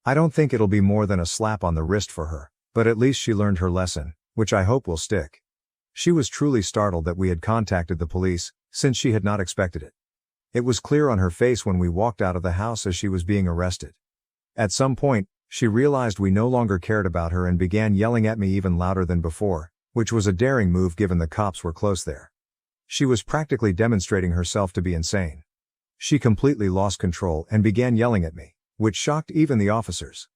I don't think it'll be more than a slap on the wrist for her, but at least she learned her lesson, which I hope will stick. She was truly startled that we had contacted the police, since she had not expected it. It was clear on her face when we walked out of the house as she was being arrested. At some point, she realized we no longer cared about her and began yelling at me even louder than before, which was a daring move given the cops were close there. She was practically demonstrating herself to be insane. She completely lost control and began yelling at me, which shocked even the officers.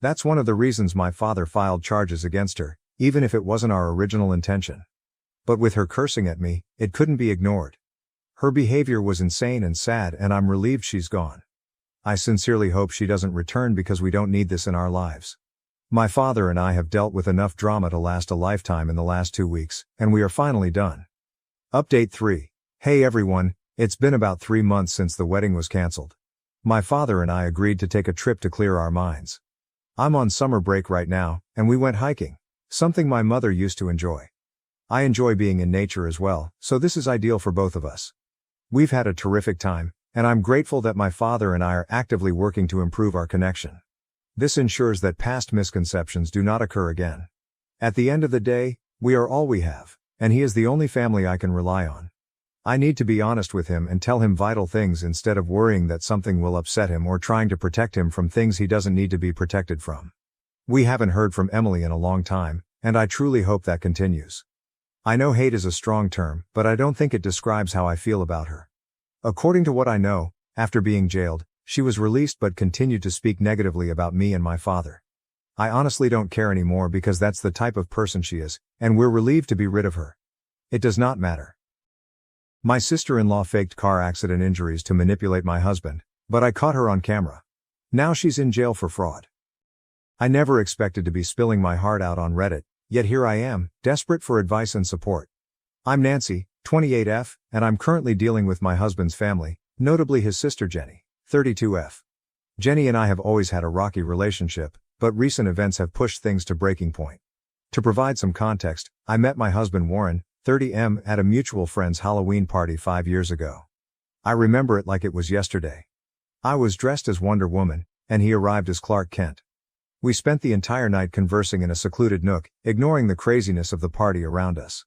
That's one of the reasons my father filed charges against her, even if it wasn't our original intention. But with her cursing at me, it couldn't be ignored. Her behavior was insane and sad, and I'm relieved she's gone. I sincerely hope she doesn't return because we don't need this in our lives. My father and I have dealt with enough drama to last a lifetime in the last 2 weeks, and we are finally done. Update 3. Hey everyone, it's been about 3 months since the wedding was cancelled. My father and I agreed to take a trip to clear our minds. I'm on summer break right now, and we went hiking, something my mother used to enjoy. I enjoy being in nature as well, so this is ideal for both of us. We've had a terrific time, and I'm grateful that my father and I are actively working to improve our connection. This ensures that past misconceptions do not occur again. At the end of the day, we are all we have, and he is the only family I can rely on. I need to be honest with him and tell him vital things instead of worrying that something will upset him or trying to protect him from things he doesn't need to be protected from. We haven't heard from Emily in a long time, and I truly hope that continues. I know hate is a strong term, but I don't think it describes how I feel about her. According to what I know, after being jailed, she was released but continued to speak negatively about me and my father. I honestly don't care anymore because that's the type of person she is, and we're relieved to be rid of her. It does not matter. My sister-in-law faked car accident injuries to manipulate my husband, but I caught her on camera. Now she's in jail for fraud. I never expected to be spilling my heart out on Reddit, yet here I am, desperate for advice and support. I'm Nancy, 28F, and I'm currently dealing with my husband's family, notably his sister Jenny, 32F. Jenny and I have always had a rocky relationship, but recent events have pushed things to breaking point. To provide some context, I met my husband Warren, 30M, at a mutual friend's Halloween party 5 years ago. I remember it like it was yesterday. I was dressed as Wonder Woman, and he arrived as Clark Kent. We spent the entire night conversing in a secluded nook, ignoring the craziness of the party around us.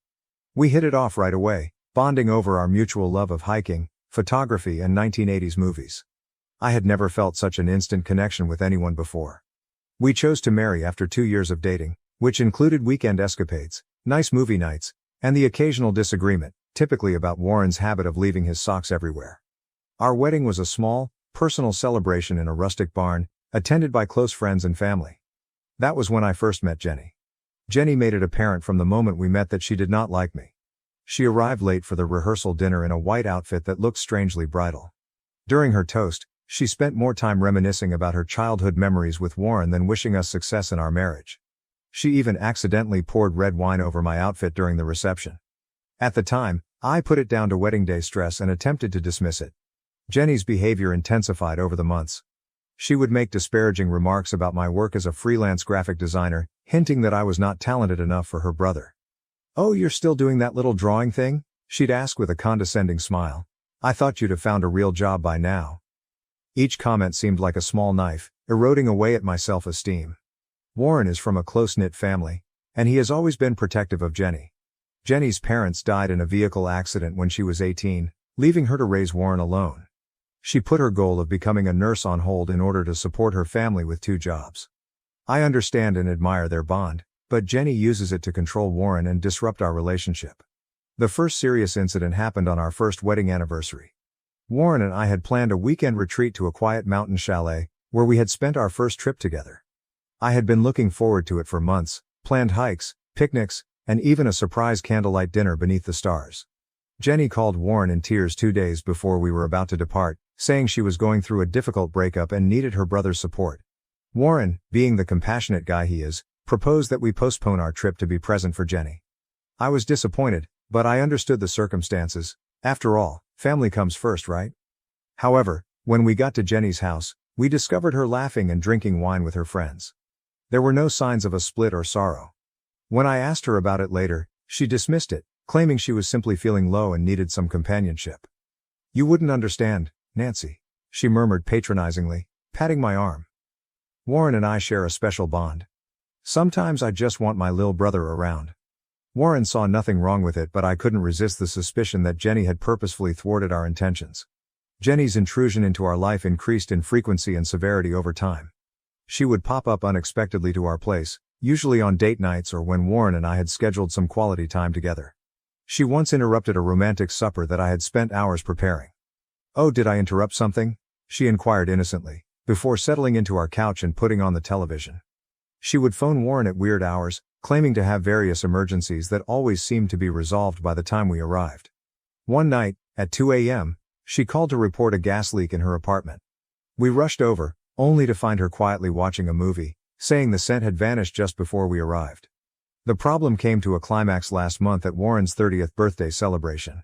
We hit it off right away, bonding over our mutual love of hiking, photography and 1980s movies. I had never felt such an instant connection with anyone before. We chose to marry after 2 years of dating, which included weekend escapades, nice movie nights, and the occasional disagreement, typically about Warren's habit of leaving his socks everywhere. Our wedding was a small, personal celebration in a rustic barn, attended by close friends and family. That was when I first met Jenny. Jenny made it apparent from the moment we met that she did not like me. She arrived late for the rehearsal dinner in a white outfit that looked strangely bridal. During her toast, she spent more time reminiscing about her childhood memories with Warren than wishing us success in our marriage. She even accidentally poured red wine over my outfit during the reception. At the time, I put it down to wedding day stress and attempted to dismiss it. Jenny's behavior intensified over the months. She would make disparaging remarks about my work as a freelance graphic designer, hinting that I was not talented enough for her brother. "Oh, you're still doing that little drawing thing?" she'd ask with a condescending smile. "I thought you'd have found a real job by now." Each comment seemed like a small knife, eroding away at my self-esteem. Warren is from a close-knit family, and he has always been protective of Jenny. Jenny's parents died in a vehicle accident when she was 18, leaving her to raise Warren alone. She put her goal of becoming a nurse on hold in order to support her family with 2 jobs. I understand and admire their bond, but Jenny uses it to control Warren and disrupt our relationship. The first serious incident happened on our first wedding anniversary. Warren and I had planned a weekend retreat to a quiet mountain chalet, where we had spent our first trip together. I had been looking forward to it for months, planned hikes, picnics, and even a surprise candlelight dinner beneath the stars. Jenny called Warren in tears 2 days before we were about to depart, saying she was going through a difficult breakup and needed her brother's support. Warren, being the compassionate guy he is, proposed that we postpone our trip to be present for Jenny. I was disappointed, but I understood the circumstances. After all, family comes first, right? However, when we got to Jenny's house, we discovered her laughing and drinking wine with her friends. There were no signs of a split or sorrow. When I asked her about it later, she dismissed it, claiming she was simply feeling low and needed some companionship. "You wouldn't understand, Nancy," she murmured patronizingly, patting my arm. "Warren and I share a special bond. Sometimes I just want my lil' brother around." Warren saw nothing wrong with it, but I couldn't resist the suspicion that Jenny had purposefully thwarted our intentions. Jenny's intrusion into our life increased in frequency and severity over time. She would pop up unexpectedly to our place, usually on date nights or when Warren and I had scheduled some quality time together. She once interrupted a romantic supper that I had spent hours preparing. "Oh, did I interrupt something?" she inquired innocently, before settling into our couch and putting on the television. She would phone Warren at weird hours, claiming to have various emergencies that always seemed to be resolved by the time we arrived. One night, at 2 a.m., she called to report a gas leak in her apartment. We rushed over, only to find her quietly watching a movie, saying the scent had vanished just before we arrived. The problem came to a climax last month at Warren's 30th birthday celebration.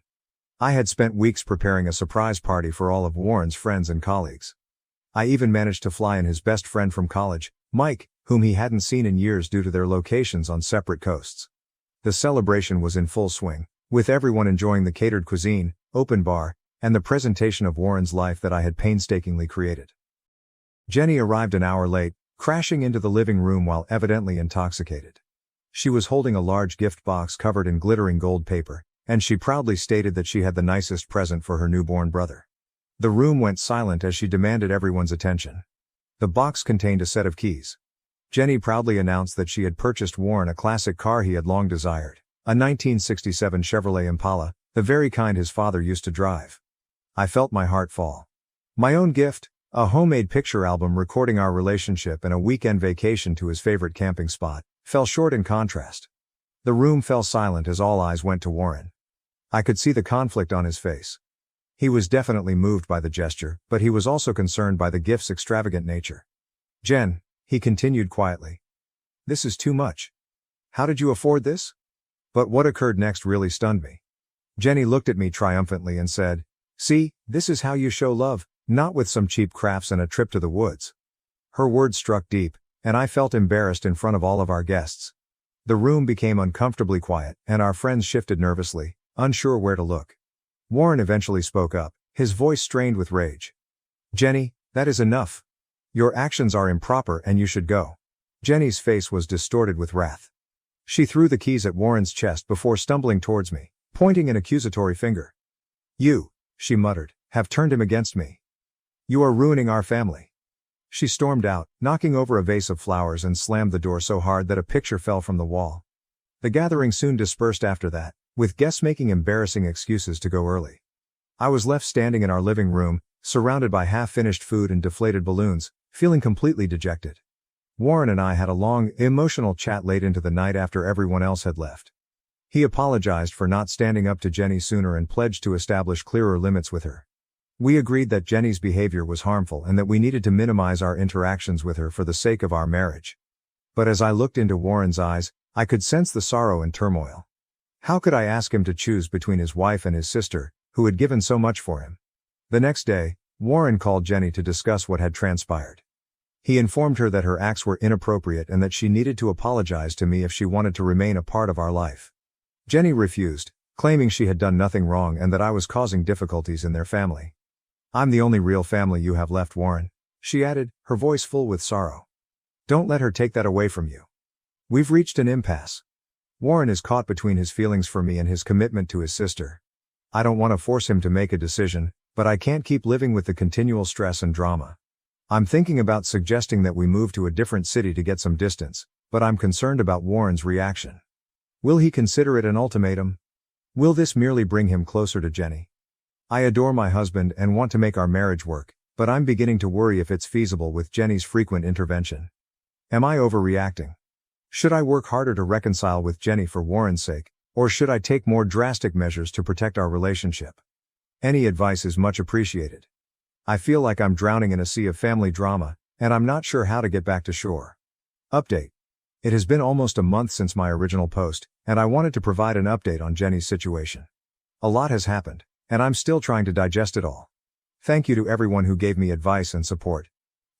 I had spent weeks preparing a surprise party for all of Warren's friends and colleagues. I even managed to fly in his best friend from college, Mike, whom he hadn't seen in years due to their locations on separate coasts. The celebration was in full swing, with everyone enjoying the catered cuisine, open bar, and the presentation of Warren's life that I had painstakingly created. Jenny arrived an hour late, crashing into the living room while evidently intoxicated. She was holding a large gift box covered in glittering gold paper, and she proudly stated that she had the nicest present for her newborn brother. The room went silent as she demanded everyone's attention. The box contained a set of keys. Jenny proudly announced that she had purchased Warren a classic car he had long desired, a 1967 Chevrolet Impala, the very kind his father used to drive. I felt my heart fall. My own gift, a homemade picture album recording our relationship and a weekend vacation to his favorite camping spot, fell short in contrast. The room fell silent as all eyes went to Warren. I could see the conflict on his face. He was definitely moved by the gesture, but he was also concerned by the gift's extravagant nature. "Jen," he continued quietly, "this is too much. How did you afford this?" But what occurred next really stunned me. Jenny looked at me triumphantly and said, "See, this is how you show love, not with some cheap crafts and a trip to the woods." Her words struck deep, and I felt embarrassed in front of all of our guests. The room became uncomfortably quiet, and our friends shifted nervously, unsure where to look. Warren eventually spoke up, his voice strained with rage. "Jenny, that is enough. Your actions are improper and you should go." Jenny's face was distorted with wrath. She threw the keys at Warren's chest before stumbling towards me, pointing an accusatory finger. "You," she muttered, "have turned him against me. You are ruining our family." She stormed out, knocking over a vase of flowers and slammed the door so hard that a picture fell from the wall. The gathering soon dispersed after that, with guests making embarrassing excuses to go early. I was left standing in our living room, surrounded by half-finished food and deflated balloons, feeling completely dejected. Warren and I had a long, emotional chat late into the night after everyone else had left. He apologized for not standing up to Jenny sooner and pledged to establish clearer limits with her. We agreed that Jenny's behavior was harmful and that we needed to minimize our interactions with her for the sake of our marriage. But as I looked into Warren's eyes, I could sense the sorrow and turmoil. How could I ask him to choose between his wife and his sister, who had given so much for him? The next day, Warren called Jenny to discuss what had transpired. He informed her that her acts were inappropriate and that she needed to apologize to me if she wanted to remain a part of our life. Jenny refused, claiming she had done nothing wrong and that I was causing difficulties in their family. "I'm the only real family you have left, Warren," she added, her voice full with sorrow. "Don't let her take that away from you. We've reached an impasse. Warren is caught between his feelings for me and his commitment to his sister. I don't want to force him to make a decision, but I can't keep living with the continual stress and drama. I'm thinking about suggesting that we move to a different city to get some distance, but I'm concerned about Warren's reaction. Will he consider it an ultimatum? Will this merely bring him closer to Jenny? I adore my husband and want to make our marriage work, but I'm beginning to worry if it's feasible with Jenny's frequent intervention. Am I overreacting? Should I work harder to reconcile with Jenny for Warren's sake, or should I take more drastic measures to protect our relationship? Any advice is much appreciated. I feel like I'm drowning in a sea of family drama, and I'm not sure how to get back to shore. Update. It has been almost a month since my original post, and I wanted to provide an update on Jenny's situation. A lot has happened, and I'm still trying to digest it all. Thank you to everyone who gave me advice and support.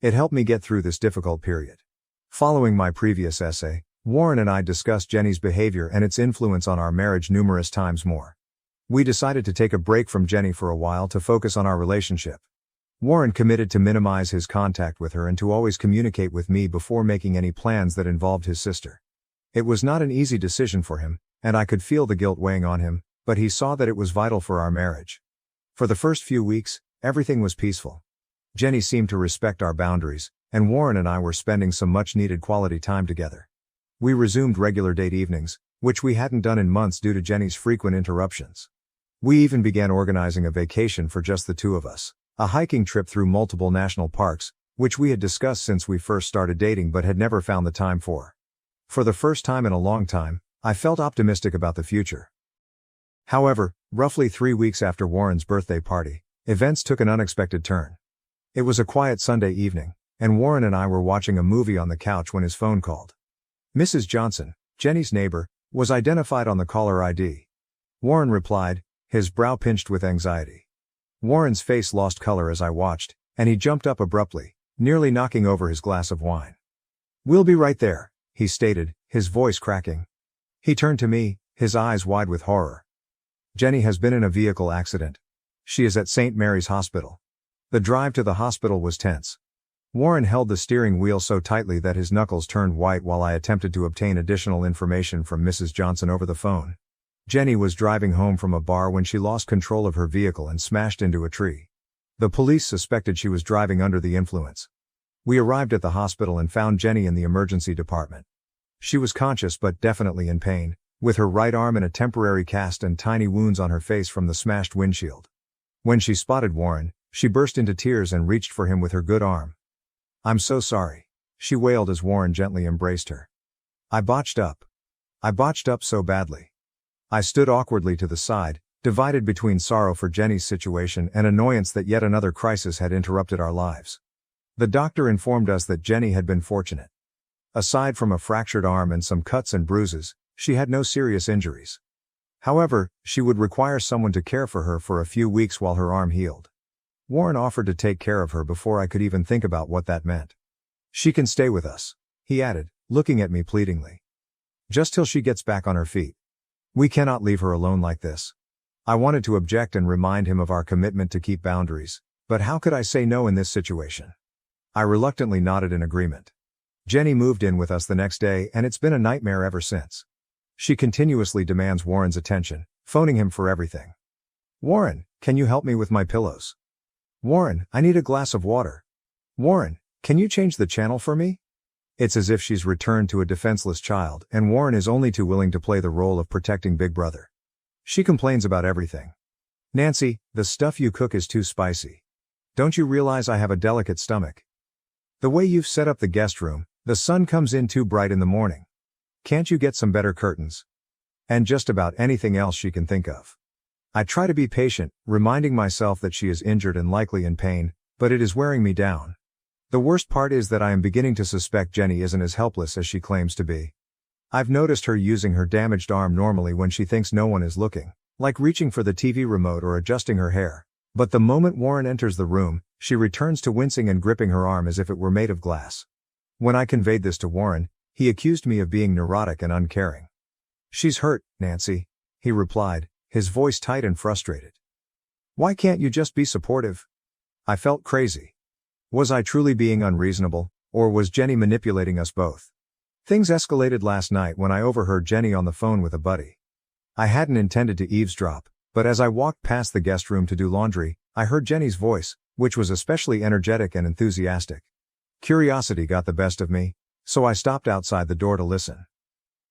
It helped me get through this difficult period. Following my previous essay, Warren and I discussed Jenny's behavior and its influence on our marriage numerous times more. We decided to take a break from Jenny for a while to focus on our relationship. Warren committed to minimize his contact with her and to always communicate with me before making any plans that involved his sister. It was not an easy decision for him, and I could feel the guilt weighing on him, but he saw that it was vital for our marriage. For the first few weeks, everything was peaceful. Jenny seemed to respect our boundaries, and Warren and I were spending some much-needed quality time together. We resumed regular date evenings, which we hadn't done in months due to Jenny's frequent interruptions. We even began organizing a vacation for just the two of us. A hiking trip through multiple national parks, which we had discussed since we first started dating but had never found the time for. For the first time in a long time, I felt optimistic about the future. However, roughly 3 weeks after Warren's birthday party, events took an unexpected turn. It was a quiet Sunday evening, and Warren and I were watching a movie on the couch when his phone called. Mrs. Johnson, Jenny's neighbor, was identified on the caller ID. Warren replied, his brow pinched with anxiety. Warren's face lost color as I watched, and he jumped up abruptly, nearly knocking over his glass of wine. "We'll be right there," he stated, his voice cracking. He turned to me, his eyes wide with horror. "Jenny has been in a vehicle accident. She is at St. Mary's Hospital." The drive to the hospital was tense. Warren held the steering wheel so tightly that his knuckles turned white while I attempted to obtain additional information from Mrs. Johnson over the phone. Jenny was driving home from a bar when she lost control of her vehicle and smashed into a tree. The police suspected she was driving under the influence. We arrived at the hospital and found Jenny in the emergency department. She was conscious but definitely in pain, with her right arm in a temporary cast and tiny wounds on her face from the smashed windshield. When she spotted Warren, she burst into tears and reached for him with her good arm. "I'm so sorry," she wailed as Warren gently embraced her. I botched up so badly." I stood awkwardly to the side, divided between sorrow for Jenny's situation and annoyance that yet another crisis had interrupted our lives. The doctor informed us that Jenny had been fortunate. Aside from a fractured arm and some cuts and bruises, she had no serious injuries. However, she would require someone to care for her for a few weeks while her arm healed. Warren offered to take care of her before I could even think about what that meant. "She can stay with us," he added, looking at me pleadingly. "Just till she gets back on her feet. We cannot leave her alone like this." I wanted to object and remind him of our commitment to keep boundaries, but how could I say no in this situation? I reluctantly nodded in agreement. Jenny moved in with us the next day, and it's been a nightmare ever since. She continuously demands Warren's attention, phoning him for everything. "Warren, can you help me with my pillows? Warren, I need a glass of water. Warren, can you change the channel for me?" It's as if she's returned to a defenseless child, and Warren is only too willing to play the role of protecting Big Brother. She complains about everything. "Nancy, the stuff you cook is too spicy. Don't you realize I have a delicate stomach? The way you've set up the guest room, the sun comes in too bright in the morning. Can't you get some better curtains? and just about anything else she can think of. I try to be patient, reminding myself that she is injured and likely in pain, but it is wearing me down. The worst part is that I am beginning to suspect Jenny isn't as helpless as she claims to be. I've noticed her using her damaged arm normally when she thinks no one is looking, like reaching for the TV remote or adjusting her hair. But the moment Warren enters the room, she returns to wincing and gripping her arm as if it were made of glass. When I conveyed this to Warren, he accused me of being neurotic and uncaring. "She's hurt, Nancy," he replied, his voice tight and frustrated. "Why can't you just be supportive?" I felt crazy. Was I truly being unreasonable, or was Jenny manipulating us both? Things escalated last night when I overheard Jenny on the phone with a buddy. I hadn't intended to eavesdrop, but as I walked past the guest room to do laundry, I heard Jenny's voice, which was especially energetic and enthusiastic. Curiosity got the best of me, so I stopped outside the door to listen.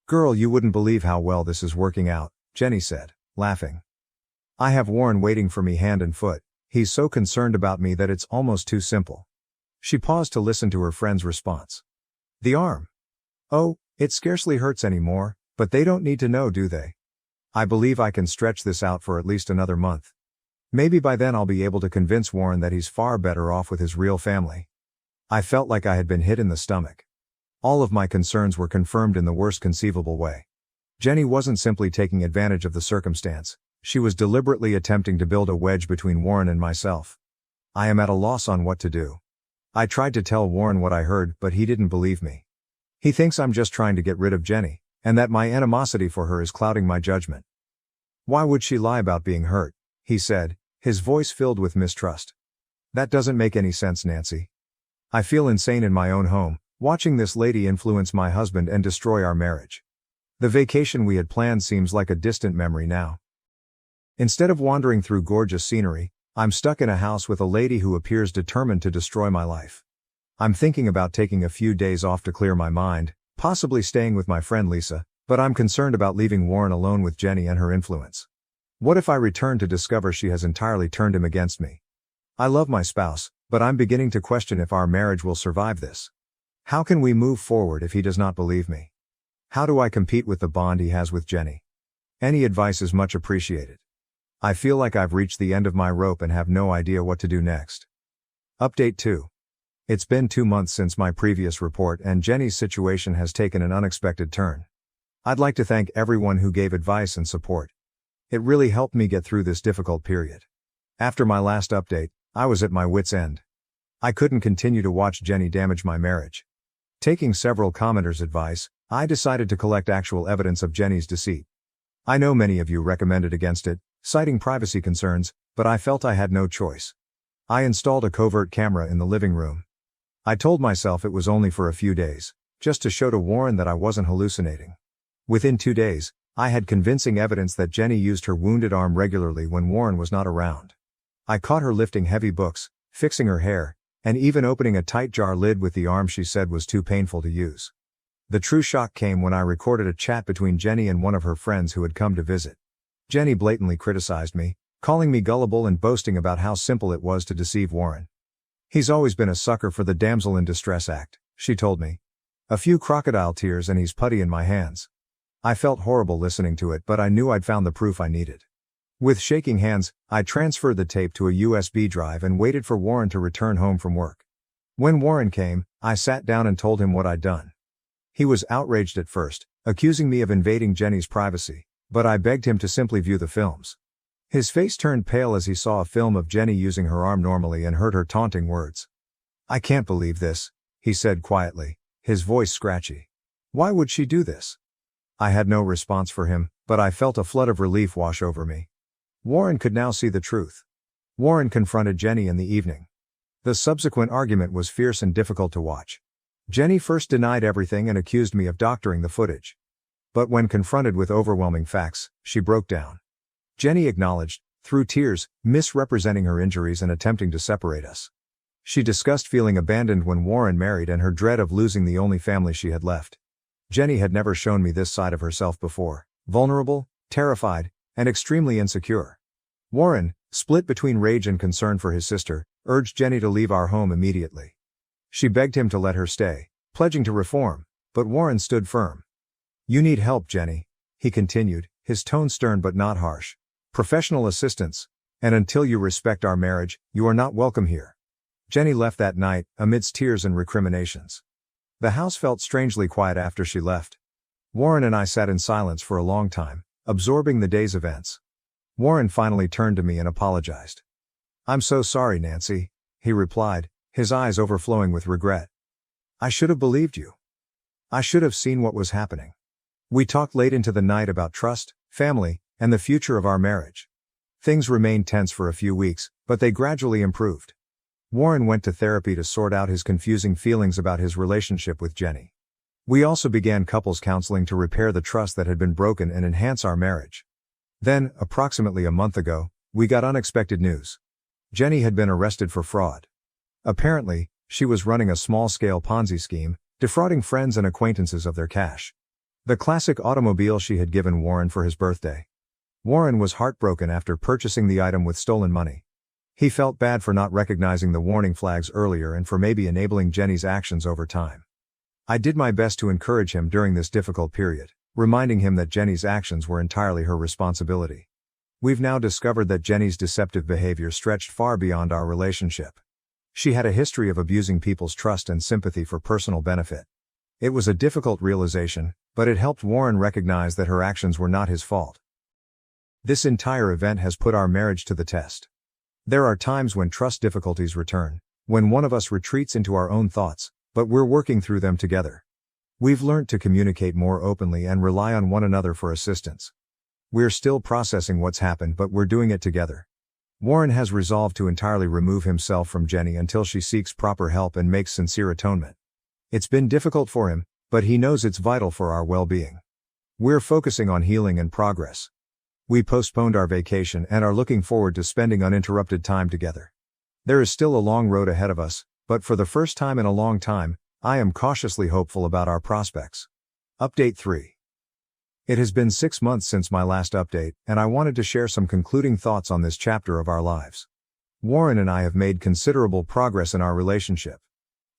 "Girl, you wouldn't believe how well this is working out," Jenny said, laughing. "I have Warren waiting for me hand and foot. He's so concerned about me that it's almost too simple." She paused to listen to her friend's response. "The arm? Oh, it scarcely hurts anymore, but they don't need to know, do they? I believe I can stretch this out for at least another month. Maybe by then I'll be able to convince Warren that he's far better off with his real family." I felt like I had been hit in the stomach. All of my concerns were confirmed in the worst conceivable way. Jenny wasn't simply taking advantage of the circumstance, she was deliberately attempting to build a wedge between Warren and myself. I am at a loss on what to do. I tried to tell Warren what I heard, but he didn't believe me. He thinks I'm just trying to get rid of Jenny, and that my animosity for her is clouding my judgment. "Why would she lie about being hurt?" he said, his voice filled with mistrust. "That doesn't make any sense, Nancy. I feel insane in my own home, watching this lady influence my husband and destroy our marriage. The vacation we had planned seems like a distant memory now. Instead of wandering through gorgeous scenery, I'm stuck in a house with a lady who appears determined to destroy my life. I'm thinking about taking a few days off to clear my mind, possibly staying with my friend Lisa, but I'm concerned about leaving Warren alone with Jenny and her influence. What if I return to discover she has entirely turned him against me? I love my spouse, but I'm beginning to question if our marriage will survive this. How can we move forward if he does not believe me? How do I compete with the bond he has with Jenny? Any advice is much appreciated. I feel like I've reached the end of my rope and have no idea what to do next. Update 2. It's been 2 months since my previous report and Jenny's situation has taken an unexpected turn. I'd like to thank everyone who gave advice and support. It really helped me get through this difficult period. After my last update, I was at my wit's end. I couldn't continue to watch Jenny damage my marriage. Taking several commenters' advice, I decided to collect actual evidence of Jenny's deceit. I know many of you recommended against it, citing privacy concerns, but I felt I had no choice. I installed a covert camera in the living room. I told myself it was only for a few days, just to show to Warren that I wasn't hallucinating. Within 2 days, I had convincing evidence that Jenny used her wounded arm regularly when Warren was not around. I caught her lifting heavy books, fixing her hair, and even opening a tight jar lid with the arm she said was too painful to use. The true shock came when I recorded a chat between Jenny and one of her friends who had come to visit. Jenny blatantly criticized me, calling me gullible and boasting about how simple it was to deceive Warren. "He's always been a sucker for the damsel in distress act," she told me. "A few crocodile tears and he's putty in my hands." I felt horrible listening to it, but I knew I'd found the proof I needed. With shaking hands, I transferred the tape to a USB drive and waited for Warren to return home from work. When Warren came, I sat down and told him what I'd done. He was outraged at first, accusing me of invading Jenny's privacy, but I begged him to simply view the films. His face turned pale as he saw a film of Jenny using her arm normally and heard her taunting words. "I can't believe this," he said quietly, his voice scratchy. "Why would she do this?" I had no response for him, but I felt a flood of relief wash over me. Warren could now see the truth. Warren confronted Jenny in the evening. The subsequent argument was fierce and difficult to watch. Jenny first denied everything and accused me of doctoring the footage. But when confronted with overwhelming facts, she broke down. Jenny acknowledged, through tears, misrepresenting her injuries and attempting to separate us. She discussed feeling abandoned when Warren married and her dread of losing the only family she had left. Jenny had never shown me this side of herself before, vulnerable, terrified, and extremely insecure. Warren, split between rage and concern for his sister, urged Jenny to leave our home immediately. She begged him to let her stay, pledging to reform, but Warren stood firm. "You need help, Jenny," he continued, his tone stern but not harsh. "Professional assistance. And until you respect our marriage, you are not welcome here." Jenny left that night, amidst tears and recriminations. The house felt strangely quiet after she left. Warren and I sat in silence for a long time, absorbing the day's events. Warren finally turned to me and apologized. "I'm so sorry, Nancy," he replied, his eyes overflowing with regret. "I should have believed you. I should have seen what was happening." We talked late into the night about trust, family, and the future of our marriage. Things remained tense for a few weeks, but they gradually improved. Warren went to therapy to sort out his confusing feelings about his relationship with Jenny. We also began couples counseling to repair the trust that had been broken and enhance our marriage. Then, approximately a month ago, we got unexpected news. Jenny had been arrested for fraud. Apparently, she was running a small-scale Ponzi scheme, defrauding friends and acquaintances of their cash. The classic automobile she had given Warren for his birthday. Warren was heartbroken after purchasing the item with stolen money. He felt bad for not recognizing the warning flags earlier and for maybe enabling Jenny's actions over time. I did my best to encourage him during this difficult period, reminding him that Jenny's actions were entirely her responsibility. We've now discovered that Jenny's deceptive behavior stretched far beyond our relationship. She had a history of abusing people's trust and sympathy for personal benefit. It was a difficult realization, but it helped Warren recognize that her actions were not his fault. This entire event has put our marriage to the test. There are times when trust difficulties return, when one of us retreats into our own thoughts, but we're working through them together. We've learned to communicate more openly and rely on one another for assistance. We're still processing what's happened, but we're doing it together. Warren has resolved to entirely remove himself from Jenny until she seeks proper help and makes sincere atonement. It's been difficult for him, but he knows it's vital for our well-being. We're focusing on healing and progress. We postponed our vacation and are looking forward to spending uninterrupted time together. There is still a long road ahead of us, but for the first time in a long time, I am cautiously hopeful about our prospects. Update 3. It has been 6 months since my last update, and I wanted to share some concluding thoughts on this chapter of our lives. Warren and I have made considerable progress in our relationship.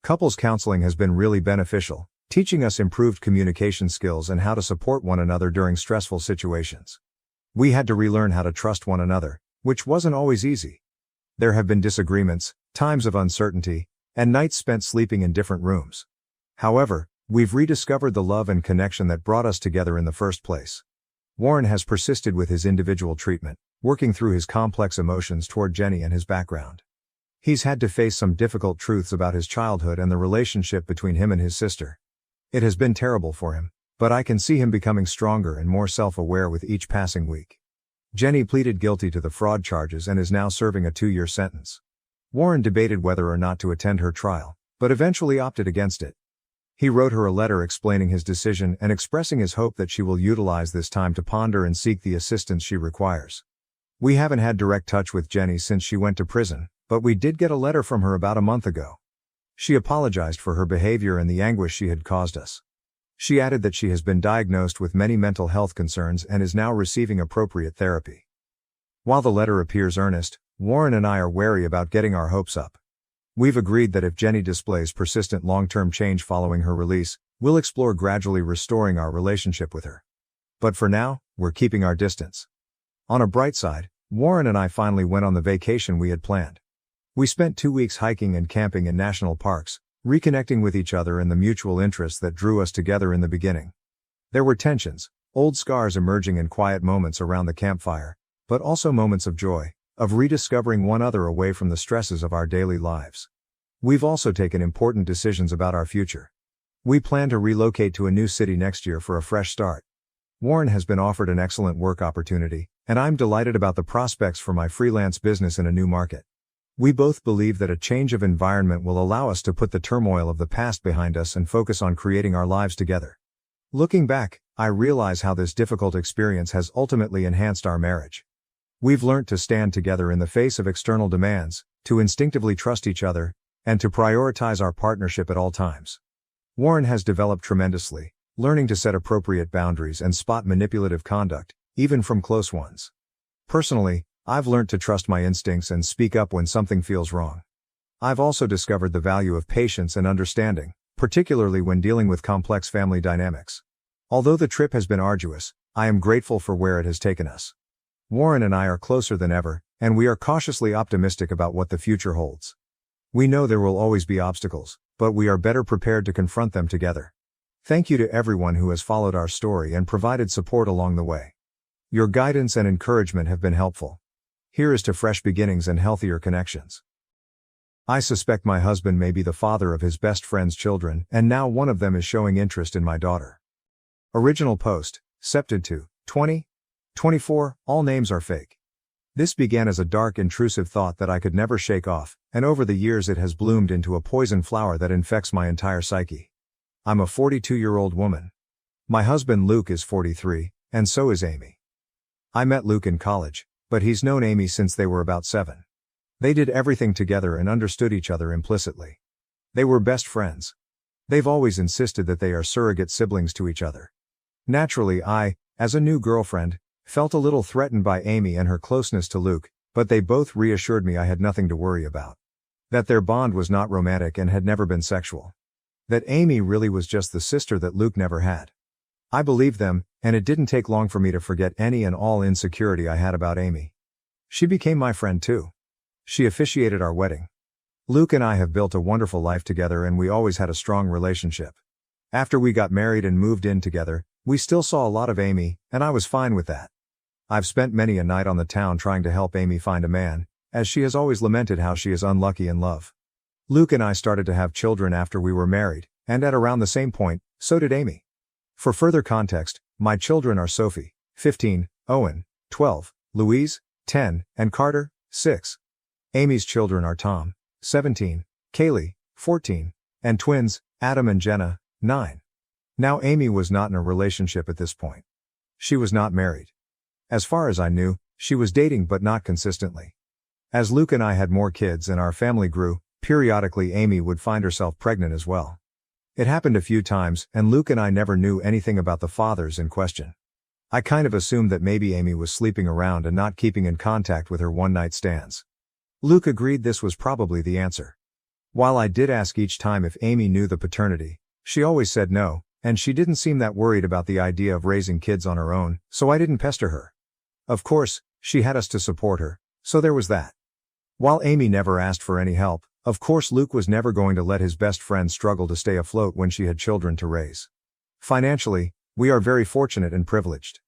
Couples counseling has been really beneficial, teaching us improved communication skills and how to support one another during stressful situations. We had to relearn how to trust one another, which wasn't always easy. There have been disagreements, times of uncertainty, and nights spent sleeping in different rooms. However, we've rediscovered the love and connection that brought us together in the first place. Warren has persisted with his individual treatment, working through his complex emotions toward Jenny and his background. He's had to face some difficult truths about his childhood and the relationship between him and his sister. It has been terrible for him, but I can see him becoming stronger and more self-aware with each passing week. Jenny pleaded guilty to the fraud charges and is now serving a 2-year sentence. Warren debated whether or not to attend her trial, but eventually opted against it. He wrote her a letter explaining his decision and expressing his hope that she will utilize this time to ponder and seek the assistance she requires. We haven't had direct touch with Jenny since she went to prison, but we did get a letter from her about a month ago. She apologized for her behavior and the anguish she had caused us. She added that she has been diagnosed with many mental health concerns and is now receiving appropriate therapy. While the letter appears earnest, Warren and I are wary about getting our hopes up. We've agreed that if Jenny displays persistent long-term change following her release, we'll explore gradually restoring our relationship with her. But for now, we're keeping our distance. On a bright side, Warren and I finally went on the vacation we had planned. We spent 2 weeks hiking and camping in national parks, reconnecting with each other and the mutual interests that drew us together in the beginning. There were tensions, old scars emerging in quiet moments around the campfire, but also moments of joy, of rediscovering one another away from the stresses of our daily lives. We've also taken important decisions about our future. We plan to relocate to a new city next year for a fresh start. Warren has been offered an excellent work opportunity, and I'm delighted about the prospects for my freelance business in a new market. We both believe that a change of environment will allow us to put the turmoil of the past behind us and focus on creating our lives together. Looking back, I realize how this difficult experience has ultimately enhanced our marriage. We've learned to stand together in the face of external demands, to instinctively trust each other, and to prioritize our partnership at all times. Warren has developed tremendously, learning to set appropriate boundaries and spot manipulative conduct, even from close ones. Personally, I've learned to trust my instincts and speak up when something feels wrong. I've also discovered the value of patience and understanding, particularly when dealing with complex family dynamics. Although the trip has been arduous, I am grateful for where it has taken us. Warren and I are closer than ever, and we are cautiously optimistic about what the future holds. We know there will always be obstacles, but we are better prepared to confront them together. Thank you to everyone who has followed our story and provided support along the way. Your guidance and encouragement have been helpful. Here is to fresh beginnings and healthier connections. I suspect my husband may be the father of his best friend's children, and now one of them is showing interest in my daughter. Original post, Septed to 2024, all names are fake. This began as a dark, intrusive thought that I could never shake off, and over the years it has bloomed into a poison flower that infects my entire psyche. I'm a 42-year-old woman. My husband Luke is 43, and so is Amy. I met Luke in college, but he's known Amy since they were about 7. They did everything together and understood each other implicitly. They were best friends. They've always insisted that they are surrogate siblings to each other. Naturally, I, as a new girlfriend, felt a little threatened by Amy and her closeness to Luke, but they both reassured me I had nothing to worry about. That their bond was not romantic and had never been sexual. That Amy really was just the sister that Luke never had. I believed them, and it didn't take long for me to forget any and all insecurity I had about Amy. She became my friend too. She officiated our wedding. Luke and I have built a wonderful life together, and we always had a strong relationship. After we got married and moved in together, we still saw a lot of Amy, and I was fine with that. I've spent many a night on the town trying to help Amy find a man, as she has always lamented how she is unlucky in love. Luke and I started to have children after we were married, and at around the same point, so did Amy. For further context, my children are Sophie, 15, Owen, 12, Louise, 10, and Carter, 6. Amy's children are Tom, 17, Kaylee, 14, and twins, Adam and Jenna, 9. Now Amy was not in a relationship at this point. She was not married. As far as I knew, she was dating but not consistently. As Luke and I had more kids and our family grew, periodically Amy would find herself pregnant as well. It happened a few times, and Luke and I never knew anything about the fathers in question. I kind of assumed that maybe Amy was sleeping around and not keeping in contact with her one-night stands. Luke agreed this was probably the answer. While I did ask each time if Amy knew the paternity, she always said no, and she didn't seem that worried about the idea of raising kids on her own, so I didn't pester her. Of course, she had us to support her, so there was that. While Amy never asked for any help, of course Luke was never going to let his best friend struggle to stay afloat when she had children to raise. Financially, we are very fortunate and privileged.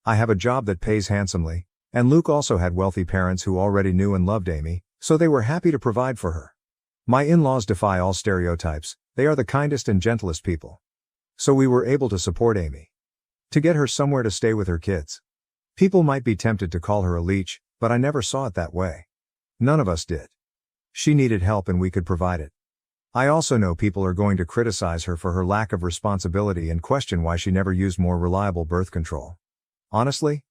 I have a job that pays handsomely, and Luke also had wealthy parents who already knew and loved Amy, so they were happy to provide for her. My in-laws defy all stereotypes, they are the kindest and gentlest people. So we were able to support Amy. To get her somewhere to stay with her kids. People might be tempted to call her a leech, but I never saw it that way. None of us did. She needed help and we could provide it. I also know people are going to criticize her for her lack of responsibility and question why she never used more reliable birth control. Honestly,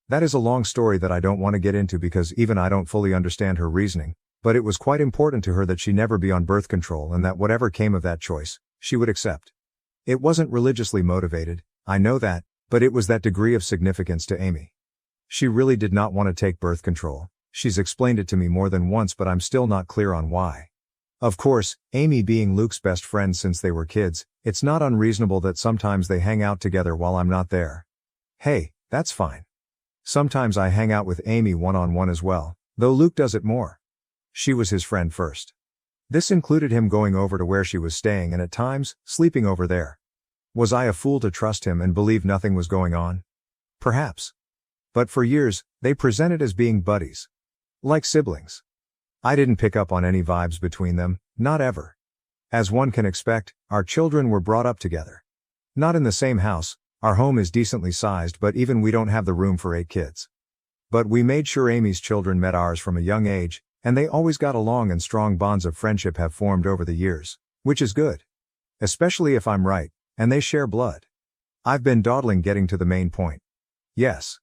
that is a long story that I don't want to get into because even I don't fully understand her reasoning, but it was quite important to her that she never be on birth control and that whatever came of that choice, she would accept. It wasn't religiously motivated, I know that, but it was that degree of significance to Amy. She really did not want to take birth control. She's explained it to me more than once, but I'm still not clear on why. Of course, Amy being Luke's best friend since they were kids, it's not unreasonable that sometimes they hang out together while I'm not there. Hey, that's fine. Sometimes I hang out with Amy one-on-one as well, though Luke does it more. She was his friend first. This included him going over to where she was staying and at times, sleeping over there. Was I a fool to trust him and believe nothing was going on? Perhaps. But for years, they presented as being buddies. Like siblings. I didn't pick up on any vibes between them, not ever. As one can expect, our children were brought up together. Not in the same house, our home is decently sized but even we don't have the room for 8 kids. But we made sure Amy's children met ours from a young age, and they always got along and strong bonds of friendship have formed over the years, which is good. Especially if I'm right, and they share blood. I've been dawdling getting to the main point. Yes.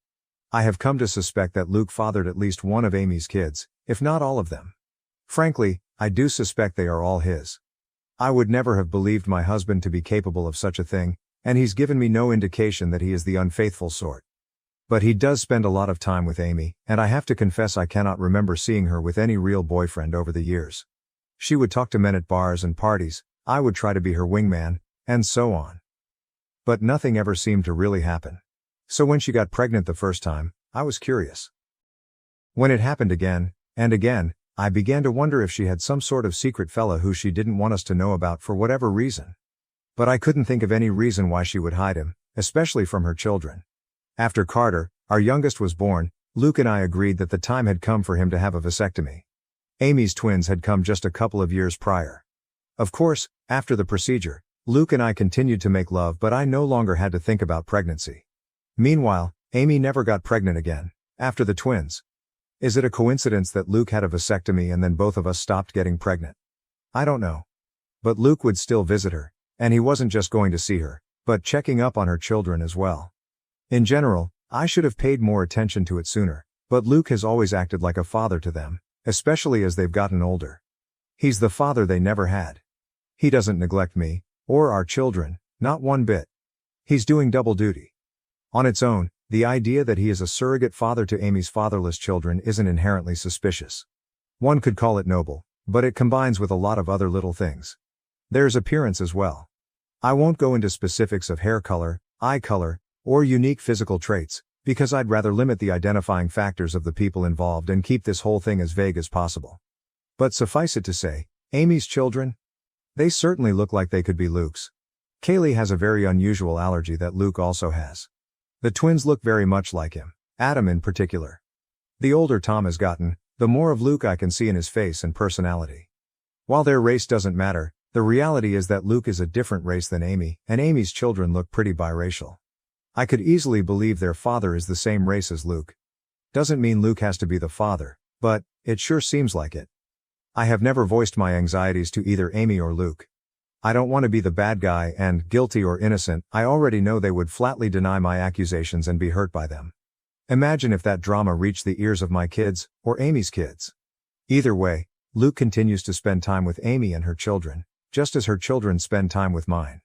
I have come to suspect that Luke fathered at least one of Amy's kids, if not all of them. Frankly, I do suspect they are all his. I would never have believed my husband to be capable of such a thing, and he's given me no indication that he is the unfaithful sort. But he does spend a lot of time with Amy, and I have to confess I cannot remember seeing her with any real boyfriend over the years. She would talk to men at bars and parties, I would try to be her wingman, and so on. But nothing ever seemed to really happen. So when she got pregnant the first time, I was curious. When it happened again, and again, I began to wonder if she had some sort of secret fella who she didn't want us to know about for whatever reason. But I couldn't think of any reason why she would hide him, especially from her children. After Carter, our youngest, was born, Luke and I agreed that the time had come for him to have a vasectomy. Amy's twins had come just a couple of years prior. Of course, after the procedure, Luke and I continued to make love, but I no longer had to think about pregnancy. Meanwhile, Amy never got pregnant again, after the twins. Is it a coincidence that Luke had a vasectomy and then both of us stopped getting pregnant? I don't know. But Luke would still visit her, and he wasn't just going to see her, but checking up on her children as well. In general, I should have paid more attention to it sooner, but Luke has always acted like a father to them, especially as they've gotten older. He's the father they never had. He doesn't neglect me, or our children, not one bit. He's doing double duty. On its own, the idea that he is a surrogate father to Amy's fatherless children isn't inherently suspicious. One could call it noble, but it combines with a lot of other little things. There's appearance as well. I won't go into specifics of hair color, eye color, or unique physical traits, because I'd rather limit the identifying factors of the people involved and keep this whole thing as vague as possible. But suffice it to say, Amy's children? They certainly look like they could be Luke's. Kaylee has a very unusual allergy that Luke also has. The twins look very much like him, Adam in particular. The older Tom has gotten, the more of Luke I can see in his face and personality. While their race doesn't matter, the reality is that Luke is a different race than Amy, and Amy's children look pretty biracial. I could easily believe their father is the same race as Luke. Doesn't mean Luke has to be the father, but it sure seems like it. I have never voiced my anxieties to either Amy or Luke. I don't want to be the bad guy, and, guilty or innocent, I already know they would flatly deny my accusations and be hurt by them. Imagine if that drama reached the ears of my kids, or Amy's kids. Either way, Luke continues to spend time with Amy and her children, just as her children spend time with mine.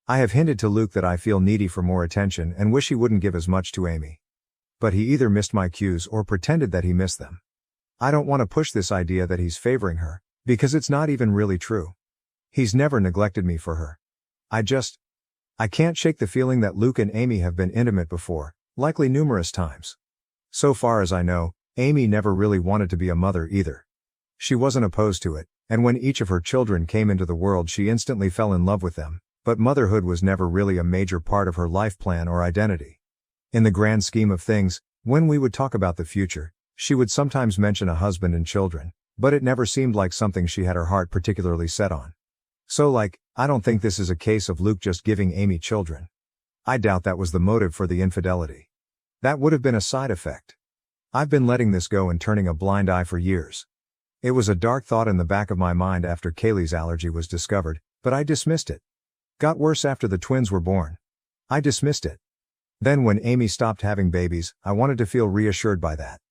I have hinted to Luke that I feel needy for more attention and wish he wouldn't give as much to Amy. But he either missed my cues or pretended that he missed them. I don't want to push this idea that he's favoring her, because it's not even really true. He's never neglected me for her. I can't shake the feeling that Luke and Amy have been intimate before, likely numerous times. So far as I know, Amy never really wanted to be a mother either. She wasn't opposed to it, and when each of her children came into the world she instantly fell in love with them, but motherhood was never really a major part of her life plan or identity. In the grand scheme of things, when we would talk about the future, she would sometimes mention a husband and children, but it never seemed like something she had her heart particularly set on. So I don't think this is a case of Luke just giving Amy children. I doubt that was the motive for the infidelity. That would have been a side effect. I've been letting this go and turning a blind eye for years. It was a dark thought in the back of my mind after Kaylee's allergy was discovered, but I dismissed it. Got worse after the twins were born. I dismissed it. Then when Amy stopped having babies, I wanted to feel reassured by that.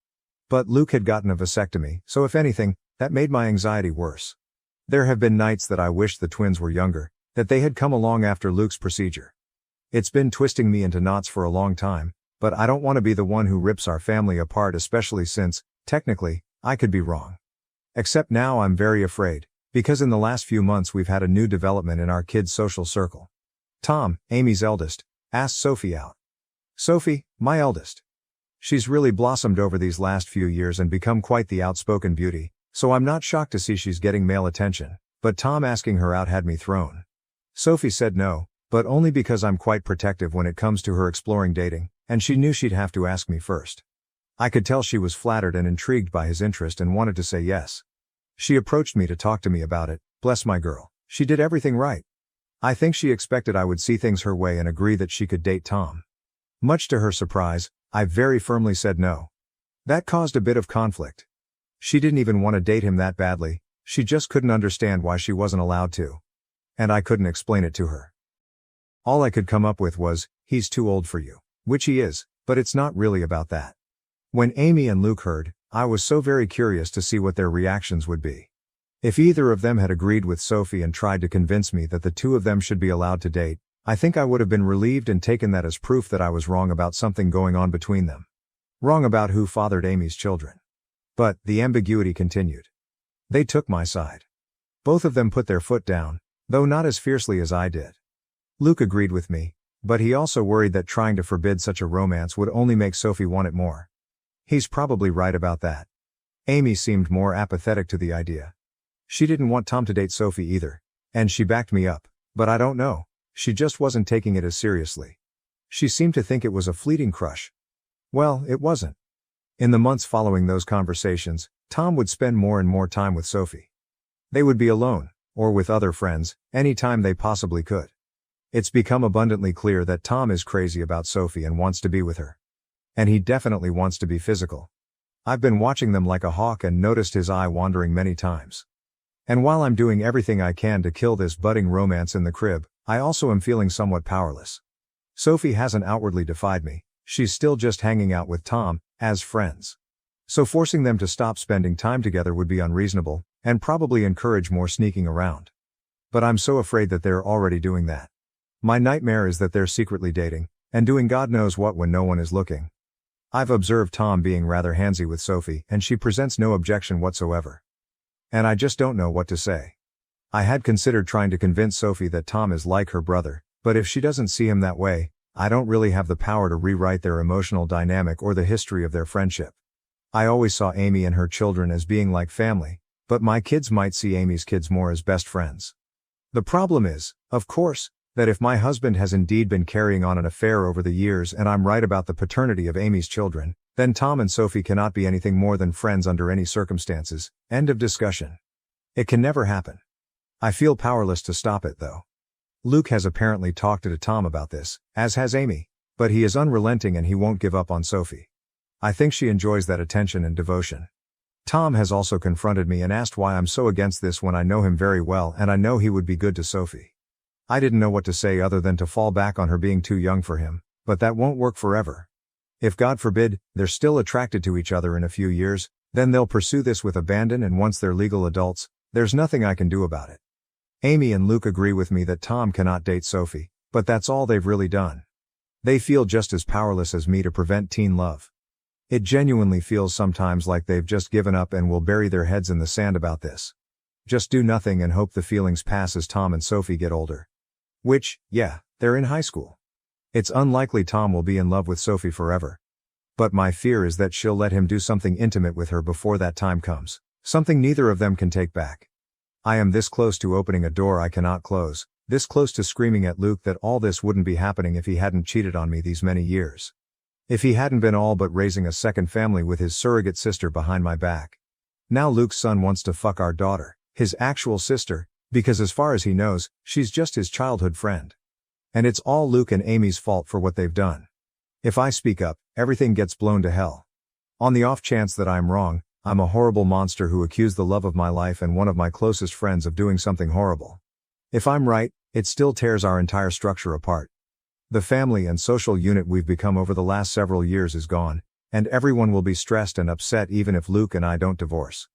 But Luke had gotten a vasectomy, so if anything, that made my anxiety worse. There have been nights that I wished the twins were younger, that they had come along after Luke's procedure. It's been twisting me into knots for a long time, but I don't want to be the one who rips our family apart, especially since, technically, I could be wrong. Except now I'm very afraid, because in the last few months we've had a new development in our kids' social circle. Tom, Amy's eldest, asked Sophie out. Sophie, my eldest. She's really blossomed over these last few years and become quite the outspoken beauty, so I'm not shocked to see she's getting male attention, but Tom asking her out had me thrown. Sophie said no, but only because I'm quite protective when it comes to her exploring dating, and she knew she'd have to ask me first. I could tell she was flattered and intrigued by his interest and wanted to say yes. She approached me to talk to me about it. Bless my girl, she did everything right. I think she expected I would see things her way and agree that she could date Tom. Much to her surprise, I very firmly said no. That caused a bit of conflict. She didn't even want to date him that badly, she just couldn't understand why she wasn't allowed to. And I couldn't explain it to her. All I could come up with was, he's too old for you, which he is, but it's not really about that. When Amy and Luke heard, I was so very curious to see what their reactions would be. If either of them had agreed with Sophie and tried to convince me that the two of them should be allowed to date, I think I would have been relieved and taken that as proof that I was wrong about something going on between them. Wrong about who fathered Amy's children. But the ambiguity continued. They took my side. Both of them put their foot down, though not as fiercely as I did. Luke agreed with me, But he also worried that trying to forbid such a romance would only make Sophie want it more. He's probably right about that. Amy seemed more apathetic to the idea. She didn't want Tom to date Sophie either. And she backed me up. But I don't know. She just wasn't taking it as seriously. She seemed to think it was a fleeting crush. Well, it wasn't. In the months following those conversations, Tom would spend more and more time with Sophie. They would be alone, or with other friends, any time they possibly could. It's become abundantly clear that Tom is crazy about Sophie and wants to be with her. And he definitely wants to be physical. I've been watching them like a hawk and noticed his eye wandering many times. And while I'm doing everything I can to kill this budding romance in the crib, I also am feeling somewhat powerless. Sophie hasn't outwardly defied me, she's still just hanging out with Tom, as friends. So forcing them to stop spending time together would be unreasonable, and probably encourage more sneaking around. But I'm so afraid that they're already doing that. My nightmare is that they're secretly dating, and doing God knows what when no one is looking. I've observed Tom being rather handsy with Sophie, and she presents no objection whatsoever. And I just don't know what to say. I had considered trying to convince Sophie that Tom is like her brother, but if she doesn't see him that way, I don't really have the power to rewrite their emotional dynamic or the history of their friendship. I always saw Amy and her children as being like family, but my kids might see Amy's kids more as best friends. The problem is, of course, that if my husband has indeed been carrying on an affair over the years and I'm right about the paternity of Amy's children, then Tom and Sophie cannot be anything more than friends under any circumstances. End of discussion. It can never happen. I feel powerless to stop it though. Luke has apparently talked to Tom about this, as has Amy, but he is unrelenting and he won't give up on Sophie. I think she enjoys that attention and devotion. Tom has also confronted me and asked why I'm so against this when I know him very well and I know he would be good to Sophie. I didn't know what to say other than to fall back on her being too young for him, but that won't work forever. If God forbid, they're still attracted to each other in a few years, then they'll pursue this with abandon and once they're legal adults, there's nothing I can do about it. Amy and Luke agree with me that Tom cannot date Sophie, but that's all they've really done. They feel just as powerless as me to prevent teen love. It genuinely feels sometimes like they've just given up and will bury their heads in the sand about this. Just do nothing and hope the feelings pass as Tom and Sophie get older. Which, yeah, they're in high school. It's unlikely Tom will be in love with Sophie forever. But my fear is that she'll let him do something intimate with her before that time comes, something neither of them can take back. I am this close to opening a door I cannot close, this close to screaming at Luke that all this wouldn't be happening if he hadn't cheated on me these many years. If he hadn't been all but raising a second family with his surrogate sister behind my back. Now Luke's son wants to fuck our daughter, his actual sister, because as far as he knows, she's just his childhood friend. And it's all Luke and Amy's fault for what they've done. If I speak up, everything gets blown to hell. On the off chance that I'm wrong, I'm a horrible monster who accused the love of my life and one of my closest friends of doing something horrible. If I'm right, it still tears our entire structure apart. The family and social unit we've become over the last several years is gone, and everyone will be stressed and upset even if Luke and I don't divorce.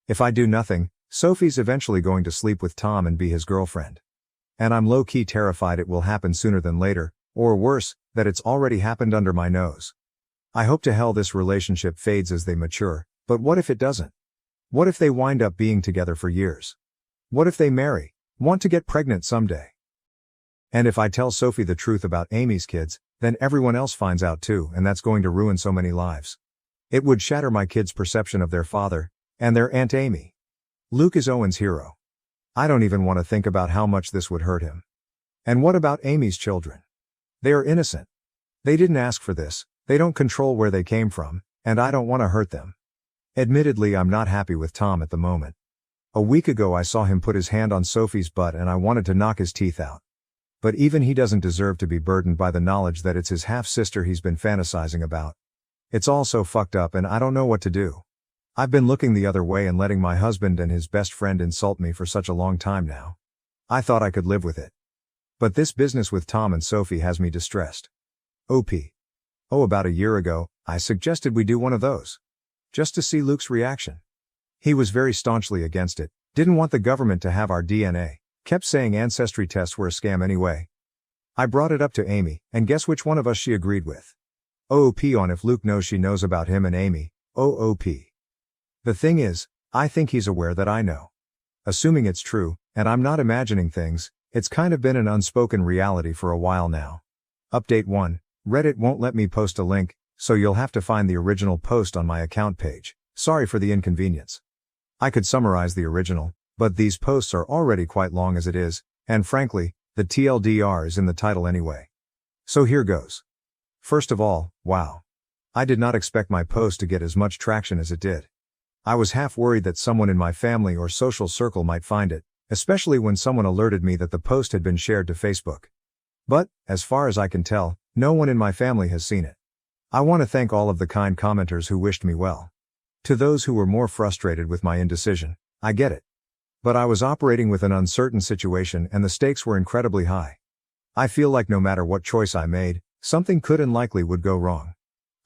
If I do nothing, Sophie's eventually going to sleep with Tom and be his girlfriend. And I'm low-key terrified it will happen sooner than later, or worse, that it's already happened under my nose. I hope to hell this relationship fades as they mature, but what if it doesn't? What if they wind up being together for years? What if they marry, want to get pregnant someday? And if I tell Sophie the truth about Amy's kids, then everyone else finds out too, and that's going to ruin so many lives. It would shatter my kids' perception of their father, and their Aunt Amy. Luke is Owen's hero. I don't even want to think about how much this would hurt him. And what about Amy's children? They are innocent. They didn't ask for this, they don't control where they came from, and I don't want to hurt them. Admittedly, I'm not happy with Tom at the moment. A week ago I saw him put his hand on Sophie's butt and I wanted to knock his teeth out. But even he doesn't deserve to be burdened by the knowledge that it's his half-sister he's been fantasizing about. It's all so fucked up and I don't know what to do. I've been looking the other way and letting my husband and his best friend insult me for such a long time now. I thought I could live with it. But this business with Tom and Sophie has me distressed. About a year ago, I suggested we do one of those. Just to see Luke's reaction. He was very staunchly against it, didn't want the government to have our DNA, kept saying ancestry tests were a scam anyway. I brought it up to Amy, and guess which one of us she agreed with? On if Luke knows she knows about him and Amy, The thing is, I think he's aware that I know. Assuming it's true, and I'm not imagining things, it's kind of been an unspoken reality for a while now. Update 1. Reddit won't let me post a link, so you'll have to find the original post on my account page. Sorry for the inconvenience. I could summarize the original, but these posts are already quite long as it is, and frankly, the TLDR is in the title anyway. So here goes. First of all, wow. I did not expect my post to get as much traction as it did. I was half worried that someone in my family or social circle might find it, especially when someone alerted me that the post had been shared to Facebook. But, as far as I can tell, no one in my family has seen it. I want to thank all of the kind commenters who wished me well. To those who were more frustrated with my indecision, I get it. But I was operating with an uncertain situation and the stakes were incredibly high. I feel like no matter what choice I made, something could and likely would go wrong.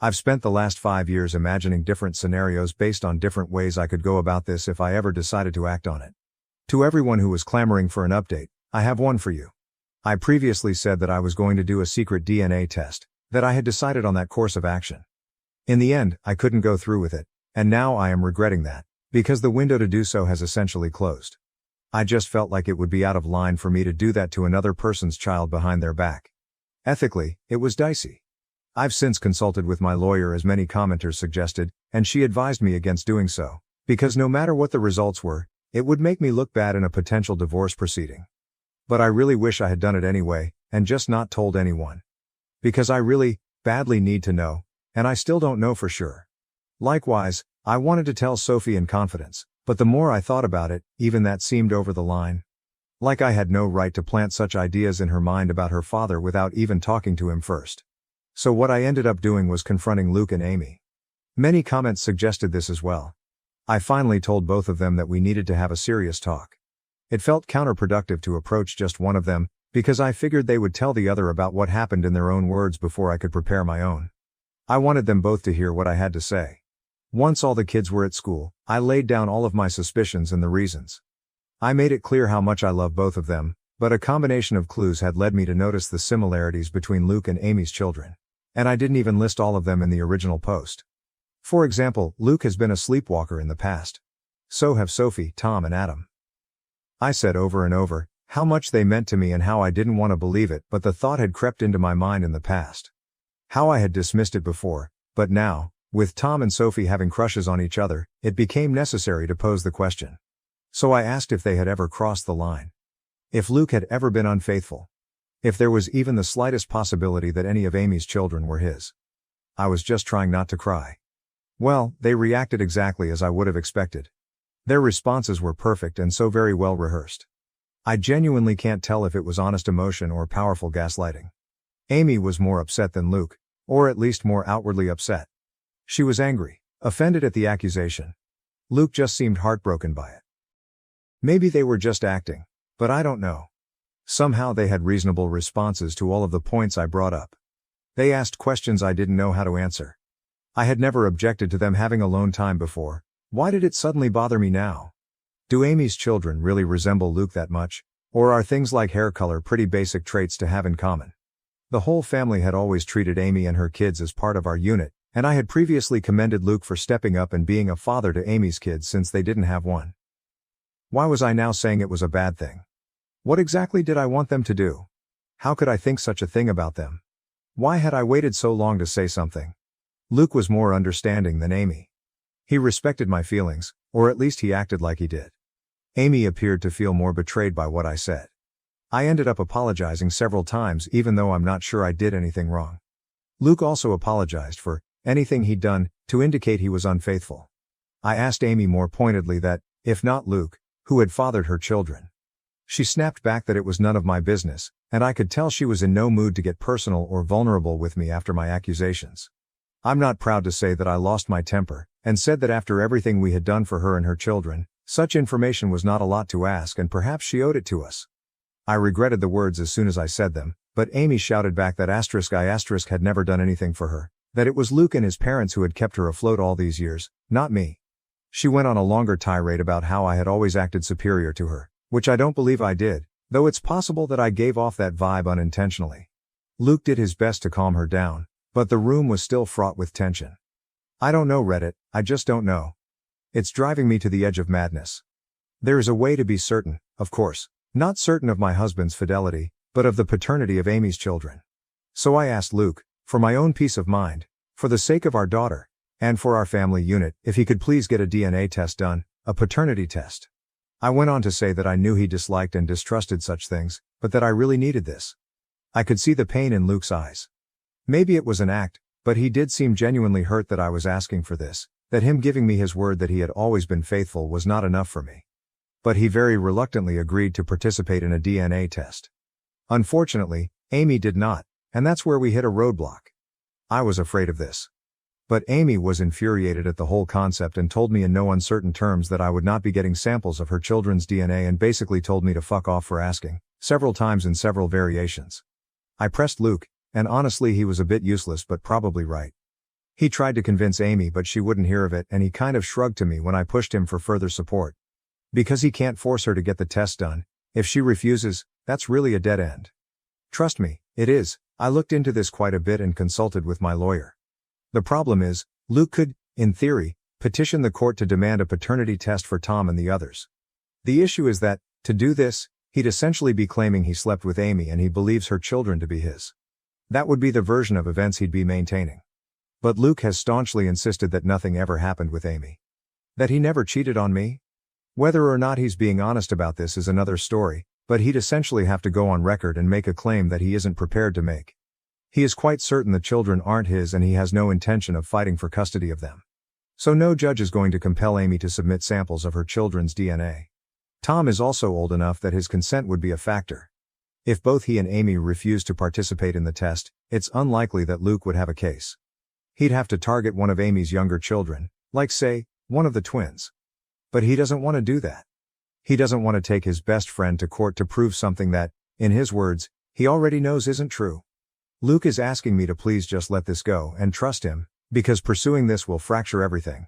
I've spent the last 5 years imagining different scenarios based on different ways I could go about this if I ever decided to act on it. To everyone who was clamoring for an update, I have one for you. I previously said that I was going to do a secret DNA test, that I had decided on that course of action. In the end, I couldn't go through with it, and now I am regretting that, because the window to do so has essentially closed. I just felt like it would be out of line for me to do that to another person's child behind their back. Ethically, it was dicey. I've since consulted with my lawyer as many commenters suggested, and she advised me against doing so, because no matter what the results were, it would make me look bad in a potential divorce proceeding. But I really wish I had done it anyway, and just not told anyone. Because I really, badly need to know, and I still don't know for sure. Likewise, I wanted to tell Sophie in confidence, but the more I thought about it, even that seemed over the line. Like I had no right to plant such ideas in her mind about her father without even talking to him first. So what I ended up doing was confronting Luke and Amy. Many comments suggested this as well. I finally told both of them that we needed to have a serious talk. It felt counterproductive to approach just one of them, because I figured they would tell the other about what happened in their own words before I could prepare my own. I wanted them both to hear what I had to say. Once all the kids were at school, I laid down all of my suspicions and the reasons. I made it clear how much I love both of them, but a combination of clues had led me to notice the similarities between Luke and Amy's children. And I didn't even list all of them in the original post. For example, Luke has been a sleepwalker in the past. So have Sophie, Tom and Adam. I said over and over how much they meant to me and how I didn't want to believe it, but the thought had crept into my mind in the past. How I had dismissed it before, but now, with Tom and Sophie having crushes on each other, it became necessary to pose the question. So I asked if they had ever crossed the line. If Luke had ever been unfaithful. If there was even the slightest possibility that any of Amy's children were his. I was just trying not to cry. Well, they reacted exactly as I would have expected. Their responses were perfect and so very well rehearsed. I genuinely can't tell if it was honest emotion or powerful gaslighting. Amy was more upset than Luke, or at least more outwardly upset. She was angry, offended at the accusation. Luke just seemed heartbroken by it. Maybe they were just acting, but I don't know. Somehow they had reasonable responses to all of the points I brought up. They asked questions I didn't know how to answer. I had never objected to them having alone time before. Why did it suddenly bother me now? Do Amy's children really resemble Luke that much, or are things like hair color pretty basic traits to have in common? The whole family had always treated Amy and her kids as part of our unit, and I had previously commended Luke for stepping up and being a father to Amy's kids since they didn't have one. Why was I now saying it was a bad thing? What exactly did I want them to do? How could I think such a thing about them? Why had I waited so long to say something? Luke was more understanding than Amy. He respected my feelings, or at least he acted like he did. Amy appeared to feel more betrayed by what I said. I ended up apologizing several times even though I'm not sure I did anything wrong. Luke also apologized for anything he'd done to indicate he was unfaithful. I asked Amy more pointedly that, if not Luke, who had fathered her children. She snapped back that it was none of my business, and I could tell she was in no mood to get personal or vulnerable with me after my accusations. I'm not proud to say that I lost my temper, and said that after everything we had done for her and her children, such information was not a lot to ask and perhaps she owed it to us. I regretted the words as soon as I said them, but Amy shouted back that I had never done anything for her, that it was Luke and his parents who had kept her afloat all these years, not me. She went on a longer tirade about how I had always acted superior to her, which I don't believe I did, though it's possible that I gave off that vibe unintentionally. Luke did his best to calm her down, but the room was still fraught with tension. I don't know, Reddit, I just don't know. It's driving me to the edge of madness. There is a way to be certain, of course, not certain of my husband's fidelity, but of the paternity of Amy's children. So I asked Luke, for my own peace of mind, for the sake of our daughter, and for our family unit, if he could please get a DNA test done, a paternity test. I went on to say that I knew he disliked and distrusted such things, but that I really needed this. I could see the pain in Luke's eyes. Maybe it was an act, but he did seem genuinely hurt that I was asking for this, that him giving me his word that he had always been faithful was not enough for me. But he very reluctantly agreed to participate in a DNA test. Unfortunately, Amy did not, and that's where we hit a roadblock. I was afraid of this. But Amy was infuriated at the whole concept and told me in no uncertain terms that I would not be getting samples of her children's DNA and basically told me to fuck off for asking, several times in several variations. I pressed Luke, and honestly he was a bit useless but probably right. He tried to convince Amy but she wouldn't hear of it and he kind of shrugged to me when I pushed him for further support. Because he can't force her to get the test done, if she refuses, that's really a dead end. Trust me, it is. I looked into this quite a bit and consulted with my lawyer. The problem is, Luke could, in theory, petition the court to demand a paternity test for Tom and the others. The issue is that, to do this, he'd essentially be claiming he slept with Amy and he believes her children to be his. That would be the version of events he'd be maintaining. But Luke has staunchly insisted that nothing ever happened with Amy. That he never cheated on me? Whether or not he's being honest about this is another story, but he'd essentially have to go on record and make a claim that he isn't prepared to make. He is quite certain the children aren't his and he has no intention of fighting for custody of them. So no judge is going to compel Amy to submit samples of her children's DNA. Tom is also old enough that his consent would be a factor. If both he and Amy refuse to participate in the test, it's unlikely that Luke would have a case. He'd have to target one of Amy's younger children, like say, one of the twins. But he doesn't want to do that. He doesn't want to take his best friend to court to prove something that, in his words, he already knows isn't true. Luke is asking me to please just let this go and trust him, because pursuing this will fracture everything.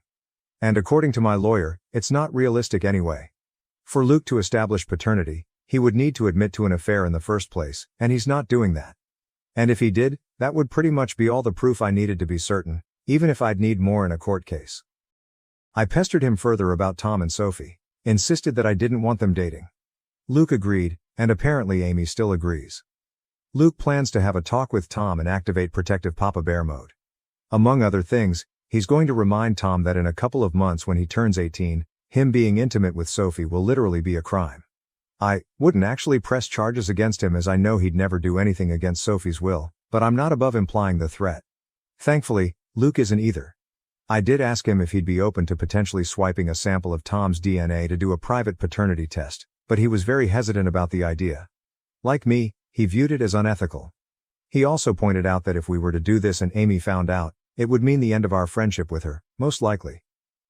And according to my lawyer, it's not realistic anyway. For Luke to establish paternity, he would need to admit to an affair in the first place, and he's not doing that. And if he did, that would pretty much be all the proof I needed to be certain, even if I'd need more in a court case. I pestered him further about Tom and Sophie, insisted that I didn't want them dating. Luke agreed, and apparently Amy still agrees. Luke plans to have a talk with Tom and activate protective Papa Bear mode. Among other things, he's going to remind Tom that in a couple of months when he turns 18, him being intimate with Sophie will literally be a crime. I wouldn't actually press charges against him as I know he'd never do anything against Sophie's will, but I'm not above implying the threat. Thankfully, Luke isn't either. I did ask him if he'd be open to potentially swiping a sample of Tom's DNA to do a private paternity test, but he was very hesitant about the idea. Like me, he viewed it as unethical. He also pointed out that if we were to do this and Amy found out, it would mean the end of our friendship with her, most likely.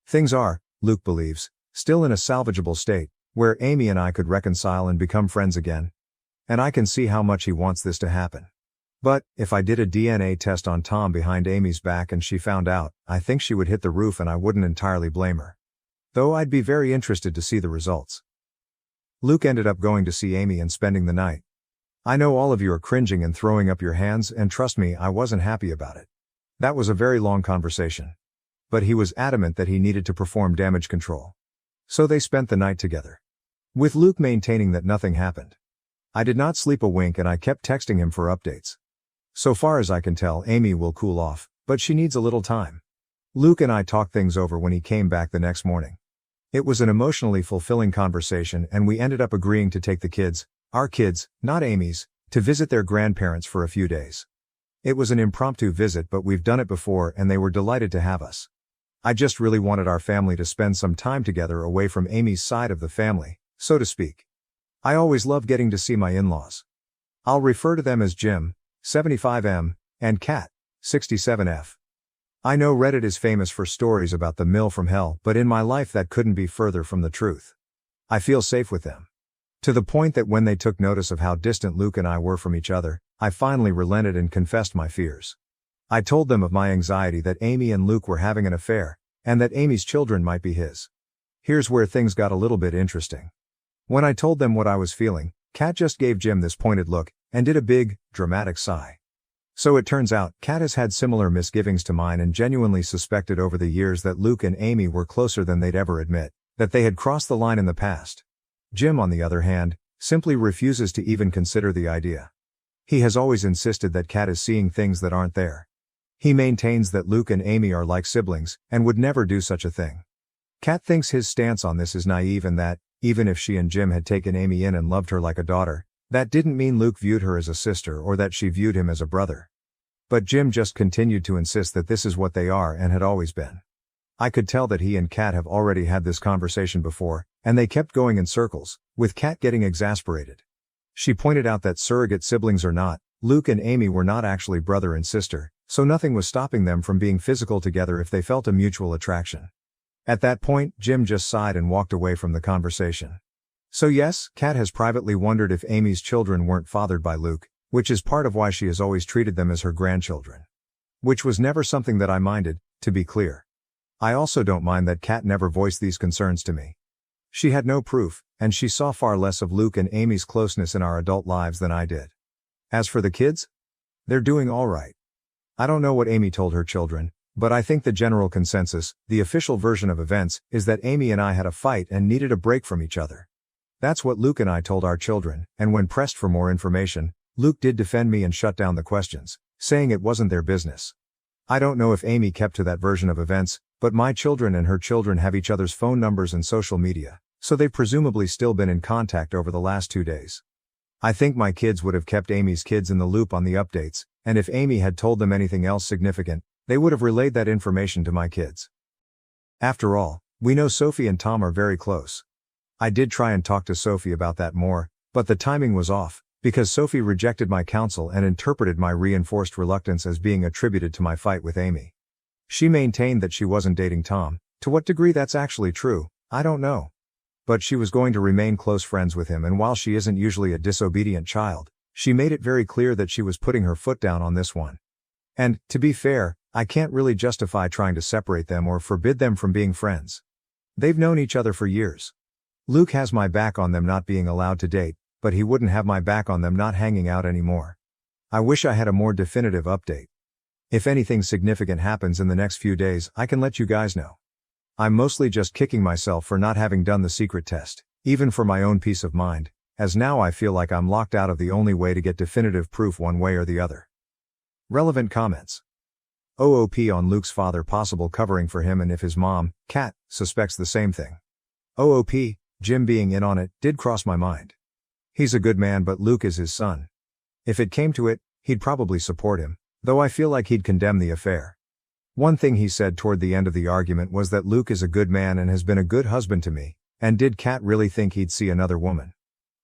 Things are, Luke believes, still in a salvageable state, where Amy and I could reconcile and become friends again. And I can see how much he wants this to happen. But, if I did a DNA test on Tom behind Amy's back and she found out, I think she would hit the roof and I wouldn't entirely blame her. Though I'd be very interested to see the results. Luke ended up going to see Amy and spending the night. I know all of you are cringing and throwing up your hands, and trust me, I wasn't happy about it. That was a very long conversation. But he was adamant that he needed to perform damage control. So they spent the night together. With Luke maintaining that nothing happened. I did not sleep a wink and I kept texting him for updates. So far as I can tell, Amy will cool off, but she needs a little time. Luke and I talked things over when he came back the next morning. It was an emotionally fulfilling conversation and we ended up agreeing to take the kids, our kids, not Amy's, to visit their grandparents for a few days. It was an impromptu visit, but we've done it before and they were delighted to have us. I just really wanted our family to spend some time together away from Amy's side of the family, so to speak. I always love getting to see my in-laws. I'll refer to them as Jim, 75M, and Kat, 67F. I know Reddit is famous for stories about the mill from hell, but in my life that couldn't be further from the truth. I feel safe with them. To the point that when they took notice of how distant Luke and I were from each other, I finally relented and confessed my fears. I told them of my anxiety that Amy and Luke were having an affair, and that Amy's children might be his. Here's where things got a little bit interesting. When I told them what I was feeling, Kat just gave Jim this pointed look, and did a big, dramatic sigh. So it turns out, Kat has had similar misgivings to mine and genuinely suspected over the years that Luke and Amy were closer than they'd ever admit, that they had crossed the line in the past. Jim, on the other hand, simply refuses to even consider the idea. He has always insisted that Kat is seeing things that aren't there. He maintains that Luke and Amy are like siblings, and would never do such a thing. Kat thinks his stance on this is naive and that, even if she and Jim had taken Amy in and loved her like a daughter, that didn't mean Luke viewed her as a sister or that she viewed him as a brother. But Jim just continued to insist that this is what they are and had always been. I could tell that he and Kat have already had this conversation before, and they kept going in circles, with Kat getting exasperated. She pointed out that surrogate siblings or not, Luke and Amy were not actually brother and sister, so nothing was stopping them from being physical together if they felt a mutual attraction. At that point, Jim just sighed and walked away from the conversation. So yes, Kat has privately wondered if Amy's children weren't fathered by Luke, which is part of why she has always treated them as her grandchildren. Which was never something that I minded, to be clear. I also don't mind that Kat never voiced these concerns to me. She had no proof, and she saw far less of Luke and Amy's closeness in our adult lives than I did. As for the kids, they're doing all right. I don't know what Amy told her children, but I think the general consensus, the official version of events, is that Amy and I had a fight and needed a break from each other. That's what Luke and I told our children, and when pressed for more information, Luke did defend me and shut down the questions, saying it wasn't their business. I don't know if Amy kept to that version of events, but my children and her children have each other's phone numbers and social media, so they've presumably still been in contact over the last 2 days. I think my kids would have kept Amy's kids in the loop on the updates, and if Amy had told them anything else significant, they would have relayed that information to my kids. After all, we know Sophie and Tom are very close. I did try and talk to Sophie about that more, but the timing was off, because Sophie rejected my counsel and interpreted my reinforced reluctance as being attributed to my fight with Amy. She maintained that she wasn't dating Tom. To what degree that's actually true, I don't know. But she was going to remain close friends with him, and while she isn't usually a disobedient child, she made it very clear that she was putting her foot down on this one. And, to be fair, I can't really justify trying to separate them or forbid them from being friends. They've known each other for years. Luke has my back on them not being allowed to date, but he wouldn't have my back on them not hanging out anymore. I wish I had a more definitive update. If anything significant happens in the next few days, I can let you guys know. I'm mostly just kicking myself for not having done the secret test, even for my own peace of mind, as now I feel like I'm locked out of the only way to get definitive proof one way or the other. Relevant comments. OOP on Luke's father possible covering for him, and if his mom, Kat, suspects the same thing. OOP, Jim being in on it, did cross my mind. He's a good man, but Luke is his son. If it came to it, he'd probably support him, though I feel like he'd condemn the affair. One thing he said toward the end of the argument was that Luke is a good man and has been a good husband to me, and did Kat really think he'd see another woman?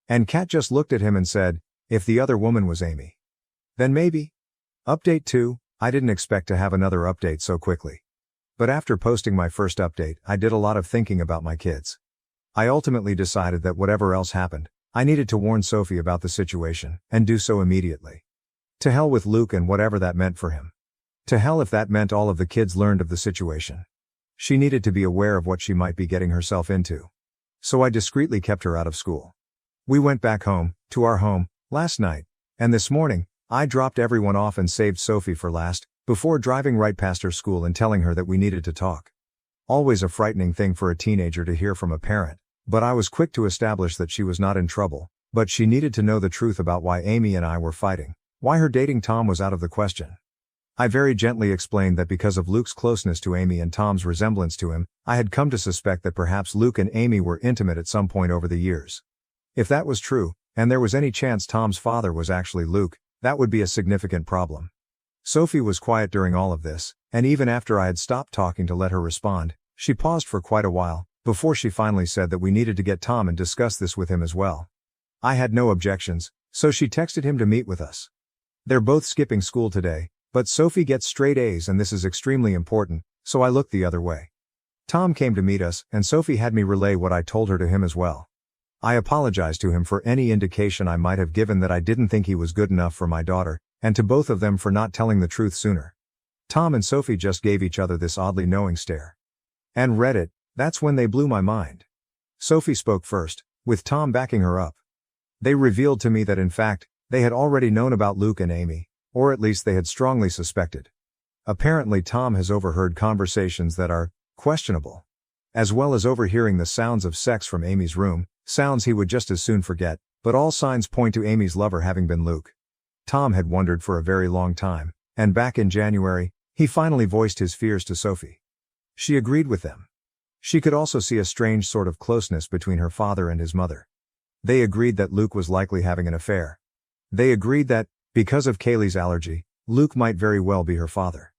And Kat just looked at him and said, if the other woman was Amy. Then maybe. Update 2, I didn't expect to have another update so quickly. But after posting my first update, I did a lot of thinking about my kids. I ultimately decided that whatever else happened, I needed to warn Sophie about the situation, and do so immediately. To hell with Luke and whatever that meant for him. To hell if that meant all of the kids learned of the situation. She needed to be aware of what she might be getting herself into. So I discreetly kept her out of school. We went back home, to our home, last night, and this morning, I dropped everyone off and saved Sophie for last, before driving right past her school and telling her that we needed to talk. Always a frightening thing for a teenager to hear from a parent, but I was quick to establish that she was not in trouble, but she needed to know the truth about why Amy and I were fighting. Why her dating Tom was out of the question. I very gently explained that because of Luke's closeness to Amy and Tom's resemblance to him, I had come to suspect that perhaps Luke and Amy were intimate at some point over the years. If that was true, and there was any chance Tom's father was actually Luke, that would be a significant problem. Sophie was quiet during all of this, and even after I had stopped talking to let her respond, she paused for quite a while, before she finally said that we needed to get Tom and discuss this with him as well. I had no objections, so she texted him to meet with us. They're both skipping school today, but Sophie gets straight A's and this is extremely important, so I looked the other way. Tom came to meet us, and Sophie had me relay what I told her to him as well. I apologized to him for any indication I might have given that I didn't think he was good enough for my daughter, and to both of them for not telling the truth sooner. Tom and Sophie just gave each other this oddly knowing stare. And Reddit, that's when they blew my mind. Sophie spoke first, with Tom backing her up. They revealed to me that in fact, they had already known about Luke and Amy, or at least they had strongly suspected. Apparently Tom has overheard conversations that are questionable, as well as overhearing the sounds of sex from Amy's room, sounds he would just as soon forget, but all signs point to Amy's lover having been Luke. Tom had wondered for a very long time, and back in January, he finally voiced his fears to Sophie. She agreed with them. She could also see a strange sort of closeness between her father and his mother. They agreed that Luke was likely having an affair. They agreed that, because of Kaylee's allergy, Luke might very well be her father.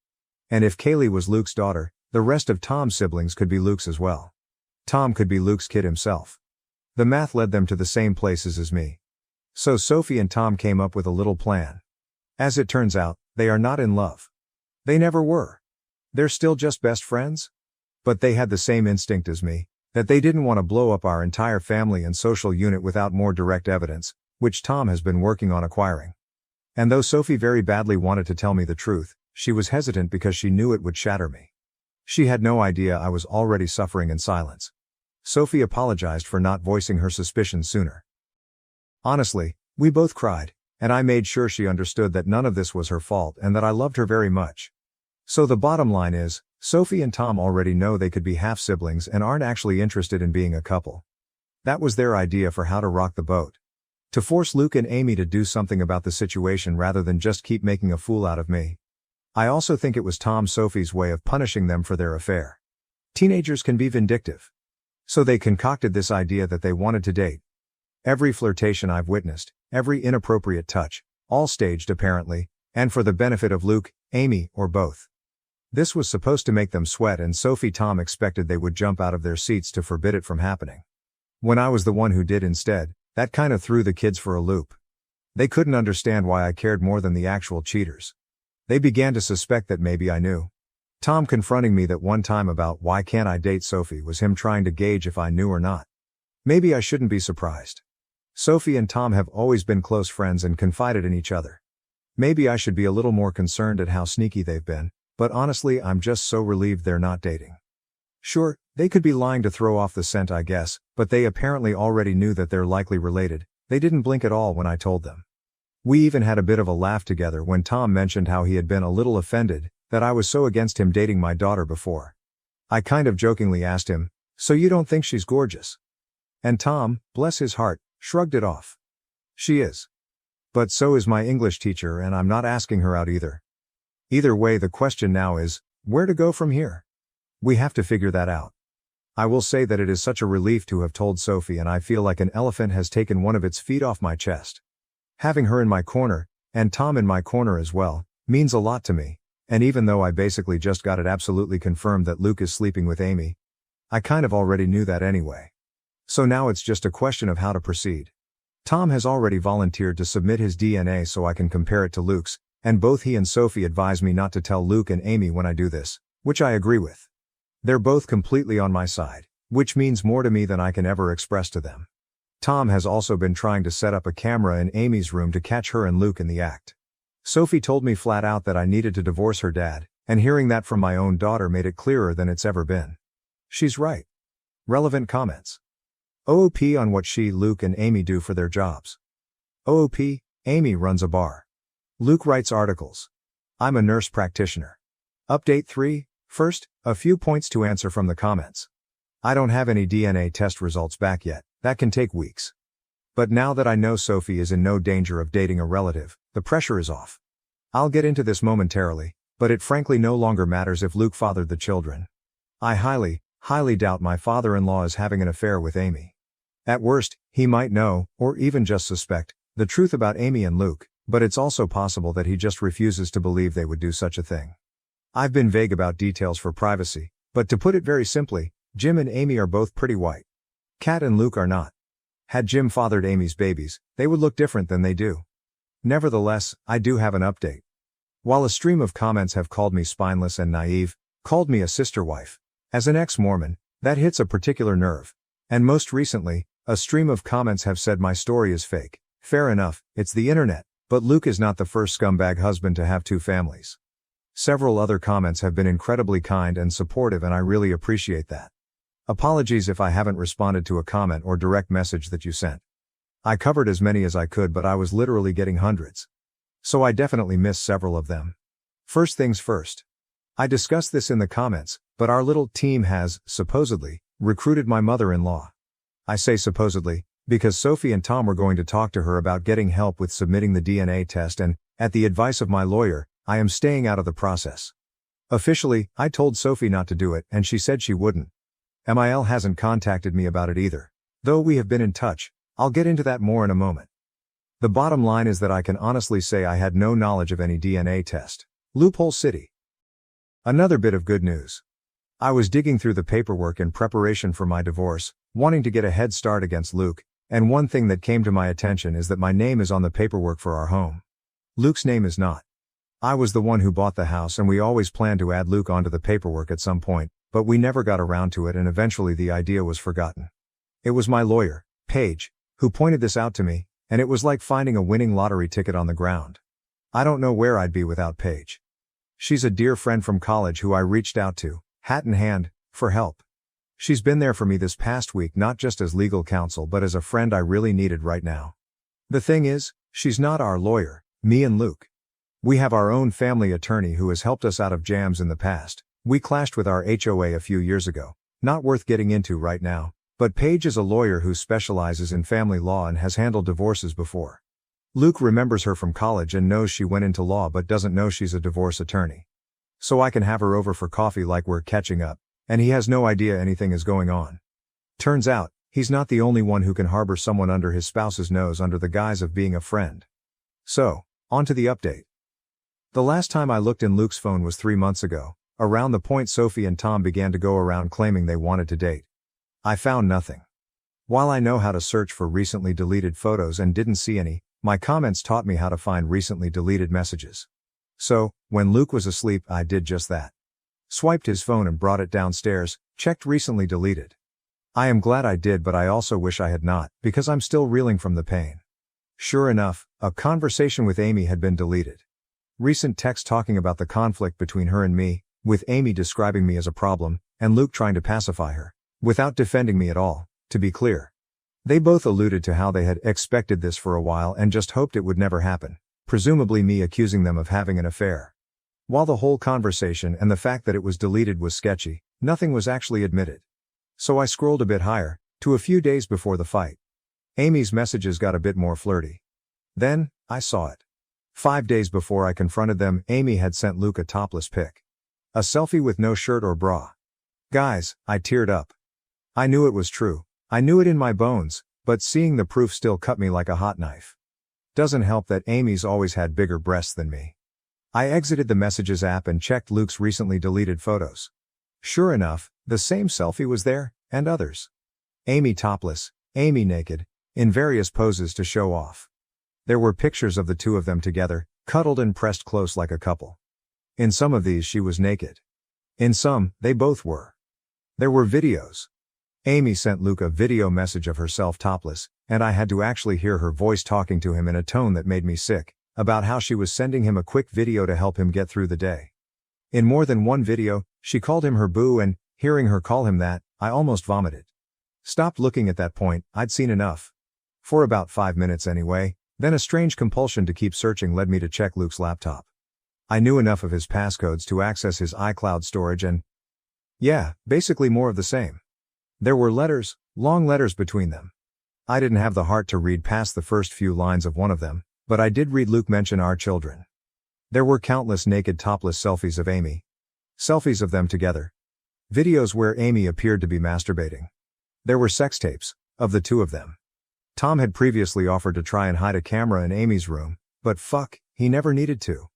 And if Kaylee was Luke's daughter, the rest of Tom's siblings could be Luke's as well. Tom could be Luke's kid himself. The math led them to the same places as me. So Sophie and Tom came up with a little plan. As it turns out, they are not in love. They never were. They're still just best friends? But they had the same instinct as me, that they didn't want to blow up our entire family and social unit without more direct evidence, which Tom has been working on acquiring. And though Sophie very badly wanted to tell me the truth, she was hesitant because she knew it would shatter me. She had no idea I was already suffering in silence. Sophie apologized for not voicing her suspicions sooner. Honestly, we both cried, and I made sure she understood that none of this was her fault and that I loved her very much. So the bottom line is, Sophie and Tom already know they could be half-siblings and aren't actually interested in being a couple. That was their idea for how to rock the boat. To force Luke and Amy to do something about the situation rather than just keep making a fool out of me. I also think it was Sophie's way of punishing them for their affair. Teenagers can be vindictive. So they concocted this idea that they wanted to date. Every flirtation I've witnessed, every inappropriate touch, all staged apparently, and for the benefit of Luke, Amy, or both. This was supposed to make them sweat, and Tom expected they would jump out of their seats to forbid it from happening. When I was the one who did instead, that kind of threw the kids for a loop. They couldn't understand why I cared more than the actual cheaters. They began to suspect that maybe I knew. Tom confronting me that one time about why can't I date Sophie was him trying to gauge if I knew or not. Maybe I shouldn't be surprised. Sophie and Tom have always been close friends and confided in each other. Maybe I should be a little more concerned at how sneaky they've been, but honestly I'm just so relieved they're not dating. Sure, they could be lying to throw off the scent I guess, but they apparently already knew that they're likely related. They didn't blink at all when I told them. We even had a bit of a laugh together when Tom mentioned how he had been a little offended that I was so against him dating my daughter before. I kind of jokingly asked him, "So you don't think she's gorgeous?" And Tom, bless his heart, shrugged it off. She is. But so is my English teacher, and I'm not asking her out either. Either way, the question now is, where to go from here? We have to figure that out. I will say that it is such a relief to have told Sophie, and I feel like an elephant has taken one of its feet off my chest. Having her in my corner, and Tom in my corner as well, means a lot to me. And even though I basically just got it absolutely confirmed that Luke is sleeping with Amy, I kind of already knew that anyway. So now it's just a question of how to proceed. Tom has already volunteered to submit his DNA so I can compare it to Luke's, and both he and Sophie advise me not to tell Luke and Amy when I do this, which I agree with. They're both completely on my side, which means more to me than I can ever express to them. Tom has also been trying to set up a camera in Amy's room to catch her and Luke in the act. Sophie told me flat out that I needed to divorce her dad, and hearing that from my own daughter made it clearer than it's ever been. She's right. Relevant comments. OOP on what she, Luke, and Amy do for their jobs. OOP, Amy runs a bar. Luke writes articles. I'm a nurse practitioner. Update 3, first, a few points to answer from the comments. I don't have any DNA test results back yet, that can take weeks. But now that I know Sophie is in no danger of dating a relative, the pressure is off. I'll get into this momentarily, but it frankly no longer matters if Luke fathered the children. I highly doubt my father-in-law is having an affair with Amy. At worst, he might know, or even just suspect, the truth about Amy and Luke, but it's also possible that he just refuses to believe they would do such a thing. I've been vague about details for privacy, but to put it very simply, Jim and Amy are both pretty white. Kat and Luke are not. Had Jim fathered Amy's babies, they would look different than they do. Nevertheless, I do have an update. While a stream of comments have called me spineless and naive, called me a sister wife, as an ex-Mormon, that hits a particular nerve. And most recently, a stream of comments have said my story is fake. Fair enough, it's the internet, but Luke is not the first scumbag husband to have 2 families. Several other comments have been incredibly kind and supportive, and I really appreciate that. Apologies if I haven't responded to a comment or direct message that you sent. I covered as many as I could, but I was literally getting hundreds. So I definitely missed several of them. First things first. I discussed this in the comments, but our little team has, supposedly, recruited my mother-in-law. I say supposedly, Because Sophie and Tom were going to talk to her about getting help with submitting the DNA test and, at the advice of my lawyer, I am staying out of the process. Officially, I told Sophie not to do it and she said she wouldn't. MIL hasn't contacted me about it either. Though we have been in touch, I'll get into that more in a moment. The bottom line is that I can honestly say I had no knowledge of any DNA test. Loophole City. Another bit of good news. I was digging through the paperwork in preparation for my divorce, wanting to get a head start against Luke, and one thing that came to my attention is that my name is on the paperwork for our home. Luke's name is not. I was the one who bought the house and we always planned to add Luke onto the paperwork at some point, but we never got around to it and eventually the idea was forgotten. It was my lawyer, Paige, who pointed this out to me, and it was like finding a winning lottery ticket on the ground. I don't know where I'd be without Paige. She's a dear friend from college who I reached out to, hat in hand, for help. She's been there for me this past week not just as legal counsel but as a friend I really needed right now. The thing is, she's not our lawyer, me and Luke. We have our own family attorney who has helped us out of jams in the past. We clashed with our HOA a few years ago, not worth getting into right now, but Paige is a lawyer who specializes in family law and has handled divorces before. Luke remembers her from college and knows she went into law but doesn't know she's a divorce attorney. So I can have her over for coffee like we're catching up, and he has no idea anything is going on. Turns out, he's not the only one who can harbor someone under his spouse's nose under the guise of being a friend. So, on to the update. The last time I looked in Luke's phone was 3 months ago, around the point Sophie and Tom began to go around claiming they wanted to date. I found nothing. While I know how to search for recently deleted photos and didn't see any, my comments taught me how to find recently deleted messages. So, when Luke was asleep, I did just that. Swiped his phone and brought it downstairs, checked recently deleted. I am glad I did, but I also wish I had not, because I'm still reeling from the pain. Sure enough, a conversation with Amy had been deleted. Recent text talking about the conflict between her and me, with Amy describing me as a problem, and Luke trying to pacify her, without defending me at all, to be clear. They both alluded to how they had expected this for a while and just hoped it would never happen, presumably me accusing them of having an affair. While the whole conversation and the fact that it was deleted was sketchy, nothing was actually admitted. So I scrolled a bit higher, to a few days before the fight. Amy's messages got a bit more flirty. Then, I saw it. 5 days before I confronted them, Amy had sent Luke a topless pic. A selfie with no shirt or bra. Guys, I teared up. I knew it was true. I knew it in my bones, but seeing the proof still cut me like a hot knife. Doesn't help that Amy's always had bigger breasts than me. I exited the Messages app and checked Luke's recently deleted photos. Sure enough, the same selfie was there, and others. Amy topless, Amy naked, in various poses to show off. There were pictures of the two of them together, cuddled and pressed close like a couple. In some of these she was naked. In some, they both were. There were videos. Amy sent Luke a video message of herself topless, and I had to actually hear her voice talking to him in a tone that made me sick, about how she was sending him a quick video to help him get through the day. In more than one video, she called him her boo and, hearing her call him that, I almost vomited. Stopped looking at that point, I'd seen enough. For about 5 minutes anyway, then a strange compulsion to keep searching led me to check Luke's laptop. I knew enough of his passcodes to access his iCloud storage and, yeah, basically more of the same. There were letters, long letters between them. I didn't have the heart to read past the first few lines of one of them, but I did read Luke mention our children. There were countless naked topless selfies of Amy. Selfies of them together. Videos where Amy appeared to be masturbating. There were sex tapes, of the two of them. Tom had previously offered to try and hide a camera in Amy's room, but fuck, he never needed to.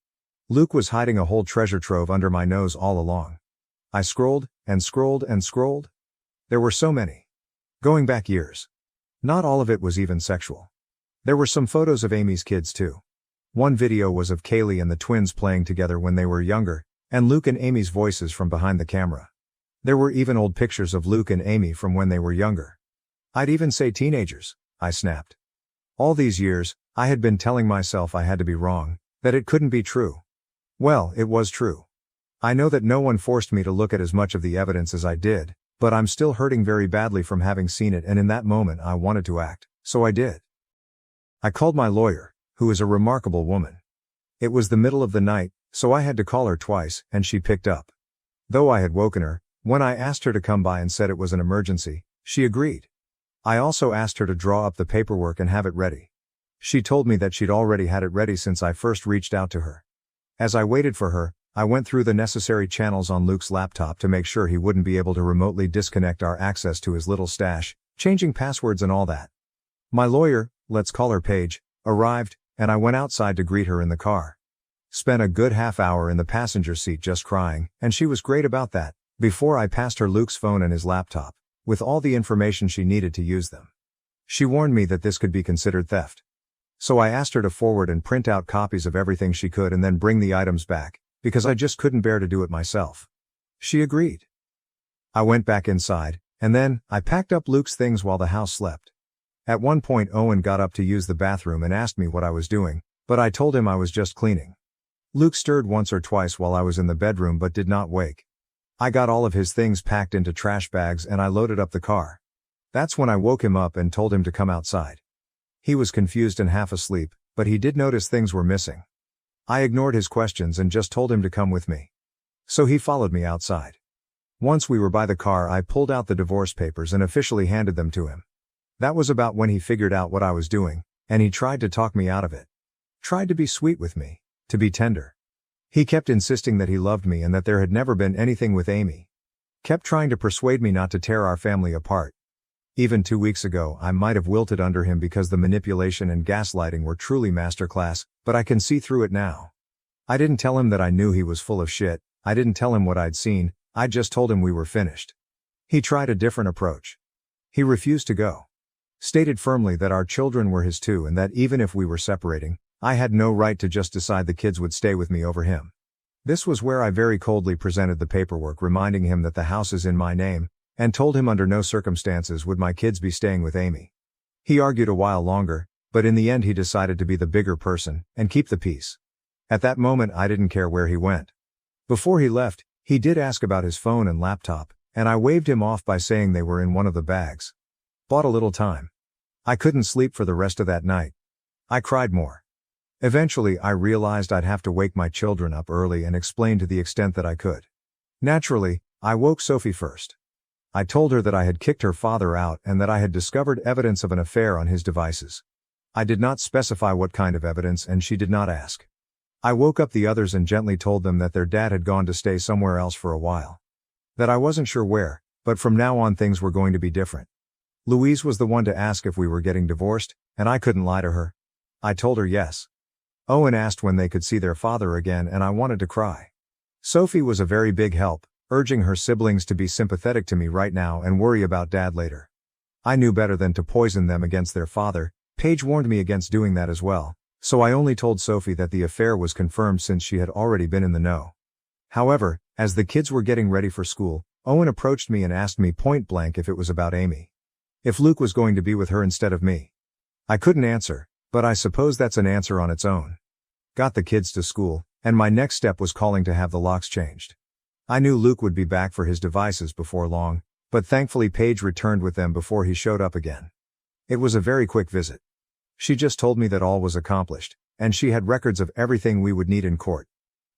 Luke was hiding a whole treasure trove under my nose all along. I scrolled, and scrolled, and scrolled. There were so many. Going back years. Not all of it was even sexual. There were some photos of Amy's kids too. One video was of Kaylee and the twins playing together when they were younger, and Luke and Amy's voices from behind the camera. There were even old pictures of Luke and Amy from when they were younger. I'd even say teenagers, I snapped. All these years, I had been telling myself I had to be wrong, that it couldn't be true. Well, it was true. I know that no one forced me to look at as much of the evidence as I did, but I'm still hurting very badly from having seen it, and in that moment I wanted to act, so I did. I called my lawyer, who is a remarkable woman. It was the middle of the night, so I had to call her twice, and she picked up. Though I had woken her, when I asked her to come by and said it was an emergency, she agreed. I also asked her to draw up the paperwork and have it ready. She told me that she'd already had it ready since I first reached out to her. As I waited for her, I went through the necessary channels on Luke's laptop to make sure he wouldn't be able to remotely disconnect our access to his little stash, changing passwords and all that. My lawyer, let's call her Paige, arrived, and I went outside to greet her in the car. Spent a good half hour in the passenger seat just crying, and she was great about that, before I passed her Luke's phone and his laptop, with all the information she needed to use them. She warned me that this could be considered theft. So I asked her to forward and print out copies of everything she could and then bring the items back, because I just couldn't bear to do it myself. She agreed. I went back inside, and then, I packed up Luke's things while the house slept. At one point Owen got up to use the bathroom and asked me what I was doing, but I told him I was just cleaning. Luke stirred once or twice while I was in the bedroom but did not wake. I got all of his things packed into trash bags and I loaded up the car. That's when I woke him up and told him to come outside. He was confused and half asleep, but he did notice things were missing. I ignored his questions and just told him to come with me. So he followed me outside. Once we were by the car, I pulled out the divorce papers and officially handed them to him. That was about when he figured out what I was doing, and he tried to talk me out of it. Tried to be sweet with me, to be tender. He kept insisting that he loved me and that there had never been anything with Amy. Kept trying to persuade me not to tear our family apart. Even 2 weeks ago, I might have wilted under him because the manipulation and gaslighting were truly masterclass, but I can see through it now. I didn't tell him that I knew he was full of shit, I didn't tell him what I'd seen, I just told him we were finished. He tried a different approach. He refused to go. Stated firmly that our children were his too and that even if we were separating, I had no right to just decide the kids would stay with me over him. This was where I very coldly presented the paperwork reminding him that the house is in my name, and told him under no circumstances would my kids be staying with Amy. He argued a while longer, but in the end he decided to be the bigger person, and keep the peace. At that moment I didn't care where he went. Before he left, he did ask about his phone and laptop, and I waved him off by saying they were in one of the bags. Bought a little time. I couldn't sleep for the rest of that night. I cried more. Eventually I realized I'd have to wake my children up early and explain to the extent that I could. Naturally, I woke Sophie first. I told her that I had kicked her father out and that I had discovered evidence of an affair on his devices. I did not specify what kind of evidence and she did not ask. I woke up the others and gently told them that their dad had gone to stay somewhere else for a while. That I wasn't sure where, but from now on things were going to be different. Louise was the one to ask if we were getting divorced, and I couldn't lie to her. I told her yes. Owen asked when they could see their father again and I wanted to cry. Sophie was a very big help, urging her siblings to be sympathetic to me right now and worry about Dad later. I knew better than to poison them against their father. Paige warned me against doing that as well, so I only told Sophie that the affair was confirmed since she had already been in the know. However, as the kids were getting ready for school, Owen approached me and asked me point blank if it was about Amy. If Luke was going to be with her instead of me. I couldn't answer, but I suppose that's an answer on its own. Got the kids to school, and my next step was calling to have the locks changed. I knew Luke would be back for his devices before long, but thankfully Paige returned with them before he showed up again. It was a very quick visit. She just told me that all was accomplished, and she had records of everything we would need in court.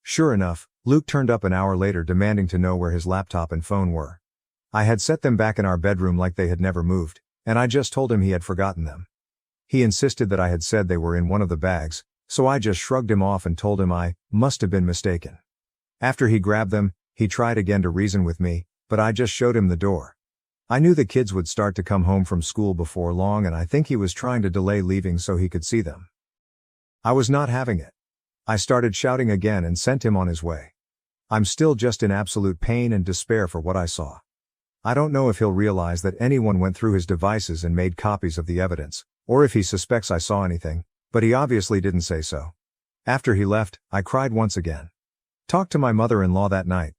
Sure enough, Luke turned up an hour later demanding to know where his laptop and phone were. I had set them back in our bedroom like they had never moved, and I just told him he had forgotten them. He insisted that I had said they were in one of the bags, so I just shrugged him off and told him I must have been mistaken. After he grabbed them, he tried again to reason with me, but I just showed him the door. I knew the kids would start to come home from school before long and I think he was trying to delay leaving so he could see them. I was not having it. I started shouting again and sent him on his way. I'm still just in absolute pain and despair for what I saw. I don't know if he'll realize that anyone went through his devices and made copies of the evidence, or if he suspects I saw anything, but he obviously didn't say so. After he left, I cried once again. Talked to my mother-in-law that night.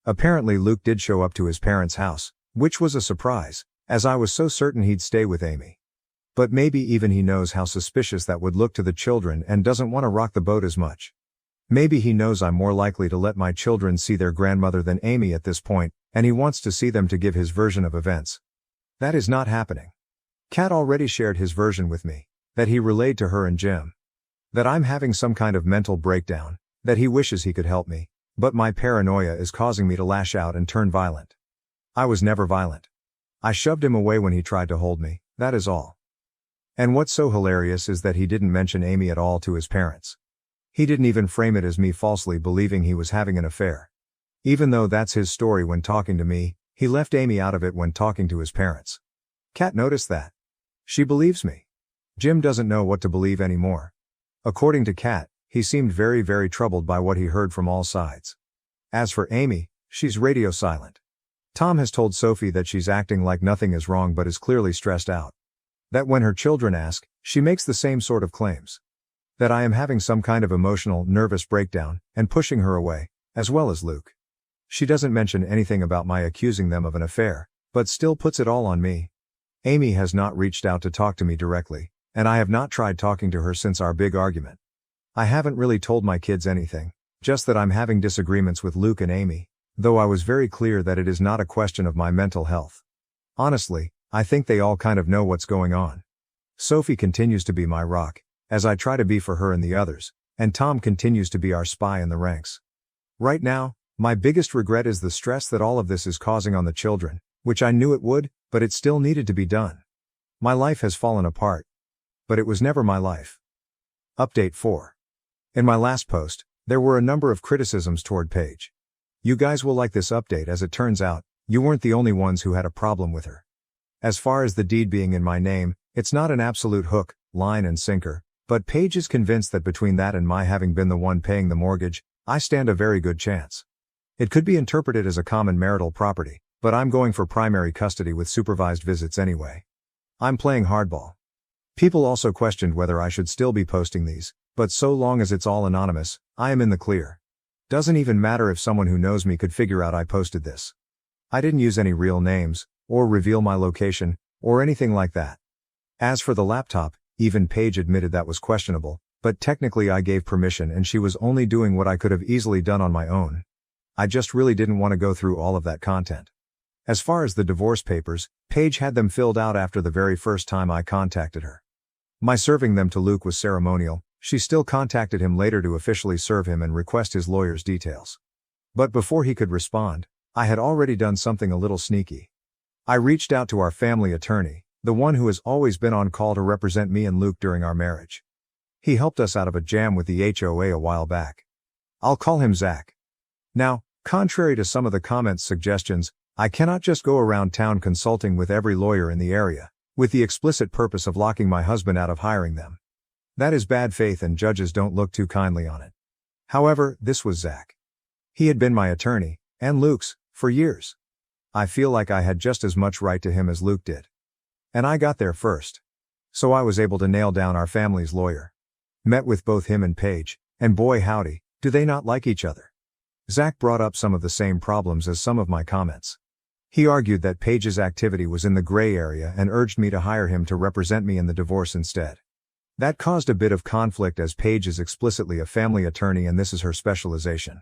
Apparently Luke did show up to his parents' house, which was a surprise, as I was so certain he'd stay with Amy. But maybe even he knows how suspicious that would look to the children and doesn't want to rock the boat as much. Maybe he knows I'm more likely to let my children see their grandmother than Amy at this point, and he wants to see them to give his version of events. That is not happening. Kat already shared his version with me, that he relayed to her and Jim. That I'm having some kind of mental breakdown, that he wishes he could help me, but my paranoia is causing me to lash out and turn violent. I was never violent. I shoved him away when he tried to hold me, That is all. And what's so hilarious is that he didn't mention Amy at all to his parents. He didn't even frame it as me falsely believing he was having an affair. Even though that's his story when talking to me, he left Amy out of it when talking to his parents. Kat noticed that. She believes me. Jim doesn't know what to believe anymore. According to Kat, he seemed very troubled by what he heard from all sides. As for Amy, she's radio silent. Tom has told Sophie that she's acting like nothing is wrong but is clearly stressed out. That when her children ask, she makes the same sort of claims. That I am having some kind of emotional, nervous breakdown, and pushing her away, as well as Luke. She doesn't mention anything about my accusing them of an affair, but still puts it all on me. Amy has not reached out to talk to me directly, and I have not tried talking to her since our big argument. I haven't really told my kids anything, just that I'm having disagreements with Luke and Amy, though I was very clear that it is not a question of my mental health. Honestly, I think they all kind of know what's going on. Sophie continues to be my rock, as I try to be for her and the others, and Tom continues to be our spy in the ranks. Right now, my biggest regret is the stress that all of this is causing on the children, which I knew it would, but it still needed to be done. My life has fallen apart. But it was never my life. Update 4. In my last post, there were a number of criticisms toward Paige. You guys will like this update as it turns out, you weren't the only ones who had a problem with her. As far as the deed being in my name, it's not an absolute hook, line and sinker, but Paige is convinced that between that and my having been the one paying the mortgage, I stand a very good chance. It could be interpreted as a common marital property, but I'm going for primary custody with supervised visits anyway. I'm playing hardball. People also questioned whether I should still be posting these, but so long as it's all anonymous, I am in the clear. Doesn't even matter if someone who knows me could figure out I posted this. I didn't use any real names, or reveal my location, or anything like that. As for the laptop, even Paige admitted that was questionable, but technically I gave permission and she was only doing what I could have easily done on my own. I just really didn't want to go through all of that content. As far as the divorce papers, Paige had them filled out after the very first time I contacted her. My serving them to Luke was ceremonial. She still contacted him later to officially serve him and request his lawyer's details. But before he could respond, I had already done something a little sneaky. I reached out to our family attorney, the one who has always been on call to represent me and Luke during our marriage. He helped us out of a jam with the HOA a while back. I'll call him Zach. Now, contrary to some of the comments' suggestions, I cannot just go around town consulting with every lawyer in the area, with the explicit purpose of locking my husband out of hiring them. That is bad faith and judges don't look too kindly on it. However, this was Zach. He had been my attorney, and Luke's, for years. I feel like I had just as much right to him as Luke did. And I got there first. So I was able to nail down our family's lawyer. Met with both him and Paige, and boy howdy, do they not like each other. Zach brought up some of the same problems as some of my comments. He argued that Paige's activity was in the gray area and urged me to hire him to represent me in the divorce instead. That caused a bit of conflict as Paige is explicitly a family attorney and this is her specialization.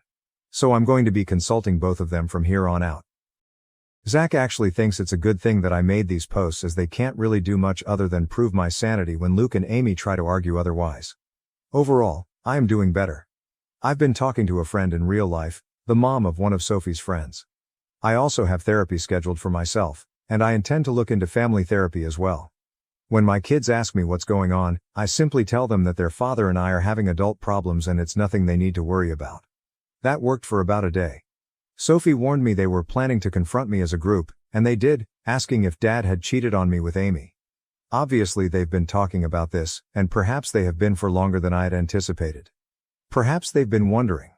So I'm going to be consulting both of them from here on out. Zach actually thinks it's a good thing that I made these posts as they can't really do much other than prove my sanity when Luke and Amy try to argue otherwise. Overall, I am doing better. I've been talking to a friend in real life, the mom of one of Sophie's friends. I also have therapy scheduled for myself, and I intend to look into family therapy as well. When my kids ask me what's going on, I simply tell them that their father and I are having adult problems and it's nothing they need to worry about. That worked for about a day. Sophie warned me they were planning to confront me as a group, and they did, asking if Dad had cheated on me with Amy. Obviously they've been talking about this, and perhaps they have been for longer than I had anticipated. Perhaps they've been wondering.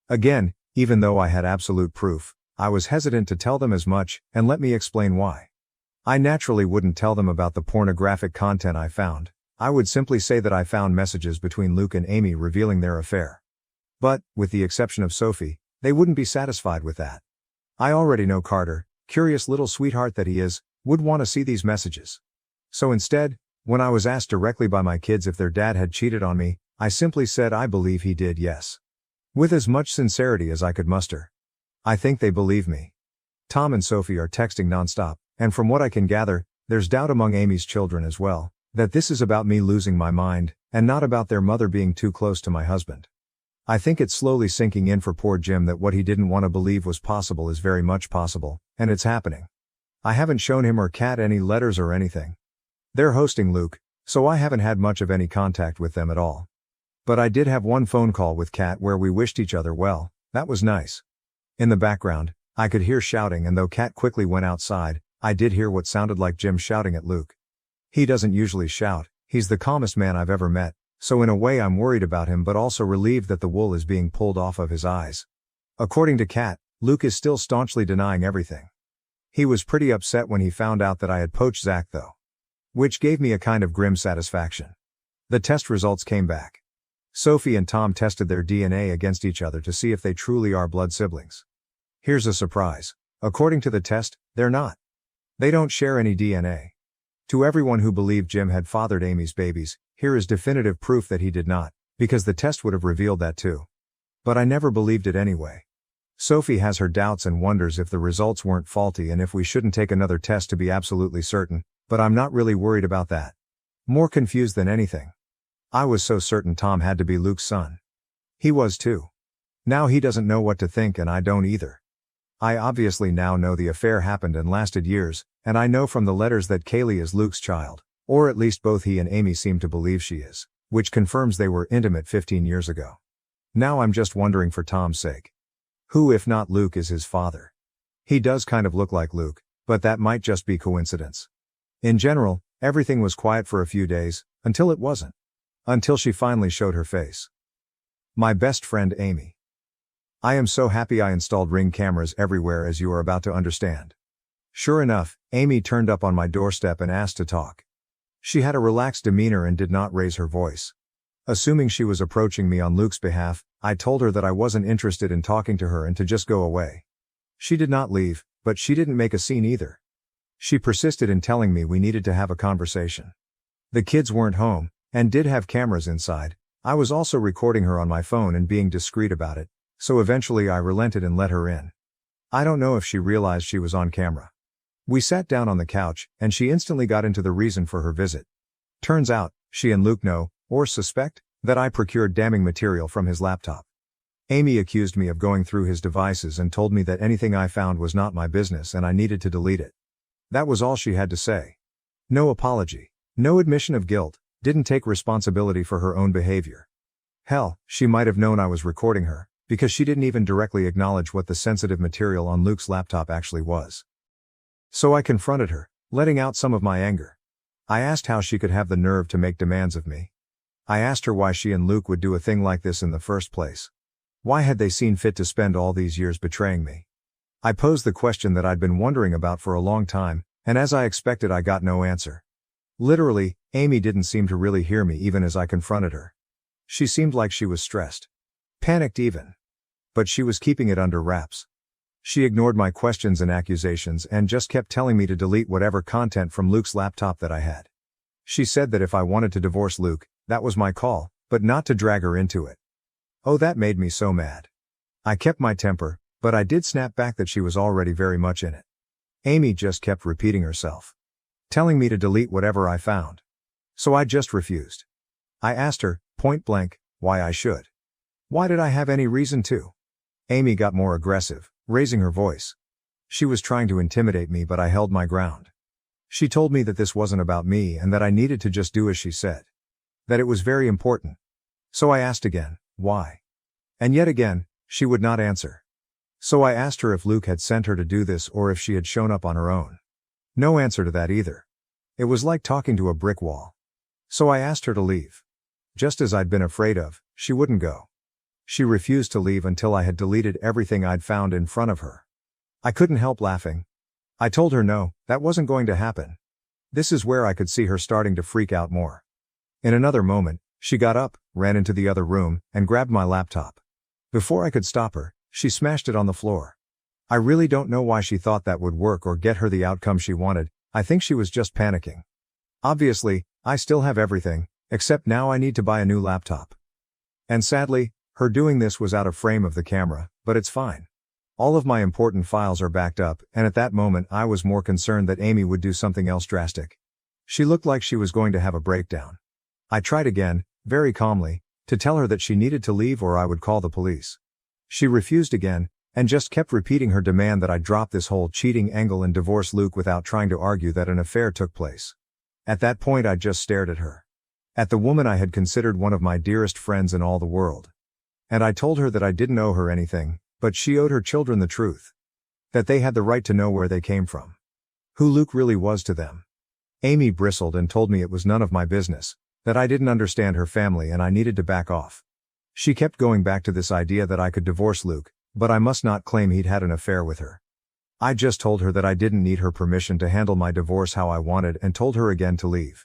Again, even though I had absolute proof, I was hesitant to tell them as much, and let me explain why. I naturally wouldn't tell them about the pornographic content I found. I would simply say that I found messages between Luke and Amy revealing their affair. But, with the exception of Sophie, they wouldn't be satisfied with that. I already know Carter, curious little sweetheart that he is, would want to see these messages. So instead, when I was asked directly by my kids if their dad had cheated on me, I simply said I believe he did, yes. With as much sincerity as I could muster. I think they believe me. Tom and Sophie are texting nonstop, and from what I can gather, there's doubt among Amy's children as well, that this is about me losing my mind, and not about their mother being too close to my husband. I think it's slowly sinking in for poor Jim that what he didn't want to believe was possible is very much possible, and it's happening. I haven't shown him or Kat any letters or anything. They're hosting Luke, so I haven't had much of any contact with them at all. But I did have one phone call with Kat where we wished each other well. That was nice. In the background, I could hear shouting, and though Kat quickly went outside, I did hear what sounded like Jim shouting at Luke. He doesn't usually shout, he's the calmest man I've ever met, so in a way I'm worried about him but also relieved that the wool is being pulled off of his eyes. According to Kat, Luke is still staunchly denying everything. He was pretty upset when he found out that I had poached Zach though. Which gave me a kind of grim satisfaction. The test results came back. Sophie and Tom tested their DNA against each other to see if they truly are blood siblings. Here's a surprise. According to the test, they're not. They don't share any DNA. To everyone who believed Jim had fathered Amy's babies, here is definitive proof that he did not, because the test would have revealed that too. But I never believed it anyway. Sophie has her doubts and wonders if the results weren't faulty and if we shouldn't take another test to be absolutely certain, but I'm not really worried about that. More confused than anything. I was so certain Tom had to be Luke's son. He was too. Now he doesn't know what to think and I don't either. I obviously now know the affair happened and lasted years, and I know from the letters that Kaylee is Luke's child, or at least both he and Amy seem to believe she is, which confirms they were intimate 15 years ago. Now I'm just wondering for Tom's sake. Who if not Luke is his father? He does kind of look like Luke, but that might just be coincidence. In general, everything was quiet for a few days, until it wasn't. Until she finally showed her face. My best friend Amy. I am so happy I installed Ring cameras everywhere, as you are about to understand. Sure enough, Amy turned up on my doorstep and asked to talk. She had a relaxed demeanor and did not raise her voice. Assuming she was approaching me on Luke's behalf, I told her that I wasn't interested in talking to her and to just go away. She did not leave, but she didn't make a scene either. She persisted in telling me we needed to have a conversation. The kids weren't home, and did have cameras inside. I was also recording her on my phone and being discreet about it, so eventually I relented and let her in. I don't know if she realized she was on camera. We sat down on the couch, and she instantly got into the reason for her visit. Turns out, she and Luke know, or suspect, that I procured damning material from his laptop. Amy accused me of going through his devices and told me that anything I found was not my business and I needed to delete it. That was all she had to say. No apology. No admission of guilt, didn't take responsibility for her own behavior. Hell, she might have known I was recording her, because she didn't even directly acknowledge what the sensitive material on Luke's laptop actually was. So I confronted her, letting out some of my anger. I asked how she could have the nerve to make demands of me. I asked her why she and Luke would do a thing like this in the first place. Why had they seen fit to spend all these years betraying me? I posed the question that I'd been wondering about for a long time, and as I expected I got no answer. Literally, Amy didn't seem to really hear me even as I confronted her. She seemed like she was stressed. Panicked even. But she was keeping it under wraps. She ignored my questions and accusations and just kept telling me to delete whatever content from Luke's laptop that I had. She said that if I wanted to divorce Luke, that was my call, but not to drag her into it. Oh, that made me so mad. I kept my temper, but I did snap back that she was already very much in it. Amy just kept repeating herself. Telling me to delete whatever I found. So I just refused. I asked her, point blank, why I should. Why did I have any reason to? Amy got more aggressive, raising her voice. She was trying to intimidate me, but I held my ground. She told me that this wasn't about me and that I needed to just do as she said. That it was very important. So I asked again, why? And yet again, she would not answer. So I asked her if Luke had sent her to do this or if she had shown up on her own. No answer to that either. It was like talking to a brick wall. So I asked her to leave. Just as I'd been afraid of, she wouldn't go. She refused to leave until I had deleted everything I'd found in front of her. I couldn't help laughing. I told her no, that wasn't going to happen. This is where I could see her starting to freak out more. In another moment, she got up, ran into the other room, and grabbed my laptop. Before I could stop her, she smashed it on the floor. I really don't know why she thought that would work or get her the outcome she wanted. I think she was just panicking. Obviously, I still have everything, except now I need to buy a new laptop. And sadly, her doing this was out of frame of the camera, but it's fine. All of my important files are backed up, and at that moment I was more concerned that Amy would do something else drastic. She looked like she was going to have a breakdown. I tried again, very calmly, to tell her that she needed to leave or I would call the police. She refused again, and just kept repeating her demand that I drop this whole cheating angle and divorce Luke without trying to argue that an affair took place. At that point I just stared at her. At the woman I had considered one of my dearest friends in all the world. And I told her that I didn't owe her anything, but she owed her children the truth. That they had the right to know where they came from. Who Luke really was to them. Amy bristled and told me it was none of my business, that I didn't understand her family and I needed to back off. She kept going back to this idea that I could divorce Luke, but I must not claim he'd had an affair with her. I just told her that I didn't need her permission to handle my divorce how I wanted and told her again to leave.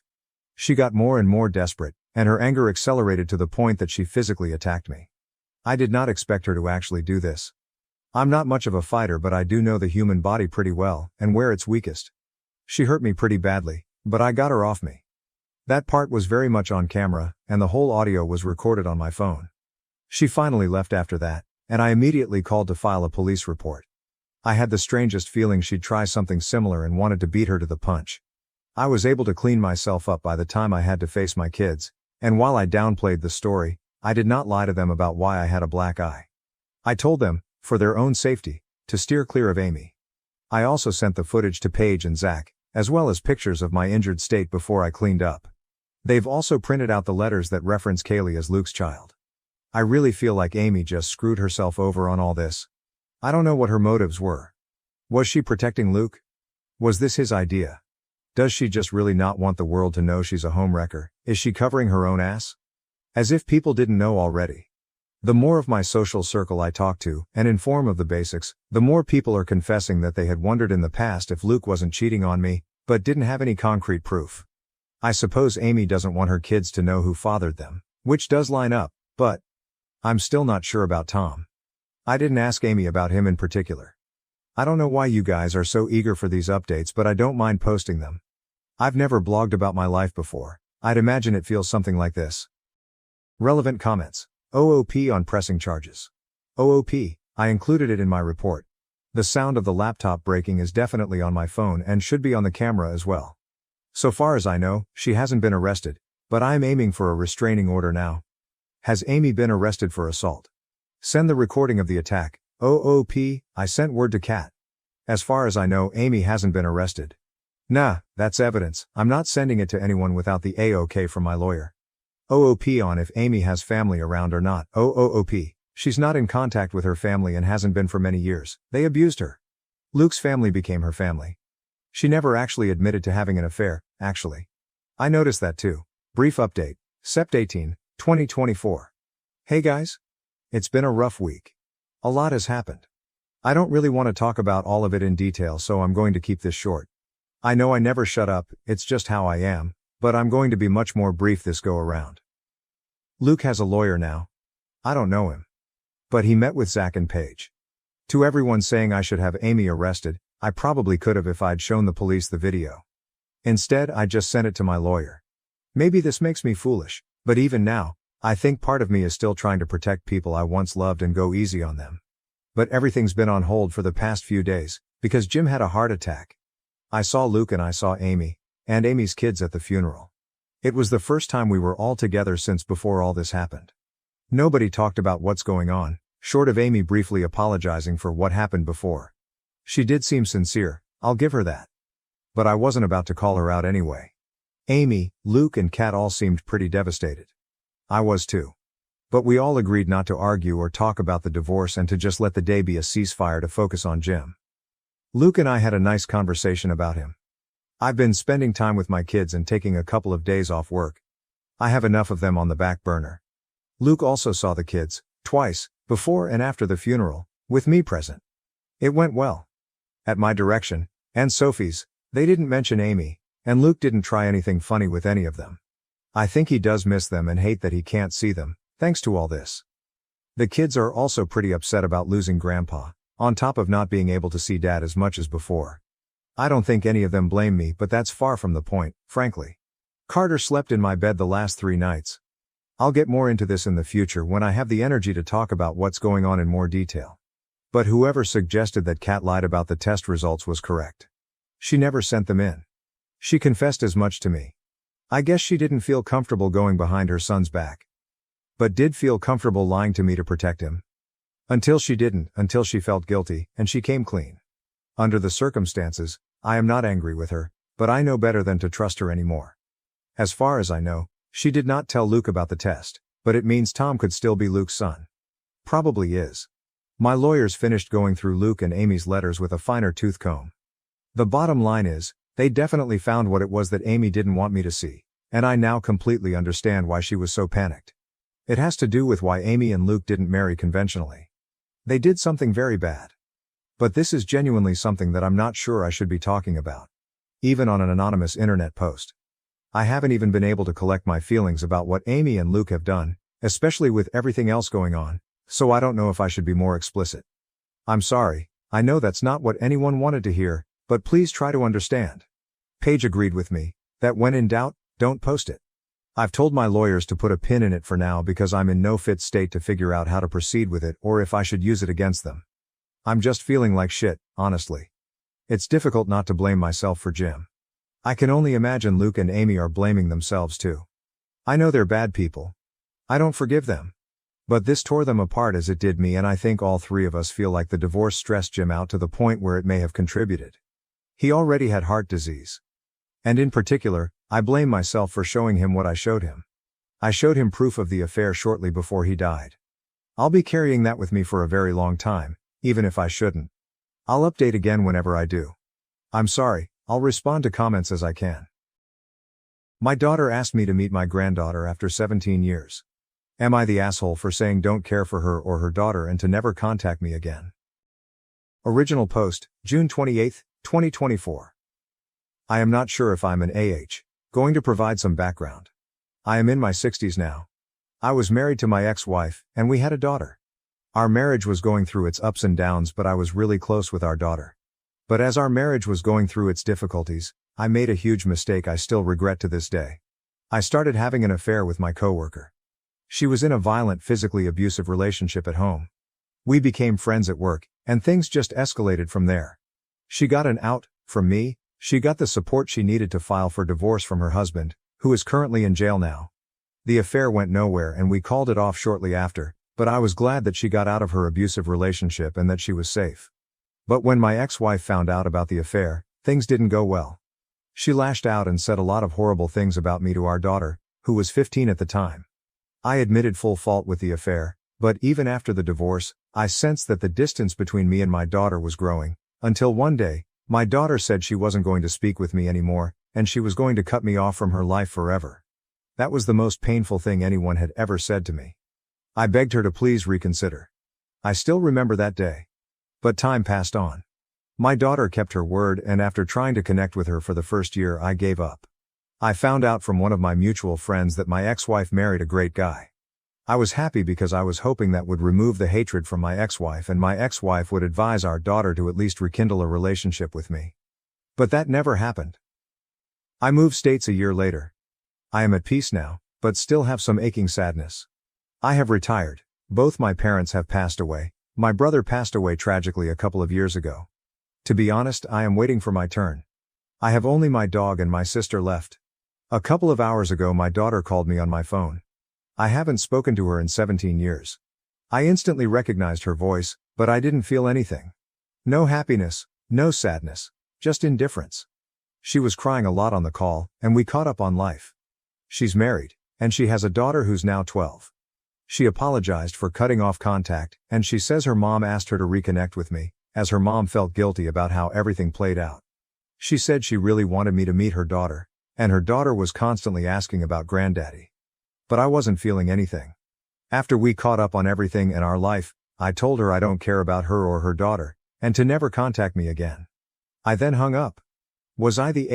She got more and more desperate, and her anger accelerated to the point that she physically attacked me. I did not expect her to actually do this. I'm not much of a fighter, but I do know the human body pretty well, and where it's weakest. She hurt me pretty badly, but I got her off me. That part was very much on camera, and the whole audio was recorded on my phone. She finally left after that, and I immediately called to file a police report. I had the strangest feeling she'd try something similar and wanted to beat her to the punch. I was able to clean myself up by the time I had to face my kids, and while I downplayed the story, I did not lie to them about why I had a black eye. I told them, for their own safety, to steer clear of Amy. I also sent the footage to Paige and Zach, as well as pictures of my injured state before I cleaned up. They've also printed out the letters that reference Kaylee as Luke's child. I really feel like Amy just screwed herself over on all this. I don't know what her motives were. Was she protecting Luke? Was this his idea? Does she just really not want the world to know she's a homewrecker? Is she covering her own ass? As if people didn't know already. The more of my social circle I talk to, and inform of the basics, the more people are confessing that they had wondered in the past if Luke wasn't cheating on me, but didn't have any concrete proof. I suppose Amy doesn't want her kids to know who fathered them, which does line up, but I'm still not sure about Tom. I didn't ask Amy about him in particular. I don't know why you guys are so eager for these updates, but I don't mind posting them. I've never blogged about my life before. I'd imagine it feels something like this. Relevant comments. OOP on pressing charges. OOP, I included it in my report. The sound of the laptop breaking is definitely on my phone and should be on the camera as well. So far as I know, she hasn't been arrested, but I'm aiming for a restraining order now. Has Amy been arrested for assault? Send the recording of the attack. OOP, I sent word to Kat. As far as I know, Amy hasn't been arrested. Nah, that's evidence. I'm not sending it to anyone without the AOK from my lawyer. OOP on if Amy has family around or not. OOP, she's not in contact with her family and hasn't been for many years. They abused her. Luke's family became her family. She never actually admitted to having an affair, actually. I noticed that too. Brief update. Sept 18, 2024. Hey guys. It's been a rough week. A lot has happened. I don't really want to talk about all of it in detail, so I'm going to keep this short. I know I never shut up, it's just how I am, but I'm going to be much more brief this go around. Luke has a lawyer now. I don't know him. But he met with Zach and Paige. To everyone saying I should have Amy arrested, I probably could have if I'd shown the police the video. Instead, I just sent it to my lawyer. Maybe this makes me foolish, but even now, I think part of me is still trying to protect people I once loved and go easy on them. But everything's been on hold for the past few days, because Jim had a heart attack. I saw Luke and I saw Amy, and Amy's kids at the funeral. It was the first time we were all together since before all this happened. Nobody talked about what's going on, short of Amy briefly apologizing for what happened before. She did seem sincere, I'll give her that. But I wasn't about to call her out anyway. Amy, Luke and Kat all seemed pretty devastated. I was too. But we all agreed not to argue or talk about the divorce and to just let the day be a ceasefire to focus on Jim. Luke and I had a nice conversation about him. I've been spending time with my kids and taking a couple of days off work. I have enough of them on the back burner. Luke also saw the kids, twice, before and after the funeral, with me present. It went well. At my direction, and Sophie's, they didn't mention Amy, and Luke didn't try anything funny with any of them. I think he does miss them and hate that he can't see them, thanks to all this. The kids are also pretty upset about losing Grandpa, on top of not being able to see Dad as much as before. I don't think any of them blame me, but that's far from the point, frankly. Carter slept in my bed the last 3 nights. I'll get more into this in the future when I have the energy to talk about what's going on in more detail. But whoever suggested that Kat lied about the test results was correct. She never sent them in. She confessed as much to me. I guess she didn't feel comfortable going behind her son's back. But did feel comfortable lying to me to protect him. Until she didn't, until she felt guilty, and she came clean. Under the circumstances, I am not angry with her, but I know better than to trust her anymore. As far as I know, she did not tell Luke about the test, but it means Tom could still be Luke's son. Probably is. My lawyers finished going through Luke and Amy's letters with a finer tooth comb. The bottom line is, they definitely found what it was that Amy didn't want me to see, and I now completely understand why she was so panicked. It has to do with why Amy and Luke didn't marry conventionally. They did something very bad. But this is genuinely something that I'm not sure I should be talking about. Even on an anonymous internet post. I haven't even been able to collect my feelings about what Amy and Luke have done, especially with everything else going on, so I don't know if I should be more explicit. I'm sorry, I know that's not what anyone wanted to hear, but please try to understand. Paige agreed with me, that when in doubt, don't post it. I've told my lawyers to put a pin in it for now because I'm in no fit state to figure out how to proceed with it or if I should use it against them. I'm just feeling like shit, honestly. It's difficult not to blame myself for Jim. I can only imagine Luke and Amy are blaming themselves too. I know they're bad people. I don't forgive them. But this tore them apart as it did me, and I think all three of us feel like the divorce stressed Jim out to the point where it may have contributed. He already had heart disease. And in particular, I blame myself for showing him what I showed him. I showed him proof of the affair shortly before he died. I'll be carrying that with me for a very long time, even if I shouldn't. I'll update again whenever I do. I'm sorry, I'll respond to comments as I can. My daughter asked me to meet my granddaughter after 17 years. Am I the asshole for saying don't care for her or her daughter and to never contact me again? Original post, June 28, 2024. I am not sure if I'm an going to provide some background. I am in my 60s now. I was married to my ex-wife, and we had a daughter. Our marriage was going through its ups and downs, but I was really close with our daughter. But as our marriage was going through its difficulties, I made a huge mistake I still regret to this day. I started having an affair with my coworker. She was in a violent, physically abusive relationship at home. We became friends at work, and things just escalated from there. She got an out from me, she got the support she needed to file for divorce from her husband, who is currently in jail now. The affair went nowhere and we called it off shortly after, but I was glad that she got out of her abusive relationship and that she was safe. But when my ex-wife found out about the affair, things didn't go well. She lashed out and said a lot of horrible things about me to our daughter, who was 15 at the time. I admitted full fault with the affair, but even after the divorce, I sensed that the distance between me and my daughter was growing, until one day, my daughter said she wasn't going to speak with me anymore, and she was going to cut me off from her life forever. That was the most painful thing anyone had ever said to me. I begged her to please reconsider. I still remember that day. But time passed on. My daughter kept her word, and after trying to connect with her for the first year, I gave up. I found out from one of my mutual friends that my ex-wife married a great guy. I was happy because I was hoping that would remove the hatred from my ex-wife and my ex-wife would advise our daughter to at least rekindle a relationship with me. But that never happened. I moved states a year later. I am at peace now, but still have some aching sadness. I have retired. Both my parents have passed away. My brother passed away tragically a couple of years ago. To be honest, I am waiting for my turn. I have only my dog and my sister left. A couple of hours ago my daughter called me on my phone. I haven't spoken to her in 17 years. I instantly recognized her voice, but I didn't feel anything. No happiness, no sadness, just indifference. She was crying a lot on the call, and we caught up on life. She's married, and she has a daughter who's now 12. She apologized for cutting off contact, and she says her mom asked her to reconnect with me, as her mom felt guilty about how everything played out. She said she really wanted me to meet her daughter, and her daughter was constantly asking about granddaddy. But I wasn't feeling anything. After we caught up on everything in our life, I told her I don't care about her or her daughter, and to never contact me again. I then hung up. Was I the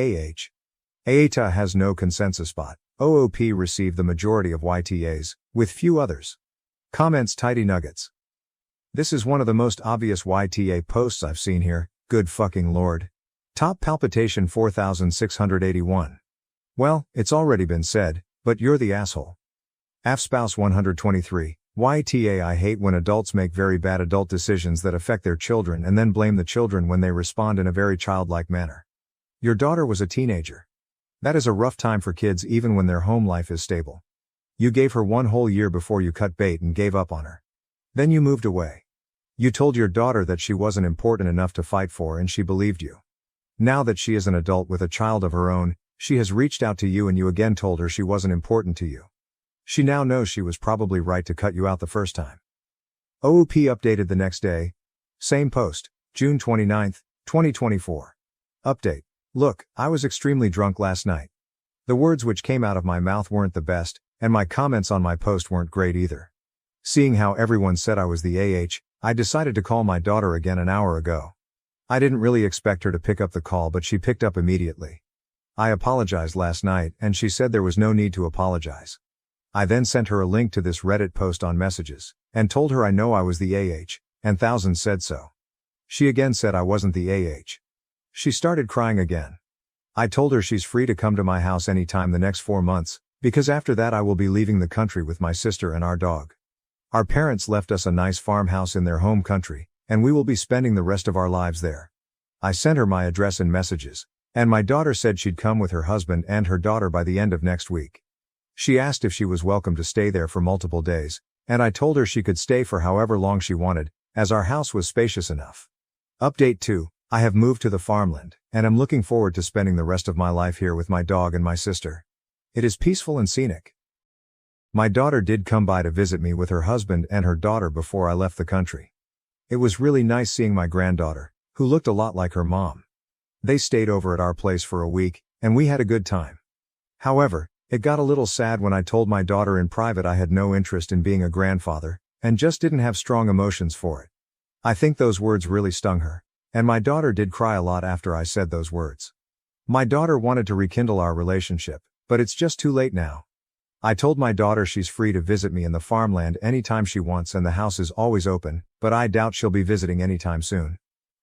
AITA has no consensus spot. OOP received the majority of YTAs, with few others. Comments tidy nuggets. This is one of the most obvious YTA posts I've seen here, good fucking lord. Top palpitation 4681. Well, it's already been said, but you're the asshole. AFSpouse 123, YTA I hate when adults make very bad adult decisions that affect their children and then blame the children when they respond in a very childlike manner. Your daughter was a teenager. That is a rough time for kids even when their home life is stable. You gave her one whole year before you cut bait and gave up on her. Then you moved away. You told your daughter that she wasn't important enough to fight for and she believed you. Now that she is an adult with a child of her own, she has reached out to you and you again told her she wasn't important to you. She now knows she was probably right to cut you out the first time. OOP updated the next day. Same post, June 29, 2024. Update. Look, I was extremely drunk last night. The words which came out of my mouth weren't the best, and my comments on my post weren't great either. Seeing how everyone said I was the I decided to call my daughter again an hour ago. I didn't really expect her to pick up the call, but she picked up immediately. I apologized last night and she said there was no need to apologize. I then sent her a link to this Reddit post on messages, and told her I know I was the and thousands said so. She again said I wasn't the She started crying again. I told her she's free to come to my house anytime the next 4 months, because after that I will be leaving the country with my sister and our dog. Our parents left us a nice farmhouse in their home country, and we will be spending the rest of our lives there. I sent her my address and messages, and my daughter said she'd come with her husband and her daughter by the end of next week. She asked if she was welcome to stay there for multiple days, and I told her she could stay for however long she wanted, as our house was spacious enough. Update 2. I have moved to the farmland, and am looking forward to spending the rest of my life here with my dog and my sister. It is peaceful and scenic. My daughter did come by to visit me with her husband and her daughter before I left the country. It was really nice seeing my granddaughter, who looked a lot like her mom. They stayed over at our place for a week, and we had a good time. However, it got a little sad when I told my daughter in private I had no interest in being a grandfather, and just didn't have strong emotions for it. I think those words really stung her, and my daughter did cry a lot after I said those words. My daughter wanted to rekindle our relationship, but it's just too late now. I told my daughter she's free to visit me in the farmland anytime she wants and the house is always open, but I doubt she'll be visiting anytime soon.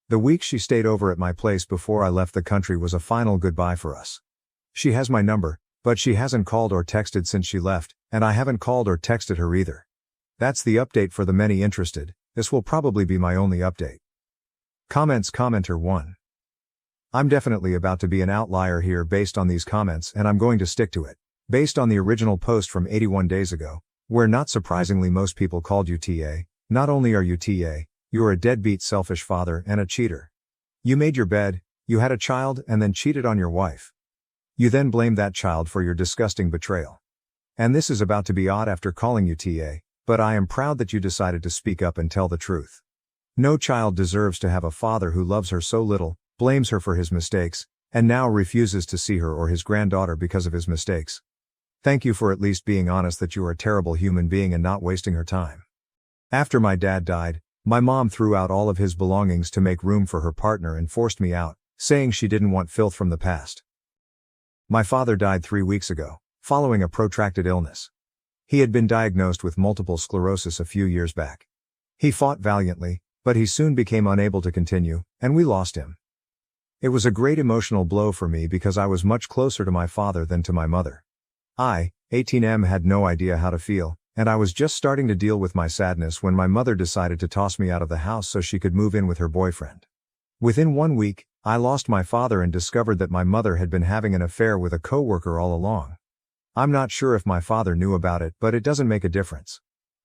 The week she stayed over at my place before I left the country was a final goodbye for us. She has my number, but she hasn't called or texted since she left, and I haven't called or texted her either. That's the update for the many interested. This will probably be my only update. Comments. Commenter 1. I'm definitely about to be an outlier here based on these comments, and I'm going to stick to it. Based on the original post from 81 days ago, where not surprisingly most people called you TA, not only are you TA, you're a deadbeat selfish father and a cheater. You made your bed, you had a child and then cheated on your wife. You then blamed that child for your disgusting betrayal. And this is about to be odd after calling you TA, but I am proud that you decided to speak up and tell the truth. No child deserves to have a father who loves her so little, blames her for his mistakes, and now refuses to see her or his granddaughter because of his mistakes. Thank you for at least being honest that you are a terrible human being and not wasting her time. After my dad died, my mom threw out all of his belongings to make room for her partner and forced me out, saying she didn't want filth from the past. My father died 3 weeks ago, following a protracted illness. He had been diagnosed with multiple sclerosis a few years back. He fought valiantly, but he soon became unable to continue, and we lost him. It was a great emotional blow for me because I was much closer to my father than to my mother. I, 18M, had no idea how to feel, and I was just starting to deal with my sadness when my mother decided to toss me out of the house so she could move in with her boyfriend. Within 1 week, I lost my father and discovered that my mother had been having an affair with a coworker all along. I'm not sure if my father knew about it, but it doesn't make a difference.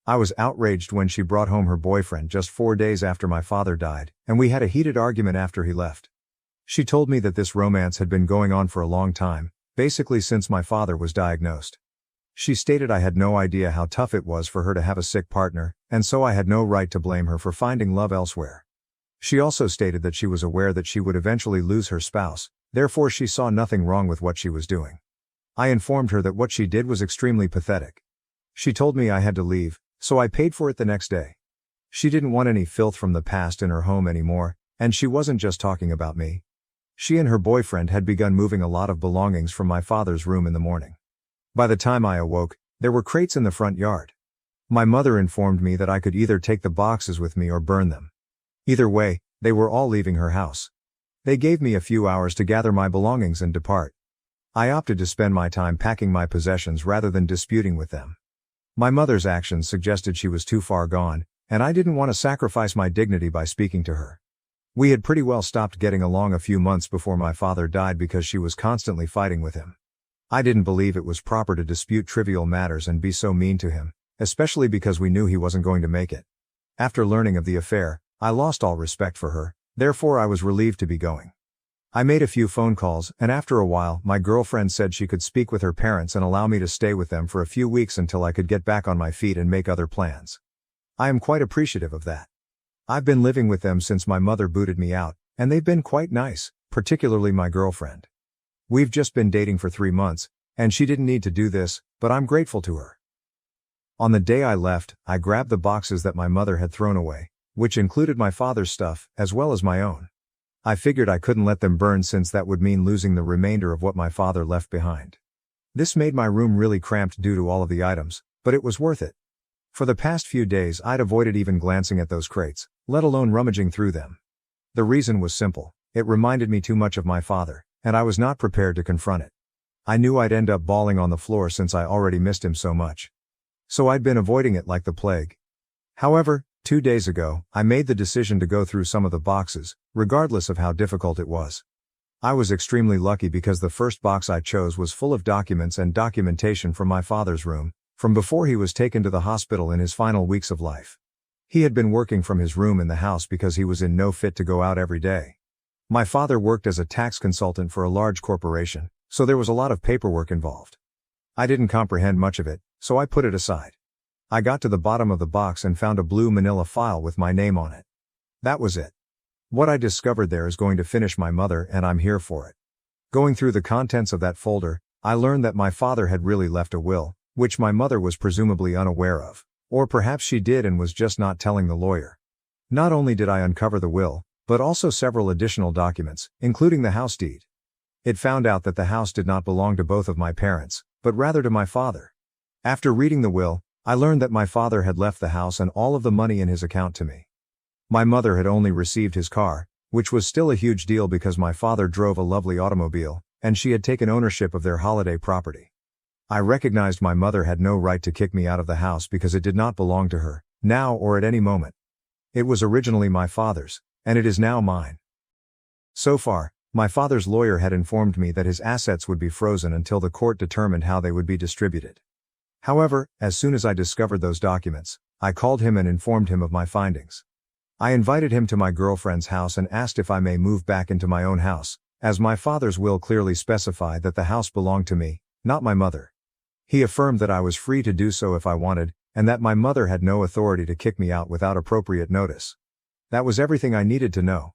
I was outraged when she brought home her boyfriend just 4 days after my father died, and we had a heated argument after he left. She told me that this romance had been going on for a long time, basically since my father was diagnosed. She stated I had no idea how tough it was for her to have a sick partner, and so I had no right to blame her for finding love elsewhere. She also stated that she was aware that she would eventually lose her spouse, therefore she saw nothing wrong with what she was doing. I informed her that what she did was extremely pathetic. She told me I had to leave, so I paid for it the next day. She didn't want any filth from the past in her home anymore, and she wasn't just talking about me. She and her boyfriend had begun moving a lot of belongings from my father's room in the morning. By the time I awoke, there were crates in the front yard. My mother informed me that I could either take the boxes with me or burn them. Either way, they were all leaving her house. They gave me a few hours to gather my belongings and depart. I opted to spend my time packing my possessions rather than disputing with them. My mother's actions suggested she was too far gone, and I didn't want to sacrifice my dignity by speaking to her. We had pretty well stopped getting along a few months before my father died because she was constantly fighting with him. I didn't believe it was proper to dispute trivial matters and be so mean to him, especially because we knew he wasn't going to make it. After learning of the affair, I lost all respect for her, therefore I was relieved to be going. I made a few phone calls, and after a while, my girlfriend said she could speak with her parents and allow me to stay with them for a few weeks until I could get back on my feet and make other plans. I am quite appreciative of that. I've been living with them since my mother booted me out, and they've been quite nice, particularly my girlfriend. We've just been dating for 3 months, and she didn't need to do this, but I'm grateful to her. On the day I left, I grabbed the boxes that my mother had thrown away, which included my father's stuff, as well as my own. I figured I couldn't let them burn since that would mean losing the remainder of what my father left behind. This made my room really cramped due to all of the items, but it was worth it. For the past few days I'd avoided even glancing at those crates, let alone rummaging through them. The reason was simple: it reminded me too much of my father, and I was not prepared to confront it. I knew I'd end up bawling on the floor since I already missed him so much. So I'd been avoiding it like the plague. However, 2 days ago, I made the decision to go through some of the boxes, regardless of how difficult it was. I was extremely lucky because the first box I chose was full of documents and documentation from my father's room, from before he was taken to the hospital in his final weeks of life. He had been working from his room in the house because he was in no fit to go out every day. My father worked as a tax consultant for a large corporation, so there was a lot of paperwork involved. I didn't comprehend much of it, so I put it aside. I got to the bottom of the box and found a blue manila file with my name on it. That was it. What I discovered there is going to finish my mother, and I'm here for it. Going through the contents of that folder, I learned that my father had really left a will, which my mother was presumably unaware of, or perhaps she did and was just not telling the lawyer. Not only did I uncover the will, but also several additional documents, including the house deed. It found out that the house did not belong to both of my parents, but rather to my father. After reading the will, I learned that my father had left the house and all of the money in his account to me. My mother had only received his car, which was still a huge deal because my father drove a lovely automobile, and she had taken ownership of their holiday property. I recognized my mother had no right to kick me out of the house because it did not belong to her, now or at any moment. It was originally my father's, and it is now mine. So far, my father's lawyer had informed me that his assets would be frozen until the court determined how they would be distributed. However, as soon as I discovered those documents, I called him and informed him of my findings. I invited him to my girlfriend's house and asked if I may move back into my own house, as my father's will clearly specified that the house belonged to me, not my mother. He affirmed that I was free to do so if I wanted, and that my mother had no authority to kick me out without appropriate notice. That was everything I needed to know.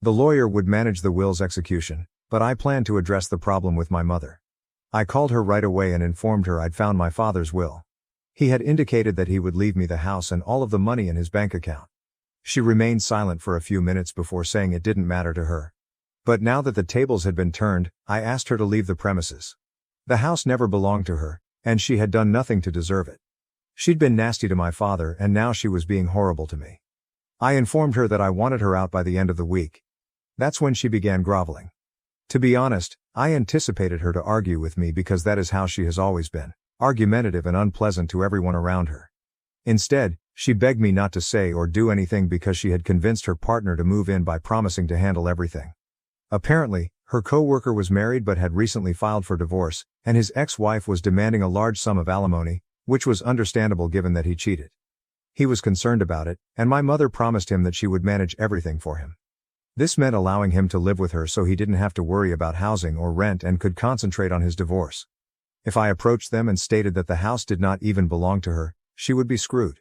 The lawyer would manage the will's execution, but I planned to address the problem with my mother. I called her right away and informed her I'd found my father's will. He had indicated that he would leave me the house and all of the money in his bank account. She remained silent for a few minutes before saying it didn't matter to her. But now that the tables had been turned, I asked her to leave the premises. The house never belonged to her, and she had done nothing to deserve it. She'd been nasty to my father and now she was being horrible to me. I informed her that I wanted her out by the end of the week. That's when she began groveling. To be honest, I anticipated her to argue with me because that is how she has always been, argumentative and unpleasant to everyone around her. Instead, she begged me not to say or do anything because she had convinced her partner to move in by promising to handle everything. Apparently, her co-worker was married but had recently filed for divorce, and his ex-wife was demanding a large sum of alimony, which was understandable given that he cheated. He was concerned about it, and my mother promised him that she would manage everything for him. This meant allowing him to live with her so he didn't have to worry about housing or rent and could concentrate on his divorce. If I approached them and stated that the house did not even belong to her, she would be screwed.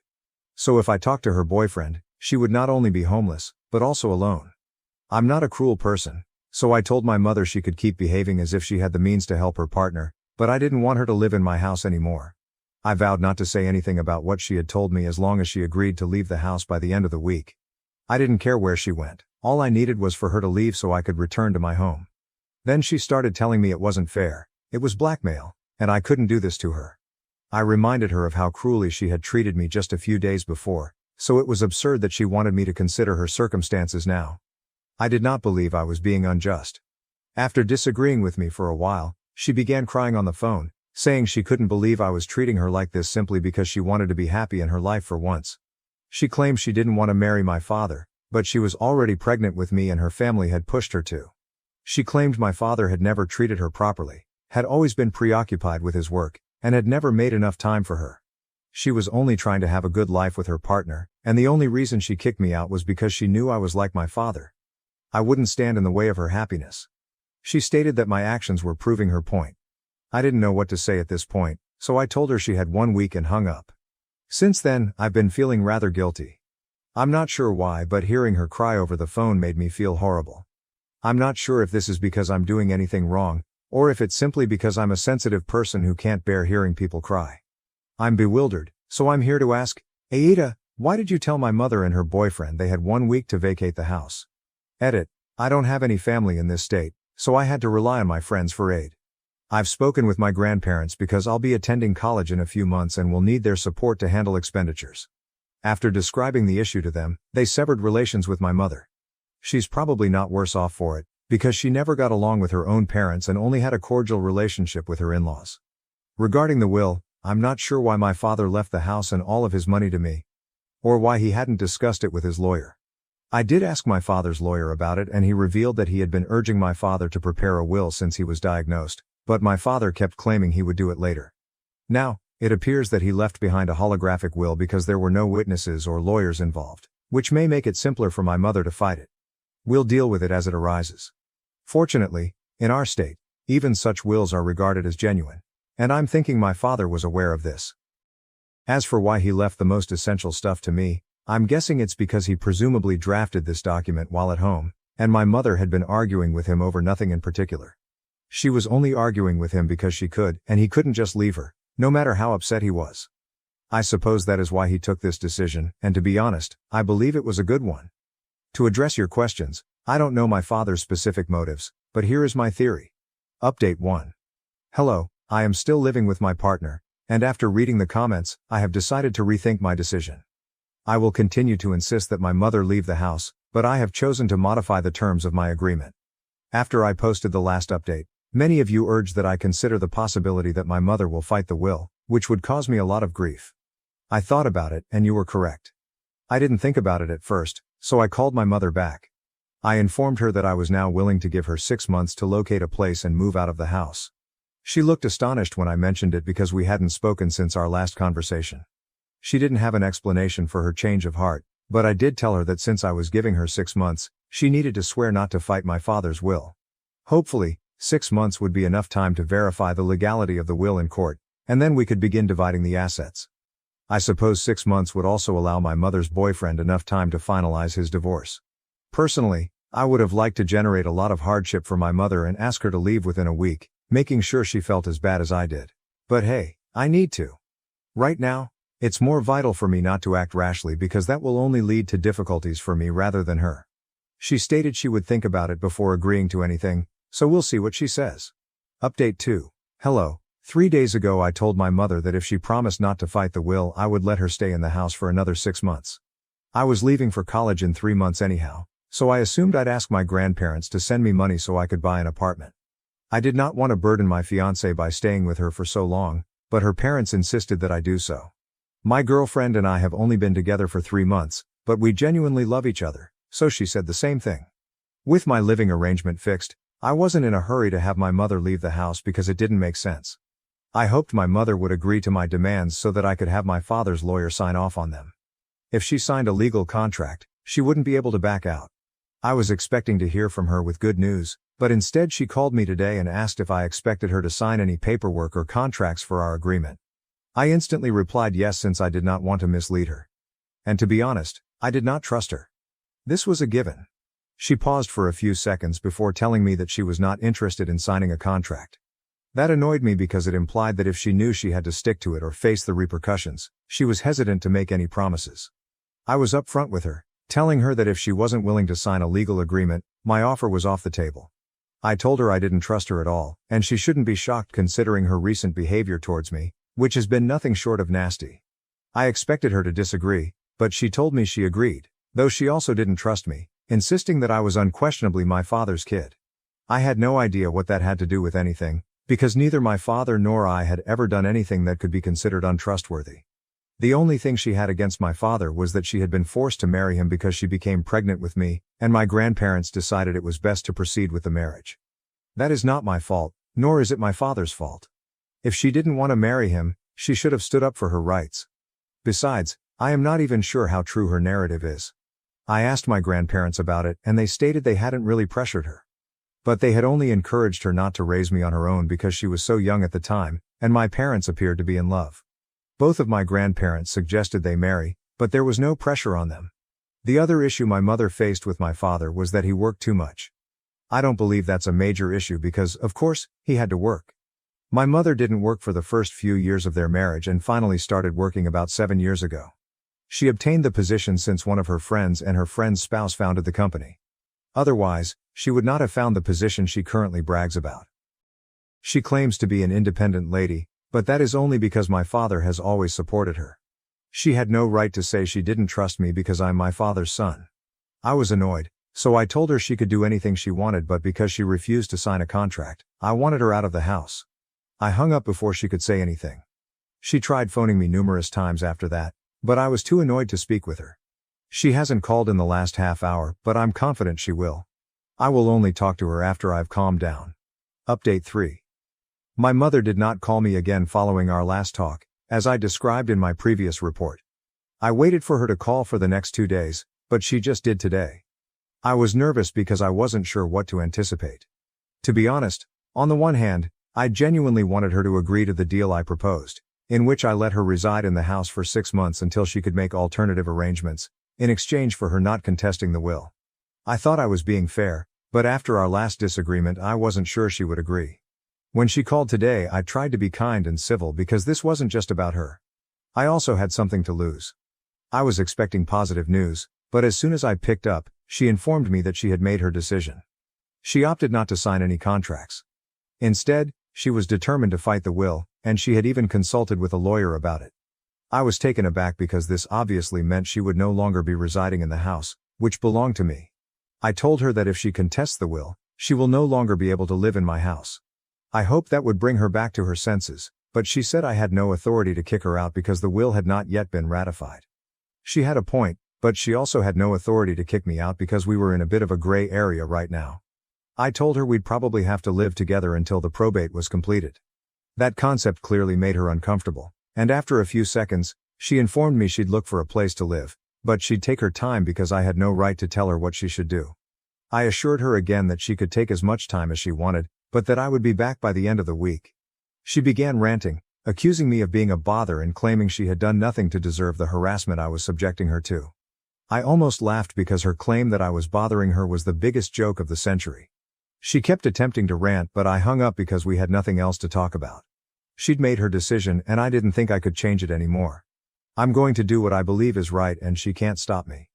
So if I talked to her boyfriend, she would not only be homeless, but also alone. I'm not a cruel person, so I told my mother she could keep behaving as if she had the means to help her partner, but I didn't want her to live in my house anymore. I vowed not to say anything about what she had told me as long as she agreed to leave the house by the end of the week. I didn't care where she went. All I needed was for her to leave so I could return to my home. Then she started telling me it wasn't fair, it was blackmail, and I couldn't do this to her. I reminded her of how cruelly she had treated me just a few days before, so it was absurd that she wanted me to consider her circumstances now. I did not believe I was being unjust. After disagreeing with me for a while, she began crying on the phone, saying she couldn't believe I was treating her like this simply because she wanted to be happy in her life for once. She claimed she didn't want to marry my father, but she was already pregnant with me and her family had pushed her to. She claimed my father had never treated her properly, had always been preoccupied with his work, and had never made enough time for her. She was only trying to have a good life with her partner, and the only reason she kicked me out was because she knew I was like my father. I wouldn't stand in the way of her happiness. She stated that my actions were proving her point. I didn't know what to say at this point, so I told her she had 1 week and hung up. Since then, I've been feeling rather guilty. I'm not sure why, but hearing her cry over the phone made me feel horrible. I'm not sure if this is because I'm doing anything wrong, or if it's simply because I'm a sensitive person who can't bear hearing people cry. I'm bewildered, so I'm here to ask, AITA, why did you tell my mother and her boyfriend they had 1 week to vacate the house? Edit. I don't have any family in this state, so I had to rely on my friends for aid. I've spoken with my grandparents because I'll be attending college in a few months and will need their support to handle expenditures. After describing the issue to them, they severed relations with my mother. She's probably not worse off for it, because she never got along with her own parents and only had a cordial relationship with her in-laws. Regarding the will, I'm not sure why my father left the house and all of his money to me, or why he hadn't discussed it with his lawyer. I did ask my father's lawyer about it and he revealed that he had been urging my father to prepare a will since he was diagnosed, but my father kept claiming he would do it later. Now, it appears that he left behind a holographic will because there were no witnesses or lawyers involved, which may make it simpler for my mother to fight it. We'll deal with it as it arises. Fortunately, in our state, even such wills are regarded as genuine, and I'm thinking my father was aware of this. As for why he left the most essential stuff to me, I'm guessing it's because he presumably drafted this document while at home, and my mother had been arguing with him over nothing in particular. She was only arguing with him because she could, and he couldn't just leave her, no matter how upset he was. I suppose that is why he took this decision, and to be honest, I believe it was a good one. To address your questions, I don't know my father's specific motives, but here is my theory. Update 1. Hello, I am still living with my partner, and after reading the comments, I have decided to rethink my decision. I will continue to insist that my mother leave the house, but I have chosen to modify the terms of my agreement. After I posted the last update, many of you urged that I consider the possibility that my mother will fight the will, which would cause me a lot of grief. I thought about it, and you were correct. I didn't think about it at first, so I called my mother back. I informed her that I was now willing to give her 6 months to locate a place and move out of the house. She looked astonished when I mentioned it because we hadn't spoken since our last conversation. She didn't have an explanation for her change of heart, but I did tell her that since I was giving her 6 months, she needed to swear not to fight my father's will. Hopefully, 6 months would be enough time to verify the legality of the will in court, and then we could begin dividing the assets. I suppose 6 months would also allow my mother's boyfriend enough time to finalize his divorce. Personally, I would have liked to generate a lot of hardship for my mother and ask her to leave within a week, making sure she felt as bad as I did. But hey, I need to. Right now, it's more vital for me not to act rashly because that will only lead to difficulties for me rather than her. She stated she would think about it before agreeing to anything, so we'll see what she says. Update 2. Hello, 3 days ago I told my mother that if she promised not to fight the will I would let her stay in the house for another 6 months. I was leaving for college in 3 months anyhow, so I assumed I'd ask my grandparents to send me money so I could buy an apartment. I did not want to burden my fiancée by staying with her for so long, but her parents insisted that I do so. My girlfriend and I have only been together for 3 months, but we genuinely love each other, so she said the same thing. With my living arrangement fixed, I wasn't in a hurry to have my mother leave the house because it didn't make sense. I hoped my mother would agree to my demands so that I could have my father's lawyer sign off on them. If she signed a legal contract, she wouldn't be able to back out. I was expecting to hear from her with good news, but instead she called me today and asked if I expected her to sign any paperwork or contracts for our agreement. I instantly replied yes since I did not want to mislead her. And to be honest, I did not trust her. This was a given. She paused for a few seconds before telling me that she was not interested in signing a contract. That annoyed me because it implied that if she knew she had to stick to it or face the repercussions, she was hesitant to make any promises. I was upfront with her, telling her that if she wasn't willing to sign a legal agreement, my offer was off the table. I told her I didn't trust her at all, and she shouldn't be shocked considering her recent behavior towards me, which has been nothing short of nasty. I expected her to disagree, but she told me she agreed, though she also didn't trust me, insisting that I was unquestionably my father's kid. I had no idea what that had to do with anything, because neither my father nor I had ever done anything that could be considered untrustworthy. The only thing she had against my father was that she had been forced to marry him because she became pregnant with me, and my grandparents decided it was best to proceed with the marriage. That is not my fault, nor is it my father's fault. If she didn't want to marry him, she should have stood up for her rights. Besides, I am not even sure how true her narrative is. I asked my grandparents about it and they stated they hadn't really pressured her. But they had only encouraged her not to raise me on her own because she was so young at the time, and my parents appeared to be in love. Both of my grandparents suggested they marry, but there was no pressure on them. The other issue my mother faced with my father was that he worked too much. I don't believe that's a major issue because, of course, he had to work. My mother didn't work for the first few years of their marriage and finally started working about 7 years ago. She obtained the position since one of her friends and her friend's spouse founded the company. Otherwise, she would not have found the position she currently brags about. She claims to be an independent lady, but that is only because my father has always supported her. She had no right to say she didn't trust me because I'm my father's son. I was annoyed, so I told her she could do anything she wanted, but because she refused to sign a contract, I wanted her out of the house. I hung up before she could say anything. She tried phoning me numerous times after that, but I was too annoyed to speak with her. She hasn't called in the last half hour, but I'm confident she will. I will only talk to her after I've calmed down. Update 3. My mother did not call me again following our last talk, as I described in my previous report. I waited for her to call for the next 2 days, but she just did today. I was nervous because I wasn't sure what to anticipate. To be honest, on the one hand, I genuinely wanted her to agree to the deal I proposed, in which I let her reside in the house for 6 months until she could make alternative arrangements, in exchange for her not contesting the will. I thought I was being fair, but after our last disagreement I wasn't sure she would agree. When she called today I tried to be kind and civil because this wasn't just about her. I also had something to lose. I was expecting positive news, but as soon as I picked up, she informed me that she had made her decision. She opted not to sign any contracts. Instead, she was determined to fight the will, and she had even consulted with a lawyer about it. I was taken aback because this obviously meant she would no longer be residing in the house, which belonged to me. I told her that if she contests the will, she will no longer be able to live in my house. I hoped that would bring her back to her senses, but she said I had no authority to kick her out because the will had not yet been ratified. She had a point, but she also had no authority to kick me out because we were in a bit of a gray area right now. I told her we'd probably have to live together until the probate was completed. That concept clearly made her uncomfortable, and after a few seconds, she informed me she'd look for a place to live, but she'd take her time because I had no right to tell her what she should do. I assured her again that she could take as much time as she wanted, but that I would be back by the end of the week. She began ranting, accusing me of being a bother and claiming she had done nothing to deserve the harassment I was subjecting her to. I almost laughed because her claim that I was bothering her was the biggest joke of the century. She kept attempting to rant, but I hung up because we had nothing else to talk about. She'd made her decision and I didn't think I could change it anymore. I'm going to do what I believe is right and she can't stop me.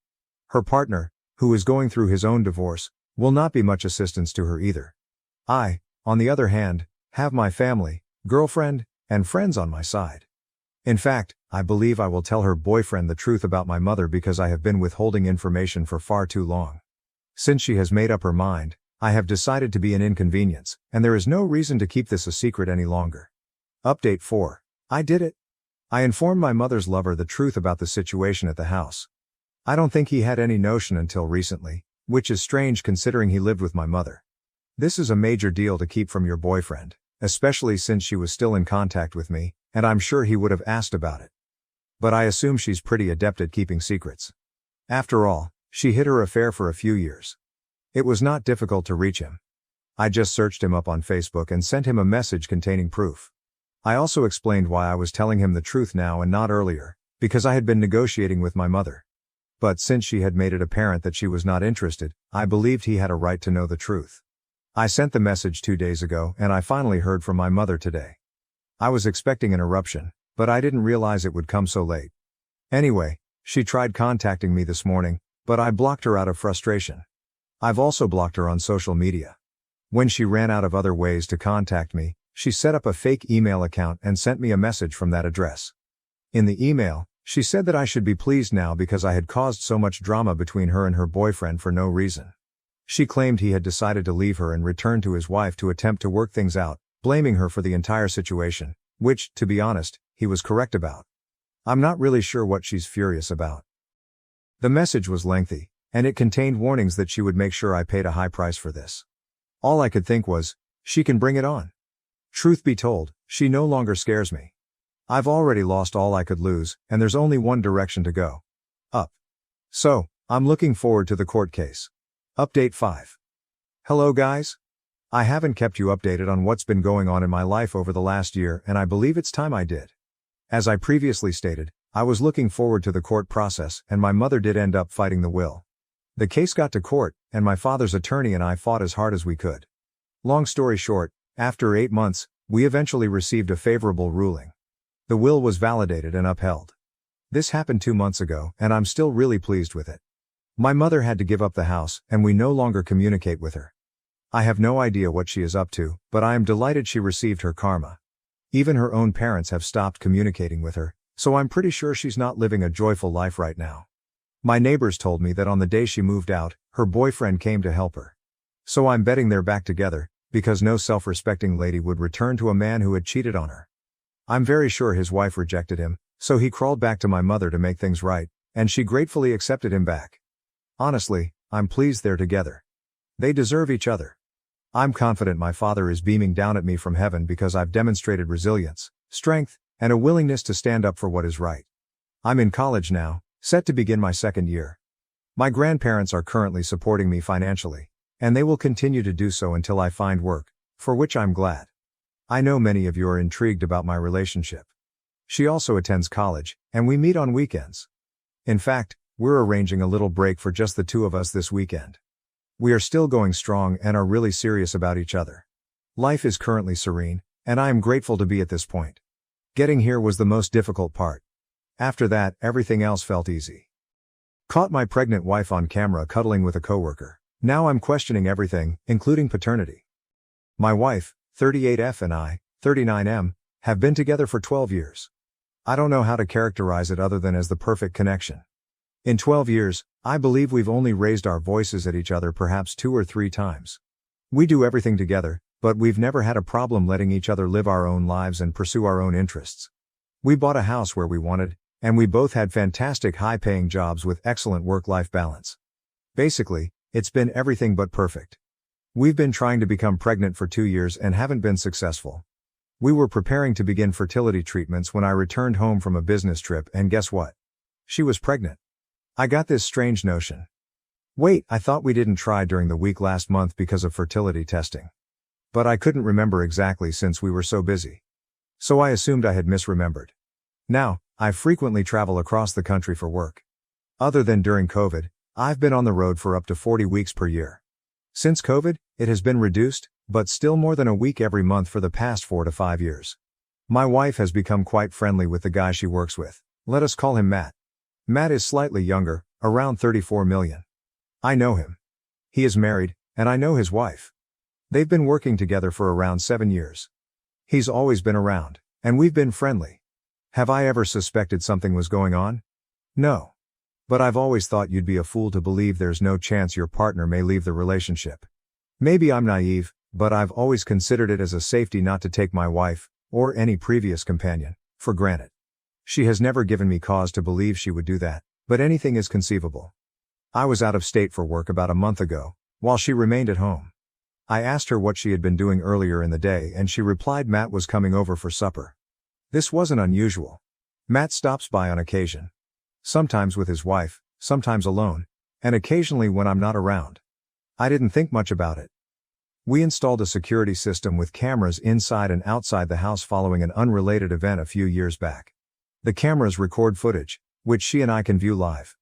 Her partner, who is going through his own divorce, will not be much assistance to her either. I, on the other hand, have my family, girlfriend, and friends on my side. In fact, I believe I will tell her boyfriend the truth about my mother because I have been withholding information for far too long. Since she has made up her mind, I have decided to be an inconvenience, and there is no reason to keep this a secret any longer. Update 4. I did it. I informed my mother's lover the truth about the situation at the house. I don't think he had any notion until recently, which is strange considering he lived with my mother. This is a major deal to keep from your boyfriend, especially since she was still in contact with me, and I'm sure he would have asked about it. But I assume she's pretty adept at keeping secrets. After all, she hid her affair for a few years. It was not difficult to reach him. I just searched him up on Facebook and sent him a message containing proof. I also explained why I was telling him the truth now and not earlier, because I had been negotiating with my mother. But since she had made it apparent that she was not interested, I believed he had a right to know the truth. I sent the message 2 days ago and I finally heard from my mother today. I was expecting an eruption, but I didn't realize it would come so late. Anyway, she tried contacting me this morning, but I blocked her out of frustration. I've also blocked her on social media. When she ran out of other ways to contact me, she set up a fake email account and sent me a message from that address. In the email, she said that I should be pleased now because I had caused so much drama between her and her boyfriend for no reason. She claimed he had decided to leave her and return to his wife to attempt to work things out, blaming her for the entire situation, which, to be honest, he was correct about. I'm not really sure what she's furious about. The message was lengthy, and it contained warnings that she would make sure I paid a high price for this. All I could think was, she can bring it on. Truth be told, she no longer scares me. I've already lost all I could lose, and there's only one direction to go. Up. So, I'm looking forward to the court case. Update 5. Hello guys. I haven't kept you updated on what's been going on in my life over the last year, and I believe it's time I did. As I previously stated, I was looking forward to the court process, and my mother did end up fighting the will. The case got to court, and my father's attorney and I fought as hard as we could. Long story short, after 8 months, we eventually received a favorable ruling. The will was validated and upheld. This happened 2 months ago, and I'm still really pleased with it. My mother had to give up the house, and we no longer communicate with her. I have no idea what she is up to, but I am delighted she received her karma. Even her own parents have stopped communicating with her, so I'm pretty sure she's not living a joyful life right now. My neighbors told me that on the day she moved out, her boyfriend came to help her. So I'm betting they're back together, because no self-respecting lady would return to a man who had cheated on her. I'm very sure his wife rejected him, so he crawled back to my mother to make things right, and she gratefully accepted him back. Honestly, I'm pleased they're together. They deserve each other. I'm confident my father is beaming down at me from heaven because I've demonstrated resilience, strength, and a willingness to stand up for what is right. I'm in college now, set to begin my second year. My grandparents are currently supporting me financially, and they will continue to do so until I find work, for which I'm glad. I know many of you are intrigued about my relationship. She also attends college, and we meet on weekends. In fact, we're arranging a little break for just the two of us this weekend. We are still going strong and are really serious about each other. Life is currently serene, and I am grateful to be at this point. Getting here was the most difficult part. After that, everything else felt easy. Caught my pregnant wife on camera cuddling with a coworker. Now I'm questioning everything, including paternity. My wife, 38F, and I, 39M, have been together for 12 years. I don't know how to characterize it other than as the perfect connection. In 12 years, I believe we've only raised our voices at each other perhaps 2 or 3 times. We do everything together, but we've never had a problem letting each other live our own lives and pursue our own interests. We bought a house where we wanted, and we both had fantastic high-paying jobs with excellent work-life balance. Basically, it's been everything but perfect. We've been trying to become pregnant for 2 years and haven't been successful. We were preparing to begin fertility treatments when I returned home from a business trip, and guess what? She was pregnant. I got this strange notion. Wait, I thought we didn't try during the week last month because of fertility testing. But I couldn't remember exactly since we were so busy. So I assumed I had misremembered. Now, I frequently travel across the country for work. Other than during COVID, I've been on the road for up to 40 weeks per year. Since COVID, it has been reduced, but still more than a week every month for the past 4 to 5 years. My wife has become quite friendly with the guy she works with. Let us call him Matt. Matt is slightly younger, around 34 million. I know him. He is married, and I know his wife. They've been working together for around 7 years. He's always been around, and we've been friendly. Have I ever suspected something was going on? No. But I've always thought you'd be a fool to believe there's no chance your partner may leave the relationship. Maybe I'm naive, but I've always considered it as a safety not to take my wife, or any previous companion, for granted. She has never given me cause to believe she would do that, but anything is conceivable. I was out of state for work about a month ago, while she remained at home. I asked her what she had been doing earlier in the day, and she replied Matt was coming over for supper. This wasn't unusual. Matt stops by on occasion. Sometimes with his wife, sometimes alone, and occasionally when I'm not around. I didn't think much about it. We installed a security system with cameras inside and outside the house following an unrelated event a few years back. The cameras record footage, which she and I can view live.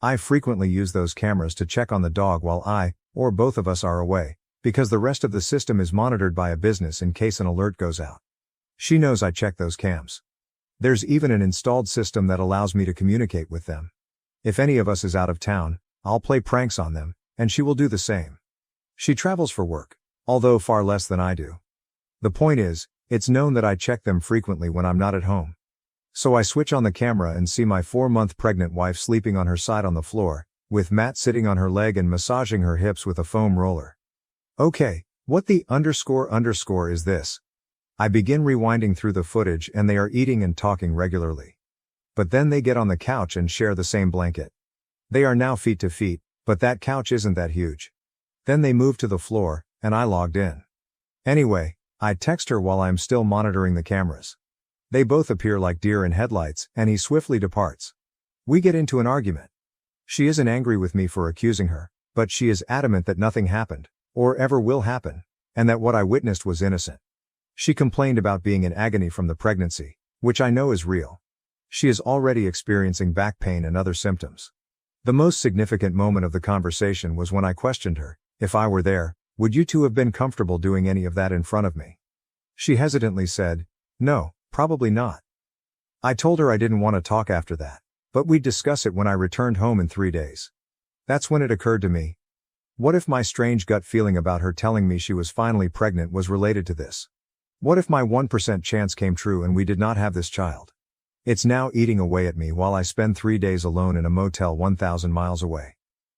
I frequently use those cameras to check on the dog while I, or both of us, are away, because the rest of the system is monitored by a business in case an alert goes out. She knows I check those cams. There's even an installed system that allows me to communicate with them. If any of us is out of town, I'll play pranks on them, and she will do the same. She travels for work, although far less than I do. The point is, it's known that I check them frequently when I'm not at home. So I switch on the camera and see my 4-month pregnant wife sleeping on her side on the floor, with Matt sitting on her leg and massaging her hips with a foam roller. Okay, what the __ is this? I begin rewinding through the footage and they are eating and talking regularly. But then they get on the couch and share the same blanket. They are now feet to feet, but that couch isn't that huge. Then they move to the floor, and I logged in. Anyway, I text her while I'm still monitoring the cameras. They both appear like deer in headlights, and he swiftly departs. We get into an argument. She isn't angry with me for accusing her, but she is adamant that nothing happened, or ever will happen. and that what I witnessed was innocent. She complained about being in agony from the pregnancy, which I know is real. She is already experiencing back pain and other symptoms. The most significant moment of the conversation was when I questioned her, if I were there, would you two have been comfortable doing any of that in front of me? She hesitantly said, no, probably not. I told her I didn't want to talk after that, but we'd discuss it when I returned home in 3 days. That's when it occurred to me. What if my strange gut feeling about her telling me she was finally pregnant was related to this? What if my 1% chance came true and we did not have this child? It's now eating away at me while I spend 3 days alone in a motel 1,000 miles away.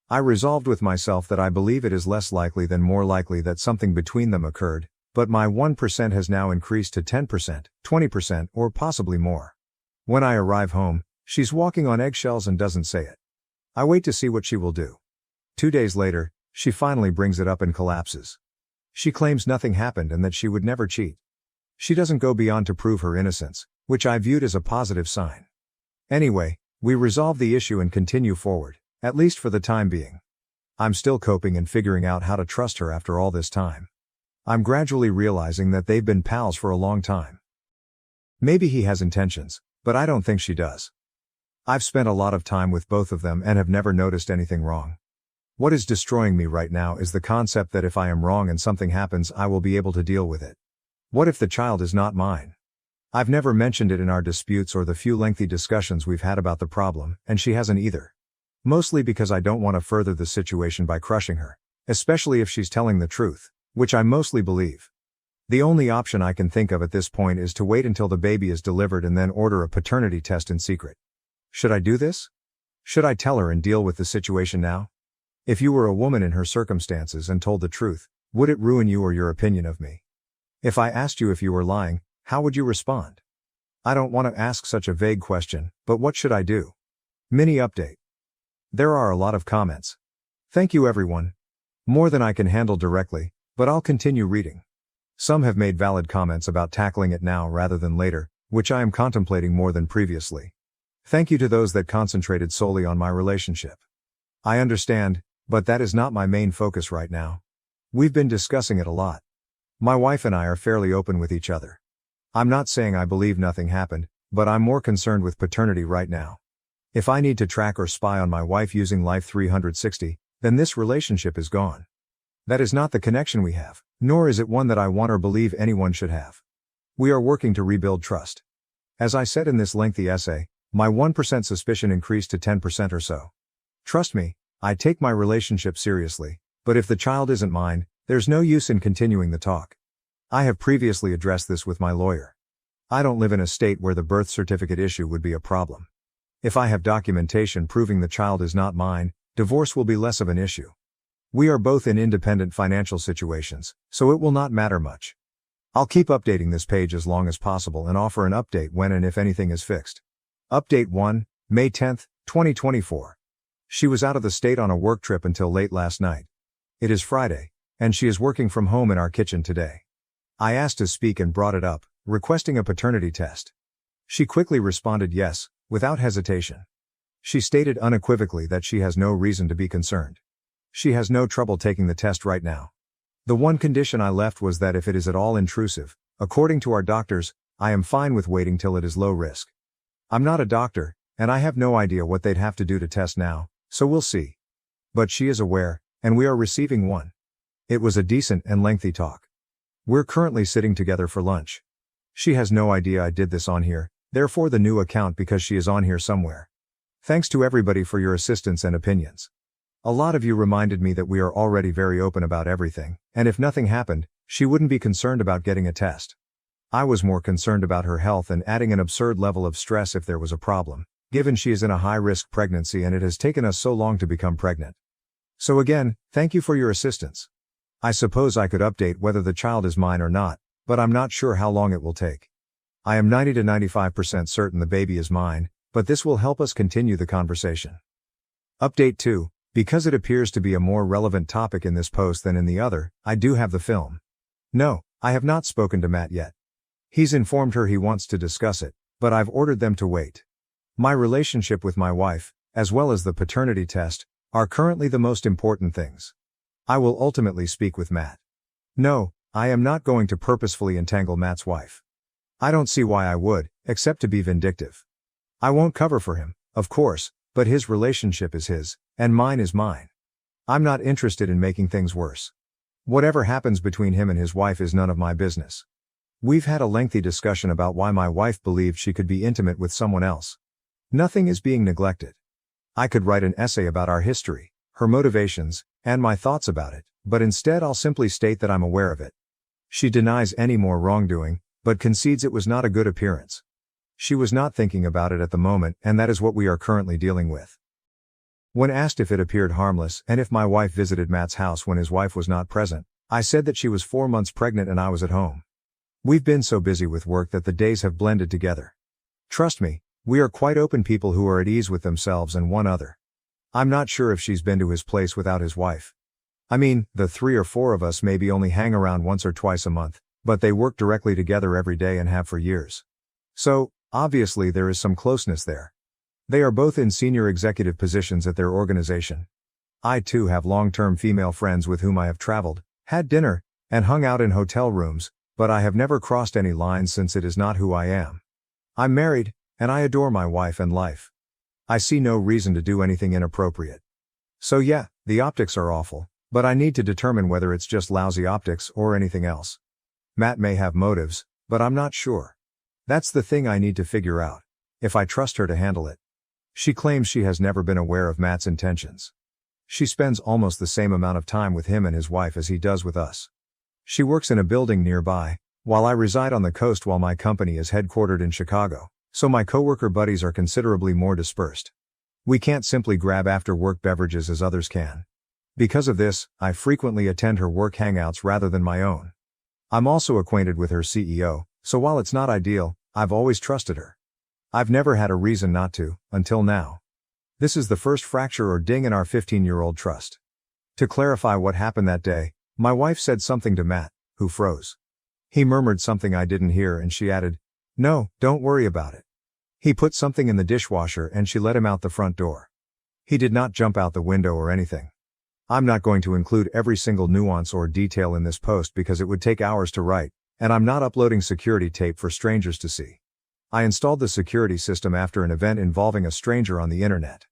I resolved with myself that I believe it is less likely than more likely that something between them occurred, but my 1% has now increased to 10%, 20%, or possibly more. When I arrive home, she's walking on eggshells and doesn't say it. I wait to see what she will do. 2 days later, she finally brings it up and collapses. She claims nothing happened and that she would never cheat. She doesn't go beyond to prove her innocence, which I viewed as a positive sign. Anyway, we resolve the issue and continue forward, at least for the time being. I'm still coping and figuring out how to trust her after all this time. I'm gradually realizing that they've been pals for a long time. Maybe he has intentions, but I don't think she does. I've spent a lot of time with both of them and have never noticed anything wrong. What is destroying me right now is the concept that if I am wrong and something happens, I will be able to deal with it. What if the child is not mine? I've never mentioned it in our disputes or the few lengthy discussions we've had about the problem, and she hasn't either. Mostly because I don't want to further the situation by crushing her, especially if she's telling the truth, which I mostly believe. The only option I can think of at this point is to wait until the baby is delivered and then order a paternity test in secret. Should I do this? Should I tell her and deal with the situation now? If you were a woman in her circumstances and told the truth, would it ruin you or your opinion of me? If I asked you if you were lying, how would you respond? I don't want to ask such a vague question, but what should I do? Mini update. There are a lot of comments. Thank you everyone. More than I can handle directly, but I'll continue reading. Some have made valid comments about tackling it now rather than later, which I am contemplating more than previously. Thank you to those that concentrated solely on my relationship. I understand, but that is not my main focus right now. We've been discussing it a lot. My wife and I are fairly open with each other. I'm not saying I believe nothing happened, but I'm more concerned with paternity right now. If I need to track or spy on my wife using Life 360, then this relationship is gone. That is not the connection we have, nor is it one that I want or believe anyone should have. We are working to rebuild trust. As I said in this lengthy essay, my 1% suspicion increased to 10% or so. Trust me, I take my relationship seriously, but if the child isn't mine, there's no use in continuing the talk. I have previously addressed this with my lawyer. I don't live in a state where the birth certificate issue would be a problem. If I have documentation proving the child is not mine, divorce will be less of an issue. We are both in independent financial situations, so it will not matter much. I'll keep updating this page as long as possible and offer an update when and if anything is fixed. Update 1, May 10, 2024. She was out of the state on a work trip until late last night. It is Friday, and she is working from home in our kitchen today. I asked to speak and brought it up, requesting a paternity test. She quickly responded yes, without hesitation. She stated unequivocally that she has no reason to be concerned. She has no trouble taking the test right now. The one condition I left was that if it is at all intrusive, according to our doctors, I am fine with waiting till it is low risk. I'm not a doctor, and I have no idea what they'd have to do to test now, so we'll see. But she is aware, and we are receiving one. It was a decent and lengthy talk. We're currently sitting together for lunch. She has no idea I did this on here, therefore the new account because she is on here somewhere. Thanks to everybody for your assistance and opinions. A lot of you reminded me that we are already very open about everything, and if nothing happened, she wouldn't be concerned about getting a test. I was more concerned about her health and adding an absurd level of stress if there was a problem, given she is in a high-risk pregnancy and it has taken us so long to become pregnant. So again, thank you for your assistance. I suppose I could update whether the child is mine or not, but I'm not sure how long it will take. I am 90 to 95% certain the baby is mine, but this will help us continue the conversation. Update 2. Because it appears to be a more relevant topic in this post than in the other, I do have the film. No, I have not spoken to Matt yet. He's informed her he wants to discuss it, but I've ordered them to wait. My relationship with my wife, as well as the paternity test, are currently the most important things. I will ultimately speak with Matt. No, I am not going to purposefully entangle Matt's wife. I don't see why I would, except to be vindictive. I won't cover for him, of course, but his relationship is his, and mine is mine. I'm not interested in making things worse. Whatever happens between him and his wife is none of my business. We've had a lengthy discussion about why my wife believed she could be intimate with someone else. Nothing is being neglected. I could write an essay about our history, her motivations, and my thoughts about it, but instead I'll simply state that I'm aware of it. She denies any more wrongdoing, but concedes it was not a good appearance. She was not thinking about it at the moment, and that is what we are currently dealing with. When asked if it appeared harmless and if my wife visited Matt's house when his wife was not present, I said that she was 4 months pregnant and I was at home. We've been so busy with work that the days have blended together. Trust me, we are quite open people who are at ease with themselves and one other. I'm not sure if she's been to his place without his wife. I mean, the 3 or 4 of us maybe only hang around once or twice a month, but they work directly together every day and have for years. So, obviously there is some closeness there. They are both in senior executive positions at their organization. I too have long-term female friends with whom I have traveled, had dinner, and hung out in hotel rooms, but I have never crossed any lines since it is not who I am. I'm married, and I adore my wife and life. I see no reason to do anything inappropriate. So yeah, the optics are awful, but I need to determine whether it's just lousy optics or anything else. Matt may have motives, but I'm not sure. That's the thing I need to figure out, if I trust her to handle it. She claims she has never been aware of Matt's intentions. She spends almost the same amount of time with him and his wife as he does with us. She works in a building nearby, while I reside on the coast while my company is headquartered in Chicago, so my coworker buddies are considerably more dispersed. We can't simply grab after-work beverages as others can. Because of this, I frequently attend her work hangouts rather than my own. I'm also acquainted with her CEO, so while it's not ideal, I've always trusted her. I've never had a reason not to, until now. This is the first fracture or ding in our 15-year-old trust. To clarify what happened that day, my wife said something to Matt, who froze. He murmured something I didn't hear and she added, "No, don't worry about it." He put something in the dishwasher and she let him out the front door. He did not jump out the window or anything. I'm not going to include every single nuance or detail in this post because it would take hours to write, and I'm not uploading security tape for strangers to see. I installed the security system after an event involving a stranger on the internet.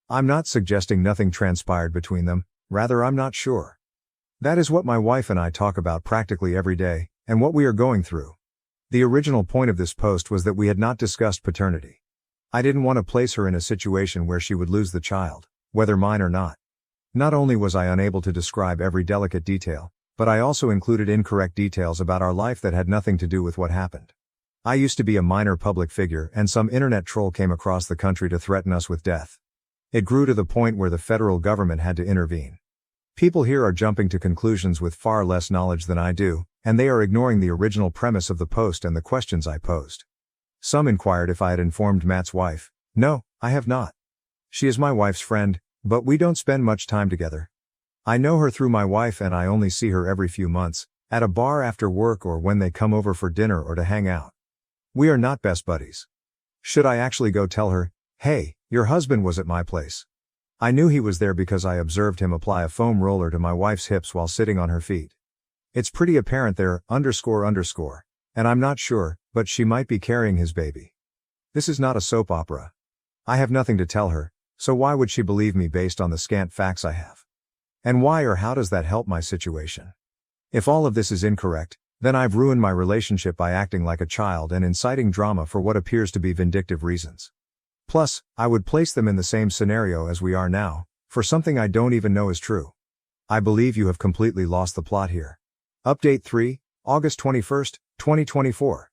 I'm not suggesting nothing transpired between them, rather I'm not sure. That is what my wife and I talk about practically every day, and what we are going through. The original point of this post was that we had not discussed paternity. I didn't want to place her in a situation where she would lose the child, whether mine or not. Not only was I unable to describe every delicate detail, but I also included incorrect details about our life that had nothing to do with what happened. I used to be a minor public figure and some internet troll came across the country to threaten us with death. It grew to the point where the federal government had to intervene. People here are jumping to conclusions with far less knowledge than I do, and they are ignoring the original premise of the post and the questions I posed. Some inquired if I had informed Matt's wife. No, I have not. She is my wife's friend, but we don't spend much time together. I know her through my wife and I only see her every few months, at a bar after work or when they come over for dinner or to hang out. We are not best buddies. Should I actually go tell her, "Hey, your husband was at my place"? I knew he was there because I observed him apply a foam roller to my wife's hips while sitting on her feet. It's pretty apparent there, __, and I'm not sure, but she might be carrying his baby. This is not a soap opera. I have nothing to tell her, so why would she believe me based on the scant facts I have? And why or how does that help my situation? If all of this is incorrect, then I've ruined my relationship by acting like a child and inciting drama for what appears to be vindictive reasons. Plus, I would place them in the same scenario as we are now, for something I don't even know is true. I believe you have completely lost the plot here. Update 3, August 21st, 2024.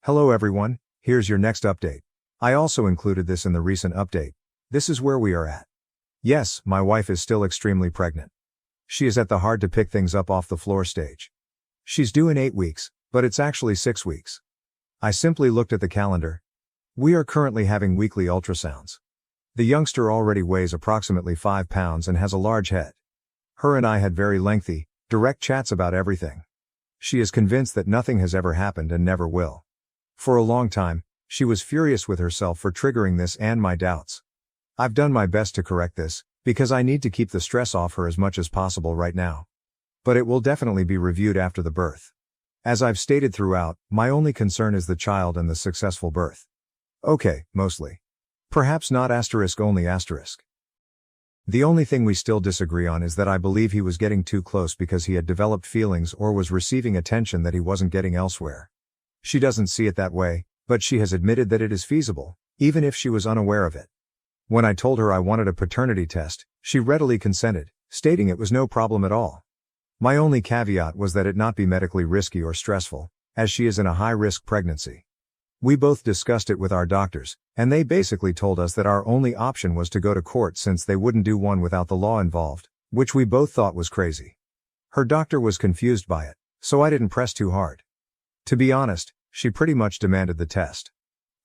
Hello everyone, here's your next update. I also included this in the recent update. This is where we are at. Yes, my wife is still extremely pregnant. She is at the hard to pick things up off the floor stage. She's due in 8 weeks, but it's actually 6 weeks. I simply looked at the calendar. We are currently having weekly ultrasounds. The youngster already weighs approximately 5 pounds and has a large head. Her and I had very lengthy, direct chats about everything. She is convinced that nothing has ever happened and never will. For a long time, she was furious with herself for triggering this and my doubts. I've done my best to correct this, because I need to keep the stress off her as much as possible right now. But it will definitely be reviewed after the birth. As I've stated throughout, my only concern is the child and the successful birth. Okay, mostly. Perhaps not asterisk only asterisk. The only thing we still disagree on is that I believe he was getting too close because he had developed feelings or was receiving attention that he wasn't getting elsewhere. She doesn't see it that way, but she has admitted that it is feasible, even if she was unaware of it. When I told her I wanted a paternity test, she readily consented, stating it was no problem at all. My only caveat was that it not be medically risky or stressful, as she is in a high-risk pregnancy. We both discussed it with our doctors, and they basically told us that our only option was to go to court since they wouldn't do one without the law involved, which we both thought was crazy. Her doctor was confused by it, so I didn't press too hard. To be honest, she pretty much demanded the test.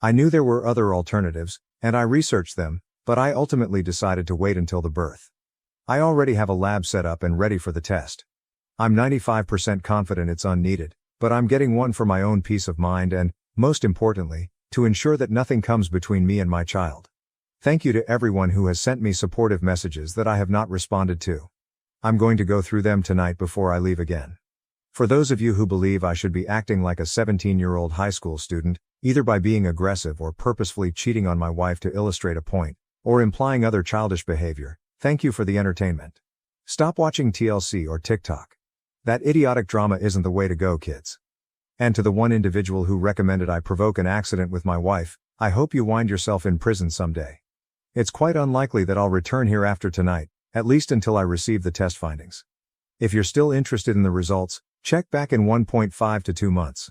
I knew there were other alternatives, and I researched them, but I ultimately decided to wait until the birth. I already have a lab set up and ready for the test. I'm 95% confident it's unneeded, but I'm getting one for my own peace of mind and, most importantly, to ensure that nothing comes between me and my child. Thank you to everyone who has sent me supportive messages that I have not responded to. I'm going to go through them tonight before I leave again. For those of you who believe I should be acting like a 17-year-old high school student, either by being aggressive or purposefully cheating on my wife to illustrate a point, or implying other childish behavior, thank you for the entertainment. Stop watching TLC or TikTok. That idiotic drama isn't the way to go, kids. And to the one individual who recommended I provoke an accident with my wife, I hope you wind yourself in prison someday. It's quite unlikely that I'll return here after tonight, at least until I receive the test findings. If you're still interested in the results, check back in 1.5 to 2 months.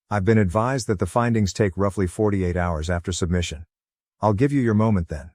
I've been advised that the findings take roughly 48 hours after submission. I'll give you your moment then.